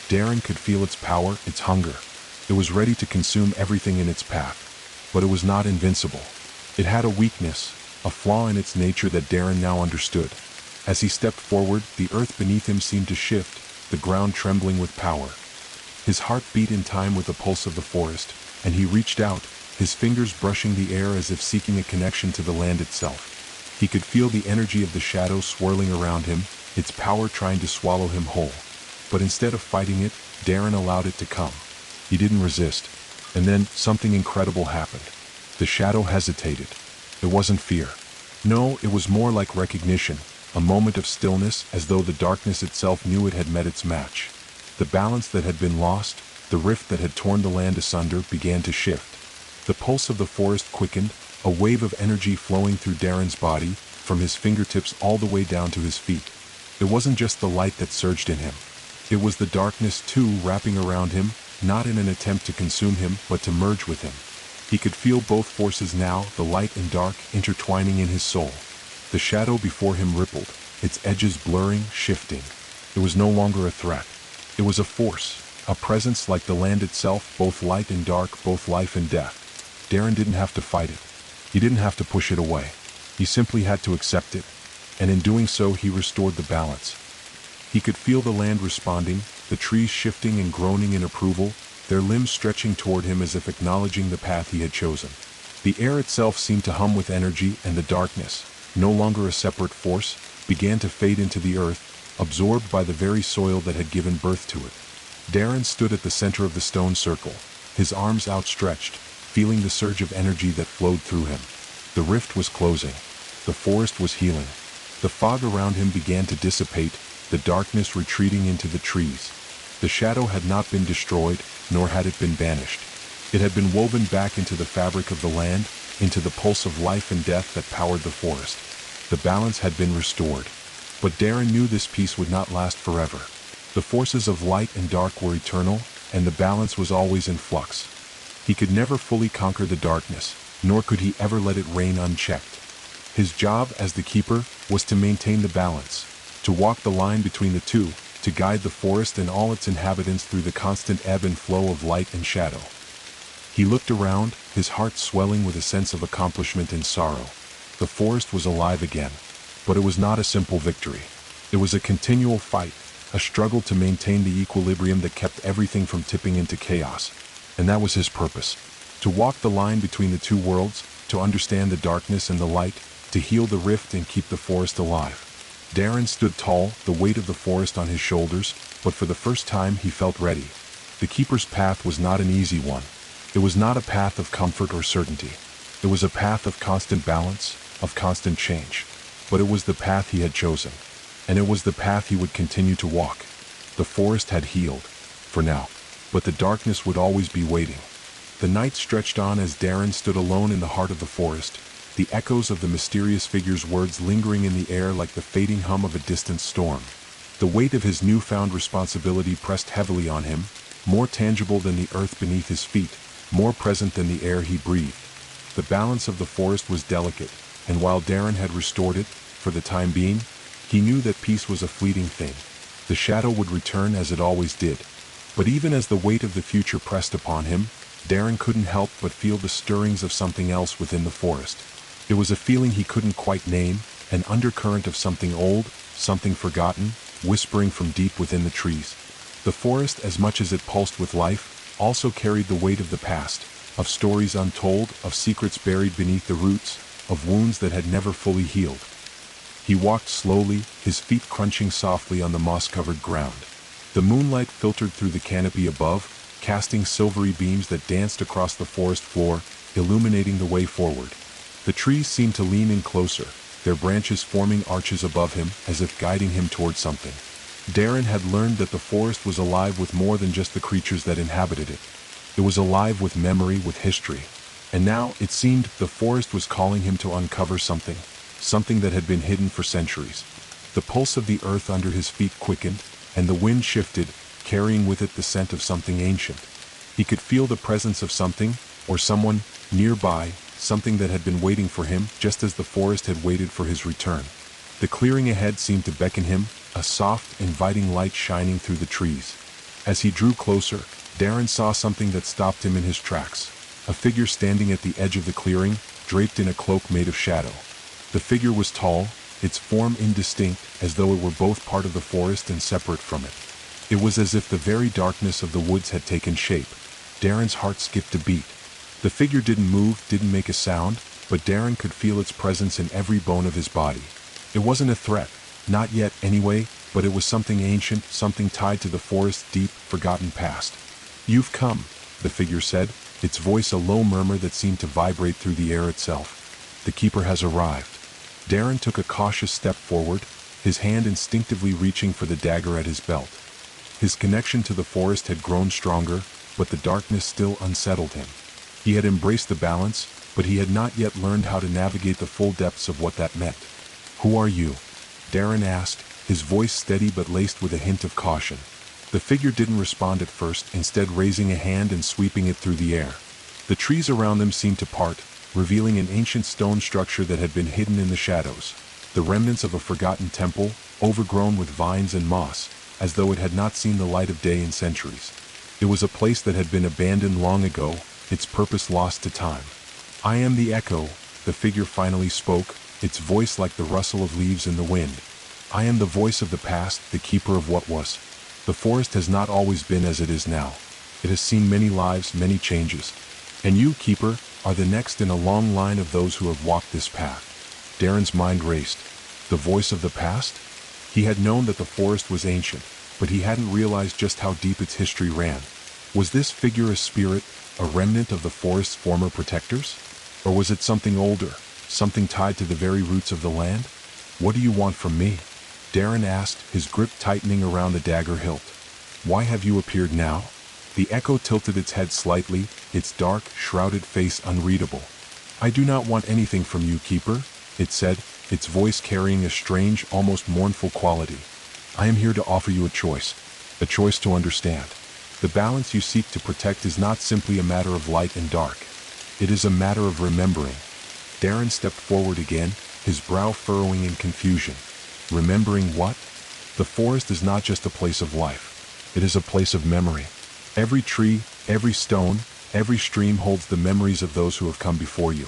Darren could feel its power, its hunger. It was ready to consume everything in its path. But it was not invincible. It had a weakness, a flaw in its nature that Darren now understood. As he stepped forward, the earth beneath him seemed to shift, the ground trembling with power. His heart beat in time with the pulse of the forest, and he reached out, his fingers brushing the air as if seeking a connection to the land itself. He could feel the energy of the shadow swirling around him, its power trying to swallow him whole. But instead of fighting it, Darren allowed it to come. He didn't resist. And then something incredible happened. The shadow hesitated. It wasn't fear. No, it was more like recognition, a moment of stillness as though the darkness itself knew it had met its match. The balance that had been lost, the rift that had torn the land asunder, began to shift. The pulse of the forest quickened, a wave of energy flowing through Darren's body, from his fingertips all the way down to his feet. It wasn't just the light that surged in him. It was the darkness too, wrapping around him, not in an attempt to consume him, but to merge with him. He could feel both forces now, the light and dark, intertwining in his soul. The shadow before him rippled, its edges blurring, shifting. It was no longer a threat. It was a force, a presence like the land itself, both light and dark, both life and death. Darren didn't have to fight it. He didn't have to push it away. He simply had to accept it. And in doing so, he restored the balance. He could feel the land responding, the trees shifting and groaning in approval, their limbs stretching toward him as if acknowledging the path he had chosen. The air itself seemed to hum with energy, and the darkness, no longer a separate force, began to fade into the earth, absorbed by the very soil that had given birth to it. Darren stood at the center of the stone circle, his arms outstretched, feeling the surge of energy that flowed through him. The rift was closing. The forest was healing. The fog around him began to dissipate, the darkness retreating into the trees. The shadow had not been destroyed, nor had it been banished. It had been woven back into the fabric of the land, into the pulse of life and death that powered the forest. The balance had been restored. But Darren knew this peace would not last forever. The forces of light and dark were eternal, and the balance was always in flux. He could never fully conquer the darkness, nor could he ever let it reign unchecked. His job as the keeper was to maintain the balance, to walk the line between the two, to guide the forest and all its inhabitants through the constant ebb and flow of light and shadow. He looked around, his heart swelling with a sense of accomplishment and sorrow. The forest was alive again. But it was not a simple victory. It was a continual fight, a struggle to maintain the equilibrium that kept everything from tipping into chaos. And that was his purpose. To walk the line between the two worlds, to understand the darkness and the light, to heal the rift and keep the forest alive. Darren stood tall, the weight of the forest on his shoulders, but for the first time he felt ready. The keeper's path was not an easy one. It was not a path of comfort or certainty. It was a path of constant balance, of constant change. But it was the path he had chosen. And it was the path he would continue to walk. The forest had healed, for now, but the darkness would always be waiting. The night stretched on as Darren stood alone in the heart of the forest, the echoes of the mysterious figure's words lingering in the air like the fading hum of a distant storm. The weight of his newfound responsibility pressed heavily on him, more tangible than the earth beneath his feet, more present than the air he breathed. The balance of the forest was delicate, and while Darren had restored it, for the time being, he knew that peace was a fleeting thing. The shadow would return as it always did. But even as the weight of the future pressed upon him, Darren couldn't help but feel the stirrings of something else within the forest. It was a feeling he couldn't quite name, an undercurrent of something old, something forgotten, whispering from deep within the trees. The forest, as much as it pulsed with life, also carried the weight of the past, of stories untold, of secrets buried beneath the roots, of wounds that had never fully healed. He walked slowly, his feet crunching softly on the moss-covered ground. The moonlight filtered through the canopy above, casting silvery beams that danced across the forest floor, illuminating the way forward. The trees seemed to lean in closer, their branches forming arches above him, as if guiding him toward something. Darren had learned that the forest was alive with more than just the creatures that inhabited it. It was alive with memory, with history. And now, it seemed, the forest was calling him to uncover something that had been hidden for centuries. The pulse of the earth under his feet quickened, and the wind shifted, carrying with it the scent of something ancient. He could feel the presence of something, or someone, nearby, something that had been waiting for him, just as the forest had waited for his return. The clearing ahead seemed to beckon him, a soft, inviting light shining through the trees. As he drew closer, Darren saw something that stopped him in his tracks. A figure standing at the edge of the clearing, draped in a cloak made of shadow. The figure was tall, its form indistinct, as though it were both part of the forest and separate from it. It was as if the very darkness of the woods had taken shape. Darren's heart skipped a beat. The figure didn't move, didn't make a sound, but Darren could feel its presence in every bone of his body. It wasn't a threat, not yet anyway, but it was something ancient, something tied to the forest's deep, forgotten past. "You've come," the figure said, its voice a low murmur that seemed to vibrate through the air itself. "The keeper has arrived." Darren took a cautious step forward, his hand instinctively reaching for the dagger at his belt. His connection to the forest had grown stronger, but the darkness still unsettled him. He had embraced the balance, but he had not yet learned how to navigate the full depths of what that meant. "Who are you?" Darren asked, his voice steady but laced with a hint of caution. The figure didn't respond at first, instead raising a hand and sweeping it through the air. The trees around them seemed to part, revealing an ancient stone structure that had been hidden in the shadows, the remnants of a forgotten temple, overgrown with vines and moss, as though it had not seen the light of day in centuries. It was a place that had been abandoned long ago, its purpose lost to time. "I am the echo," the figure finally spoke, its voice like the rustle of leaves in the wind. "I am the voice of the past, the keeper of what was. The forest has not always been as it is now. It has seen many lives, many changes. And you, keeper, are the next in a long line of those who have walked this path." Darren's mind raced. The voice of the past? He had known that the forest was ancient, but he hadn't realized just how deep its history ran. Was this figure a spirit, a remnant of the forest's former protectors? Or was it something older, something tied to the very roots of the land? "What do you want from me?" Darren asked, his grip tightening around the dagger hilt. "Why have you appeared now?" The echo tilted its head slightly, its dark, shrouded face unreadable. "I do not want anything from you, keeper," it said, its voice carrying a strange, almost mournful quality. "I am here to offer you a choice to understand. The balance you seek to protect is not simply a matter of light and dark. It is a matter of remembering." Darren stepped forward again, his brow furrowing in confusion. Remembering what? The forest is not just a place of life. It is a place of memory. Every tree, every stone, Every stream holds the memories of those who have come before you.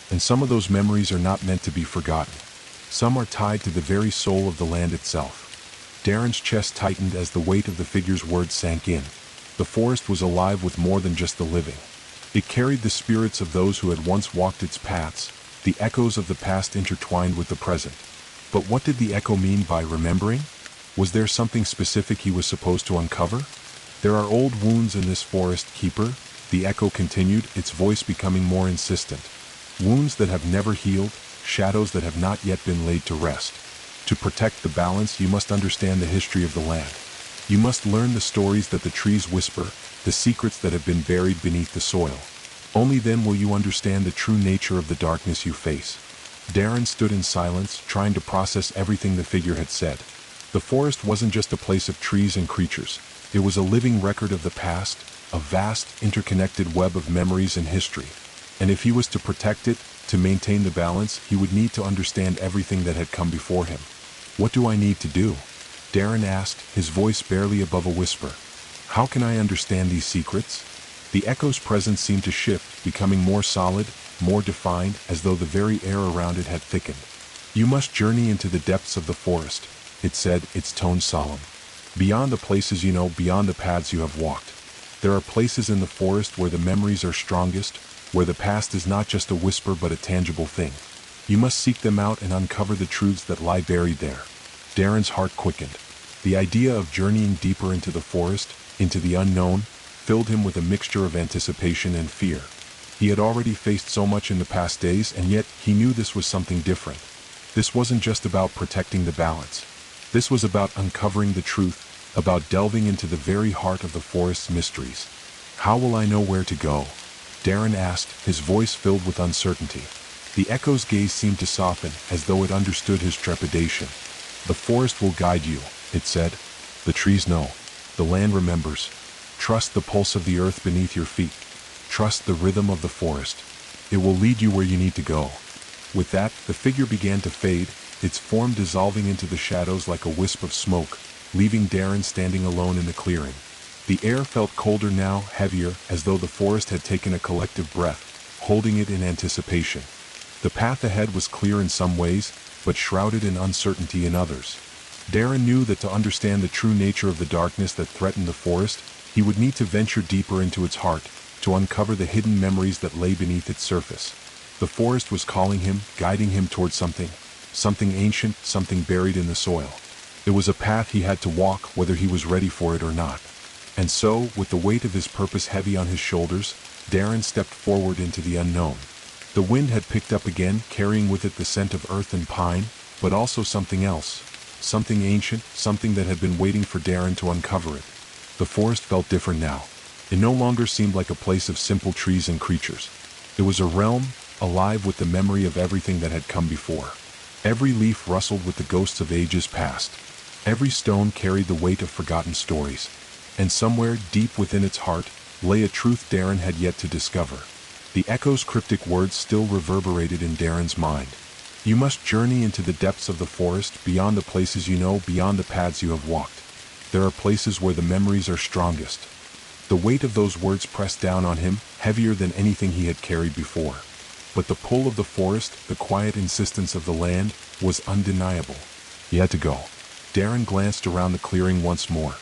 And some of those memories are not meant to be forgotten. Some are tied to the very soul of the land itself. Darren's chest tightened as the weight of the figure's words sank in. The forest was alive with more than just the living. It carried the spirits of those who had once walked its paths, the echoes of the past intertwined with the present. But what did the echo mean by remembering? Was there something specific he was supposed to uncover? There are old wounds in this forest, Keeper, the echo continued, its voice becoming more insistent. Wounds that have never healed, shadows that have not yet been laid to rest. To protect the balance, you must understand the history of the land. You must learn the stories that the trees whisper, the secrets that have been buried beneath the soil. Only then will you understand the true nature of the darkness you face. Darren stood in silence, trying to process everything the figure had said. The forest wasn't just a place of trees and creatures. It was a living record of the past, a vast, interconnected web of memories and history. And if he was to protect it, to maintain the balance, he would need to understand everything that had come before him. What do I need to do? Darren asked, his voice barely above a whisper. How can I understand these secrets? The echo's presence seemed to shift, becoming more solid, more defined, as though the very air around it had thickened. You must journey into the depths of the forest, it said, its tone solemn. Beyond the places you know, beyond the paths you have walked. There are places in the forest where the memories are strongest, where the past is not just a whisper but a tangible thing. You must seek them out and uncover the truths that lie buried there. Darren's heart quickened. The idea of journeying deeper into the forest, into the unknown, filled him with a mixture of anticipation and fear. He had already faced so much in the past days, and yet he knew this was something different. This wasn't just about protecting the balance. This was about uncovering the truth, about delving into the very heart of the forest's mysteries. How will I know where to go? Darren asked, his voice filled with uncertainty. The echo's gaze seemed to soften, as though it understood his trepidation. The forest will guide you, it said. The trees know. The land remembers. Trust the pulse of the earth beneath your feet. Trust the rhythm of the forest. It will lead you where you need to go. With that, the figure began to fade, its form dissolving into the shadows like a wisp of smoke, leaving Darren standing alone in the clearing. The air felt colder now, heavier, as though the forest had taken a collective breath, holding it in anticipation. The path ahead was clear in some ways, but shrouded in uncertainty in others. Darren knew that to understand the true nature of the darkness that threatened the forest, he would need to venture deeper into its heart, to uncover the hidden memories that lay beneath its surface. The forest was calling him, guiding him toward something ancient, something buried in the soil. It was a path he had to walk, whether he was ready for it or not. And so, with the weight of his purpose heavy on his shoulders, Darren stepped forward into the unknown. The wind had picked up again, carrying with it the scent of earth and pine, but also something else. Something ancient, something that had been waiting for Darren to uncover it. The forest felt different now. It no longer seemed like a place of simple trees and creatures. It was a realm, alive with the memory of everything that had come before. Every leaf rustled with the ghosts of ages past. Every stone carried the weight of forgotten stories. And somewhere, deep within its heart, lay a truth Darren had yet to discover. The echo's cryptic words still reverberated in Darren's mind. You must journey into the depths of the forest, beyond the places you know, beyond the paths you have walked. There are places where the memories are strongest. The weight of those words pressed down on him, heavier than anything he had carried before. But the pull of the forest, the quiet insistence of the land, was undeniable. He had to go. Darren glanced around the clearing once more.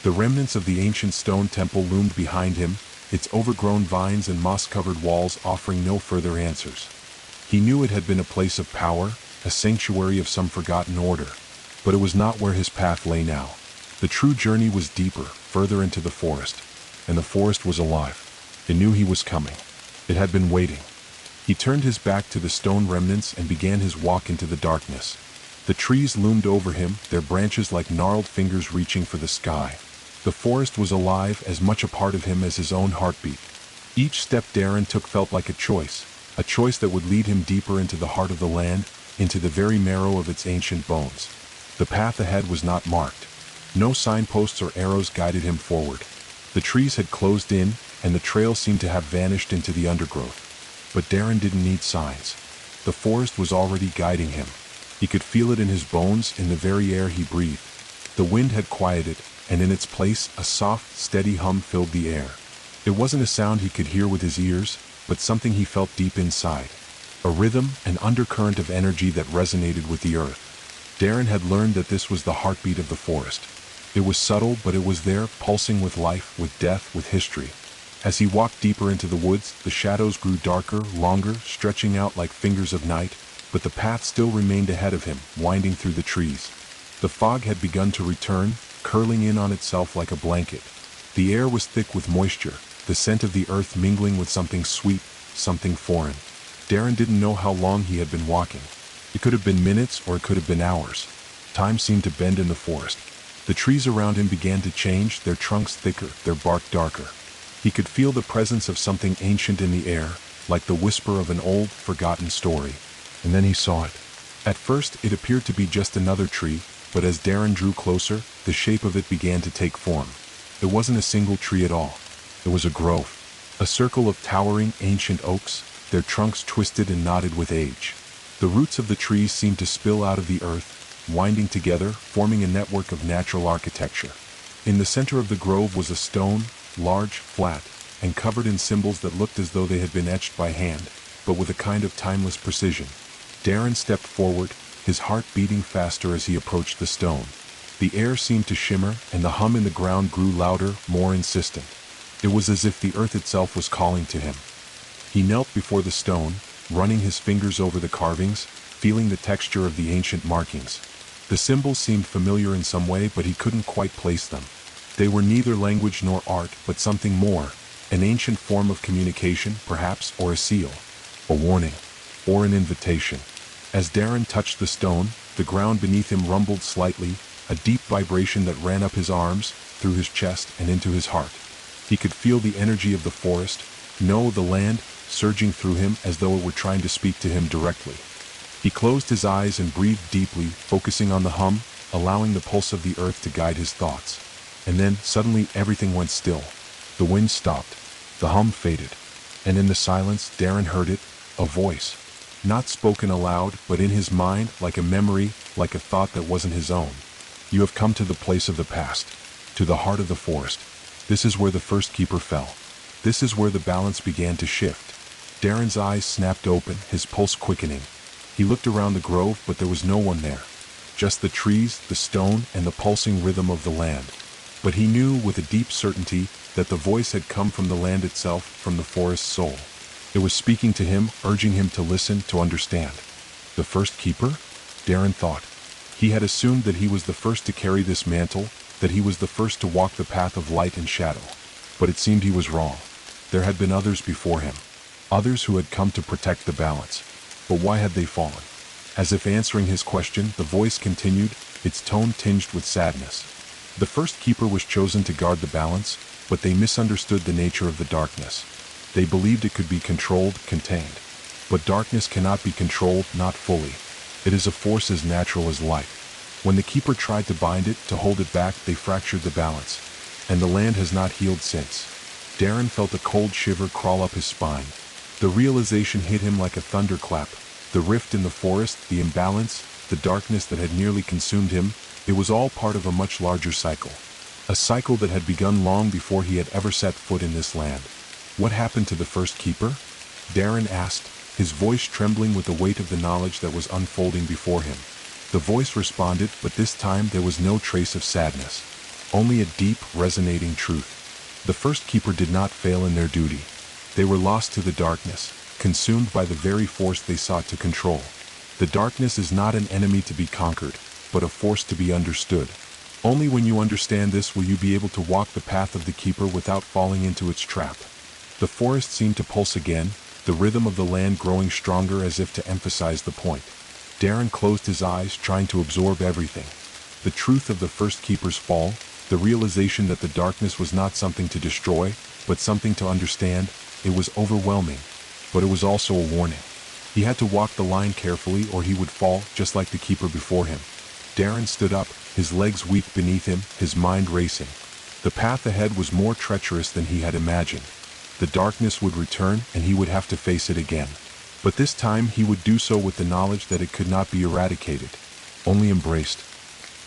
The remnants of the ancient stone temple loomed behind him, its overgrown vines and moss-covered walls offering no further answers. He knew it had been a place of power, a sanctuary of some forgotten order, but it was not where his path lay now. The true journey was deeper, further into the forest, and the forest was alive. It knew he was coming. It had been waiting. He turned his back to the stone remnants and began his walk into the darkness. The trees loomed over him, their branches like gnarled fingers reaching for the sky. The forest was alive, as much a part of him as his own heartbeat. Each step Darren took felt like a choice that would lead him deeper into the heart of the land, into the very marrow of its ancient bones. The path ahead was not marked. No signposts or arrows guided him forward. The trees had closed in, and the trail seemed to have vanished into the undergrowth. But Darren didn't need signs. The forest was already guiding him. He could feel it in his bones, in the very air he breathed. The wind had quieted, and in its place, a soft, steady hum filled the air. It wasn't a sound he could hear with his ears, but something he felt deep inside. A rhythm, an undercurrent of energy that resonated with the earth. Darren had learned that this was the heartbeat of the forest. It was subtle, but it was there, pulsing with life, with death, with history. As he walked deeper into the woods, the shadows grew darker, longer, stretching out like fingers of night, but the path still remained ahead of him, winding through the trees. The fog had begun to return, curling in on itself like a blanket. The air was thick with moisture, the scent of the earth mingling with something sweet, something foreign. Darren didn't know how long he had been walking. It could have been minutes or it could have been hours. Time seemed to bend in the forest. The trees around him began to change, their trunks thicker, their bark darker. He could feel the presence of something ancient in the air, like the whisper of an old, forgotten story. And then he saw it. At first, it appeared to be just another tree, but as Darren drew closer, the shape of it began to take form. It wasn't a single tree at all. It was a grove. A circle of towering, ancient oaks, their trunks twisted and knotted with age. The roots of the trees seemed to spill out of the earth, winding together, forming a network of natural architecture. In the center of the grove was a stone, large, flat, and covered in symbols that looked as though they had been etched by hand, but with a kind of timeless precision. Darren stepped forward, his heart beating faster as he approached the stone. The air seemed to shimmer, and the hum in the ground grew louder, more insistent. It was as if the earth itself was calling to him. He knelt before the stone, running his fingers over the carvings, feeling the texture of the ancient markings. The symbols seemed familiar in some way, but he couldn't quite place them. They were neither language nor art, but something more, an ancient form of communication, perhaps, or a seal, a warning, or an invitation. As Darren touched the stone, the ground beneath him rumbled slightly, a deep vibration that ran up his arms, through his chest, and into his heart. He could feel the energy of the forest, know the land, surging through him as though it were trying to speak to him directly. He closed his eyes and breathed deeply, focusing on the hum, allowing the pulse of the earth to guide his thoughts. And then, suddenly, everything went still. The wind stopped. The hum faded. And in the silence, Darren heard it, a voice. Not spoken aloud, but in his mind, like a memory, like a thought that wasn't his own. You have come to the place of the past, to the heart of the forest. This is where the first keeper fell. This is where the balance began to shift. Darren's eyes snapped open, his pulse quickening. He looked around the grove, but there was no one there. Just the trees, the stone, and the pulsing rhythm of the land. But he knew with a deep certainty that the voice had come from the land itself, from the forest's soul. It was speaking to him, urging him to listen, to understand. The first keeper? Darren thought. He had assumed that he was the first to carry this mantle, that he was the first to walk the path of light and shadow. But it seemed he was wrong. There had been others before him. Others who had come to protect the balance. But why had they fallen? As if answering his question, the voice continued, its tone tinged with sadness. The first keeper was chosen to guard the balance, but they misunderstood the nature of the darkness. They believed it could be controlled, contained. But darkness cannot be controlled, not fully. It is a force as natural as light. When the keeper tried to bind it, to hold it back, they fractured the balance. And the land has not healed since. Darren felt a cold shiver crawl up his spine. The realization hit him like a thunderclap. The rift in the forest, the imbalance, the darkness that had nearly consumed him, it was all part of a much larger cycle. A cycle that had begun long before he had ever set foot in this land. What happened to the first keeper? Darren asked, his voice trembling with the weight of the knowledge that was unfolding before him. The voice responded, but this time there was no trace of sadness. Only a deep, resonating truth. The first keeper did not fail in their duty. They were lost to the darkness, consumed by the very force they sought to control. The darkness is not an enemy to be conquered, but a force to be understood. Only when you understand this will you be able to walk the path of the keeper without falling into its trap. The forest seemed to pulse again, the rhythm of the land growing stronger as if to emphasize the point. Darren closed his eyes, trying to absorb everything. The truth of the first keeper's fall, the realization that the darkness was not something to destroy, but something to understand. It was overwhelming, but it was also a warning. He had to walk the line carefully or he would fall, just like the keeper before him. Darren stood up, his legs weak beneath him, his mind racing. The path ahead was more treacherous than he had imagined. The darkness would return and he would have to face it again. But this time he would do so with the knowledge that it could not be eradicated, only embraced.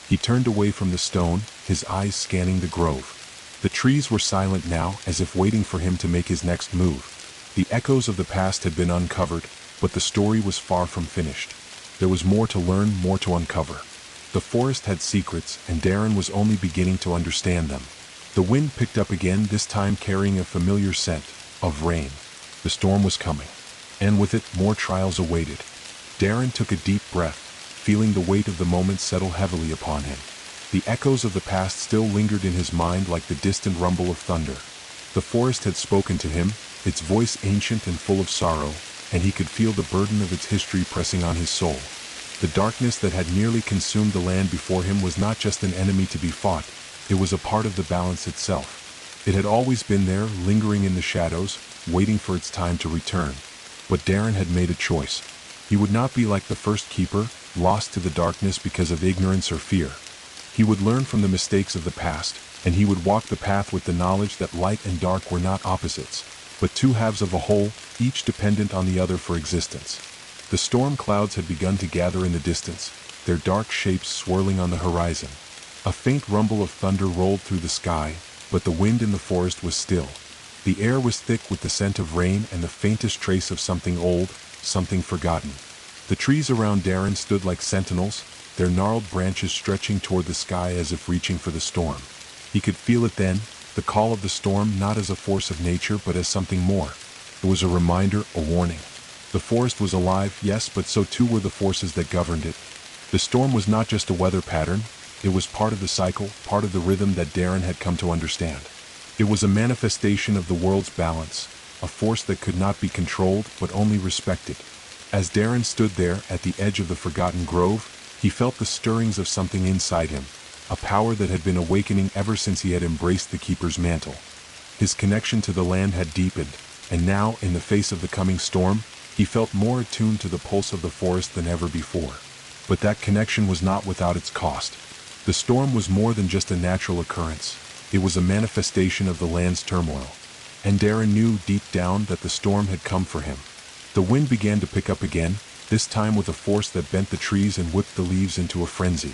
He turned away from the stone, his eyes scanning the grove. The trees were silent now, as if waiting for him to make his next move. The echoes of the past had been uncovered, but the story was far from finished. There was more to learn, more to uncover. The forest had secrets, and Darren was only beginning to understand them. The wind picked up again, this time carrying a familiar scent of rain. The storm was coming, and with it, more trials awaited. Darren took a deep breath, feeling the weight of the moment settle heavily upon him. The echoes of the past still lingered in his mind like the distant rumble of thunder. The forest had spoken to him, its voice ancient and full of sorrow, and he could feel the burden of its history pressing on his soul. The darkness that had nearly consumed the land before him was not just an enemy to be fought, it was a part of the balance itself. It had always been there, lingering in the shadows, waiting for its time to return. But Darren had made a choice. He would not be like the first keeper, lost to the darkness because of ignorance or fear. He would learn from the mistakes of the past, and he would walk the path with the knowledge that light and dark were not opposites, but two halves of a whole, each dependent on the other for existence. The storm clouds had begun to gather in the distance, their dark shapes swirling on the horizon. A faint rumble of thunder rolled through the sky, but the wind in the forest was still. The air was thick with the scent of rain and the faintest trace of something old, something forgotten. The trees around Darren stood like sentinels, their gnarled branches stretching toward the sky as if reaching for the storm. He could feel it then, the call of the storm, not as a force of nature but as something more. It was a reminder, a warning. The forest was alive, yes, but so too were the forces that governed it. The storm was not just a weather pattern, it was part of the cycle, part of the rhythm that Darren had come to understand. It was a manifestation of the world's balance, a force that could not be controlled but only respected. As Darren stood there at the edge of the forgotten grove, he felt the stirrings of something inside him, a power that had been awakening ever since he had embraced the keeper's mantle. His connection to the land had deepened, and now, in the face of the coming storm, he felt more attuned to the pulse of the forest than ever before. But that connection was not without its cost. The storm was more than just a natural occurrence. It was a manifestation of the land's turmoil. And Darren knew deep down that the storm had come for him. The wind began to pick up again, this time with a force that bent the trees and whipped the leaves into a frenzy.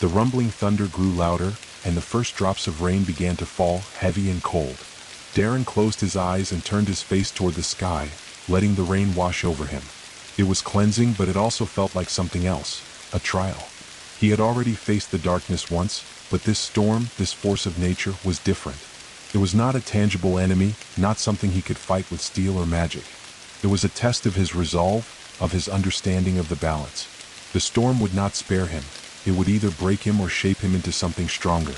The rumbling thunder grew louder, and the first drops of rain began to fall, heavy and cold. Darren closed his eyes and turned his face toward the sky, letting the rain wash over him. It was cleansing, but it also felt like something else, a trial. He had already faced the darkness once, but this storm, this force of nature, was different. It was not a tangible enemy, not something he could fight with steel or magic. It was a test of his resolve, of his understanding of the balance. The storm would not spare him. It would either break him or shape him into something stronger.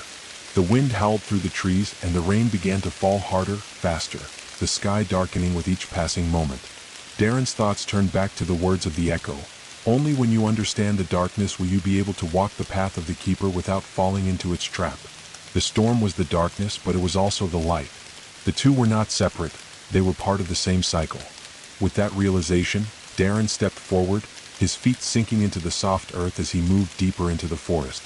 The wind howled through the trees, and the rain began to fall harder, faster, the sky darkening with each passing moment. Darren's thoughts turned back to the words of the echo. Only when you understand the darkness will you be able to walk the path of the keeper without falling into its trap. The storm was the darkness, but it was also the light. The two were not separate, they were part of the same cycle. With that realization, Darren stepped forward, his feet sinking into the soft earth as he moved deeper into the forest.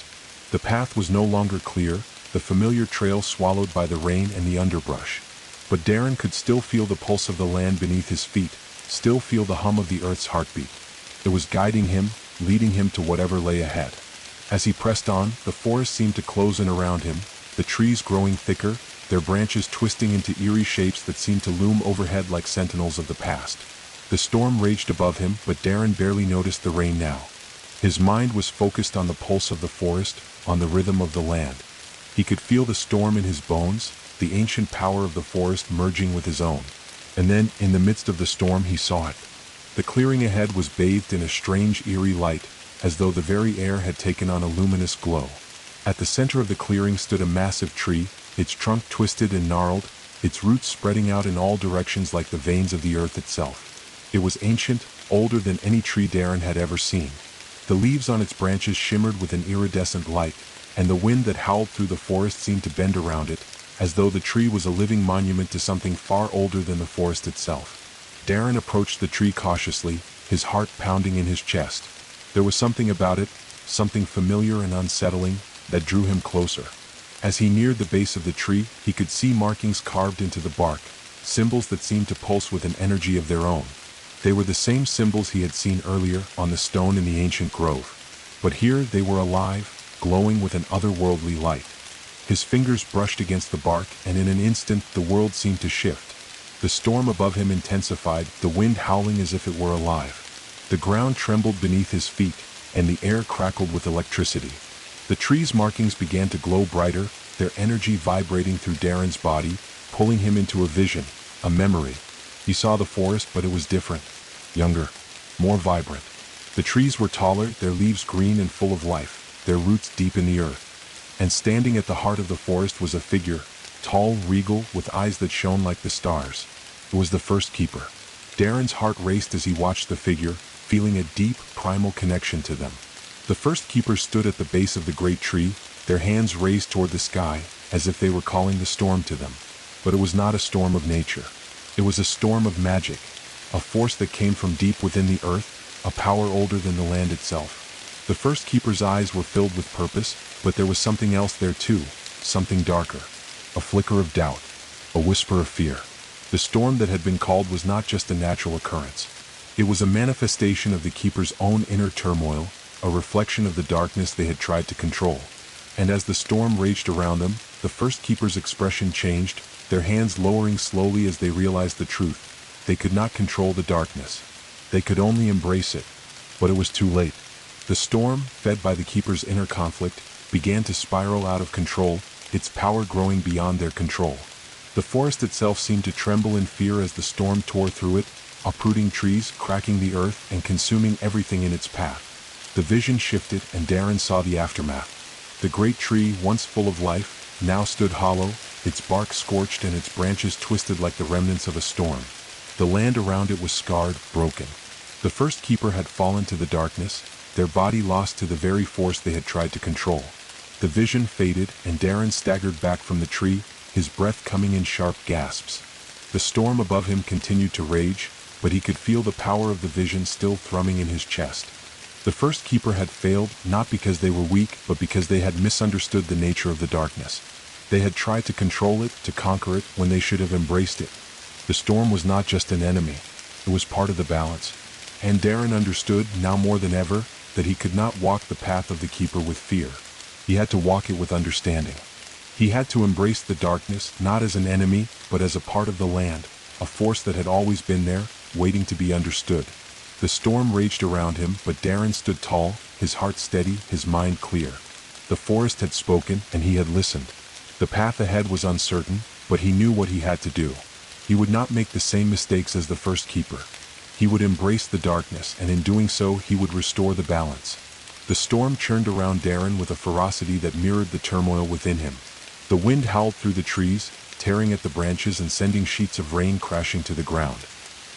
The path was no longer clear, the familiar trail swallowed by the rain and the underbrush. But Darren could still feel the pulse of the land beneath his feet, still feel the hum of the earth's heartbeat. It was guiding him, leading him to whatever lay ahead. As he pressed on, the forest seemed to close in around him, the trees growing thicker, their branches twisting into eerie shapes that seemed to loom overhead like sentinels of the past. The storm raged above him, but Darren barely noticed the rain now. His mind was focused on the pulse of the forest, on the rhythm of the land. He could feel the storm in his bones, the ancient power of the forest merging with his own. And then, in the midst of the storm, he saw it. The clearing ahead was bathed in a strange, eerie light, as though the very air had taken on a luminous glow. At the center of the clearing stood a massive tree, its trunk twisted and gnarled, its roots spreading out in all directions like the veins of the earth itself. It was ancient, older than any tree Darren had ever seen. The leaves on its branches shimmered with an iridescent light, and the wind that howled through the forest seemed to bend around it, as though the tree was a living monument to something far older than the forest itself. Darren approached the tree cautiously, his heart pounding in his chest. There was something about it, something familiar and unsettling, that drew him closer. As he neared the base of the tree, he could see markings carved into the bark, symbols that seemed to pulse with an energy of their own. They were the same symbols he had seen earlier on the stone in the ancient grove. But here they were alive, glowing with an otherworldly light. His fingers brushed against the bark, and in an instant the world seemed to shift. The storm above him intensified, the wind howling as if it were alive. The ground trembled beneath his feet, and the air crackled with electricity. The trees' markings began to glow brighter, their energy vibrating through Darren's body, pulling him into a vision, a memory. He saw the forest, but it was different. Younger, more vibrant. The trees were taller, their leaves green and full of life, their roots deep in the earth. And standing at the heart of the forest was a figure, tall, regal, with eyes that shone like the stars. It was the first keeper. Darren's heart raced as he watched the figure, feeling a deep, primal connection to them. The first keeper stood at the base of the great tree, their hands raised toward the sky, as if they were calling the storm to them. But it was not a storm of nature. It was a storm of magic, a force that came from deep within the earth, a power older than the land itself. The first keeper's eyes were filled with purpose, but there was something else there too, something darker. A flicker of doubt, a whisper of fear. The storm that had been called was not just a natural occurrence. It was a manifestation of the keeper's own inner turmoil, a reflection of the darkness they had tried to control. And as the storm raged around them, the first keeper's expression changed, their hands lowering slowly as they realized the truth. They could not control the darkness. They could only embrace it. But it was too late. The storm, fed by the keeper's inner conflict, began to spiral out of control, its power growing beyond their control. The forest itself seemed to tremble in fear as the storm tore through it, uprooting trees, cracking the earth, and consuming everything in its path. The vision shifted, and Darren saw the aftermath. The great tree, once full of life, now stood hollow, its bark scorched and its branches twisted like the remnants of a storm. The land around it was scarred, broken. The first keeper had fallen to the darkness, their body lost to the very force they had tried to control. The vision faded, and Darren staggered back from the tree, his breath coming in sharp gasps. The storm above him continued to rage, but he could feel the power of the vision still thrumming in his chest. The first keeper had failed, not because they were weak, but because they had misunderstood the nature of the darkness. They had tried to control it, to conquer it, when they should have embraced it. The storm was not just an enemy, it was part of the balance. And Darren understood, now more than ever, that he could not walk the path of the keeper with fear. He had to walk it with understanding. He had to embrace the darkness, not as an enemy, but as a part of the land, a force that had always been there, waiting to be understood. The storm raged around him, but Darren stood tall, his heart steady, his mind clear. The forest had spoken, and he had listened. The path ahead was uncertain, but he knew what he had to do. He would not make the same mistakes as the first keeper. He would embrace the darkness, and in doing so, he would restore the balance. The storm churned around Darren with a ferocity that mirrored the turmoil within him. The wind howled through the trees, tearing at the branches and sending sheets of rain crashing to the ground.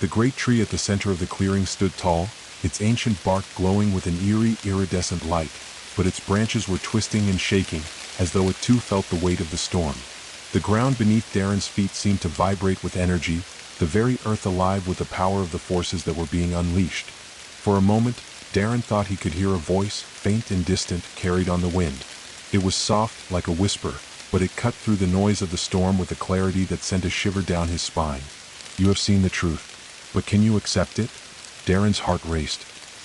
The great tree at the center of the clearing stood tall, its ancient bark glowing with an eerie, iridescent light, but its branches were twisting and shaking, as though it too felt the weight of the storm. The ground beneath Darren's feet seemed to vibrate with energy, the very earth alive with the power of the forces that were being unleashed. For a moment, Darren thought he could hear a voice, faint and distant, carried on the wind. It was soft, like a whisper, but it cut through the noise of the storm with a clarity that sent a shiver down his spine. "You have seen the truth, but can you accept it?" Darren's heart raced.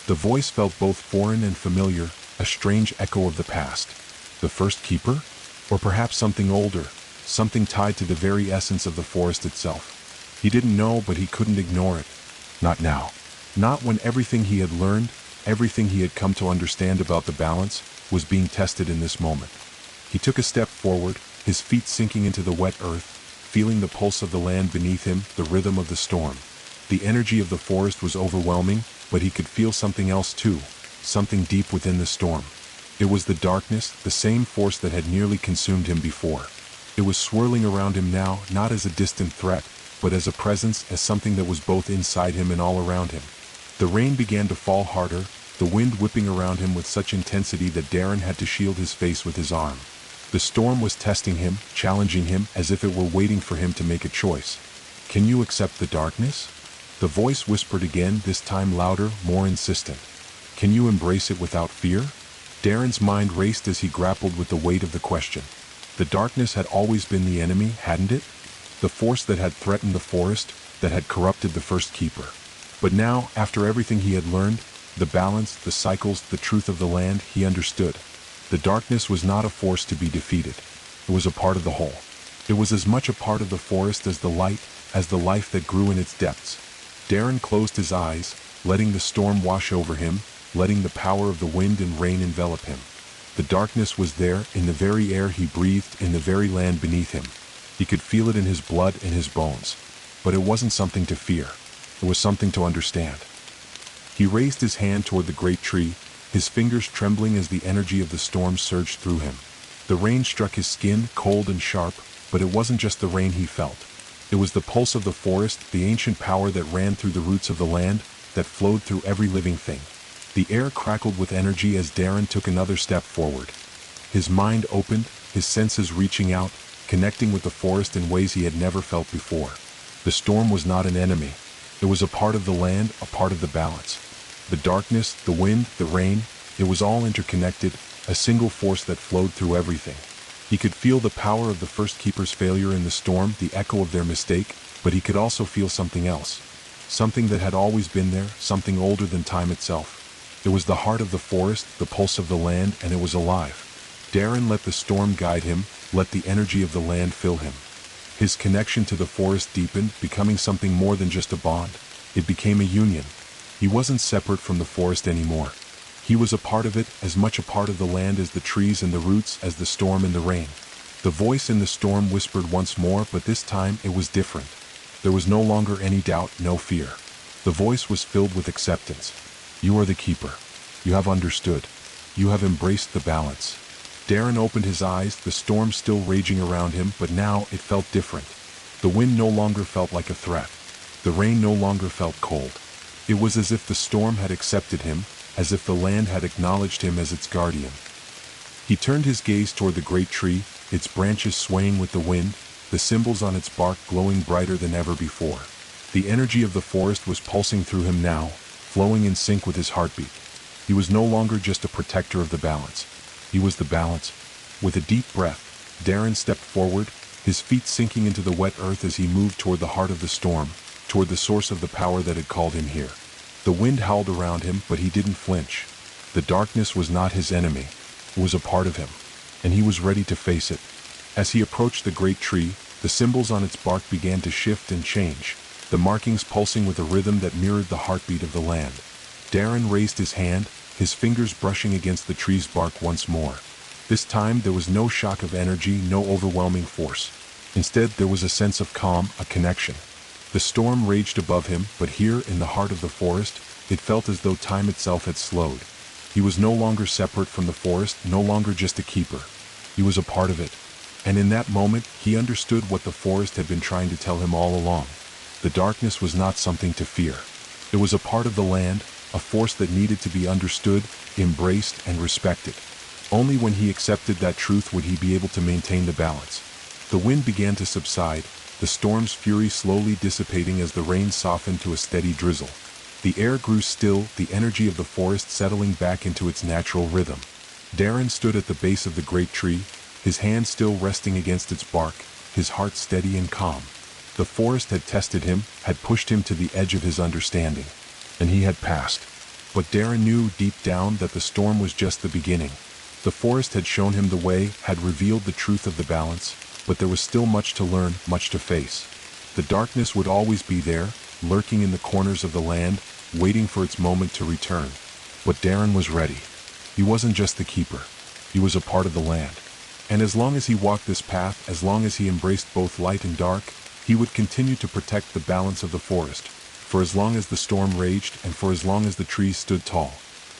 The voice felt both foreign and familiar, a strange echo of the past. The first keeper? Or perhaps something older, something tied to the very essence of the forest itself. He didn't know, but he couldn't ignore it. Not now. Not when everything he had learned, everything he had come to understand about the balance, was being tested in this moment. He took a step forward, his feet sinking into the wet earth, feeling the pulse of the land beneath him, the rhythm of the storm. The energy of the forest was overwhelming, but he could feel something else too, something deep within the storm. It was the darkness, the same force that had nearly consumed him before. It was swirling around him now, not as a distant threat, but as a presence, as something that was both inside him and all around him. The rain began to fall harder, the wind whipping around him with such intensity that Darren had to shield his face with his arm. The storm was testing him, challenging him, as if it were waiting for him to make a choice. "Can you accept the darkness?" The voice whispered again, this time louder, more insistent. "Can you embrace it without fear?" Darren's mind raced as he grappled with the weight of the question. The darkness had always been the enemy, hadn't it? The force that had threatened the forest, that had corrupted the first keeper. But now, after everything he had learned, the balance, the cycles, the truth of the land, he understood. The darkness was not a force to be defeated. It was a part of the whole. It was as much a part of the forest as the light, as the life that grew in its depths. Darren closed his eyes, letting the storm wash over him, letting the power of the wind and rain envelop him. The darkness was there, in the very air he breathed, in the very land beneath him. He could feel it in his blood and his bones. But it wasn't something to fear. It was something to understand. He raised his hand toward the great tree, his fingers trembling as the energy of the storm surged through him. The rain struck his skin, cold and sharp, but it wasn't just the rain he felt. It was the pulse of the forest, the ancient power that ran through the roots of the land, that flowed through every living thing. The air crackled with energy as Darren took another step forward. His mind opened, his senses reaching out, connecting with the forest in ways he had never felt before. The storm was not an enemy. It was a part of the land, a part of the balance. The darkness, the wind, the rain, it was all interconnected, a single force that flowed through everything. He could feel the power of the first keeper's failure in the storm, the echo of their mistake, but he could also feel something else. Something that had always been there, something older than time itself. It was the heart of the forest, the pulse of the land, and it was alive. Darren let the storm guide him, let the energy of the land fill him. His connection to the forest deepened, becoming something more than just a bond. It became a union. He wasn't separate from the forest anymore. He was a part of it, as much a part of the land as the trees and the roots, as the storm and the rain. The voice in the storm whispered once more, but this time it was different. There was no longer any doubt, no fear. The voice was filled with acceptance. You are the keeper. You have understood. You have embraced the balance. Darren opened his eyes, the storm still raging around him, but now it felt different. The wind no longer felt like a threat. The rain no longer felt cold. It was as if the storm had accepted him, as if the land had acknowledged him as its guardian. He turned his gaze toward the great tree, its branches swaying with the wind, the symbols on its bark glowing brighter than ever before. The energy of the forest was pulsing through him now, flowing in sync with his heartbeat. He was no longer just a protector of the balance. He was the balance. With a deep breath, Darren stepped forward, his feet sinking into the wet earth as he moved toward the heart of the storm, toward the source of the power that had called him here. The wind howled around him, but he didn't flinch. The darkness was not his enemy. It was a part of him, and he was ready to face it. As he approached the great tree, the symbols on its bark began to shift and change, the markings pulsing with a rhythm that mirrored the heartbeat of the land. Darren raised his hand, his fingers brushing against the tree's bark once more. This time there was no shock of energy, no overwhelming force. Instead, there was a sense of calm, a connection. The storm raged above him, but here, in the heart of the forest, it felt as though time itself had slowed. He was no longer separate from the forest, no longer just a keeper. He was a part of it. And in that moment, he understood what the forest had been trying to tell him all along. The darkness was not something to fear. It was a part of the land, a force that needed to be understood, embraced, and respected. Only when he accepted that truth would he be able to maintain the balance. The wind began to subside, the storm's fury slowly dissipating as the rain softened to a steady drizzle. The air grew still, the energy of the forest settling back into its natural rhythm. Darren stood at the base of the great tree, his hand still resting against its bark, his heart steady and calm. The forest had tested him, had pushed him to the edge of his understanding, and he had passed. But Darren knew deep down that the storm was just the beginning. The forest had shown him the way, had revealed the truth of the balance, but there was still much to learn, much to face. The darkness would always be there, lurking in the corners of the land, waiting for its moment to return. But Darren was ready. He wasn't just the keeper. He was a part of the land. And as long as he walked this path, as long as he embraced both light and dark, he would continue to protect the balance of the forest, for as long as the storm raged and for as long as the trees stood tall.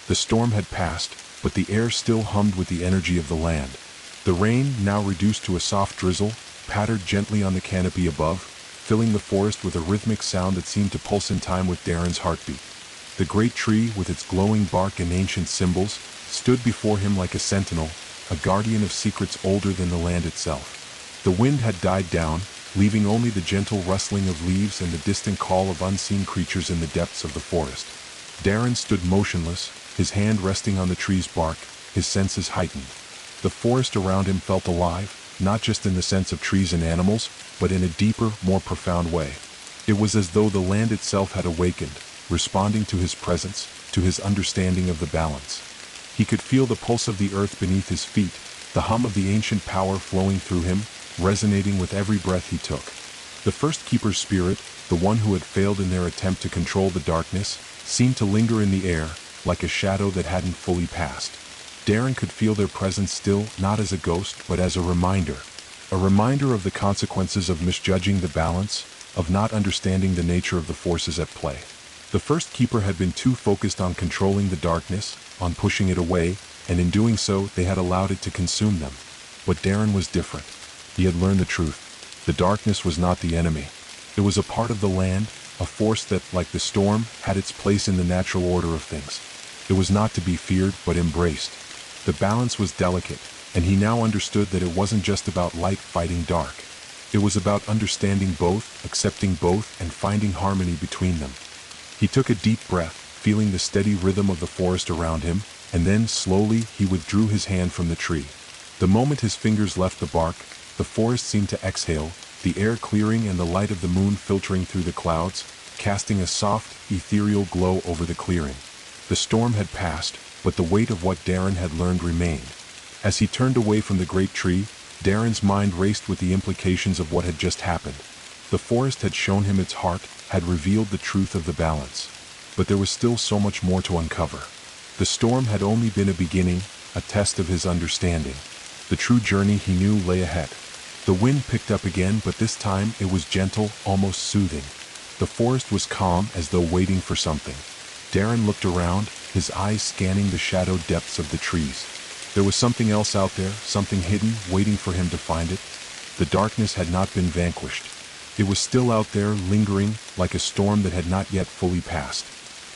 The storm had passed, but the air still hummed with the energy of the land. The rain, now reduced to a soft drizzle, pattered gently on the canopy above, filling the forest with a rhythmic sound that seemed to pulse in time with Darren's heartbeat. The great tree, with its glowing bark and ancient symbols, stood before him like a sentinel, a guardian of secrets older than the land itself. The wind had died down, leaving only the gentle rustling of leaves and the distant call of unseen creatures in the depths of the forest. Darren stood motionless, his hand resting on the tree's bark, his senses heightened. The forest around him felt alive, not just in the sense of trees and animals, but in a deeper, more profound way. It was as though the land itself had awakened, responding to his presence, to his understanding of the balance. He could feel the pulse of the earth beneath his feet, the hum of the ancient power flowing through him, resonating with every breath he took. The first keeper's spirit, the one who had failed in their attempt to control the darkness, seemed to linger in the air, like a shadow that hadn't fully passed. Darren could feel their presence still, not as a ghost, but as a reminder of the consequences of misjudging the balance, of not understanding the nature of the forces at play. The first keeper had been too focused on controlling the darkness, on pushing it away, and in doing so, they had allowed it to consume them. But Darren was different. He had learned the truth. The darkness was not the enemy. It was a part of the land, a force that, like the storm, had its place in the natural order of things. It was not to be feared, but embraced. The balance was delicate, and he now understood that it wasn't just about light fighting dark. It was about understanding both, accepting both, and finding harmony between them. He took a deep breath, feeling the steady rhythm of the forest around him, and then, slowly, he withdrew his hand from the tree. The moment his fingers left the bark, the forest seemed to exhale, the air clearing and the light of the moon filtering through the clouds, casting a soft, ethereal glow over the clearing. The storm had passed, but the weight of what Darren had learned remained. As he turned away from the great tree, Darren's mind raced with the implications of what had just happened. The forest had shown him its heart, had revealed the truth of the balance. But there was still so much more to uncover. The storm had only been a beginning, a test of his understanding. The true journey he knew lay ahead. The wind picked up again, but this time it was gentle, almost soothing. The forest was calm, as though waiting for something. Darren looked around, his eyes scanning the shadow depths of the trees. There was something else out there, something hidden, waiting for him to find it. The darkness had not been vanquished. It was still out there, lingering, like a storm that had not yet fully passed.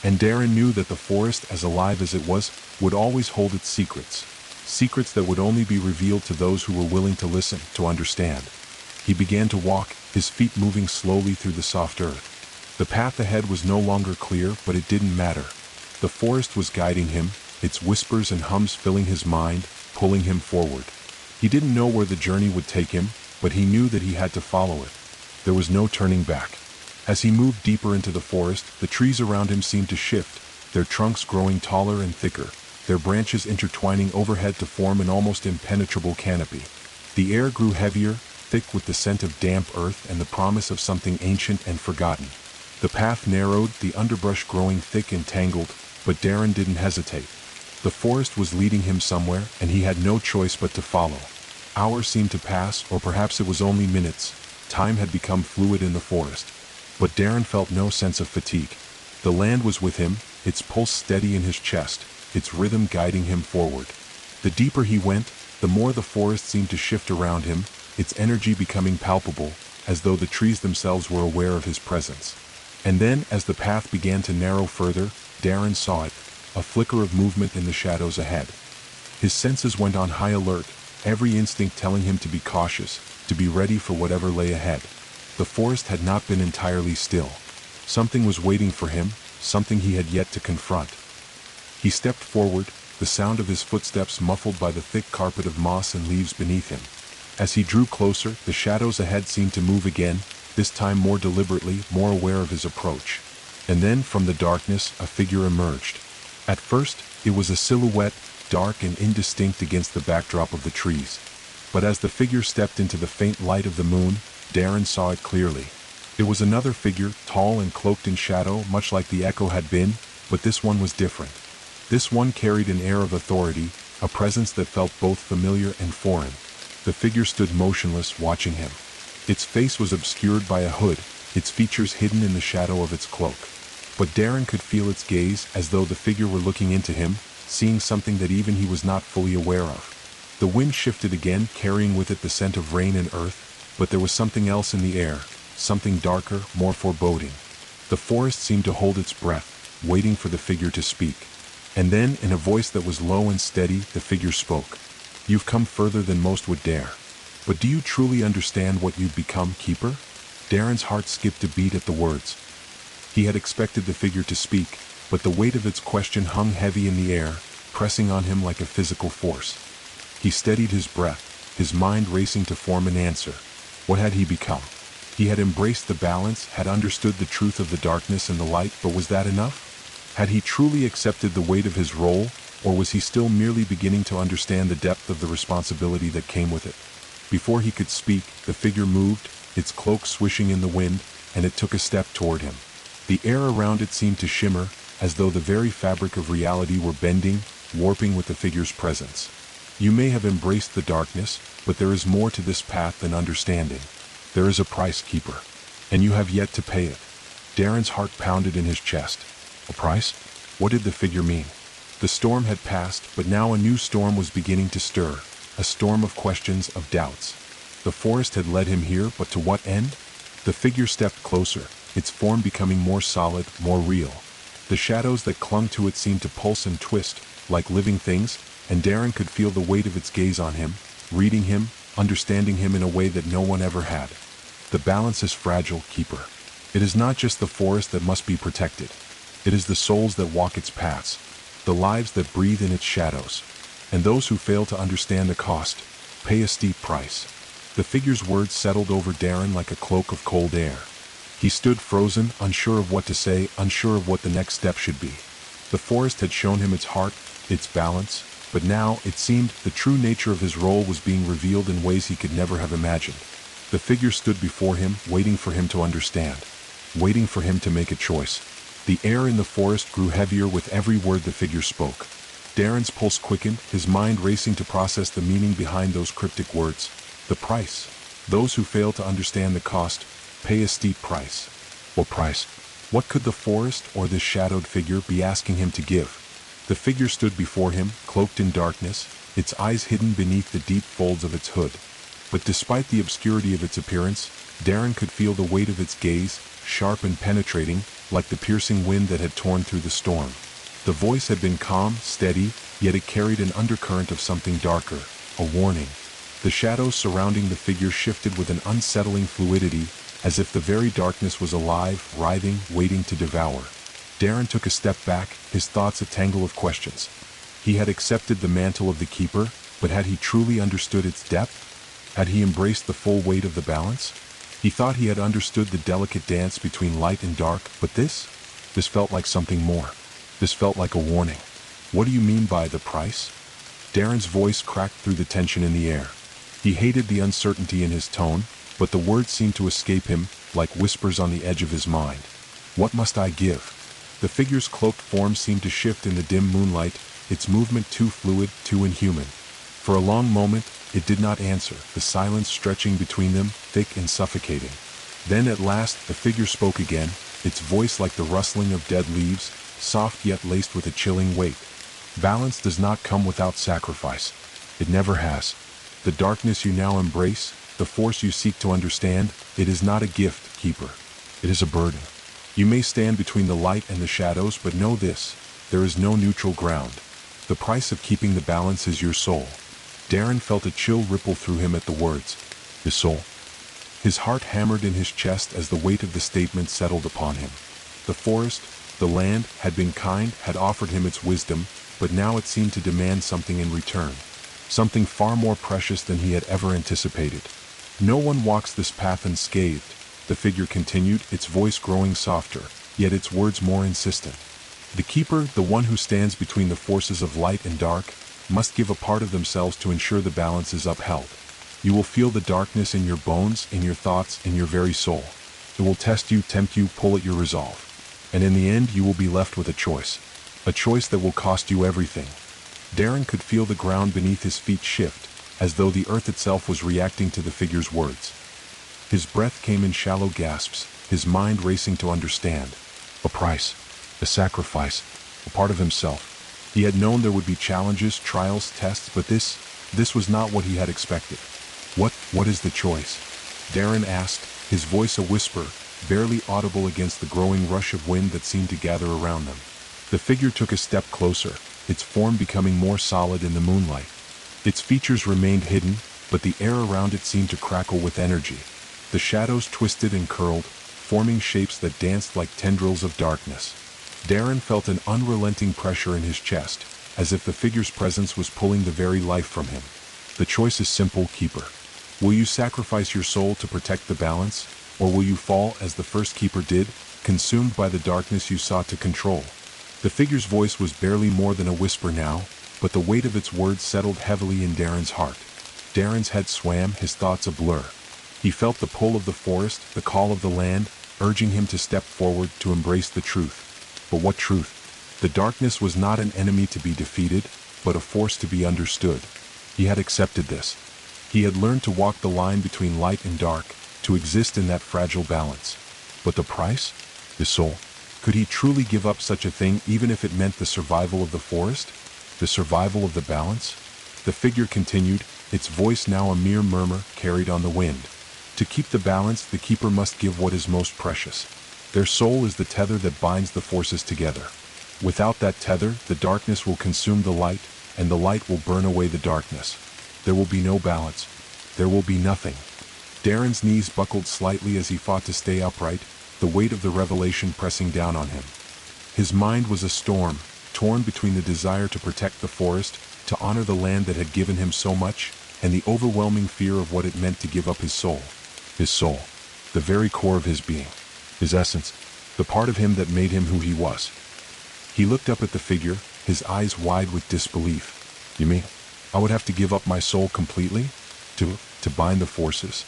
And Darren knew that the forest, as alive as it was, would always hold its secrets. Secrets that would only be revealed to those who were willing to listen, to understand. He began to walk, his feet moving slowly through the soft earth. The path ahead was no longer clear, but it didn't matter. The forest was guiding him, its whispers and hums filling his mind, pulling him forward. He didn't know where the journey would take him, but he knew that he had to follow it. There was no turning back. As he moved deeper into the forest, the trees around him seemed to shift, their trunks growing taller and thicker, their branches intertwining overhead to form an almost impenetrable canopy. The air grew heavier, thick with the scent of damp earth and the promise of something ancient and forgotten. The path narrowed, the underbrush growing thick and tangled, but Darren didn't hesitate. The forest was leading him somewhere, and he had no choice but to follow. Hours seemed to pass, or perhaps it was only minutes. Time had become fluid in the forest. But Darren felt no sense of fatigue. The land was with him, its pulse steady in his chest, its rhythm guiding him forward. The deeper he went, the more the forest seemed to shift around him, its energy becoming palpable, as though the trees themselves were aware of his presence. And then, as the path began to narrow further, Darren saw it, a flicker of movement in the shadows ahead. His senses went on high alert, every instinct telling him to be cautious, to be ready for whatever lay ahead. The forest had not been entirely still. Something was waiting for him, something he had yet to confront. He stepped forward, the sound of his footsteps muffled by the thick carpet of moss and leaves beneath him. As he drew closer, the shadows ahead seemed to move again, this time more deliberately, more aware of his approach. And then, from the darkness, a figure emerged. At first, it was a silhouette, dark and indistinct against the backdrop of the trees. But as the figure stepped into the faint light of the moon, Darren saw it clearly. It was another figure, tall and cloaked in shadow, much like the echo had been, but this one was different. This one carried an air of authority, a presence that felt both familiar and foreign. The figure stood motionless, watching him. Its face was obscured by a hood, its features hidden in the shadow of its cloak. But Darren could feel its gaze, as though the figure were looking into him, seeing something that even he was not fully aware of. The wind shifted again, carrying with it the scent of rain and earth, but there was something else in the air, something darker, more foreboding. The forest seemed to hold its breath, waiting for the figure to speak. And then, in a voice that was low and steady, the figure spoke. "You've come further than most would dare. But do you truly understand what you've become, Keeper?" Darren's heart skipped a beat at the words. He had expected the figure to speak, but the weight of its question hung heavy in the air, pressing on him like a physical force. He steadied his breath, his mind racing to form an answer. What had he become? He had embraced the balance, had understood the truth of the darkness and the light, but was that enough? Had he truly accepted the weight of his role, Or was he still merely beginning to understand the depth of the responsibility that came with it? Before he could speak, the figure moved, its cloak swishing in the wind, and it took a step toward him. The air around it seemed to shimmer, as though the very fabric of reality were bending, warping with the figure's presence. You may have embraced the darkness, but there is more to this path than understanding. There is a price, Keeper, and you have yet to pay it. Darren's heart pounded in his chest. A price? What did the figure mean? The storm had passed, but now a new storm was beginning to stir, a storm of questions, of doubts. The forest had led him here, but to what end? The figure stepped closer, its form becoming more solid, more real. The shadows that clung to it seemed to pulse and twist, like living things, and Darren could feel the weight of its gaze on him, reading him, understanding him in a way that no one ever had. The balance is fragile, Keeper. It is not just the forest that must be protected. It is the souls that walk its paths, the lives that breathe in its shadows. And those who fail to understand the cost pay a steep price. The figure's words settled over Darren like a cloak of cold air. He stood frozen, unsure of what to say, unsure of what the next step should be. The forest had shown him its heart, its balance, but now, it seemed, the true nature of his role was being revealed in ways he could never have imagined. The figure stood before him, waiting for him to understand, waiting for him to make a choice. The air in the forest grew heavier with every word the figure spoke. Darren's pulse quickened, his mind racing to process the meaning behind those cryptic words. The price. Those who fail to understand the cost pay a steep price. What price? What could the forest or this shadowed figure be asking him to give? The figure stood before him, cloaked in darkness, its eyes hidden beneath the deep folds of its hood. But despite the obscurity of its appearance, Darren could feel the weight of its gaze, sharp and penetrating, like the piercing wind that had torn through the storm. The voice had been calm, steady, yet it carried an undercurrent of something darker, a warning. The shadows surrounding the figure shifted with an unsettling fluidity, as if the very darkness was alive, writhing, waiting to devour. Darren took a step back, his thoughts a tangle of questions. He had accepted the mantle of the Keeper, but had he truly understood its depth? Had he embraced the full weight of the balance? He thought he had understood the delicate dance between light and dark, but this felt like something more. This felt like a warning. What do you mean by the price? Darren's voice cracked through the tension in the air. He hated the uncertainty in his tone, but the words seemed to escape him, like whispers on the edge of his mind. What must I give? The figure's cloaked form seemed to shift in the dim moonlight, its movement too fluid, too inhuman. For a long moment, it did not answer, the silence stretching between them, thick and suffocating. Then at last, the figure spoke again, its voice like the rustling of dead leaves, soft yet laced with a chilling weight. Balance does not come without sacrifice. It never has. The darkness you now embrace, the force you seek to understand, it is not a gift, Keeper. It is a burden. You may stand between the light and the shadows, but know this, there is no neutral ground. The price of keeping the balance is your soul. Darren felt a chill ripple through him at the words. His soul. His heart hammered in his chest as the weight of the statement settled upon him. The forest, the land, had been kind, had offered him its wisdom, but now it seemed to demand something in return. Something far more precious than he had ever anticipated. No one walks this path unscathed, the figure continued, its voice growing softer, yet its words more insistent. The Keeper, the one who stands between the forces of light and dark, must give a part of themselves to ensure the balance is upheld. You will feel the darkness in your bones, in your thoughts, in your very soul. It will test you, tempt you, pull at your resolve. And in the end, you will be left with a choice that will cost you everything. Darren could feel the ground beneath his feet shift, as though the earth itself was reacting to the figure's words. His breath came in shallow gasps, his mind racing to understand. A price, a sacrifice, a part of himself. He had known there would be challenges, trials, tests, but this was not what he had expected. What is the choice? Darren asked, his voice a whisper, barely audible against the growing rush of wind that seemed to gather around them. The figure took a step closer, its form becoming more solid in the moonlight. Its features remained hidden, but the air around it seemed to crackle with energy. The shadows twisted and curled, forming shapes that danced like tendrils of darkness. Darren felt an unrelenting pressure in his chest, as if the figure's presence was pulling the very life from him. The choice is simple, Keeper. Will you sacrifice your soul to protect the balance, or will you fall as the first Keeper did, consumed by the darkness you sought to control? The figure's voice was barely more than a whisper now, but the weight of its words settled heavily in Darren's heart. Darren's head swam, his thoughts a blur. He felt the pull of the forest, the call of the land, urging him to step forward to embrace the truth. But what truth? The darkness was not an enemy to be defeated, but a force to be understood. He had accepted this. He had learned to walk the line between light and dark, to exist in that fragile balance. But the price? His soul. Could he truly give up such a thing even if it meant the survival of the forest? The survival of the balance? The figure continued, its voice now a mere murmur carried on the wind. To keep the balance, the keeper must give what is most precious. Their soul is the tether that binds the forces together. Without that tether, the darkness will consume the light, and the light will burn away the darkness. There will be no balance. There will be nothing. Darren's knees buckled slightly as he fought to stay upright, the weight of the revelation pressing down on him. His mind was a storm, torn between the desire to protect the forest, to honor the land that had given him so much, and the overwhelming fear of what it meant to give up his soul. His soul. The very core of his being. His essence. The part of him that made him who he was. He looked up at the figure, his eyes wide with disbelief. You mean, I would have to give up my soul completely? To bind the forces?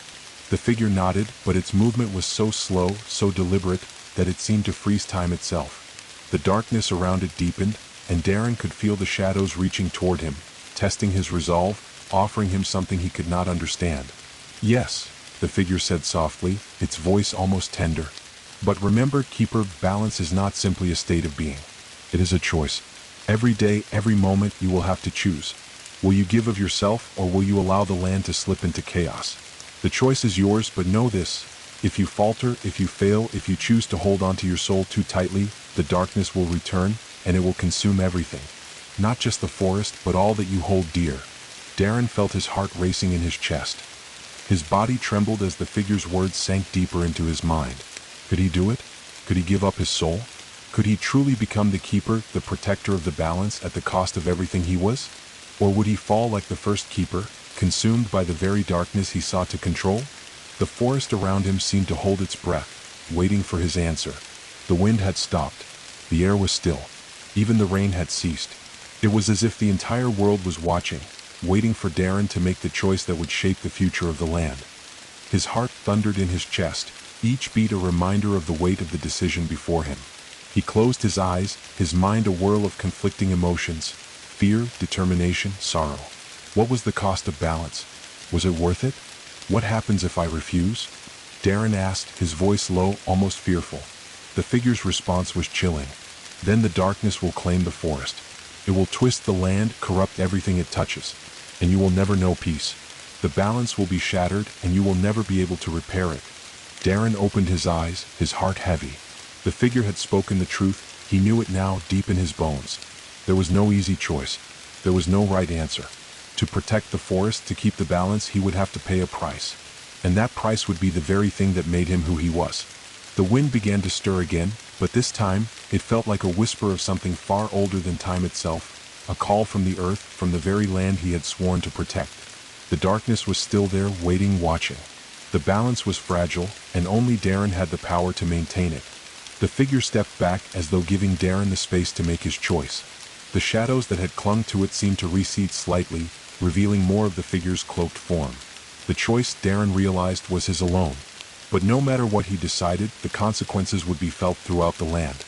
The figure nodded, but its movement was so slow, so deliberate, that it seemed to freeze time itself. The darkness around it deepened, and Darren could feel the shadows reaching toward him, testing his resolve, offering him something he could not understand. Yes, the figure said softly, its voice almost tender. But remember, Keeper, balance is not simply a state of being. It is a choice. Every day, every moment, you will have to choose. Will you give of yourself, or will you allow the land to slip into chaos? The choice is yours, but know this. If you falter, if you fail, if you choose to hold onto your soul too tightly, the darkness will return, and it will consume everything. Not just the forest, but all that you hold dear. Darren felt his heart racing in his chest. His body trembled as the figure's words sank deeper into his mind. Could he do it? Could he give up his soul? Could he truly become the keeper, the protector of the balance at the cost of everything he was? Or would he fall like the first keeper, consumed by the very darkness he sought to control? The forest around him seemed to hold its breath, waiting for his answer. The wind had stopped. The air was still. Even the rain had ceased. It was as if the entire world was watching, waiting for Darren to make the choice that would shape the future of the land. His heart thundered in his chest, each beat a reminder of the weight of the decision before him. He closed his eyes, his mind a whirl of conflicting emotions, fear, determination, sorrow. What was the cost of balance? Was it worth it? What happens if I refuse? Darren asked, his voice low, almost fearful. The figure's response was chilling. Then the darkness will claim the forest. It will twist the land, corrupt everything it touches. And you will never know peace. The balance will be shattered, and you will never be able to repair it. Darren opened his eyes, his heart heavy. The figure had spoken the truth, he knew it now deep in his bones. There was no easy choice. There was no right answer. To protect the forest, to keep the balance, he would have to pay a price. And that price would be the very thing that made him who he was. The wind began to stir again, but this time, it felt like a whisper of something far older than time itself, a call from the earth, from the very land he had sworn to protect. The darkness was still there, waiting, watching. The balance was fragile, and only Darren had the power to maintain it. The figure stepped back as though giving Darren the space to make his choice. The shadows that had clung to it seemed to recede slightly, revealing more of the figure's cloaked form. The choice, Darren realized, was his alone. But no matter what he decided, the consequences would be felt throughout the land.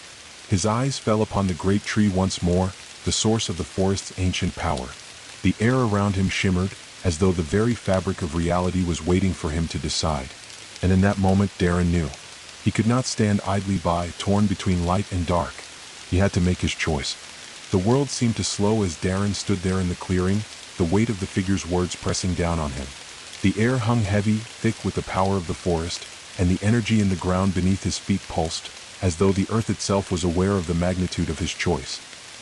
His eyes fell upon the great tree once more, the source of the forest's ancient power. The air around him shimmered, as though the very fabric of reality was waiting for him to decide. And in that moment, Darren knew. He could not stand idly by, torn between light and dark. He had to make his choice. The world seemed to slow as Darren stood there in the clearing, the weight of the figure's words pressing down on him. The air hung heavy, thick with the power of the forest, and the energy in the ground beneath his feet pulsed, as though the earth itself was aware of the magnitude of his choice.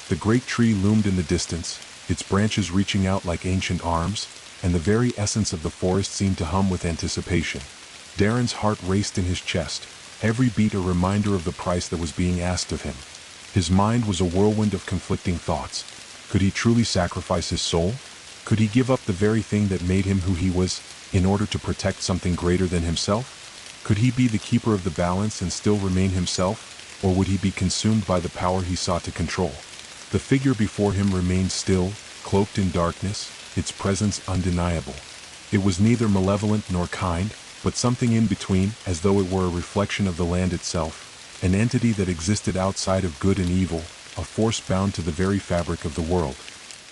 The great tree loomed in the distance, its branches reaching out like ancient arms, and the very essence of the forest seemed to hum with anticipation. Darren's heart raced in his chest, every beat a reminder of the price that was being asked of him. His mind was a whirlwind of conflicting thoughts. Could he truly sacrifice his soul? Could he give up the very thing that made him who he was, in order to protect something greater than himself? Could he be the keeper of the balance and still remain himself, or would he be consumed by the power he sought to control? The figure before him remained still, cloaked in darkness, its presence undeniable. It was neither malevolent nor kind, but something in between, as though it were a reflection of the land itself, an entity that existed outside of good and evil, a force bound to the very fabric of the world.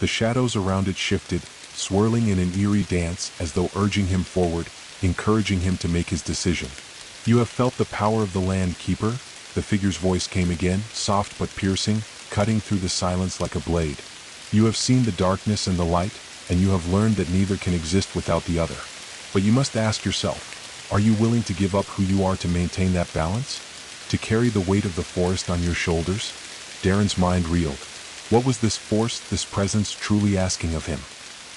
The shadows around it shifted, swirling in an eerie dance as though urging him forward, encouraging him to make his decision. "You have felt the power of the land, Keeper?" The figure's voice came again, soft but piercing, cutting through the silence like a blade. "You have seen the darkness and the light, and you have learned that neither can exist without the other. But you must ask yourself, are you willing to give up who you are to maintain that balance? To carry the weight of the forest on your shoulders?" Darren's mind reeled. What was this force, this presence, truly asking of him?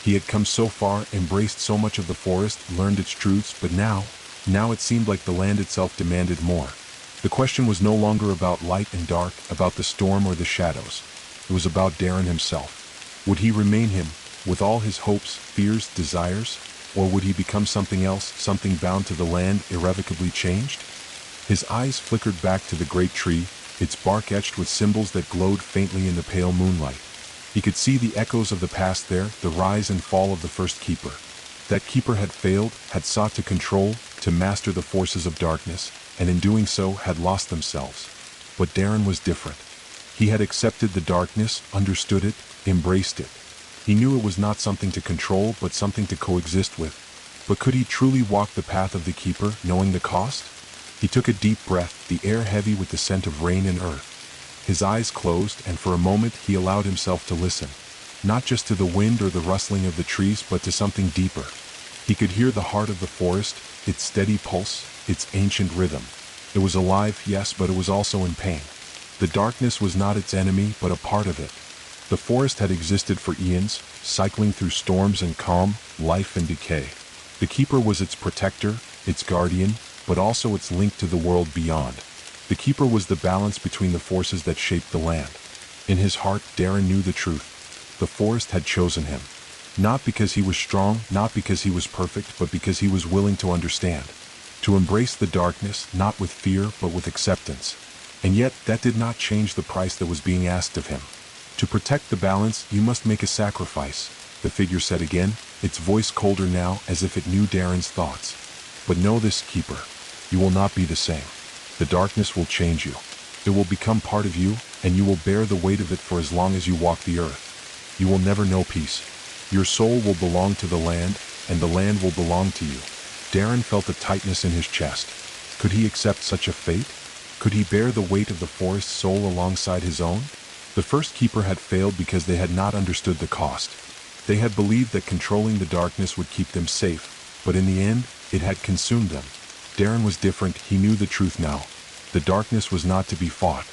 He had come so far, embraced so much of the forest, learned its truths, but now it seemed like the land itself demanded more. The question was no longer about light and dark, about the storm or the shadows. It was about Darren himself. Would he remain him, with all his hopes, fears, desires? Or would he become something else, something bound to the land, irrevocably changed? His eyes flickered back to the great tree, its bark etched with symbols that glowed faintly in the pale moonlight. He could see the echoes of the past there, the rise and fall of the first keeper. That keeper had failed, had sought to control, to master the forces of darkness, and in doing so had lost themselves. But Darren was different. He had accepted the darkness, understood it, embraced it. He knew it was not something to control, but something to coexist with. But could he truly walk the path of the keeper, knowing the cost? He took a deep breath, the air heavy with the scent of rain and earth. His eyes closed, and for a moment he allowed himself to listen. Not just to the wind or the rustling of the trees, but to something deeper. He could hear the heart of the forest, its steady pulse, its ancient rhythm. It was alive, yes, but it was also in pain. The darkness was not its enemy, but a part of it. The forest had existed for eons, cycling through storms and calm, life and decay. The keeper was its protector, its guardian, but also its link to the world beyond. The keeper was the balance between the forces that shaped the land. In his heart, Darren knew the truth. The forest had chosen him. Not because he was strong, not because he was perfect, but because he was willing to understand. To embrace the darkness, not with fear, but with acceptance. And yet, that did not change the price that was being asked of him. To protect the balance, you must make a sacrifice, the figure said again, its voice colder now, as if it knew Darren's thoughts. But know this, Keeper. You will not be the same. The darkness will change you. It will become part of you, and you will bear the weight of it for as long as you walk the earth. You will never know peace. Your soul will belong to the land, and the land will belong to you. Darren felt a tightness in his chest. Could he accept such a fate? Could he bear the weight of the forest's soul alongside his own? The first keeper had failed because they had not understood the cost. They had believed that controlling the darkness would keep them safe, but in the end, it had consumed them. Darren was different, he knew the truth now. The darkness was not to be fought.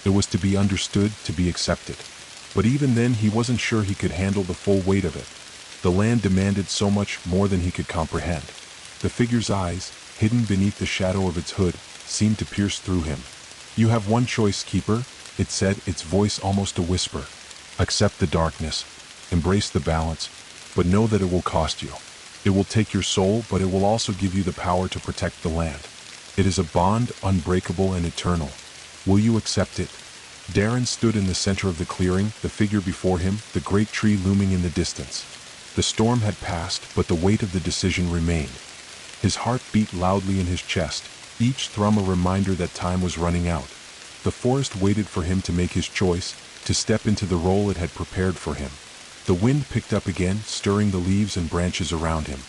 It was to be understood, to be accepted. But even then he wasn't sure he could handle the full weight of it. The land demanded so much more than he could comprehend. The figure's eyes, hidden beneath the shadow of its hood, seemed to pierce through him. "You have one choice, Keeper," it said, its voice almost a whisper. "Accept the darkness. Embrace the balance. But know that it will cost you. It will take your soul, but it will also give you the power to protect the land. It is a bond, unbreakable and eternal. Will you accept it?" Darren stood in the center of the clearing, the figure before him, the great tree looming in the distance. The storm had passed, but the weight of the decision remained. His heart beat loudly in his chest, each thrum a reminder that time was running out. The forest waited for him to make his choice, to step into the role it had prepared for him. The wind picked up again, stirring the leaves and branches around him.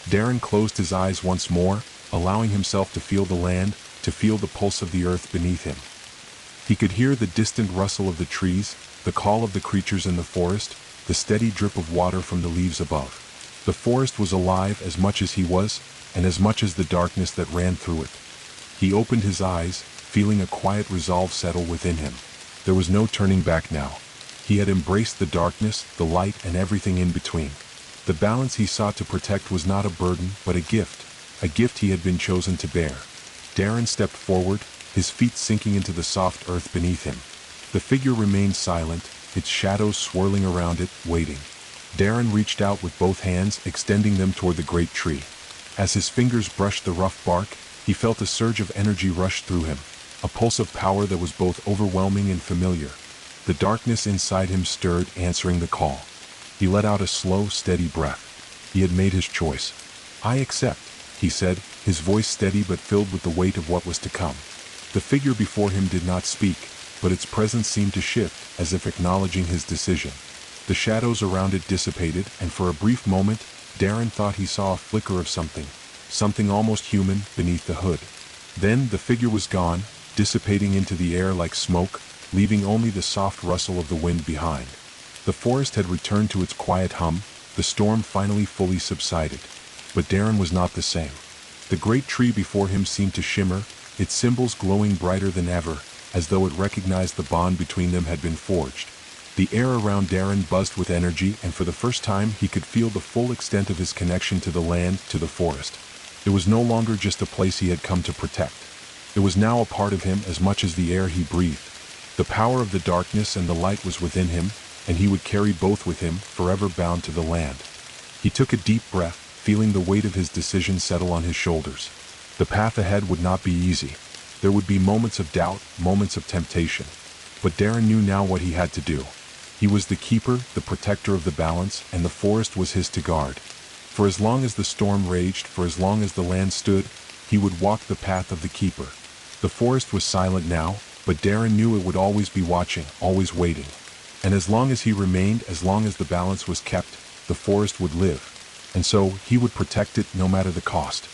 Darren closed his eyes once more, allowing himself to feel the land, to feel the pulse of the earth beneath him. He could hear the distant rustle of the trees, the call of the creatures in the forest, the steady drip of water from the leaves above. The forest was alive as much as he was, and as much as the darkness that ran through it. He opened his eyes, feeling a quiet resolve settle within him. There was no turning back now. He had embraced the darkness, the light, and everything in between. The balance he sought to protect was not a burden, but a gift he had been chosen to bear. Darren stepped forward, his feet sinking into the soft earth beneath him. The figure remained silent, its shadows swirling around it, waiting. Darren reached out with both hands, extending them toward the great tree. As his fingers brushed the rough bark, he felt a surge of energy rush through him. a pulse of power that was both overwhelming and familiar. The darkness inside him stirred, answering the call. He let out a slow, steady breath. He had made his choice. "I accept," he said, his voice steady but filled with the weight of what was to come. The figure before him did not speak, but its presence seemed to shift, as if acknowledging his decision. The shadows around it dissipated, and for a brief moment, Darren thought he saw a flicker of something almost human, beneath the hood. Then the figure was gone, dissipating into the air like smoke, leaving only the soft rustle of the wind behind. The forest had returned to its quiet hum, the storm finally fully subsided. But Darren was not the same. The great tree before him seemed to shimmer, its symbols glowing brighter than ever, as though it recognized the bond between them had been forged. The air around Darren buzzed with energy, and for the first time he could feel the full extent of his connection to the land, to the forest. It was no longer just a place he had come to protect. It was now a part of him as much as the air he breathed. The power of the darkness and the light was within him, and he would carry both with him, forever bound to the land. He took a deep breath, feeling the weight of his decision settle on his shoulders. The path ahead would not be easy. There would be moments of doubt, moments of temptation. But Darren knew now what he had to do. He was the keeper, the protector of the balance, and the forest was his to guard. For as long as the storm raged, for as long as the land stood, he would walk the path of the keeper. The forest was silent now, but Darren knew it would always be watching, always waiting. And as long as he remained, as long as the balance was kept, the forest would live. And so, he would protect it no matter the cost.